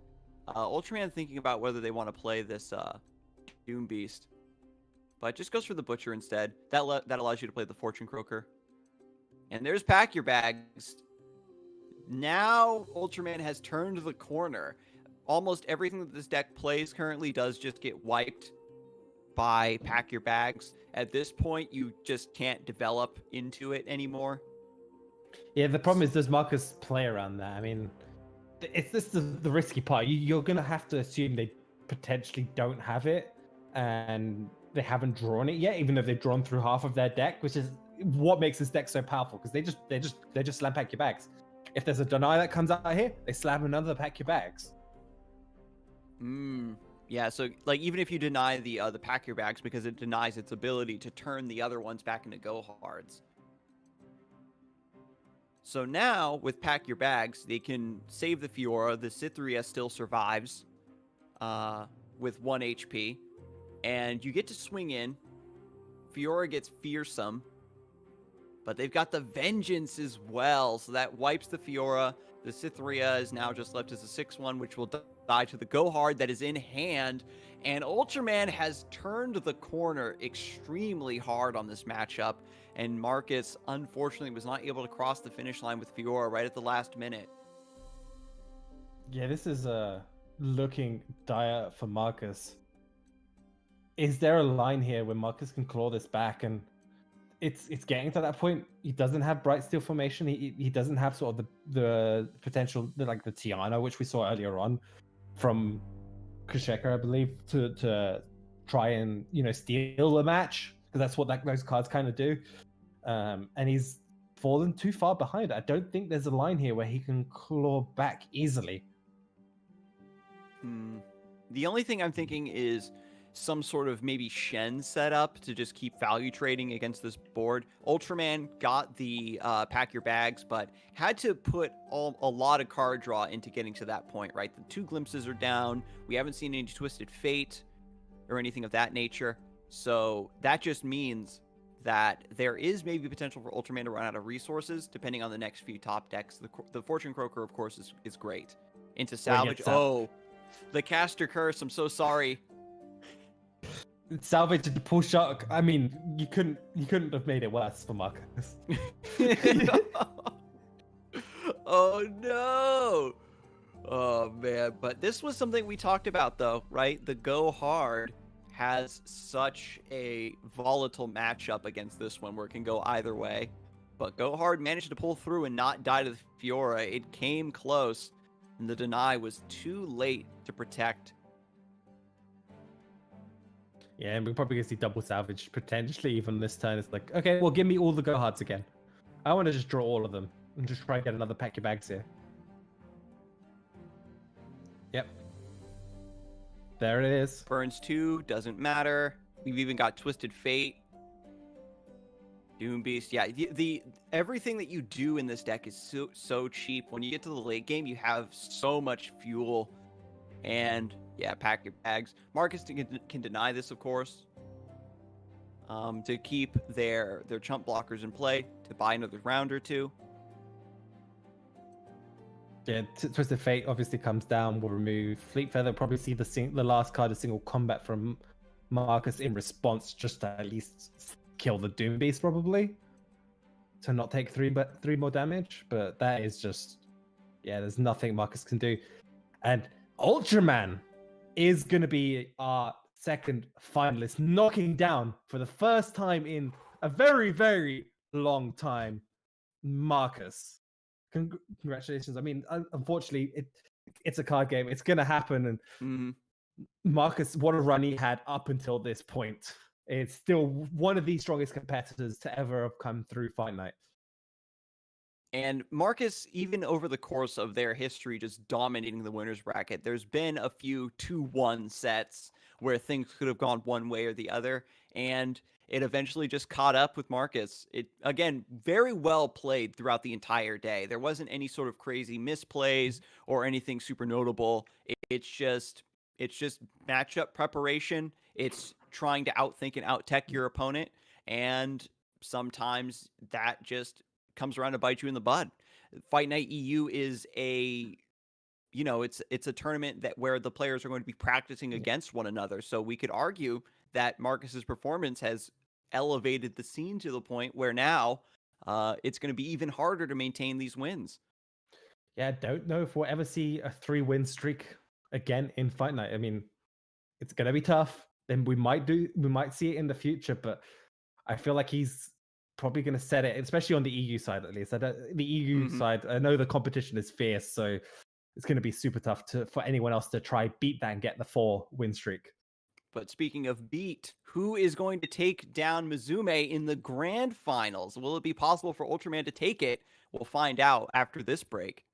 Ultraman thinking about whether they want to play this Doom Beast, but just goes for the Butcher instead. That allows you to play the Fortune Croaker. And there's Pack Your Bags. Now Ultraman has turned the corner. Almost everything that this deck plays currently does just get wiped by Pack Your Bags. At this point, you just can't develop into it anymore. Yeah, the problem is, does Marcus play around that? I mean, it's this the risky part. You're gonna have to assume they potentially don't have it, and they haven't drawn it yet, even though they've drawn through half of their deck, which is what makes this deck so powerful. Because they just slam Pack Your Bags. If there's a deny that comes out here, they slam another Pack Your Bags. Yeah. So like, even if you deny the Pack Your Bags, because it denies its ability to turn the other ones back into go hards. So now, with Pack Your Bags, they can save the Fiora. The Cytherea still survives with 1 HP. And you get to swing in. Fiora gets Fearsome. But they've got the Vengeance as well. So that wipes the Fiora. The Cytherea is now just left as a 6/1, which will die to the Go Hard that is in hand. And Ultraman has turned the corner extremely hard on this matchup. And Marcus, unfortunately, was not able to cross the finish line with Fiora right at the last minute. Yeah, this is looking dire for Marcus. Is there a line here where Marcus can claw this back? And it's getting to that point. He doesn't have Bright Steel formation. He doesn't have sort of the potential, like the Tiana, which we saw earlier on from Kusheka, I believe, to try and steal the match, because that's what those cards kind of do. And he's fallen too far behind. I don't think there's a line here where he can claw back easily. The only thing I'm thinking is some sort of maybe Shen setup to just keep value trading against this board. Ultraman got the Pack Your Bags, but had to put a lot of card draw into getting to that point, right? The 2 glimpses are down. We haven't seen any Twisted Fate or anything of that nature. So that just means that there is maybe potential for Ultraman to run out of resources, depending on the next few top decks. The Fortune Croaker, of course, is great. Into Salvage. Oh, the Caster Curse. I'm so sorry. Salvage the pull shot. I mean, you couldn't have made it worse for Marcus. Oh no. Oh man, but this was something we talked about though, right? The Go Hard has such a volatile matchup against this one where it can go either way. But Go Hard managed to pull through and not die to the Fiora. It came close, and the deny was too late to protect. Yeah, and we're probably going to see double salvage potentially even this turn. It's like, okay, well, give me all the Go Hards again. I want to just draw all of them and just try and get another Pack Your Bags here. Yep. There it is. Burns 2, doesn't matter. We've even got Twisted Fate. Doom Beast, yeah. The everything that you do in this deck is so cheap. When you get to the late game, you have so much fuel, and yeah, pack your bags. Marcus can deny this, of course. To keep their chump blockers in play, to buy another round or two. Yeah, Twisted Fate obviously comes down. We'll remove Fleet Feather. Probably see the last card of single combat from Marcus in response, just to at least kill the Doom Beast, probably to not take three more damage. But that is just, yeah, there's nothing Marcus can do. And Ultraman is going to be our second finalist, knocking down for the first time in a very, very long time, Marcus. Congratulations. I mean, unfortunately, it's a card game. It's going to happen. And Marcus, what a run he had up until this point. It's still one of the strongest competitors to ever have come through Fight Night. And Marcus, even over the course of their history, just dominating the winner's bracket, there's been a few 2-1 sets where things could have gone one way or the other, and it eventually just caught up with Marcus. It, again, very well played throughout the entire day. There wasn't any sort of crazy misplays or anything super notable. It's just matchup preparation. It's trying to outthink and outtech your opponent, and sometimes that just comes around to bite you in the butt. Fight Night EU is a, you know, it's a tournament that where the players are going to be practicing against one another. So we could argue that Marcus's performance has elevated the scene to the point where now it's going to be even harder to maintain these wins. Yeah, I don't know if we'll ever see a 3-win streak again in Fight Night. I mean, it's going to be tough. Then we might see it in the future, but I feel like he's probably going to set it, especially on the EU side at least. The EU side, I know the competition is fierce, so it's going to be super tough for anyone else to try beat that and get the 4-win streak. But speaking of beat, who is going to take down Mezume in the grand finals? Will it be possible for Ultraman to take it? We'll find out after this break.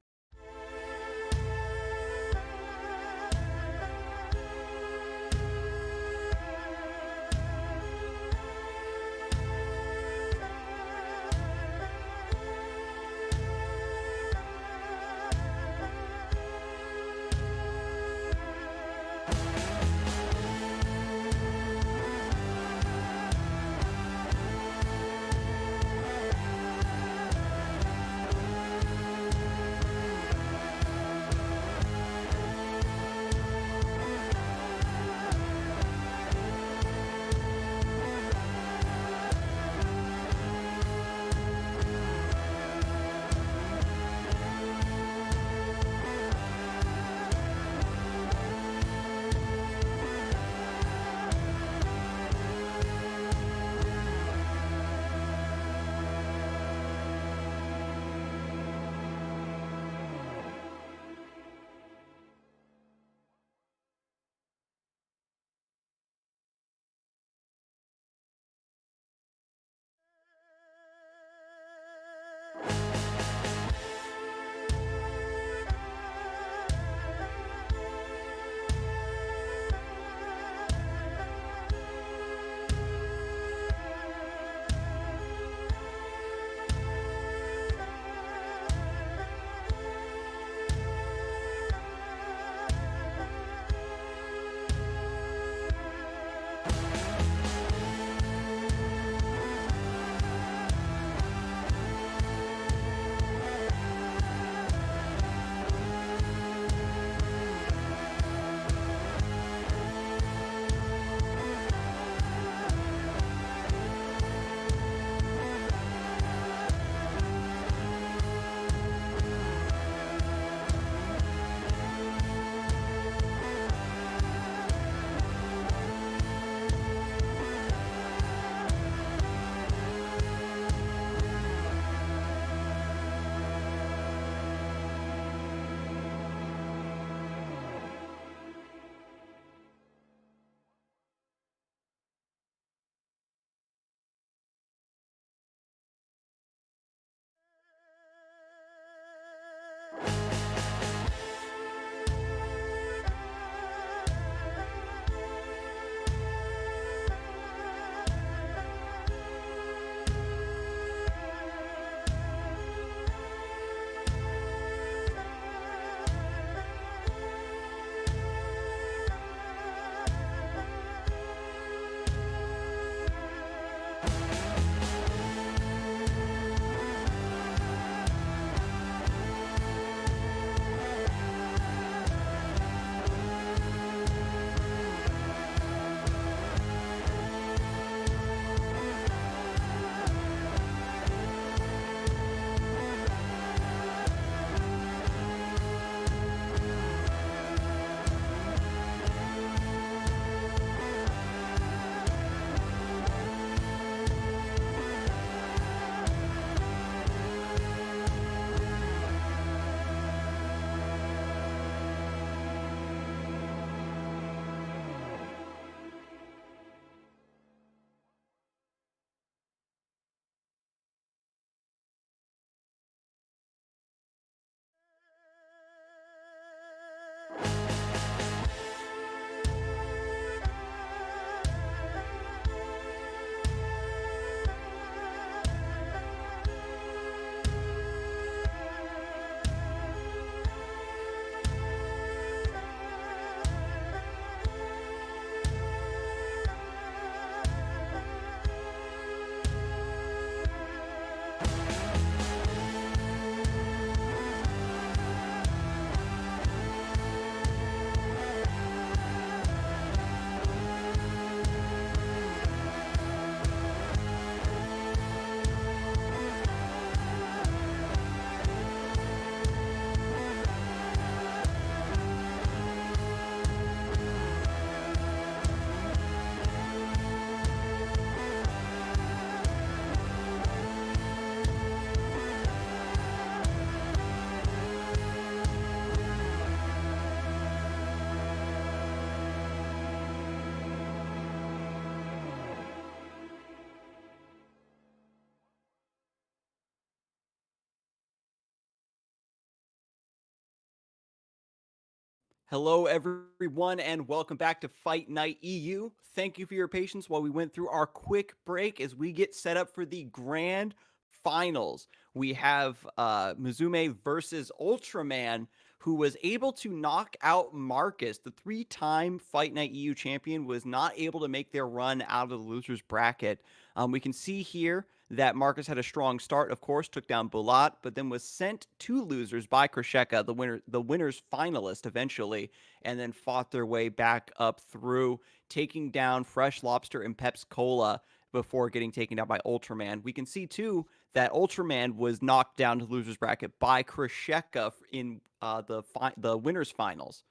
Hello, everyone, and welcome back to Fight Night EU. Thank you for your patience while we went through our quick break as we get set up for the grand finals. We have Mezume versus Ultraman, who was able to knock out Marcus. The three-time Fight Night EU champion was not able to make their run out of the losers bracket. We can see here that Marcus had a strong start, of course, took down Bulat, but then was sent to losers by Krisheka, the winner's finalist eventually, and then fought their way back up through, taking down Freshlobster and Pepscola before getting taken down by Ultraman. We can see too that Ultraman was knocked down to the losers bracket by Krisheka in the winners finals.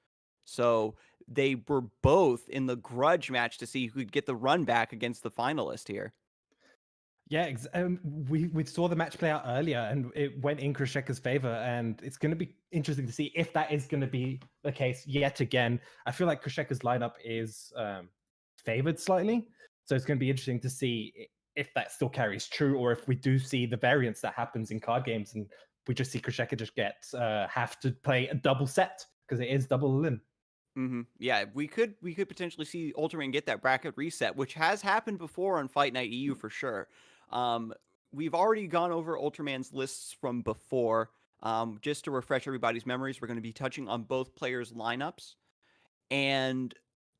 So they were both in the grudge match to see who could get the run back against the finalist here. Yeah, we saw the match play out earlier, and it went in Krisheka's favor. And it's going to be interesting to see if that is going to be the case yet again. I feel like Krisheka's lineup is favored slightly, so it's going to be interesting to see if that still carries true, or if we do see the variance that happens in card games, and we just see Krisheka just have to play a double set because it is double limb. Yeah, we could potentially see Ultraman get that bracket reset, which has happened before on Fight Night EU for sure. Um, we've already gone over Ultraman's lists from before. Just to refresh everybody's memories, we're going to be touching on both players' lineups. And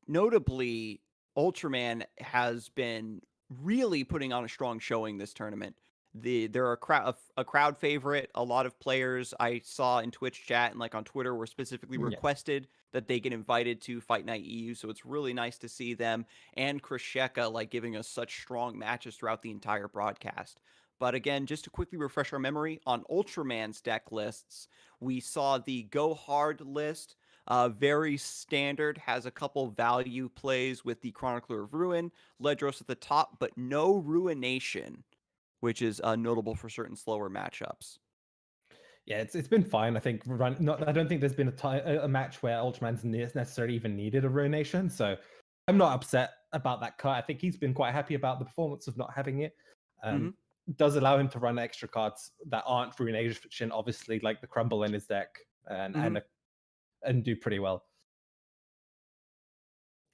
notably, Ultraman has been really putting on a strong showing this tournament. They're a crowd favorite. A lot of players I saw in Twitch chat and like on Twitter were specifically Yeah. requested that they get invited to Fight Night EU. So it's really nice to see them and Krisheka like giving us such strong matches throughout the entire broadcast. But again, just to quickly refresh our memory on Ultraman's deck lists, we saw the Go Hard list, very standard, has a couple value plays with the Chronicler of Ruin, Ledros at the top, but no Ruination, which is notable for certain slower matchups. Yeah, it's been fine. I think I don't think there's been a match where Ultraman's necessarily even needed a Ruination, so I'm not upset about that cut. I think he's been quite happy about the performance of not having it. Mm-hmm. Does allow him to run extra cards that aren't Ruination, obviously, like the Crumble in his deck, and do pretty well.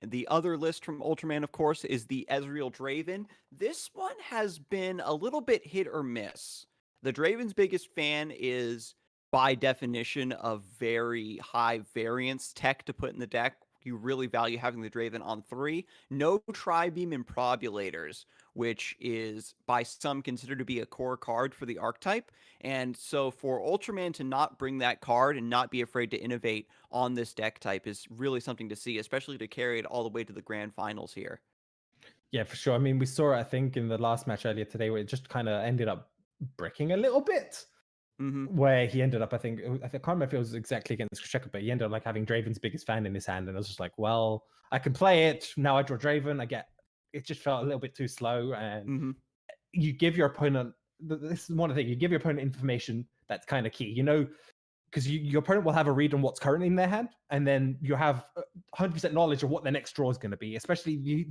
The other list from Ultraman, of course, is the Ezreal Draven. This one has been a little bit hit or miss. The Draven's biggest fan is, by definition, a very high variance tech to put in the deck. You really value having the Draven on 3. No Tri-Beam Improbulators, which is by some considered to be a core card for the archetype. And so for Ultraman to not bring that card and not be afraid to innovate on this deck type is really something to see, especially to carry it all the way to the grand finals here. Yeah, for sure. I mean, we saw it, I think, in the last match earlier today where it just kind of ended up bricking a little bit. Where he ended up, I can't remember if it was exactly against Krisheka, but he ended up like having Draven's biggest fan in his hand, and I was just like, well, I can play it now. I draw Draven. It just felt a little bit too slow, and you give your opponent. This is one of the things, you give your opponent information that's kind of key, because your opponent will have a read on what's currently in their hand, and then you have 100% knowledge of what their next draw is going to be, especially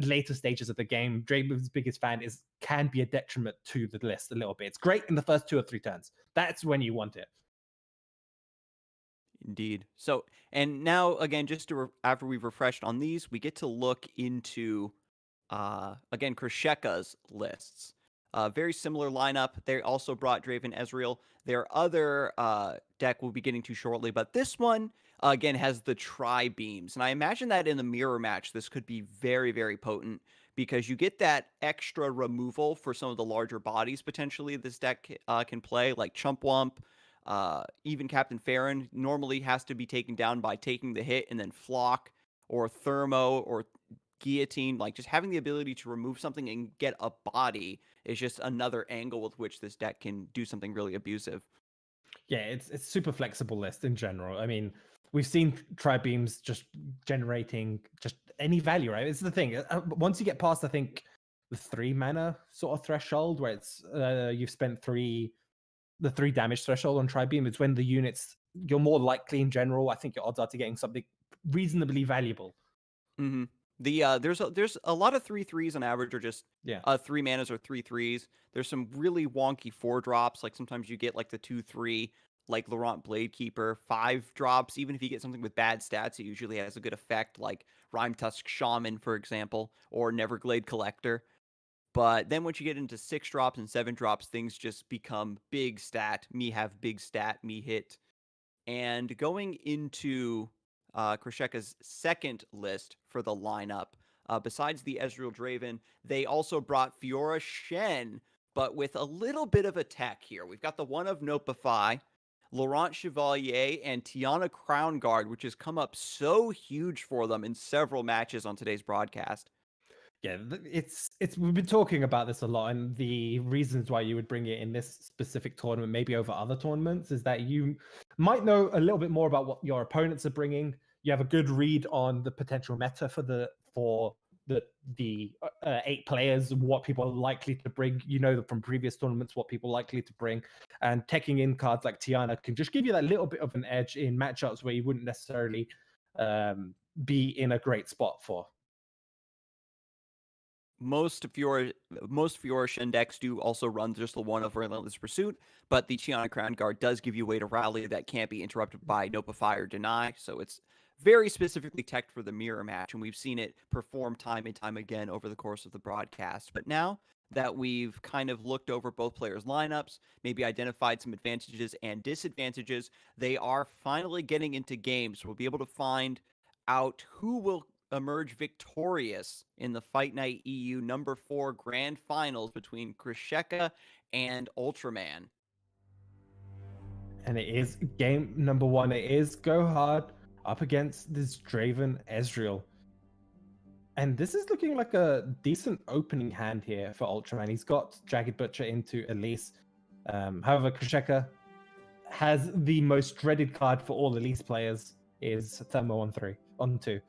later stages of the game. Draven's biggest fan can be a detriment to the list a little bit. It's great in the first 2 or 3 turns. That's when you want it. Indeed. So, and now again, after we've refreshed on these, we get to look into again Krisheka's lists. Very similar lineup. They also brought Draven Ezreal. Their other deck we'll be getting to shortly, but this one again has the Tri-Beams, and I imagine that in the mirror match this could be very, very potent because you get that extra removal for some of the larger bodies potentially this deck can play, like Chumpwump. Even Captain Farron normally has to be taken down by taking the hit and then Flock or Thermo or Guillotine. Like just having the ability to remove something and get a body is just another angle with which this deck can do something really abusive. Yeah, it's super flexible list in general. I mean, we've seen Tri-Beams just generating just any value, right? It's the thing. Once you get past, I think, the 3 mana sort of threshold, where it's you've spent the 3 damage threshold on Tri-Beam, it's when the units, you're more likely in general, I think your odds are to getting something reasonably valuable. There's a lot of 3/3s on average, or just 3 manas or 3/3s. There's some really wonky 4 drops, like sometimes you get like the 2/3 like Laurent Bladekeeper, 5 drops. Even if you get something with bad stats, it usually has a good effect, like Rhyme Tusk Shaman, for example, or Neverglade Collector. But then once you get into 6 drops and 7 drops, things just become big stat. Me have big stat, me hit. And going into Krisheka's second list for the lineup, besides the Ezreal Draven, they also brought Fiora Shen, but with a little bit of a tech here. We've got the one of Nopify, Laurent Chevalier, and Tiana Crown Guard, which has come up so huge for them in several matches on today's broadcast. Yeah, it's we've been talking about this a lot, and the reasons why you would bring it in this specific tournament, maybe over other tournaments, is that you might know a little bit more about what your opponents are bringing. You have a good read on the potential meta for the 8 players, what people are likely to bring. You know from previous tournaments what people are likely to bring, and taking in cards like Tiana can just give you that little bit of an edge in matchups where you wouldn't necessarily be in a great spot for. Most Fiora Shen decks do also run just the one of Relentless Pursuit, but the Tiana Crown Guard does give you a way to rally that can't be interrupted by Nopify or Deny, so it's very specifically teched for the mirror match, and we've seen it perform time and time again over the course of the broadcast. But now that we've kind of looked over both players' lineups, maybe identified some advantages and disadvantages, they are finally getting into games. We'll be able to find out who will emerge victorious in the Fight Night EU number 4 grand finals between Krisheka and Ultraman. And it is game number 1. It is Go Hard up against this Draven Ezreal. And this is looking like a decent opening hand here for Ultraman. He's got Jagged Butcher into Elise. However, Krisheka has the most dreaded card for all Elise players, is Thermo on 2.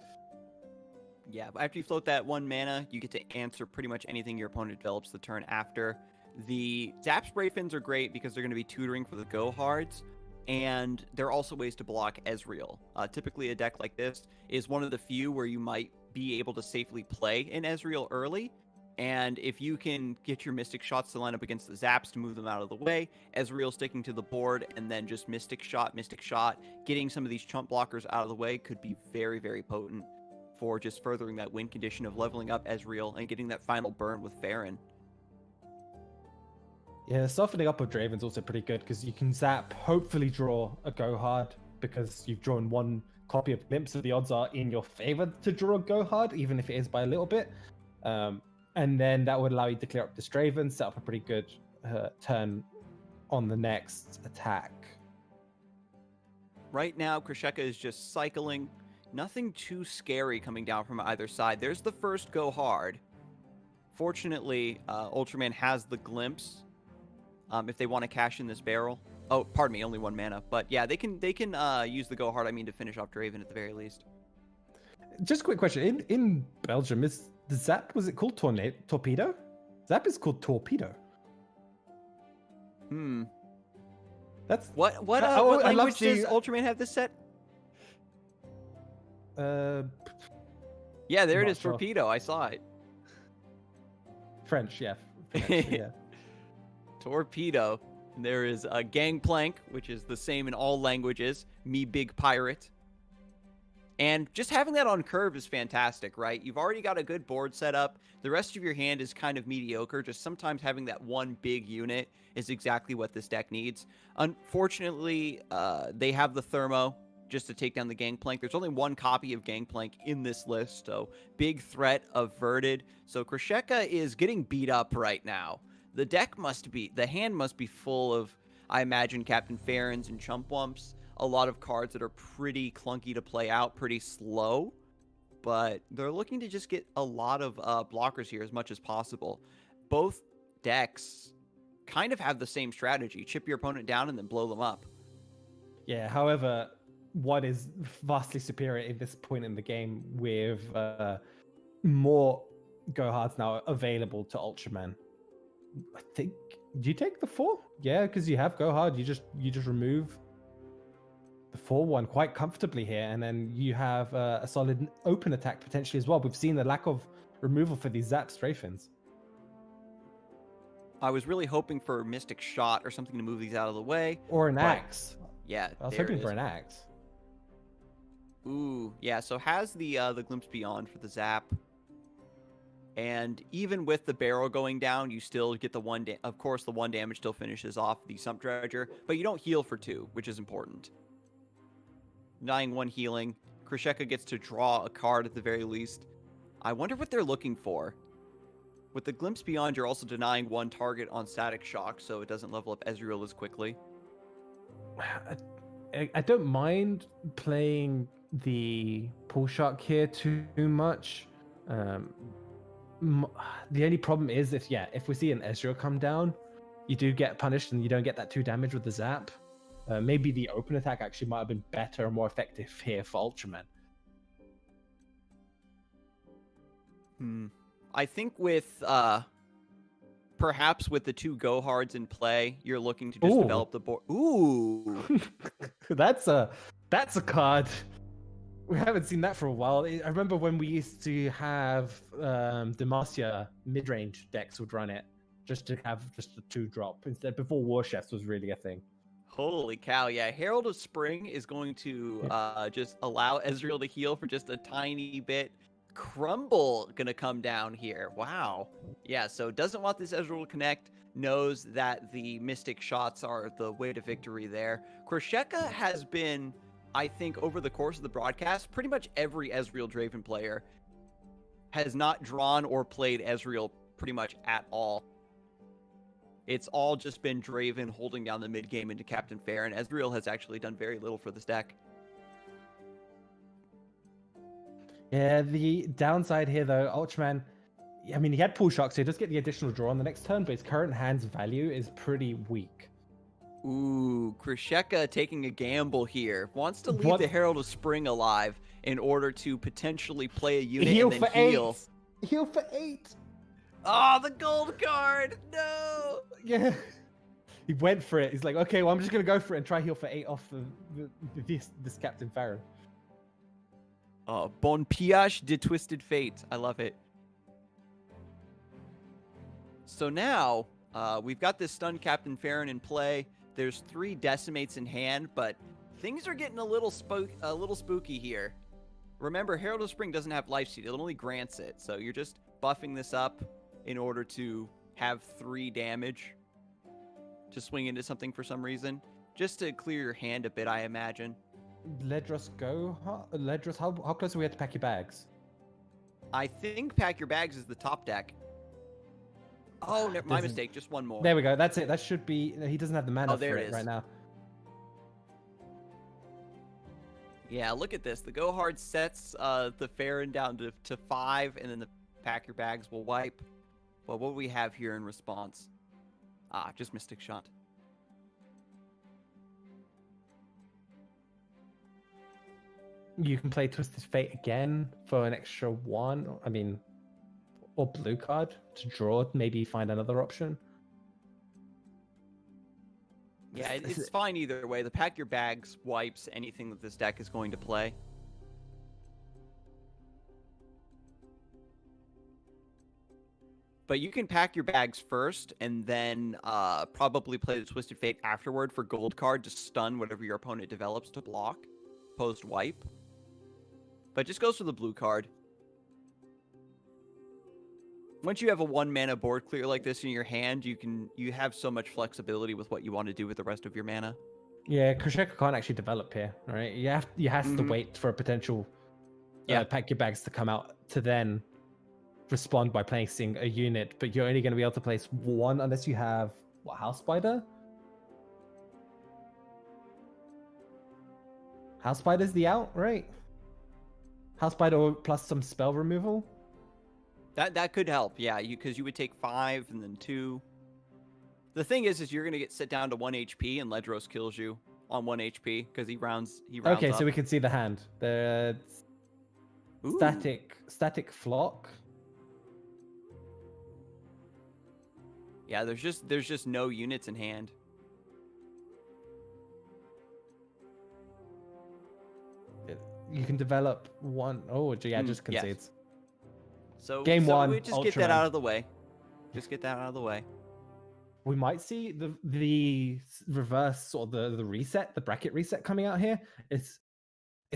Yeah, after you float that 1 mana, you get to answer pretty much anything your opponent develops the turn after. The Zap Spray Fins are great because they're going to be tutoring for the Go Hards, and there are also ways to block Ezreal. Typically, a deck like this is one of the few where you might be able to safely play an Ezreal early, and if you can get your Mystic Shots to line up against the Zaps to move them out of the way, Ezreal sticking to the board, and then just Mystic Shot, getting some of these chump blockers out of the way could be very, very potent for just furthering that win condition of leveling up Ezreal and getting that final burn with Farron. Yeah, softening up of Draven's also pretty good because you can zap, hopefully draw a Go Hard because you've drawn 1 copy of Glimpse, so the odds are in your favor to draw a Go Hard, even if it is by a little bit. And then that would allow you to clear up this Draven, set up a pretty good turn on the next attack. Right now, Krisheka is just cycling. Nothing too scary coming down from either side. There's the first Go Hard. Fortunately, Ultraman has the Glimpse if they want to cash in this barrel. Oh, pardon me, only 1 mana. But yeah, they can use the Go Hard, to finish off Draven at the very least. Just a quick question. In Belgium, is the Zap, was it called Torpedo? Zap is called Torpedo. That's... What language does Ultraman have this set? Yeah, there it is, sure. Torpedo. I saw it. French, yeah. French, yeah. Torpedo. And there is a Gangplank, which is the same in all languages. Me Big Pirate. And just having that on curve is fantastic, right? You've already got a good board set up. The rest of your hand is kind of mediocre. Just sometimes having that one big unit is exactly what this deck needs. Unfortunately, they have the Thermo just to take down the Gangplank. There's only 1 copy of Gangplank in this list, so big threat averted. So Krisheka is getting beat up right now. The hand must be full of, I imagine, Captain Farron's and Chumpwumps. A lot of cards that are pretty clunky to play out, pretty slow. But they're looking to just get a lot of blockers here as much as possible. Both decks kind of have the same strategy. Chip your opponent down and then blow them up. Yeah, however, what is vastly superior at this point in the game with more Go Hards now available to Ultraman. I think, do you take the 4? Yeah, because you have Go Hard. You just remove the 4-1 quite comfortably here, and then you have a solid open attack potentially as well. We've seen the lack of removal for these Zap Strafins. I was really hoping for Mystic Shot or something to move these out of the way. Or an Axe. Yeah, I was there hoping it for is. an axe. Ooh, yeah. So has the glimpse beyond for the zap, and even with the barrel going down, you still get the one. Of course, the one damage still finishes off the sump dredger, but you don't heal for 2, which is important. Denying 1 healing. Krisheka gets to draw a card at the very least. I wonder what they're looking for. With the glimpse beyond, you're also denying 1 target on static shock, so it doesn't level up Ezreal as quickly. I don't mind playing the pull shark here too much. The only problem is if we see an Ezreal come down, you do get punished and you don't get that 2 damage with the zap. Maybe the open attack actually might have been better and more effective here for Ultraman. I think with perhaps with the 2 go hards in play, you're looking to just develop the board. Ooh, that's a card. We haven't seen that for a while. I remember when we used to have Demacia mid-range decks would run it just to have just a 2-drop instead before War Chefs was really a thing. holy cow! Yeah, Herald of Spring is going to just allow Ezreal to heal for just a tiny bit. Crumble gonna come down here. Wow. Yeah, so doesn't want this Ezreal to connect. Knows that the Mystic shots are the way to victory there. Krisheka has been, I think, over the course of the broadcast, pretty much every Ezreal Draven player has not drawn or played Ezreal pretty much at all. It's all just been Draven holding down the mid game into Captain Fair, and Ezreal has actually done very little for this deck. Yeah, the downside here though, Ultraman, I mean, he had pull shock, so he does get the additional draw on the next turn, but his current hand's value is pretty weak. Ooh, Krisheka taking a gamble here. Wants to leave the Herald of Spring alive in order to potentially play a unit heal and then for heal. 8. Heal for 8. Oh, the gold card! No! Yeah. He went for it. He's like, okay, well, I'm just going to go for it and try heal for 8 off this Captain Farron. Oh, Bon Piage de Twisted Fate. I love it. So now, we've got this stunned Captain Farron in play. There's 3 decimates in hand, but things are getting a little spooky here. Remember, Herald of Spring doesn't have Lifesteal. It only grants it. So you're just buffing this up in order to have 3 damage to swing into something for some reason. Just to clear your hand a bit, I imagine. Ledros go? Ledros, how close are we at to pack your bags? I think Pack Your Bags is the top deck. Oh, my mistake. Just 1 more. There we go. That's it. That should be... He doesn't have the mana there for it it is. right now. Yeah, look at this. The Go Hard sets the Farron down to 5, and then the Pack Your Bags will wipe. Well, what do we have here in response? Ah, just Mystic Shot. You can play Twisted Fate again for an extra 1. I mean, or blue card to draw. Maybe find another option. Yeah, it's fine either way. The Pack Your Bags wipes anything that this deck is going to play. But you can Pack Your Bags first, and then probably play the Twisted Fate afterward for gold card to stun whatever your opponent develops to block post-wipe. But it just goes for the blue card. Once you have a 1-mana board clear like this in your hand, you have so much flexibility with what you want to do with the rest of your mana. Yeah, Krisheka can't actually develop here, right? You have to wait for a potential Pack Your Bags to come out to then respond by placing a unit, but you're only going to be able to place 1 unless you have House Spider? House Spider's the out, right? House Spider plus some spell removal? That could help, yeah, because you would take 5 and then 2. The thing is you're gonna get set down to 1 HP and Ledros kills you on 1 HP because he rounds okay, up. so we can see the hand. The static flock. Yeah, there's just no units in hand. You can develop 1. Oh, yeah, just concedes. Yes. So Game 1. We just get that out of the way. Just get that out of the way. we might see the reverse sort of the reset, the bracket reset coming out here. It's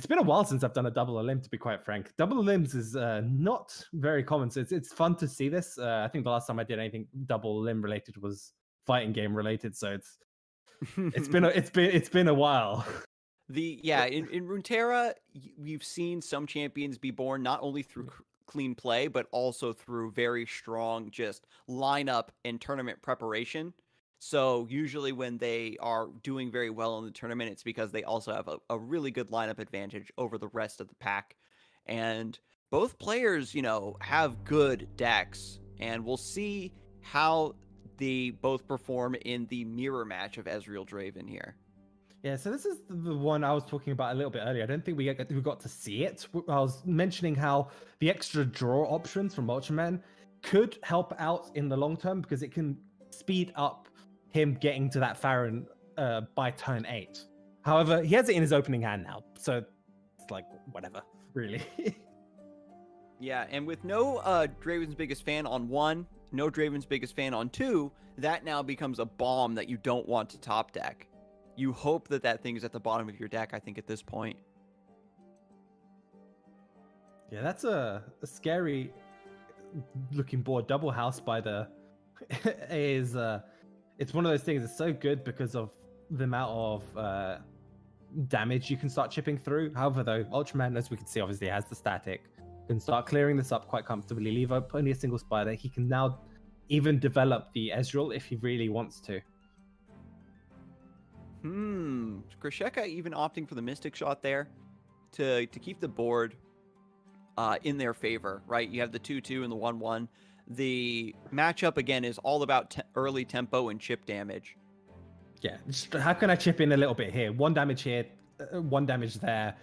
been a while since I've done a double limb, to be quite frank. Double limbs is not very common, so it's fun to see this. I think the last time I did anything double limb related was fighting game related, so it's been a while. In Runeterra, we've seen some champions be born not only through clean play, but also through very strong just lineup and tournament preparation. So usually when they are doing very well in the tournament, it's because they also have a really good lineup advantage over the rest of the pack. And both players, have good decks, and we'll see how they both perform in the mirror match of Ezreal Draven here. Yeah, so this is the one I was talking about a little bit earlier. I don't think we got to see it. I was mentioning how the extra draw options from Ultraman could help out in the long term because it can speed up him getting to that Farron by turn 8. However, he has it in his opening hand now, so it's like whatever, really. Yeah, and with no Draven's Biggest Fan on 1, no Draven's Biggest Fan on 2, that now becomes a bomb that you don't want to top deck. You hope that thing is at the bottom of your deck, I think, at this point. Yeah, that's a scary looking board. Double House Spider is it's one of those things that's so good because of the amount of damage you can start chipping through. However, though, Ultraman, as we can see, obviously has the static, can start clearing this up quite comfortably, leave up only a single spider. He can now even develop the Ezreal if he really wants to. Krisheka even opting for the Mystic Shot there to keep the board in their favor, right? You have the 2-2 and the 1-1. The matchup, again, is all about early tempo and chip damage. Yeah, how can I chip in a little bit here? 1 damage here, 1 damage there.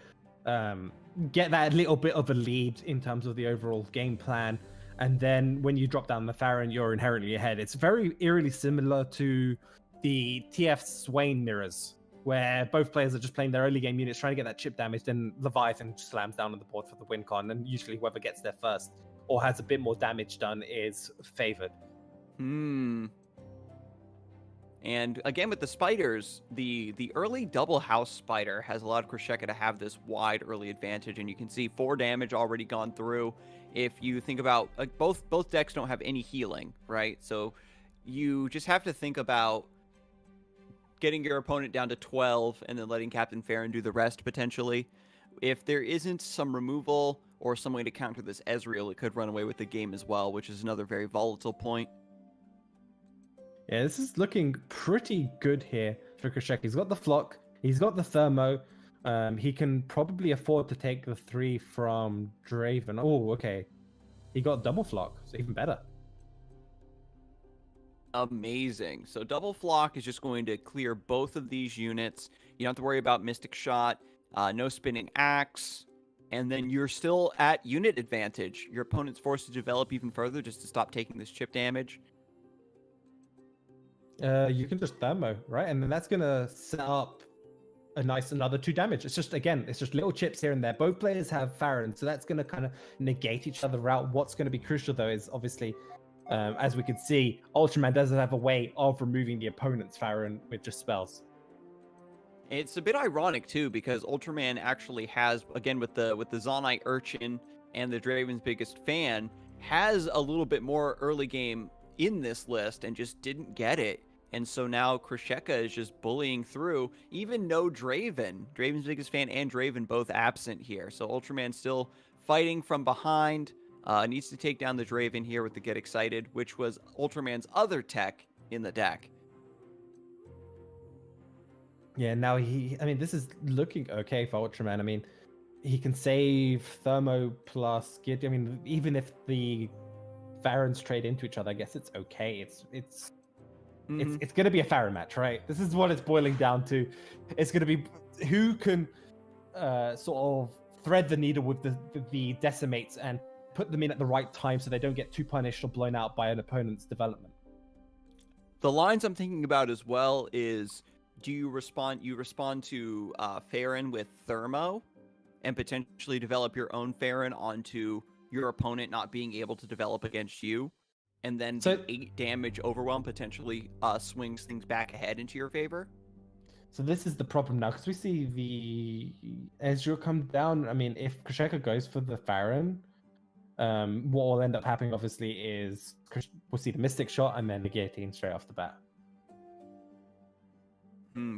Get that little bit of a lead in terms of the overall game plan. And then when you drop down the Farron, you're inherently ahead. It's very eerily similar to the TF Swain mirrors, where both players are just playing their early game units, trying to get that chip damage, then Leviathan slams down on the board for the win con, and usually whoever gets there first or has a bit more damage done is favored. And again, with the spiders, the early double house spider has allowed Krisheka to have this wide early advantage, and you can see 4 damage already gone through. If you think about, like, both decks don't have any healing, right? So you just have to think about getting your opponent down to 12 and then letting Captain Farron do the rest potentially. If there isn't some removal or some way to counter this Ezreal, it could run away with the game as well, which is another very volatile point. Yeah, this is looking pretty good here for Krisheka. He's got the Flock, he's got the Thermo. He can probably afford to take the 3 from Draven. Oh, okay. He got double Flock, so even better. Amazing. So double Flock is just going to clear both of these units. You don't have to worry about Mystic Shot, no Spinning Axe, and then you're still at unit advantage. Your opponent's forced to develop even further just to stop taking this chip damage. You can just Thermo, right? And then that's going to set up a nice another 2 damage. It's just little chips here and there. Both players have Farron, so that's going to kind of negate each other out. What's going to be crucial, though, is obviously, as we can see, Ultraman doesn't have a way of removing the opponent's Farron with just spells. It's a bit ironic, too, because Ultraman actually has, again, with the Zonite Urchin and the Draven's Biggest Fan, has a little bit more early game in this list and just didn't get it. And so now Krisheka is just bullying through. Even no Draven. Draven's Biggest Fan and Draven both absent here. So Ultraman still fighting from behind. Needs to take down the Draven here with the Get Excited, which was Ultraman's other tech in the deck. Yeah, now this is looking okay for Ultraman. I mean, he can save Thermo plus Gid. I mean, even if the Farrons trade into each other, I guess it's okay. It's going to be a Farron match, right? This is what it's boiling down to. It's going to be who can sort of thread the needle with the decimates and put them in at the right time so they don't get too punished or blown out by an opponent's development. The lines I'm thinking about as well is, do you respond to Farron with Thermo and potentially develop your own Farron onto your opponent not being able to develop against you? and then So- the 8 damage overwhelm potentially swings things back ahead into your favor. So this is the problem now, because we see the Ezreal come down. I mean, if Krisheka goes for the Farron, what will end up happening, obviously, is we'll see the Mystic Shot and then the Guillotine straight off the bat.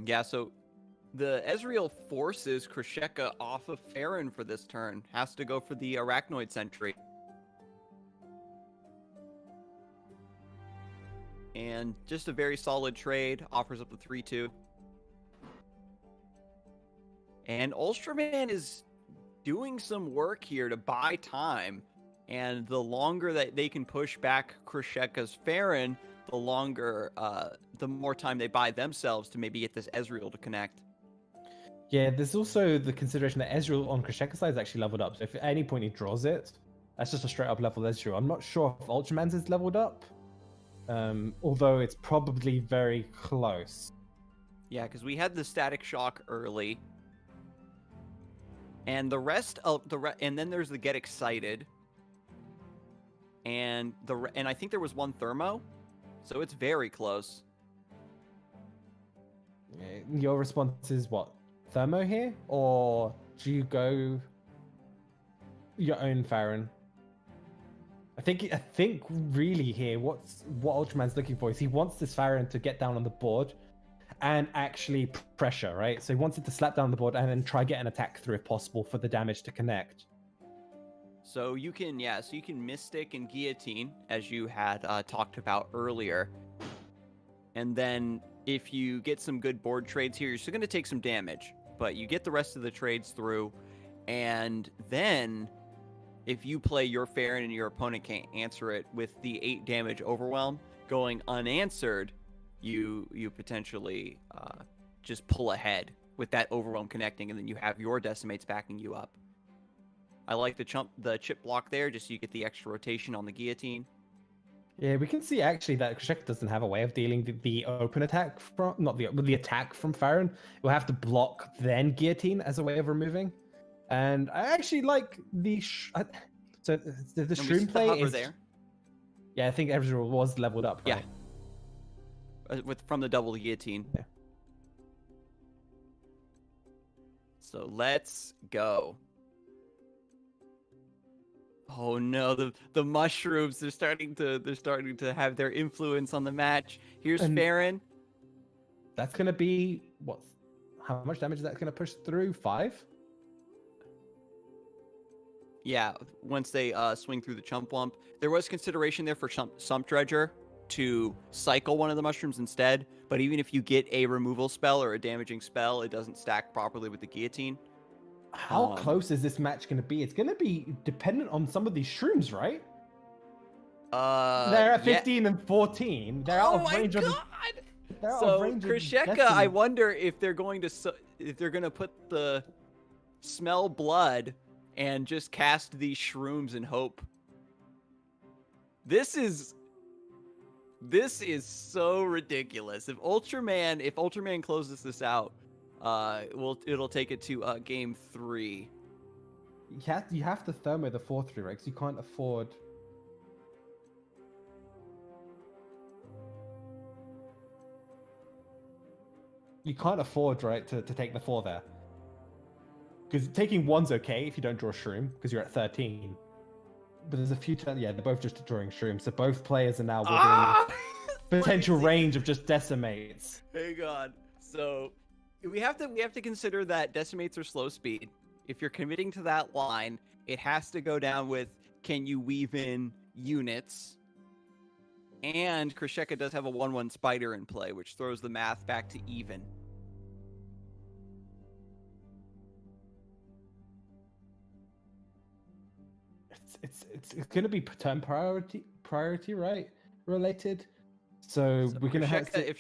Yeah, so the Ezreal forces Krisheka off of Farron for this turn. Has to go for the Arachnoid Sentry. And just a very solid trade. Offers up the 3-2. And Ultraman is doing some work here to buy time. And the longer that they can push back Krisheka's Farron, the more time they buy themselves to maybe get this Ezreal to connect. Yeah, there's also the consideration that Ezreal on Krisheka's side is actually leveled up. So if at any point he draws it, that's just a straight up level Ezreal. I'm not sure if Ultraman's is leveled up, although it's probably very close. Yeah, because we had the Static Shock early. And the rest of and then there's the Get Excited. And I think there was one Thermo. So it's very close. Your response is what? Thermo here? Or do you go your own Farron? I think really here what Ultraman's looking for is he wants this Farron to get down on the board and actually pressure, right? So he wants it to slap down the board and then try get an attack through if possible for the damage to connect. So you can Mystic and Guillotine, as you had talked about earlier. And then if you get some good board trades here, you're still going to take some damage. But you get the rest of the trades through. And then if you play your Farron and your opponent can't answer it with the 8 damage overwhelm going unanswered, you potentially just pull ahead with that overwhelm connecting, and then you have your decimates backing you up. I like the chip block there, just so you get the extra rotation on the Guillotine. Yeah, we can see actually that Krisheka doesn't have a way of dealing the open attack from the attack from Farron. You'll have to block then Guillotine as a way of removing. And I actually like the Shroom play is there. Yeah, I think Ezreal was leveled up, right? Yeah. From the double Guillotine. Yeah. So let's go. Oh no, the mushrooms, they're starting to have their influence on the match. Here's Farron. That's gonna be how much damage is that gonna push through? 5? Yeah, once they swing through the Chump Wump. There was consideration there for Sump Dredger to cycle one of the mushrooms instead, but even if you get a removal spell or a damaging spell, it doesn't stack properly with the Guillotine. How close is this match going to be? It's going to be dependent on some of these shrooms, right? They're at 15 and 14. They're out of range. So Krisheka, I wonder if they're going to put the Smell Blood and just cast these shrooms and hope. This is so ridiculous. If Ultraman closes this out, it'll take it to game 3. You have to thermo the 4-3, right? Because you can't afford. You can't afford, right, to take the 4 there. Because taking 1's okay if you don't draw Shroom, because you're at 13. But there's a few turns, yeah, they're both just drawing Shrooms. So both players are now within potential range of just decimates. Hang on. So we have to consider that decimates are slow speed. If you're committing to that line, it has to go down with, can you weave in units? And Krisheka does have a 1/1 spider in play, which throws the math back to even. It's going to be turn priority, right? Related. So we're going to have to... If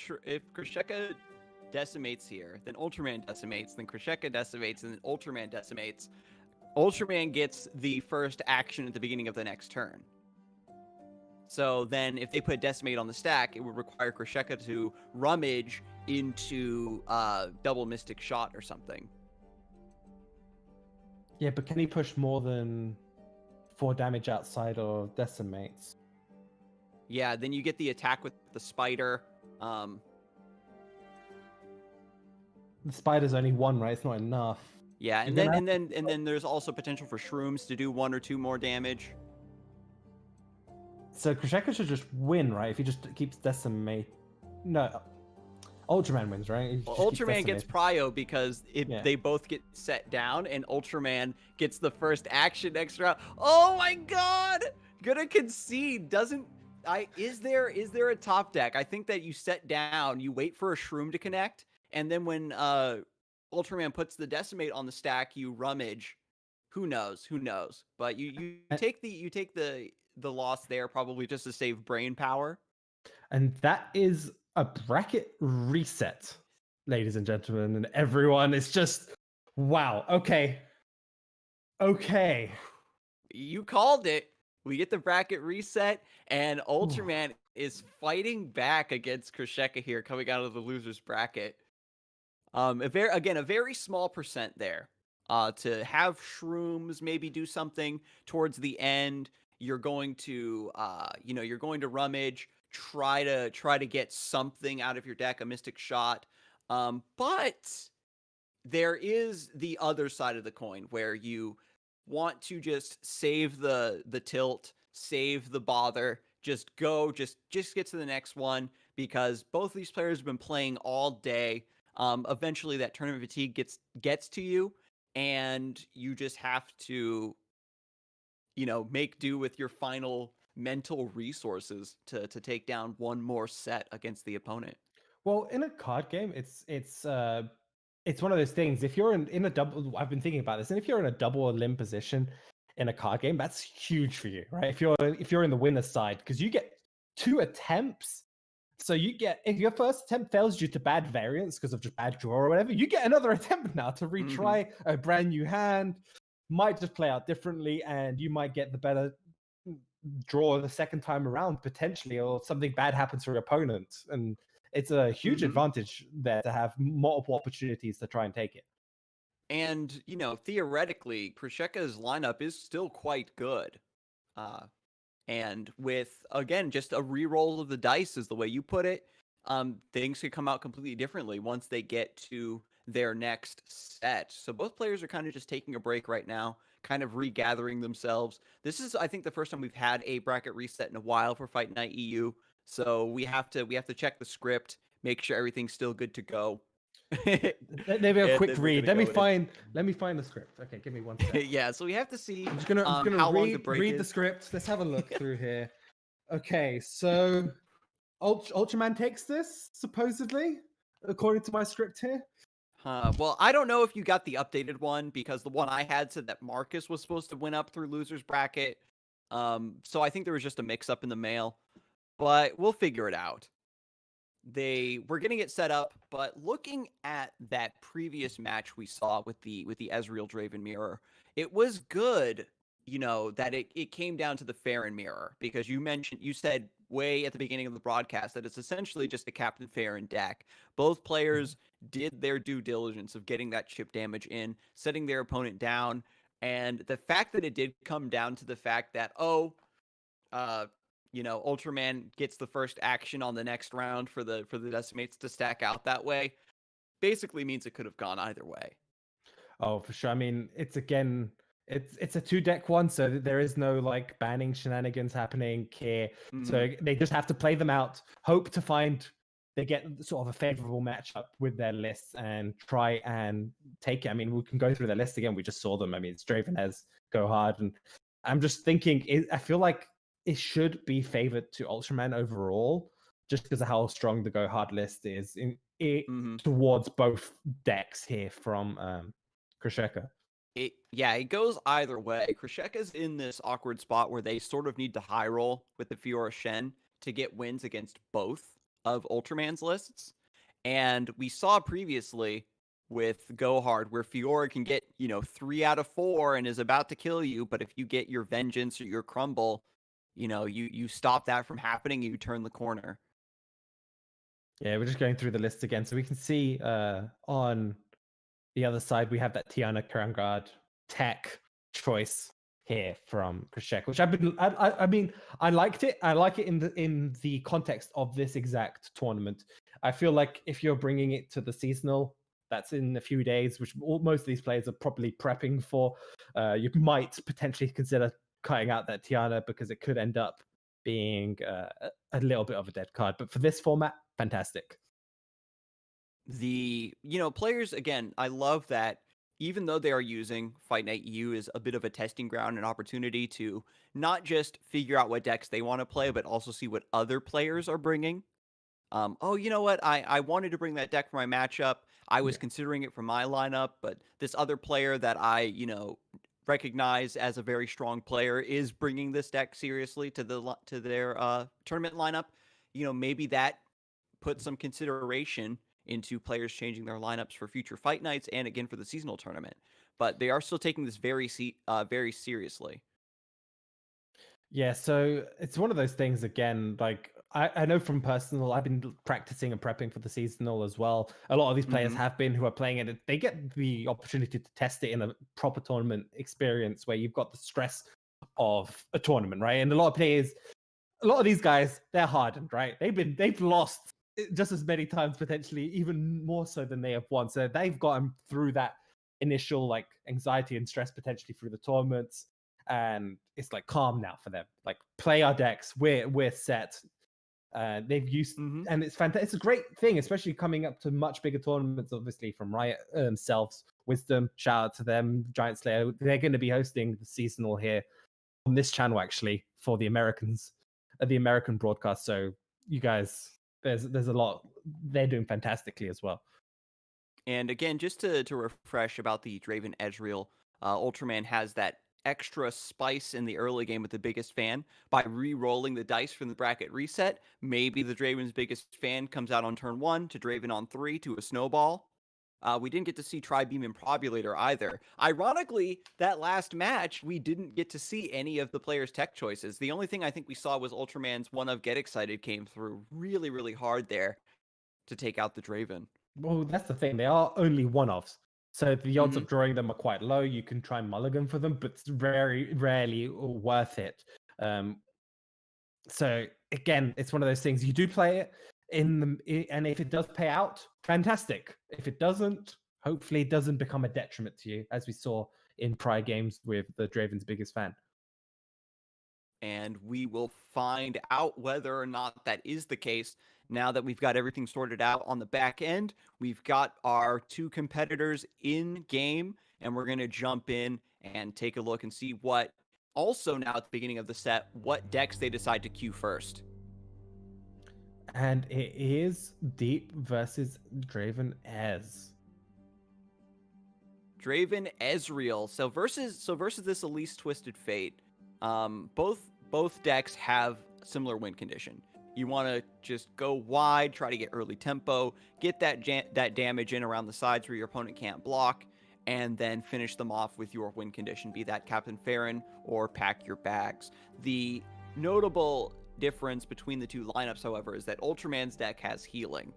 Krisheka decimates here, then Ultraman decimates, then Krisheka decimates, and then Ultraman decimates. Ultraman gets the first action at the beginning of the next turn. So then if they put Decimate on the stack, it would require Krisheka to rummage into double Mystic Shot or something. Yeah, but can he push more than 4 damage outside of Decimates? Yeah, then you get the attack with the spider. The spider's only one, right? It's not enough. Yeah, You're and gonna then there's also potential for shrooms to do 1 or 2 more damage. So Krisheka should just win, right? If he just keeps decimate. No, Ultraman wins, right? He Well, just keeps Ultraman gets decimating. prio because Yeah. they both get set down, and Ultraman gets the first action next round. Oh my god! Gonna concede. Doesn't is there a top deck? I think that you set down, you wait for a shroom to connect, and then when Ultraman puts the decimate on the stack, you rummage. Who knows? Who knows? But you take the loss there probably just to save brain power. And that is a bracket reset, ladies and gentlemen, and everyone. It's just wow. Okay. Okay. You called it. We get the bracket reset, and Ultraman is fighting back against Krisheka here, coming out of the losers bracket. A very small percent there. To have shrooms maybe do something towards the end. You're going to, you're going to rummage, try to get something out of your deck, a mystic shot. But there is the other side of the coin where you want to just save the tilt, save the bother, just get to the next one because both these players have been playing all day. Eventually that tournament fatigue gets to you, and you just have to, make do with your final mental resources to take down one more set against the opponent. Well, in a card game, it's one of those things. If you're in a double, I've been thinking about this, and if you're in a double limb position in a card game, that's huge for you, right? If you're in the winner's side, because you get 2 attempts. So you get, if your first attempt fails due to bad variance because of just bad draw or whatever, you get another attempt now to retry a brand new hand. Might just play out differently, and you might get the better draw the second time around potentially, or something bad happens to your opponent. And it's a huge advantage there to have multiple opportunities to try and take it. And, theoretically, Krisheka's lineup is still quite good. And with, again, just a re-roll of the dice is the way you put it, things could come out completely differently once they get to their next set. So both players are kind of just taking a break right now, kind of regathering themselves. This is, I think, the first time we've had a bracket reset in a while for Fight Night EU. So we have to check the script, make sure everything's still good to go. Maybe a quick read. Let me find the script. Okay, give me one second. Yeah, so we have to see I'm just gonna how long the break read is. the script. Let's have a look through here. Okay, so Ultraman takes this, supposedly, according to my script here. Well, I don't know if you got the updated one, because the one I had said that Marcus was supposed to win up through losers bracket. So I think there was just a mix-up in the mail, but we'll figure it out. They were getting it set up, but looking at that previous match we saw with the Ezreal Draven mirror, it was good, that it came down to the Farron mirror, because you said way at the beginning of the broadcast that it's essentially just a Captain Farron deck. Both players did their due diligence of getting that chip damage in, setting their opponent down, and the fact that it did come down to the fact that, Ultraman gets the first action on the next round for the decimates to stack out that way, basically means it could have gone either way. Oh, for sure. I mean, it's a 2-deck one, so there is no like banning shenanigans happening here. So they just have to play them out, hope to find they get sort of a favorable matchup with their lists and try and take it. I mean, we can go through their list again. We just saw them. I mean, it's Draven has Go Hard, and I'm just thinking, I feel like it should be favored to Ultraman overall, just because of how strong the Go Hard list is towards both decks here from Krisheka. It goes either way. Krisheka's in this awkward spot where they sort of need to high roll with the Fiora Shen to get wins against both of Ultraman's lists. And we saw previously with Go Hard where Fiora can get, 3 out of 4 and is about to kill you, but if you get your Vengeance or your Crumble, you stop that from happening, you turn the corner. Yeah, we're just going through the list again. So we can see on the other side, we have that Tiana Kurangard tech choice here from Krzyzek, which I mean, I liked it. I like it in the context of this exact tournament. I feel like if you're bringing it to the seasonal, that's in a few days, which most of these players are probably prepping for. You might potentially consider cutting out that Tiana because it could end up being a little bit of a dead card. But for this format, fantastic. Players, again, I love that even though they are using Fight Night EU as a bit of a testing ground, an opportunity to not just figure out what decks they want to play, but also see what other players are bringing. Oh, you know what? I wanted to bring that deck for my matchup. I was considering it for my lineup, but this other player that I, recognize as a very strong player is bringing this deck seriously to their tournament lineup. Maybe that put some consideration into players changing their lineups for future fight nights and again for the seasonal tournament. But they are still taking this very seriously. Yeah, so it's one of those things again, like I know from personal, I've been practicing and prepping for the seasonal as well. A lot of these players have been who are playing it. They get the opportunity to test it in a proper tournament experience where you've got the stress of a tournament, right? And a lot of these guys, they're hardened, right? They've lost just as many times, potentially even more so than they have won. So they've gotten through that initial like anxiety and stress potentially through the tournaments, and it's like calm now for them. Like play our decks, we're set. They've used, and it's fantastic. It's a great thing, especially coming up to much bigger tournaments. Obviously, from Riot themselves, Wisdom, shout out to them. Giant Slayer, they're going to be hosting the seasonal here on this channel actually for the Americans, the American broadcast. So you guys, there's a lot. They're doing fantastically as well. And again, just to refresh about the Draven Ezreal, Ultraman has that extra spice in the early game with the biggest fan by re-rolling the dice from the bracket reset. Maybe the Draven's biggest fan comes out on turn 1 to Draven on 3 to a snowball. We didn't get to see Tri-Beam Improbulator either. Ironically, that last match, we didn't get to see any of the players' tech choices. The only thing I think we saw was Ultraman's one of Get Excited came through really, really hard there to take out the Draven. Well, that's the thing. They are only one-offs. So the odds of drawing them are quite low. You can try mulligan for them, but it's very rarely worth it. So again, it's one of those things. You do play it and if it does pay out, fantastic. If it doesn't, hopefully it doesn't become a detriment to you, as we saw in prior games with the Draven's biggest fan. And we will find out whether or not that is the case. Now that we've got everything sorted out on the back end, we've got our two competitors in game, and we're going to jump in and take a look and see what, also now at the beginning of the set, what decks they decide to queue first. And it is Deep versus Draven Ez. Draven Ezreal. So versus this Elise Twisted Fate, both decks have similar win condition. You want to just go wide, try to get early tempo, get that damage in around the sides where your opponent can't block, and then finish them off with your win condition, be that Captain Farron or pack your bags. The notable difference between the two lineups, however, is that Ultraman's deck has healing.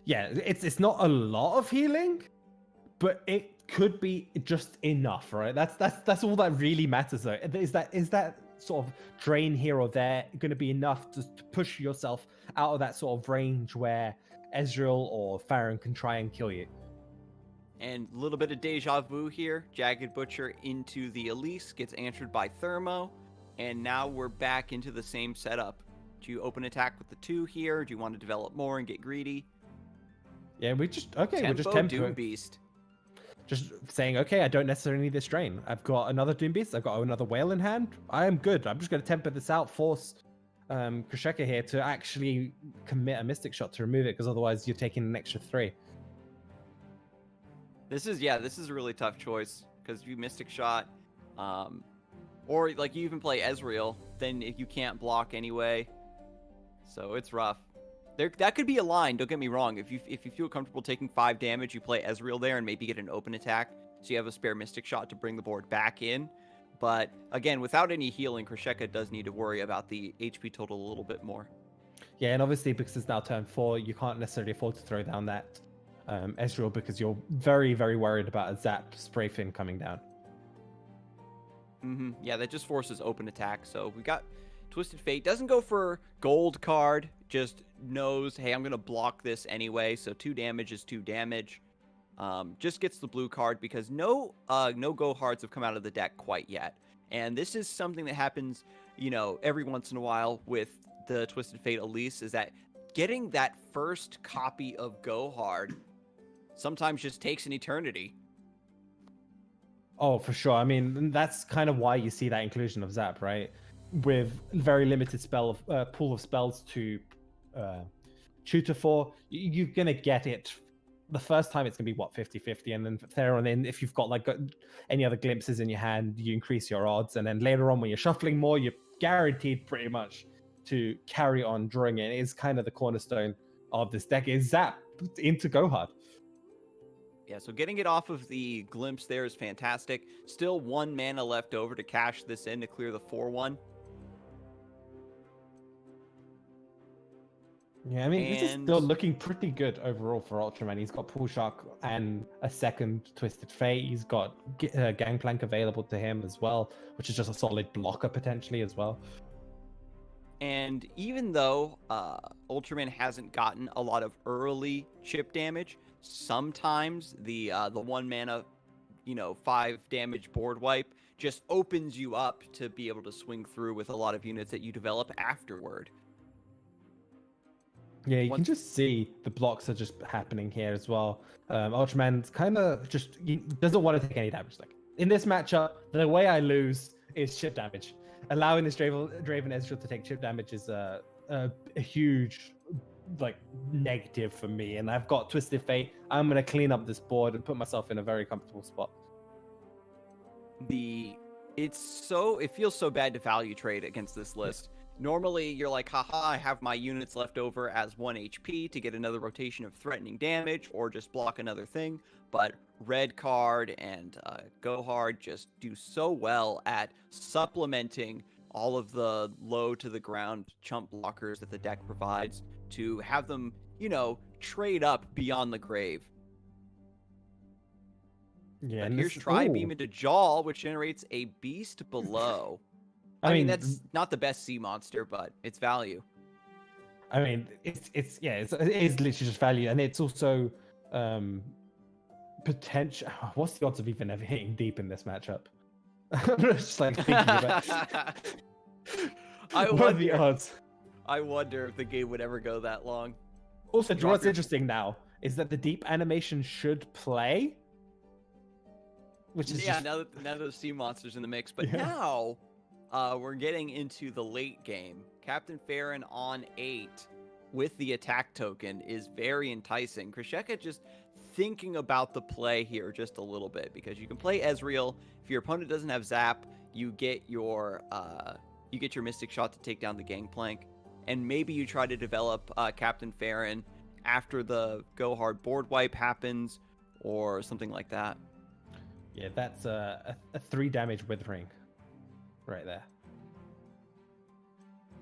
Yeah, it's not a lot of healing, but it could be just enough, right? That's all that really matters, though. Is that sort of drain here or there going to be enough to push yourself out of that sort of range where Ezreal or Farron can try and kill you? And a little bit of deja vu here. Jagged Butcher into the Elise gets answered by Thermo, and now we're back into the same setup. Do you open attack with the 2 here? Do you want to develop more and get greedy? Yeah, we're just Doom Beast. Just saying, okay, I don't necessarily need this drain. I've got another Doom Beast. I've got another Whale in hand. I am good. I'm just going to temper this out, force Krzyzek here to actually commit a Mystic Shot to remove it, because otherwise you're taking an extra 3. This is a really tough choice, because if you Mystic Shot, or like you even play Ezreal, then if you can't block anyway, so it's rough. That could be a line, don't get me wrong. If you feel comfortable taking 5 damage, you play Ezreal there and maybe get an open attack, so you have a spare Mystic Shot to bring the board back in. But again, without any healing, Krzyzek does need to worry about the HP total a little bit more. Yeah, and obviously because it's now turn 4, you can't necessarily afford to throw down that Ezreal, because you're very, very worried about a Zap Spray Fin coming down. Yeah, that just forces open attack. So we got Twisted Fate. Doesn't go for gold card. Just knows, hey, I'm going to block this anyway. So 2 damage is 2 damage. Just gets the blue card because no go hards have come out of the deck quite yet. And this is something that happens, you know, every once in a while with the Twisted Fate Elise, is that getting that first copy of go hard sometimes just takes an eternity. Oh, for sure. I mean, that's kind of why you see that inclusion of Zap, right? With very limited pool of spells to tutor for, you're gonna get it. The first time it's gonna be what, 50-50, and then thereon in, if you've got like any other glimpses in your hand, you increase your odds, and then later on when you're shuffling more, you're guaranteed pretty much to carry on drawing it. It is kind of the cornerstone of this deck is Zap into go hard. Yeah, so getting it off of the glimpse there is fantastic. Still 1 mana left over to cash this in to clear the 4-1. Yeah, I mean, this is still looking pretty good overall for Ultraman. He's got Pool Shark and a second Twisted Fate. He's got Gangplank available to him as well, which is just a solid blocker potentially as well. And even though Ultraman hasn't gotten a lot of early chip damage, sometimes the 1 mana, 5 damage board wipe just opens you up to be able to swing through with a lot of units that you develop afterward. Yeah, you can just see the blocks are just happening here as well. Ultraman's kind of just doesn't want to take any damage. Like in this matchup, the way I lose is chip damage. Allowing this Draven Ezreal to take chip damage is a huge negative for me. And I've got Twisted Fate. I'm gonna clean up this board and put myself in a very comfortable spot. It feels so bad to value trade against this list. Normally, you're like, haha, I have my units left over as 1 HP to get another rotation of threatening damage or just block another thing. But red card and go hard just do so well at supplementing all of the low to the ground chump blockers that the deck provides to have them, trade up beyond the grave. Yeah, and here's Tri-Beam into Jaw, which generates a beast below. I mean, that's not the best sea monster, but it's value. I mean, it is literally just value, and it's also potential. What's the odds of even ever hitting deep in this matchup? I'm just thinking about. What are the odds? I wonder if the game would ever go that long. Also, what's interesting now is that the deep animation should play, which is now that those sea monsters in the mix, but now. We're getting into the late game. Captain Farron on 8 with the attack token is very enticing. Krisheka just thinking about the play here just a little bit, because you can play Ezreal. If your opponent doesn't have Zap, you get your Mystic Shot to take down the Gangplank, and maybe you try to develop Captain Farron after the go hard board wipe happens or something like that. Yeah, that's a 3 damage Withering. Right there.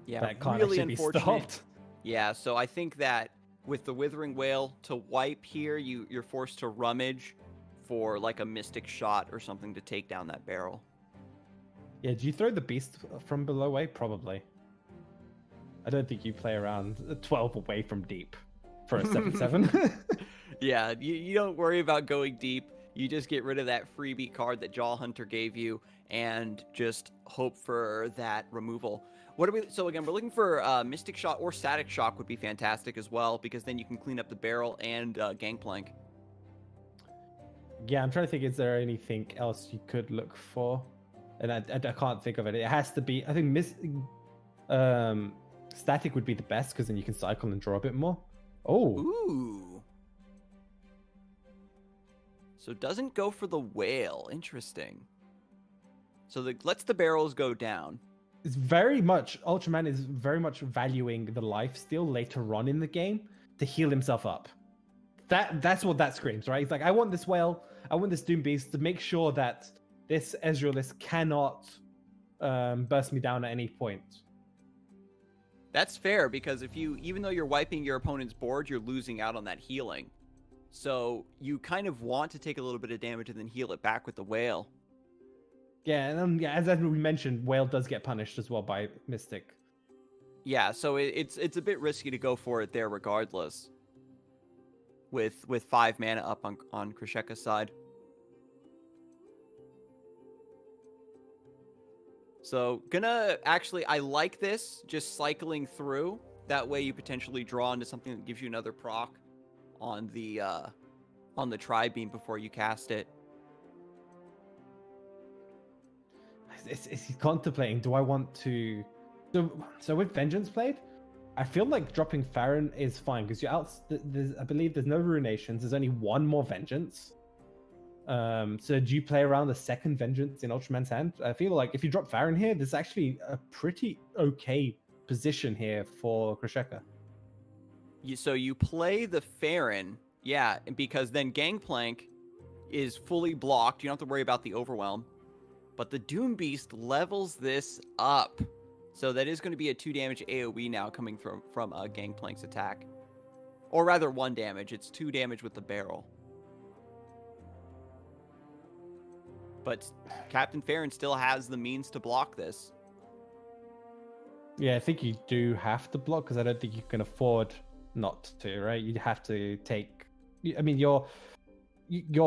Yeah, that can't really actually unfortunate. Be stopped. Yeah, so I think that with the Withering Wail to wipe here, you're forced to rummage for like a Mystic Shot or something to take down that barrel. Yeah, do you throw the beast from below way? Probably. I don't think you play around 12 away from deep for a 7/7. Yeah, you don't worry about going deep. You just get rid of that freebie card that Jaw Hunter gave you and just hope for that removal. So again, we're looking for Mystic Shot or Static Shock would be fantastic as well, because then you can clean up the barrel and Gangplank. Yeah, I'm trying to think, is there anything else you could look for? And I can't think of it. It has to be, I think Static would be the best, because then you can cycle and draw a bit more. Oh. Ooh. So it doesn't go for the whale. Interesting. So lets the barrels go down. It's very much, Ultraman is very much valuing the lifesteal later on in the game to heal himself up. That's what that screams, right? He's like, I want this whale, I want this Doom Beast to make sure that this Ezrealist cannot burst me down at any point. That's fair, because even though you're wiping your opponent's board, you're losing out on that healing. So you kind of want to take a little bit of damage and then heal it back with the whale. Yeah, and as we mentioned, Whale does get punished as well by Mystic. Yeah, so it's a bit risky to go for it there regardless. With 5 mana up on Krisheka's side. So I like this, just cycling through. That way you potentially draw into something that gives you another proc on the tri-beam before you cast it. Is he contemplating, do I want to... So with Vengeance played, I feel like dropping Farron is fine, because you're out... I believe there's no Ruinations, there's only one more Vengeance. So do you play around the second Vengeance in Ultraman's hand? I feel like if you drop Farron here, there's actually a pretty okay position here for Krisheka. So you play the Farron, yeah, because then Gangplank is fully blocked. You don't have to worry about the Overwhelm. But the Doom Beast levels this up. So that is going to be a 2 damage AoE now coming from Gangplank's attack. Or rather 1 damage. It's 2 damage with the barrel. But Captain Farron still has the means to block this. Yeah, I think you do have to block, because I don't think you can afford not to, right? You have to take... I mean, your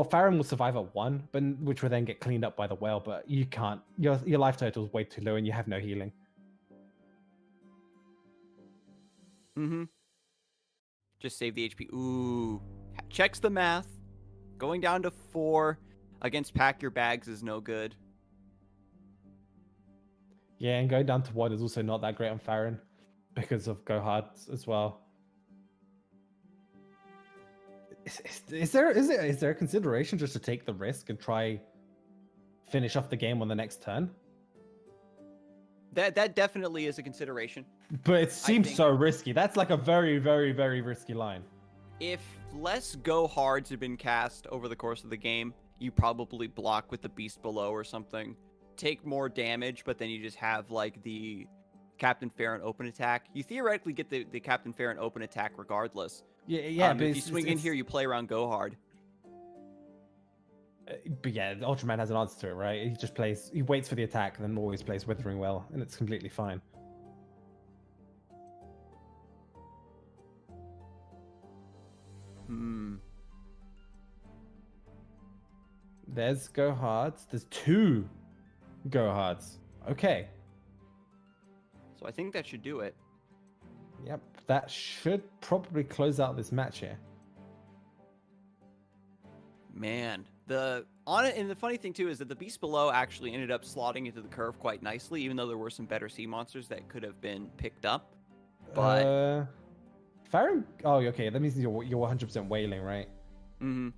Farron will survive at 1, but which will then get cleaned up by the Whale, but you can't. Your life total is way too low and you have no healing. Mm-hmm. Just save the HP. Ooh. Checks the math. Going down to 4 against Pack Your Bags is no good. Yeah, and going down to 1 is also not that great on Farron because of Go Hard as well. Is there a consideration just to take the risk and try finish off the game on the next turn? That definitely is a consideration. But it seems so risky. That's like a very, very, very risky line. If less Go Hards have been cast over the course of the game, you probably block with the Beast Below or something. Take more damage, but then you just have like the Captain Farron open attack. You theoretically get the Captain Farron open attack regardless. Yeah, but if you swing in here, you play around Go Hard. But yeah, Ultraman has an answer to it, right? He waits for the attack and then always plays Withering Well, and it's completely fine. There's Go Hards. There's 2 Go Hards. Okay. So I think that should do it. Yep, that should probably close out this match here. Man, and the funny thing too is that the Beast Below actually ended up slotting into the curve quite nicely, even though there were some better sea monsters that could have been picked up. But Farron, oh, okay, that means you're 100% whaling, right? Mm-hmm.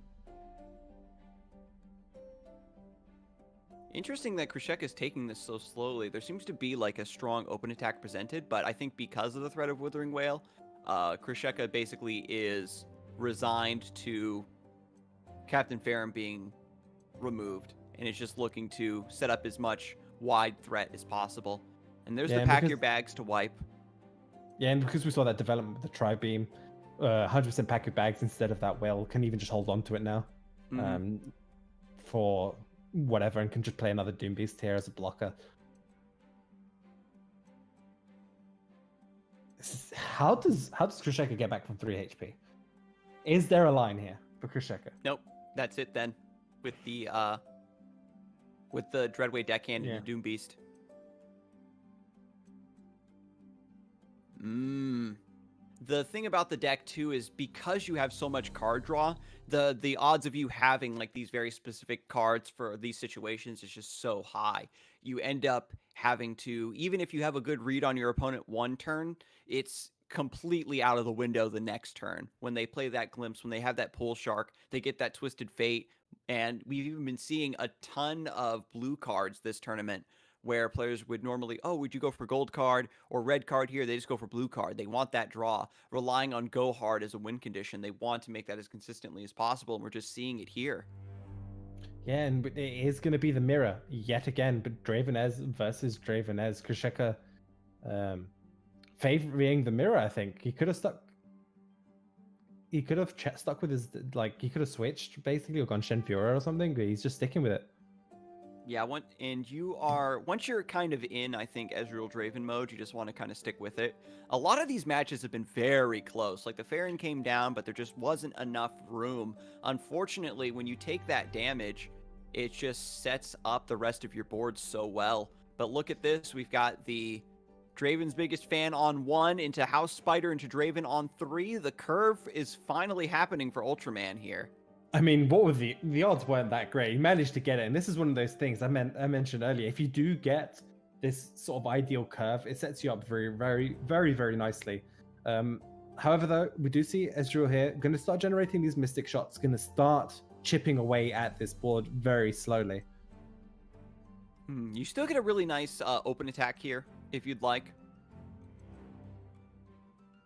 Interesting that Krisheka is taking this so slowly. There seems to be like a strong open attack presented, but I think because of the threat of Withering Whale, Krisheka basically is resigned to Captain Farron being removed, and is just looking to set up as much wide threat as possible. And there's the Pack Your Bags to wipe. Yeah, and because we saw that development with the Tri-Beam, 100% Pack Your Bags instead of that Whale can even just hold on to it now. Mm-hmm. For whatever, and can just play another Doom Beast here as a blocker. How does Krisheka get back from 3 HP? Is there a line here for Krisheka? Nope, that's it then. With the Dreadway deckhand and the Doom Beast. The thing about the deck too is because you have so much card draw, the odds of you having like these very specific cards for these situations is just so high. You end up having to, even if you have a good read on your opponent one turn, it's completely out of the window the next turn. When they play that Glimpse, when they have that Pool Shark, they get that Twisted Fate, and we've even been seeing a ton of blue cards this tournament where players would normally, would you go for gold card or red card here? They just go for blue card. They want that draw, relying on Go Hard as a win condition. They want to make that as consistently as possible, and we're just seeing it here. Yeah, and it is going to be the mirror yet again, but Dravenez versus Dravenez. Krisheka favoring the mirror, I think. He could have stuck with his, he could have switched, basically, or gone Shen Fury or something, but he's just sticking with it. Yeah, and you are once you're kind of in, I think, Ezreal Draven mode, you just want to kind of stick with it. A lot of these matches have been very close. Like the Farron came down, but there just wasn't enough room. Unfortunately, when you take that damage, it just sets up the rest of your board so well. But look at this, we've got the Draven's biggest fan on 1 into House Spider into Draven on 3. The curve is finally happening for Ultraman here. I mean, what were the odds weren't that great. He managed to get it, and this is one of those things I mentioned earlier. If you do get this sort of ideal curve, it sets you up very nicely. However, though, we do see Ezreal here going to start generating these mystic shots, going to start chipping away at this board very slowly. You still get a really nice open attack here if you'd like.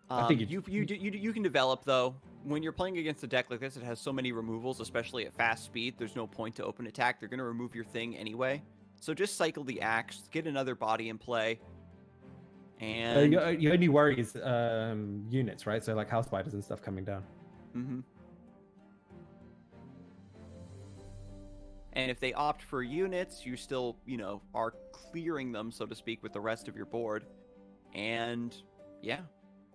I think you can develop though. When you're playing against a deck like this, it has so many removals, especially at fast speed. There's no point to open attack. They're going to remove your thing anyway. So just cycle the axe, get another body in play. And your only worry is units, right? So like house spiders and stuff coming down. Mm-hmm. And if they opt for units, you still, are clearing them, so to speak, with the rest of your board. And yeah,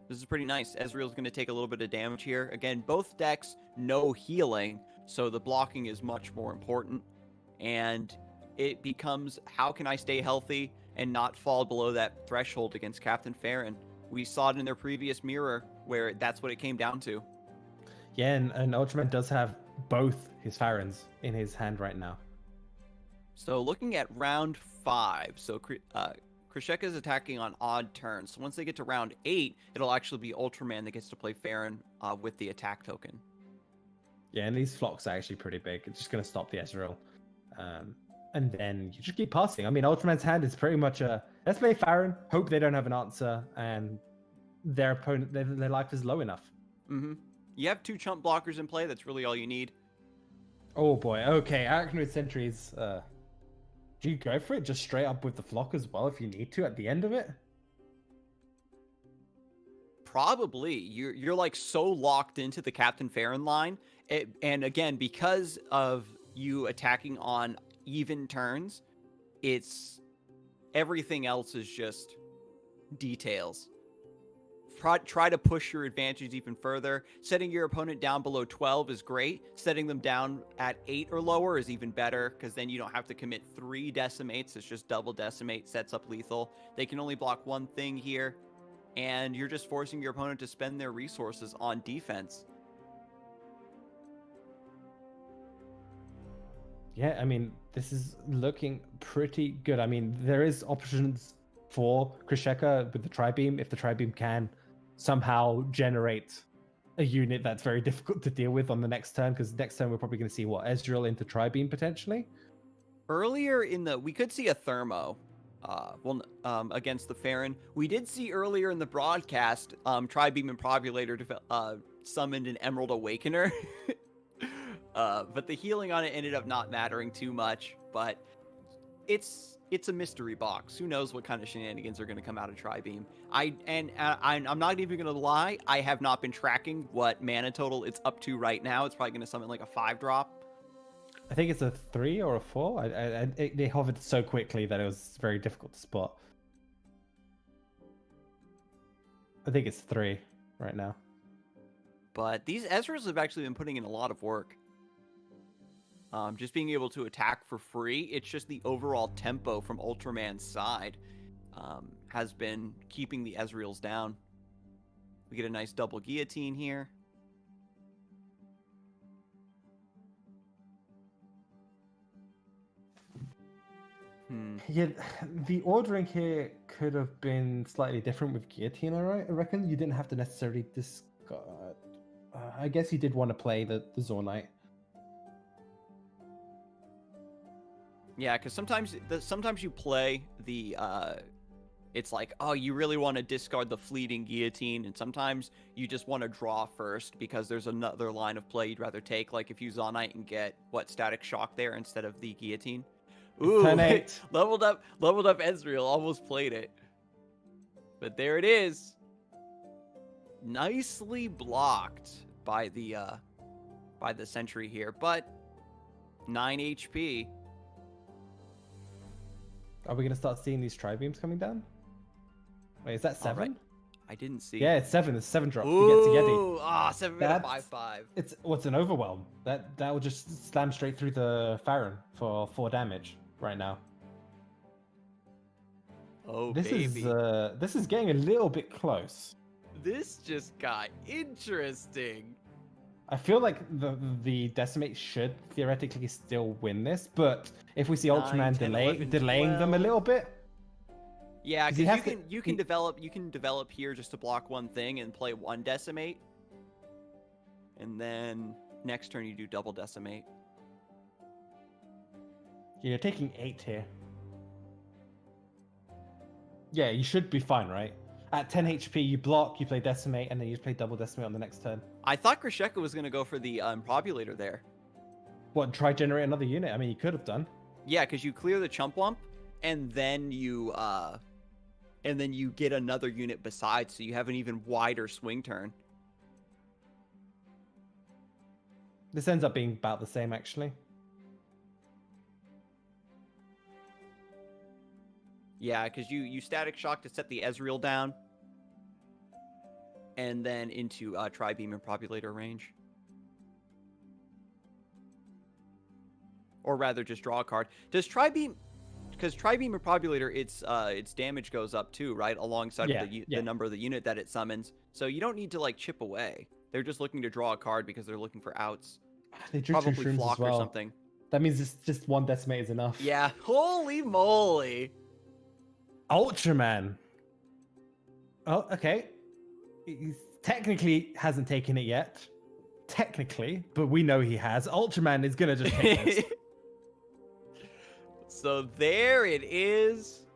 this is pretty nice. Ezreal's going to take a little bit of damage here. Again, both decks, no healing, so the blocking is much more important. And it becomes, how can I stay healthy and not fall below that threshold against Captain Farron? We saw it in their previous mirror, where that's what it came down to. Yeah, and Ultraman does have both his Farrons in his hand right now. So looking at round 5, so Krisheka is attacking on odd turns. So once they get to round 8, it'll actually be Ultraman that gets to play Farron with the attack token. Yeah, and these flocks are actually pretty big. It's just going to stop the Ezreal. And then you just keep passing. I mean, Ultraman's hand is pretty much let's play Farron, hope they don't have an answer, and their opponent, their life is low enough. Mm-hmm. You have 2 chump blockers in play. That's really all you need. Oh boy. Okay, Arachnoid Sentries. Do you go for it just straight up with the flock as well if you need to at the end of it? Probably. You're like so locked into the Captain Farron line. And again, because of you attacking on even turns, everything else is just details. Try to push your advantage even further. Setting your opponent down below 12 is great. Setting them down at 8 or lower is even better, because then you don't have to commit 3 decimates. It's just double decimate, sets up lethal. They can only block 1 thing here, and you're just forcing your opponent to spend their resources on defense. Yeah, I mean, this is looking pretty good. I mean, there is options for Krisheka with the Tri-Beam, if the Tri-Beam can somehow generate a unit that's very difficult to deal with on the next turn, because next turn we're probably going to see Ezreal into Tri-Beam potentially. Earlier we could see a Thermo against the Farron. We did see earlier in the broadcast Tri-Beam and Probulator summoned an Emerald Awakener. But the healing on it ended up not mattering too much. But it's a mystery box. Who knows what kind of shenanigans are going to come out of Tri-Beam. I'm not even going to lie. I have not been tracking what mana total it's up to right now. It's probably going to summon like a 5-drop. I think it's a 3 or a 4. They hovered so quickly that it was very difficult to spot. I think it's 3 right now. But these Ezreals have actually been putting in a lot of work. Just being able to attack for free, it's just the overall tempo from Ultraman's side has been keeping the Ezreals down. We get a nice double guillotine here. Yeah, the ordering here could have been slightly different with guillotine, I reckon. You didn't have to necessarily discard. I guess you did want to play the Zornite. Yeah, because sometimes you play the it's like, oh, you really want to discard the fleeting guillotine, and sometimes you just want to draw first because there's another line of play you'd rather take, like if you Zonite and get Static Shock there instead of the guillotine. Ooh, leveled up Ezreal, almost played it. But there it is. Nicely blocked by the sentry here, but 9 HP. Are we gonna start seeing these tri-beams coming down? Wait, is that All right. 7? I didn't see. Yeah, it's 7. It's 7 drop. He gets a Yeti. Ooh, 7 got a 5/5. It's what's an overwhelm. That will just slam straight through the Farron for 4 damage right now. Oh, This baby. this is getting a little bit close. This just got interesting. I feel like the Decimate should theoretically still win this, but if we see 9, Ultraman 10, delaying 11, them a 12. little bit, Yeah, 'cause because you can develop here just to block one thing and play 1 Decimate. And then next turn you do double Decimate. you're taking 8 here. Yeah, you should be fine, right? At 10 HP, you block, you play Decimate, and then you play double Decimate on the next turn. I thought Krisheka was going to go for the Impropulator there. What, try generate another unit? I mean, you could have done. Yeah, because you clear the Chump-Wump, and then you get another unit besides, so you have an even wider swing turn. This ends up being about the same, actually. Yeah, because you Static Shock to set the Ezreal down, and then into Tri-Beam Impropulator range. Or rather, just draw a card. Does Tri-Beam... Because Tri-Beam Impropulator, its damage goes up too, right? Alongside with the number of the unit that it summons. So you don't need to, like, chip away. They're just looking to draw a card because they're looking for outs. They drew Probably 2 shrooms Flock as well. or something. That means it's just 1 Decimate is enough. Yeah, holy moly. Ultraman. Oh, okay. He technically hasn't taken it yet. Technically, but we know he has. Ultraman is going to just take this. So there it is.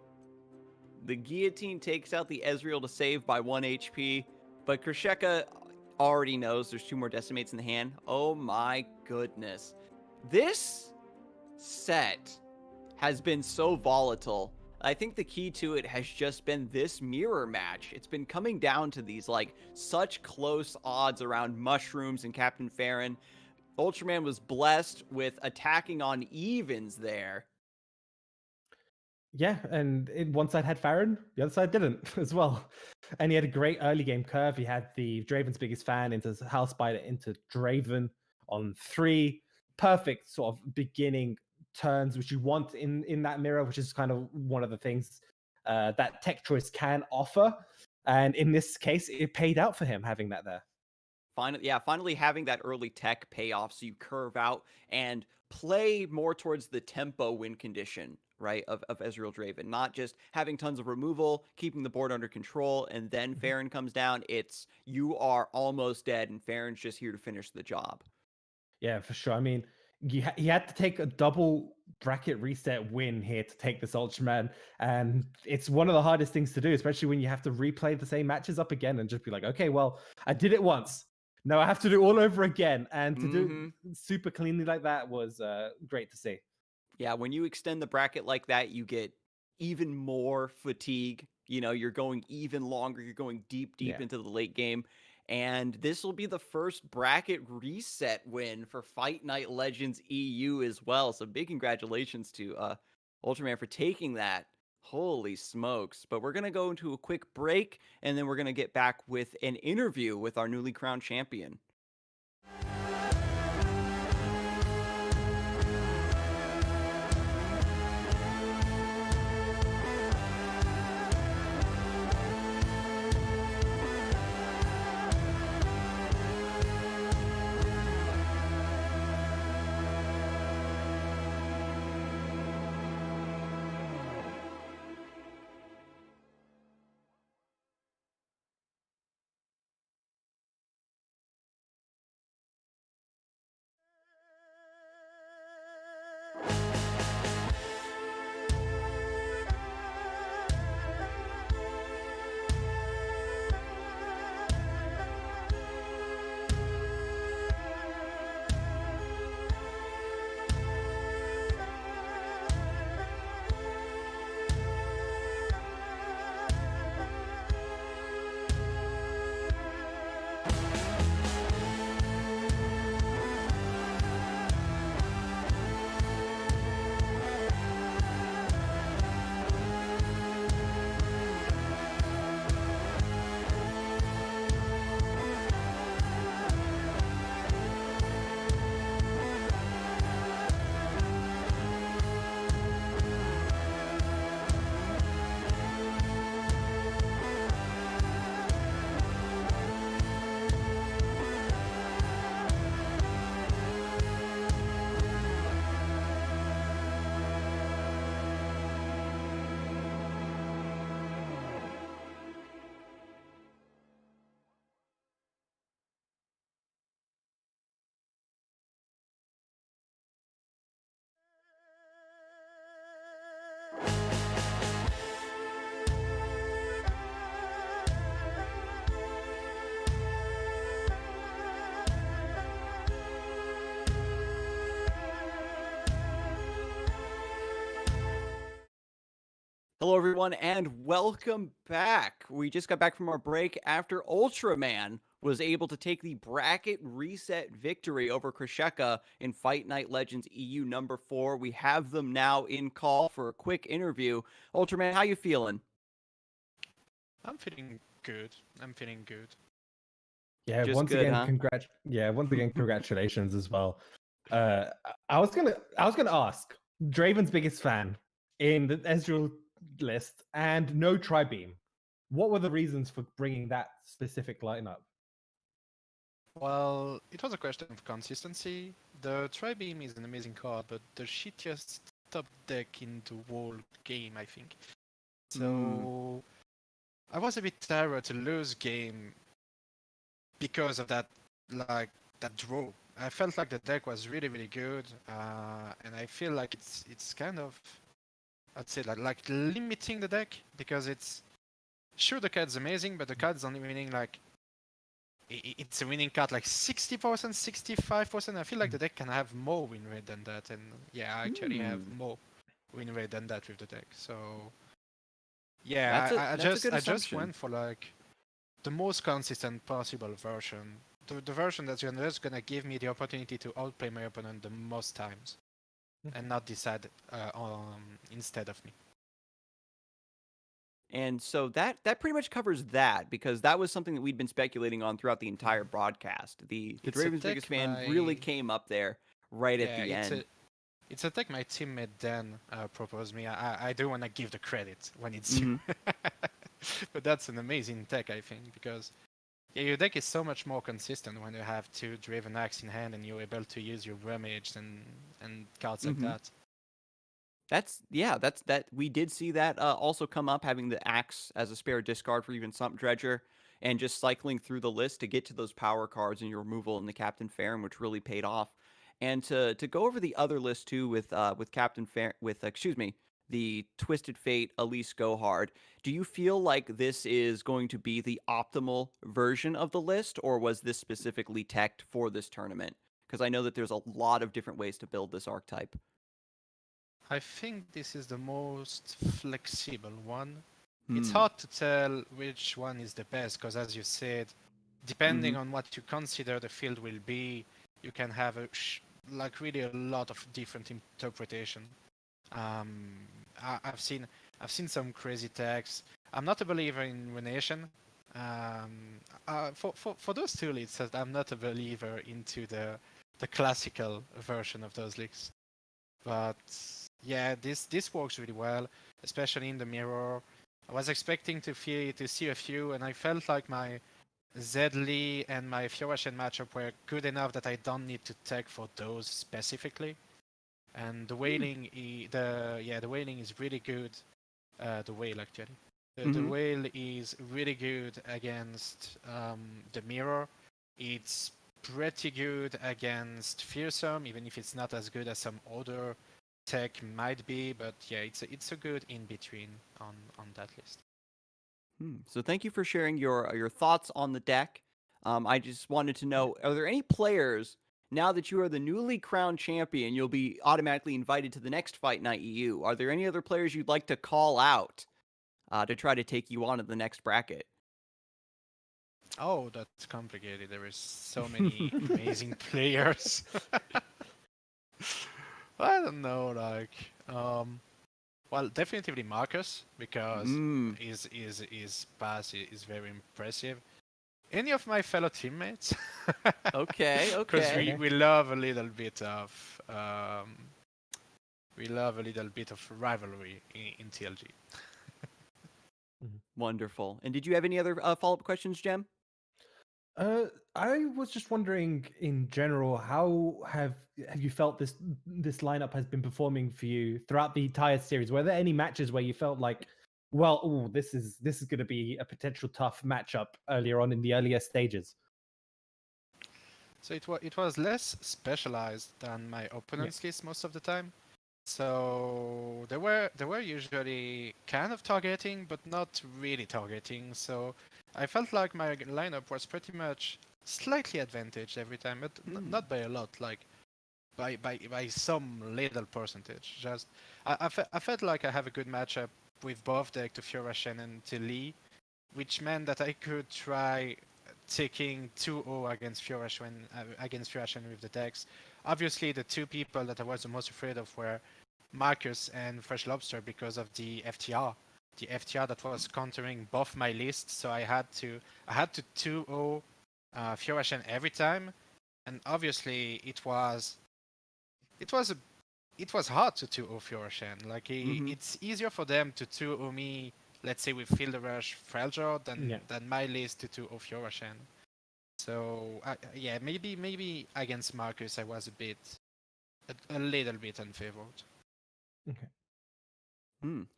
The Guillotine takes out the Ezreal to save by 1 HP, but Krisheka already knows there's 2 more Decimates in the hand. Oh my goodness. This set has been so volatile. I think the key to it has just been this mirror match. It's been coming down to these, like, such close odds around Mushrooms and Captain Farron. Ultraman was blessed with attacking on evens there. Yeah, and one side had Farron, the other side didn't as well. And he had a great early game curve. He had the Draven's Biggest Fan into House Spider into Draven on 3. Perfect sort of beginning turns, which you want in that mirror, which is kind of one of the things that tech choice can offer. And in this case, it paid out for him having that there. Finally having that early tech payoff, so you curve out and play more towards the tempo win condition, right, of Ezreal Draven. Not just having tons of removal, keeping the board under control, and then Farron comes down. It's you are almost dead, and Farron's just here to finish the job. Yeah, for sure. I mean, he had to take a double bracket reset win here to take this Ultraman, and it's one of the hardest things to do, especially when you have to replay the same matches up again and just be like, okay, well, I did it once. Now I have to do all over again, and to do it super cleanly like that was great to see. Yeah, when you extend the bracket like that, you get even more fatigue. You know, you're going even longer. You're going deep into the late game. And this will be the first bracket reset win for Fight Night Legends EU as well. So big congratulations to Ultraman for taking that. Holy smokes. But we're going to go into a quick break, and then we're going to get back with an interview with our newly crowned champion. Hello, everyone, and welcome back. We just got back from our break after Ultraman was able to take the bracket reset victory over Krisheka in Fight Night Legends EU number 4. We have them now in call for a quick interview. Ultraman, how you feeling? I'm feeling good. I'm feeling good. Yeah, Just once good, again, huh? congratulations as well. I was gonna ask Draven's biggest fan in the Ezreal list and no Tri-Beam. What were the reasons for bringing that specific lineup? Well, it was a question of consistency. The Tri-Beam is an amazing card, but the shittiest top deck in the whole game, I think. So I was a bit tired to lose game because of that, like that draw. I felt like the deck was really, really good, and I feel like it's kind of, I'd say like limiting the deck because it's sure the card's amazing, but the card's only winning like it's a winning card like 60%, 65%. I feel like the deck can have more win rate than that, and yeah, I actually have more win rate than that with the deck. So yeah, That's a good I just assumption. went for like the most consistent possible version, the version that's just gonna give me the opportunity to outplay my opponent the most times, and not decide instead of me. And so that pretty much covers that because that was something that we'd been speculating on throughout the entire broadcast. The It's a Draven's biggest deck fan really my came up there right at yeah, the end. it's a deck my teammate Dan proposed me. I do want to give the credit when it's Mhm. you. But that's an amazing deck, I think, because yeah, your deck is so much more consistent when you have two Draven Axe in hand and you're able to use your Rumage and cards like Mhm. that. That's that we did see that also come up, having the axe as a spare discard for even some dredger, and just cycling through the list to get to those power cards and your removal in the Captain Farron, which really paid off. And to go over the other list too with Captain Farron, with excuse me, the Twisted Fate Elise Gohard. Do you feel like this is going to be the optimal version of the list, or was this specifically teched for this tournament? Because I know that there's a lot of different ways to build this archetype. I think this is the most flexible one. It's Hmm. hard to tell which one is the best because, as you said, Mm-hmm. depending on what you consider the field will be, you can have like really a lot of different interpretation. Um, I've seen some crazy texts. I'm not a believer in Renation. For those two leads, I'm not a believer into the classical version of those leagues. But yeah, this works really well, especially in the mirror. I was expecting to see a few, and I felt like my Zedley and my Fiorashen matchup were good enough that I don't need to tech for those specifically. And the whaling, the whaling is really good. The whale actually, the Mm-hmm. whale is really good against the mirror. It's pretty good against fearsome, even if it's not as good as some other tech might be. But yeah, it's a good in between on that list. So thank you for sharing your thoughts on the deck. I just wanted to know, are there any players now that you are the newly crowned champion, you'll be automatically invited to the next Fight Night EU? Are there any other players you'd like to call out to try to take you on to the next bracket? Oh, that's complicated. There is so many amazing players. I don't know, like well, definitely Marcus because Mm, his pass is very impressive. Any of my fellow teammates, okay, because okay. we love a little bit of rivalry in TLG. Wonderful. And did you have any other follow-up questions, Jem? I was just wondering, in general, how have you felt this lineup has been performing for you throughout the entire series? Were there any matches where you felt like, well, ooh, this is going to be a potential tough matchup earlier on in the earlier stages? So it was less specialized than my Yeah. opponent's list most of the time. So they were usually kind of targeting, but not really targeting. So I felt like my lineup was pretty much slightly advantaged every time, but Hmm. not by a lot. Like by some little percentage. Just I felt like I have a good matchup with both deck to Furashen and to Lee, which meant that I could try taking 2-0 against Furashen with the decks. Obviously, the two people that I was the most afraid of were Marcus and Freshlobster because of the FTR. The FTR that was countering both my lists, so I had to 2-0 Furashen every time, and obviously it was hard to 2-0 Furashen. Like it's easier for them to 2-0 me, let's say with Field Rush Freljord than my list to 2-0 Furashen. So yeah, maybe against Marcus I was a little bit unfavored. Okay.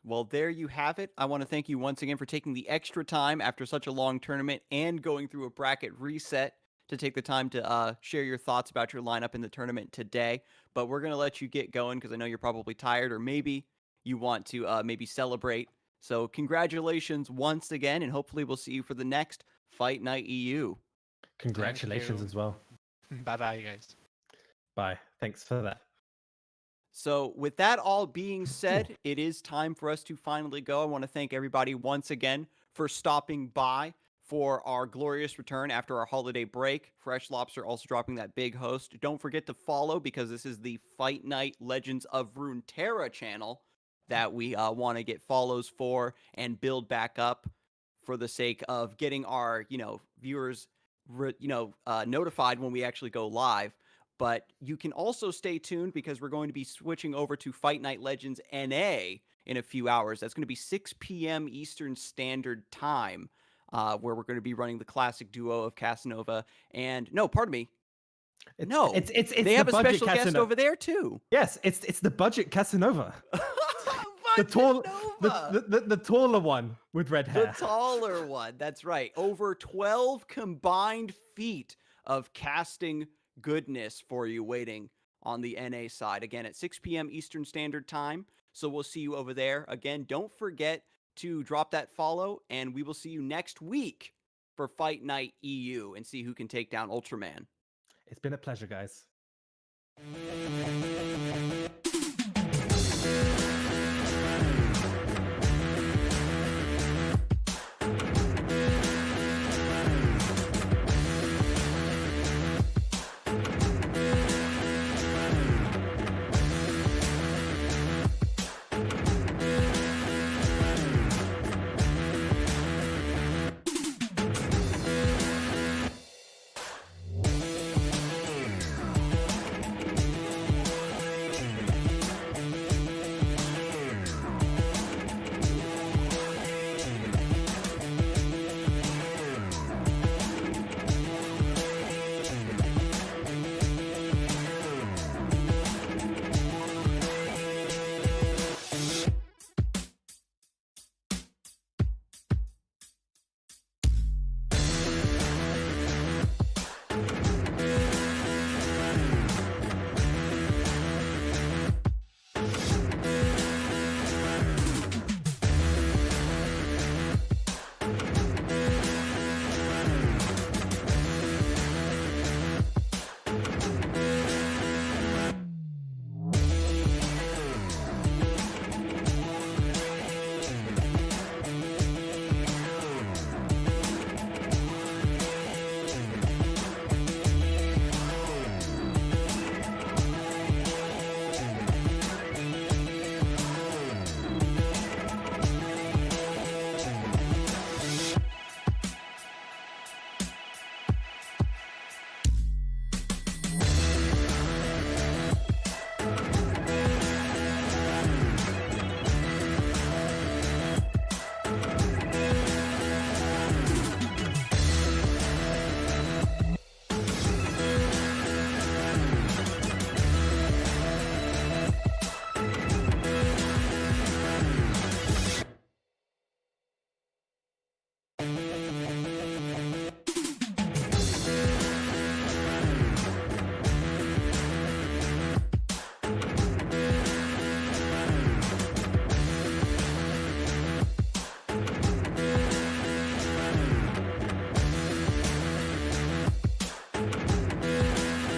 Well, there you have it. I want to thank you once again for taking the extra time after such a long tournament and going through a bracket reset to take the time to share your thoughts about your lineup in the tournament today. But we're going to let you get going because I know you're probably tired, or maybe you want to maybe celebrate. So congratulations once again, and hopefully we'll see you for the next Fight Night EU. Congratulations as well. Bye-bye, guys. Bye. Thanks for that. So with that all being said, it is time for us to finally go. I want to thank everybody once again for stopping by for our glorious return after our holiday break. Freshlobster also dropping that big host. Don't forget to follow because this is the Fight Night Legends of Runeterra channel that we want to get follows for and build back up for the sake of getting our, viewers, notified when we actually go live. But you can also stay tuned because we're going to be switching over to Fight Night Legends NA in a few hours. That's going to be 6 p.m. Eastern Standard Time, where we're going to be running the classic duo of Casanova and... No, pardon me. It's they have the a budget special guest Casanova. over there, too. Yes, it's the budget Casanova. The taller one with red hair. The taller one. That's right. Over 12 combined feet of casting goodness for you waiting on the NA side. Again, at 6 p.m. Eastern Standard Time. So we'll see you over there. Again, don't forget to drop that follow, and we will see you next week for Fight Night EU and see who can take down Ultraman. It's been a pleasure, guys.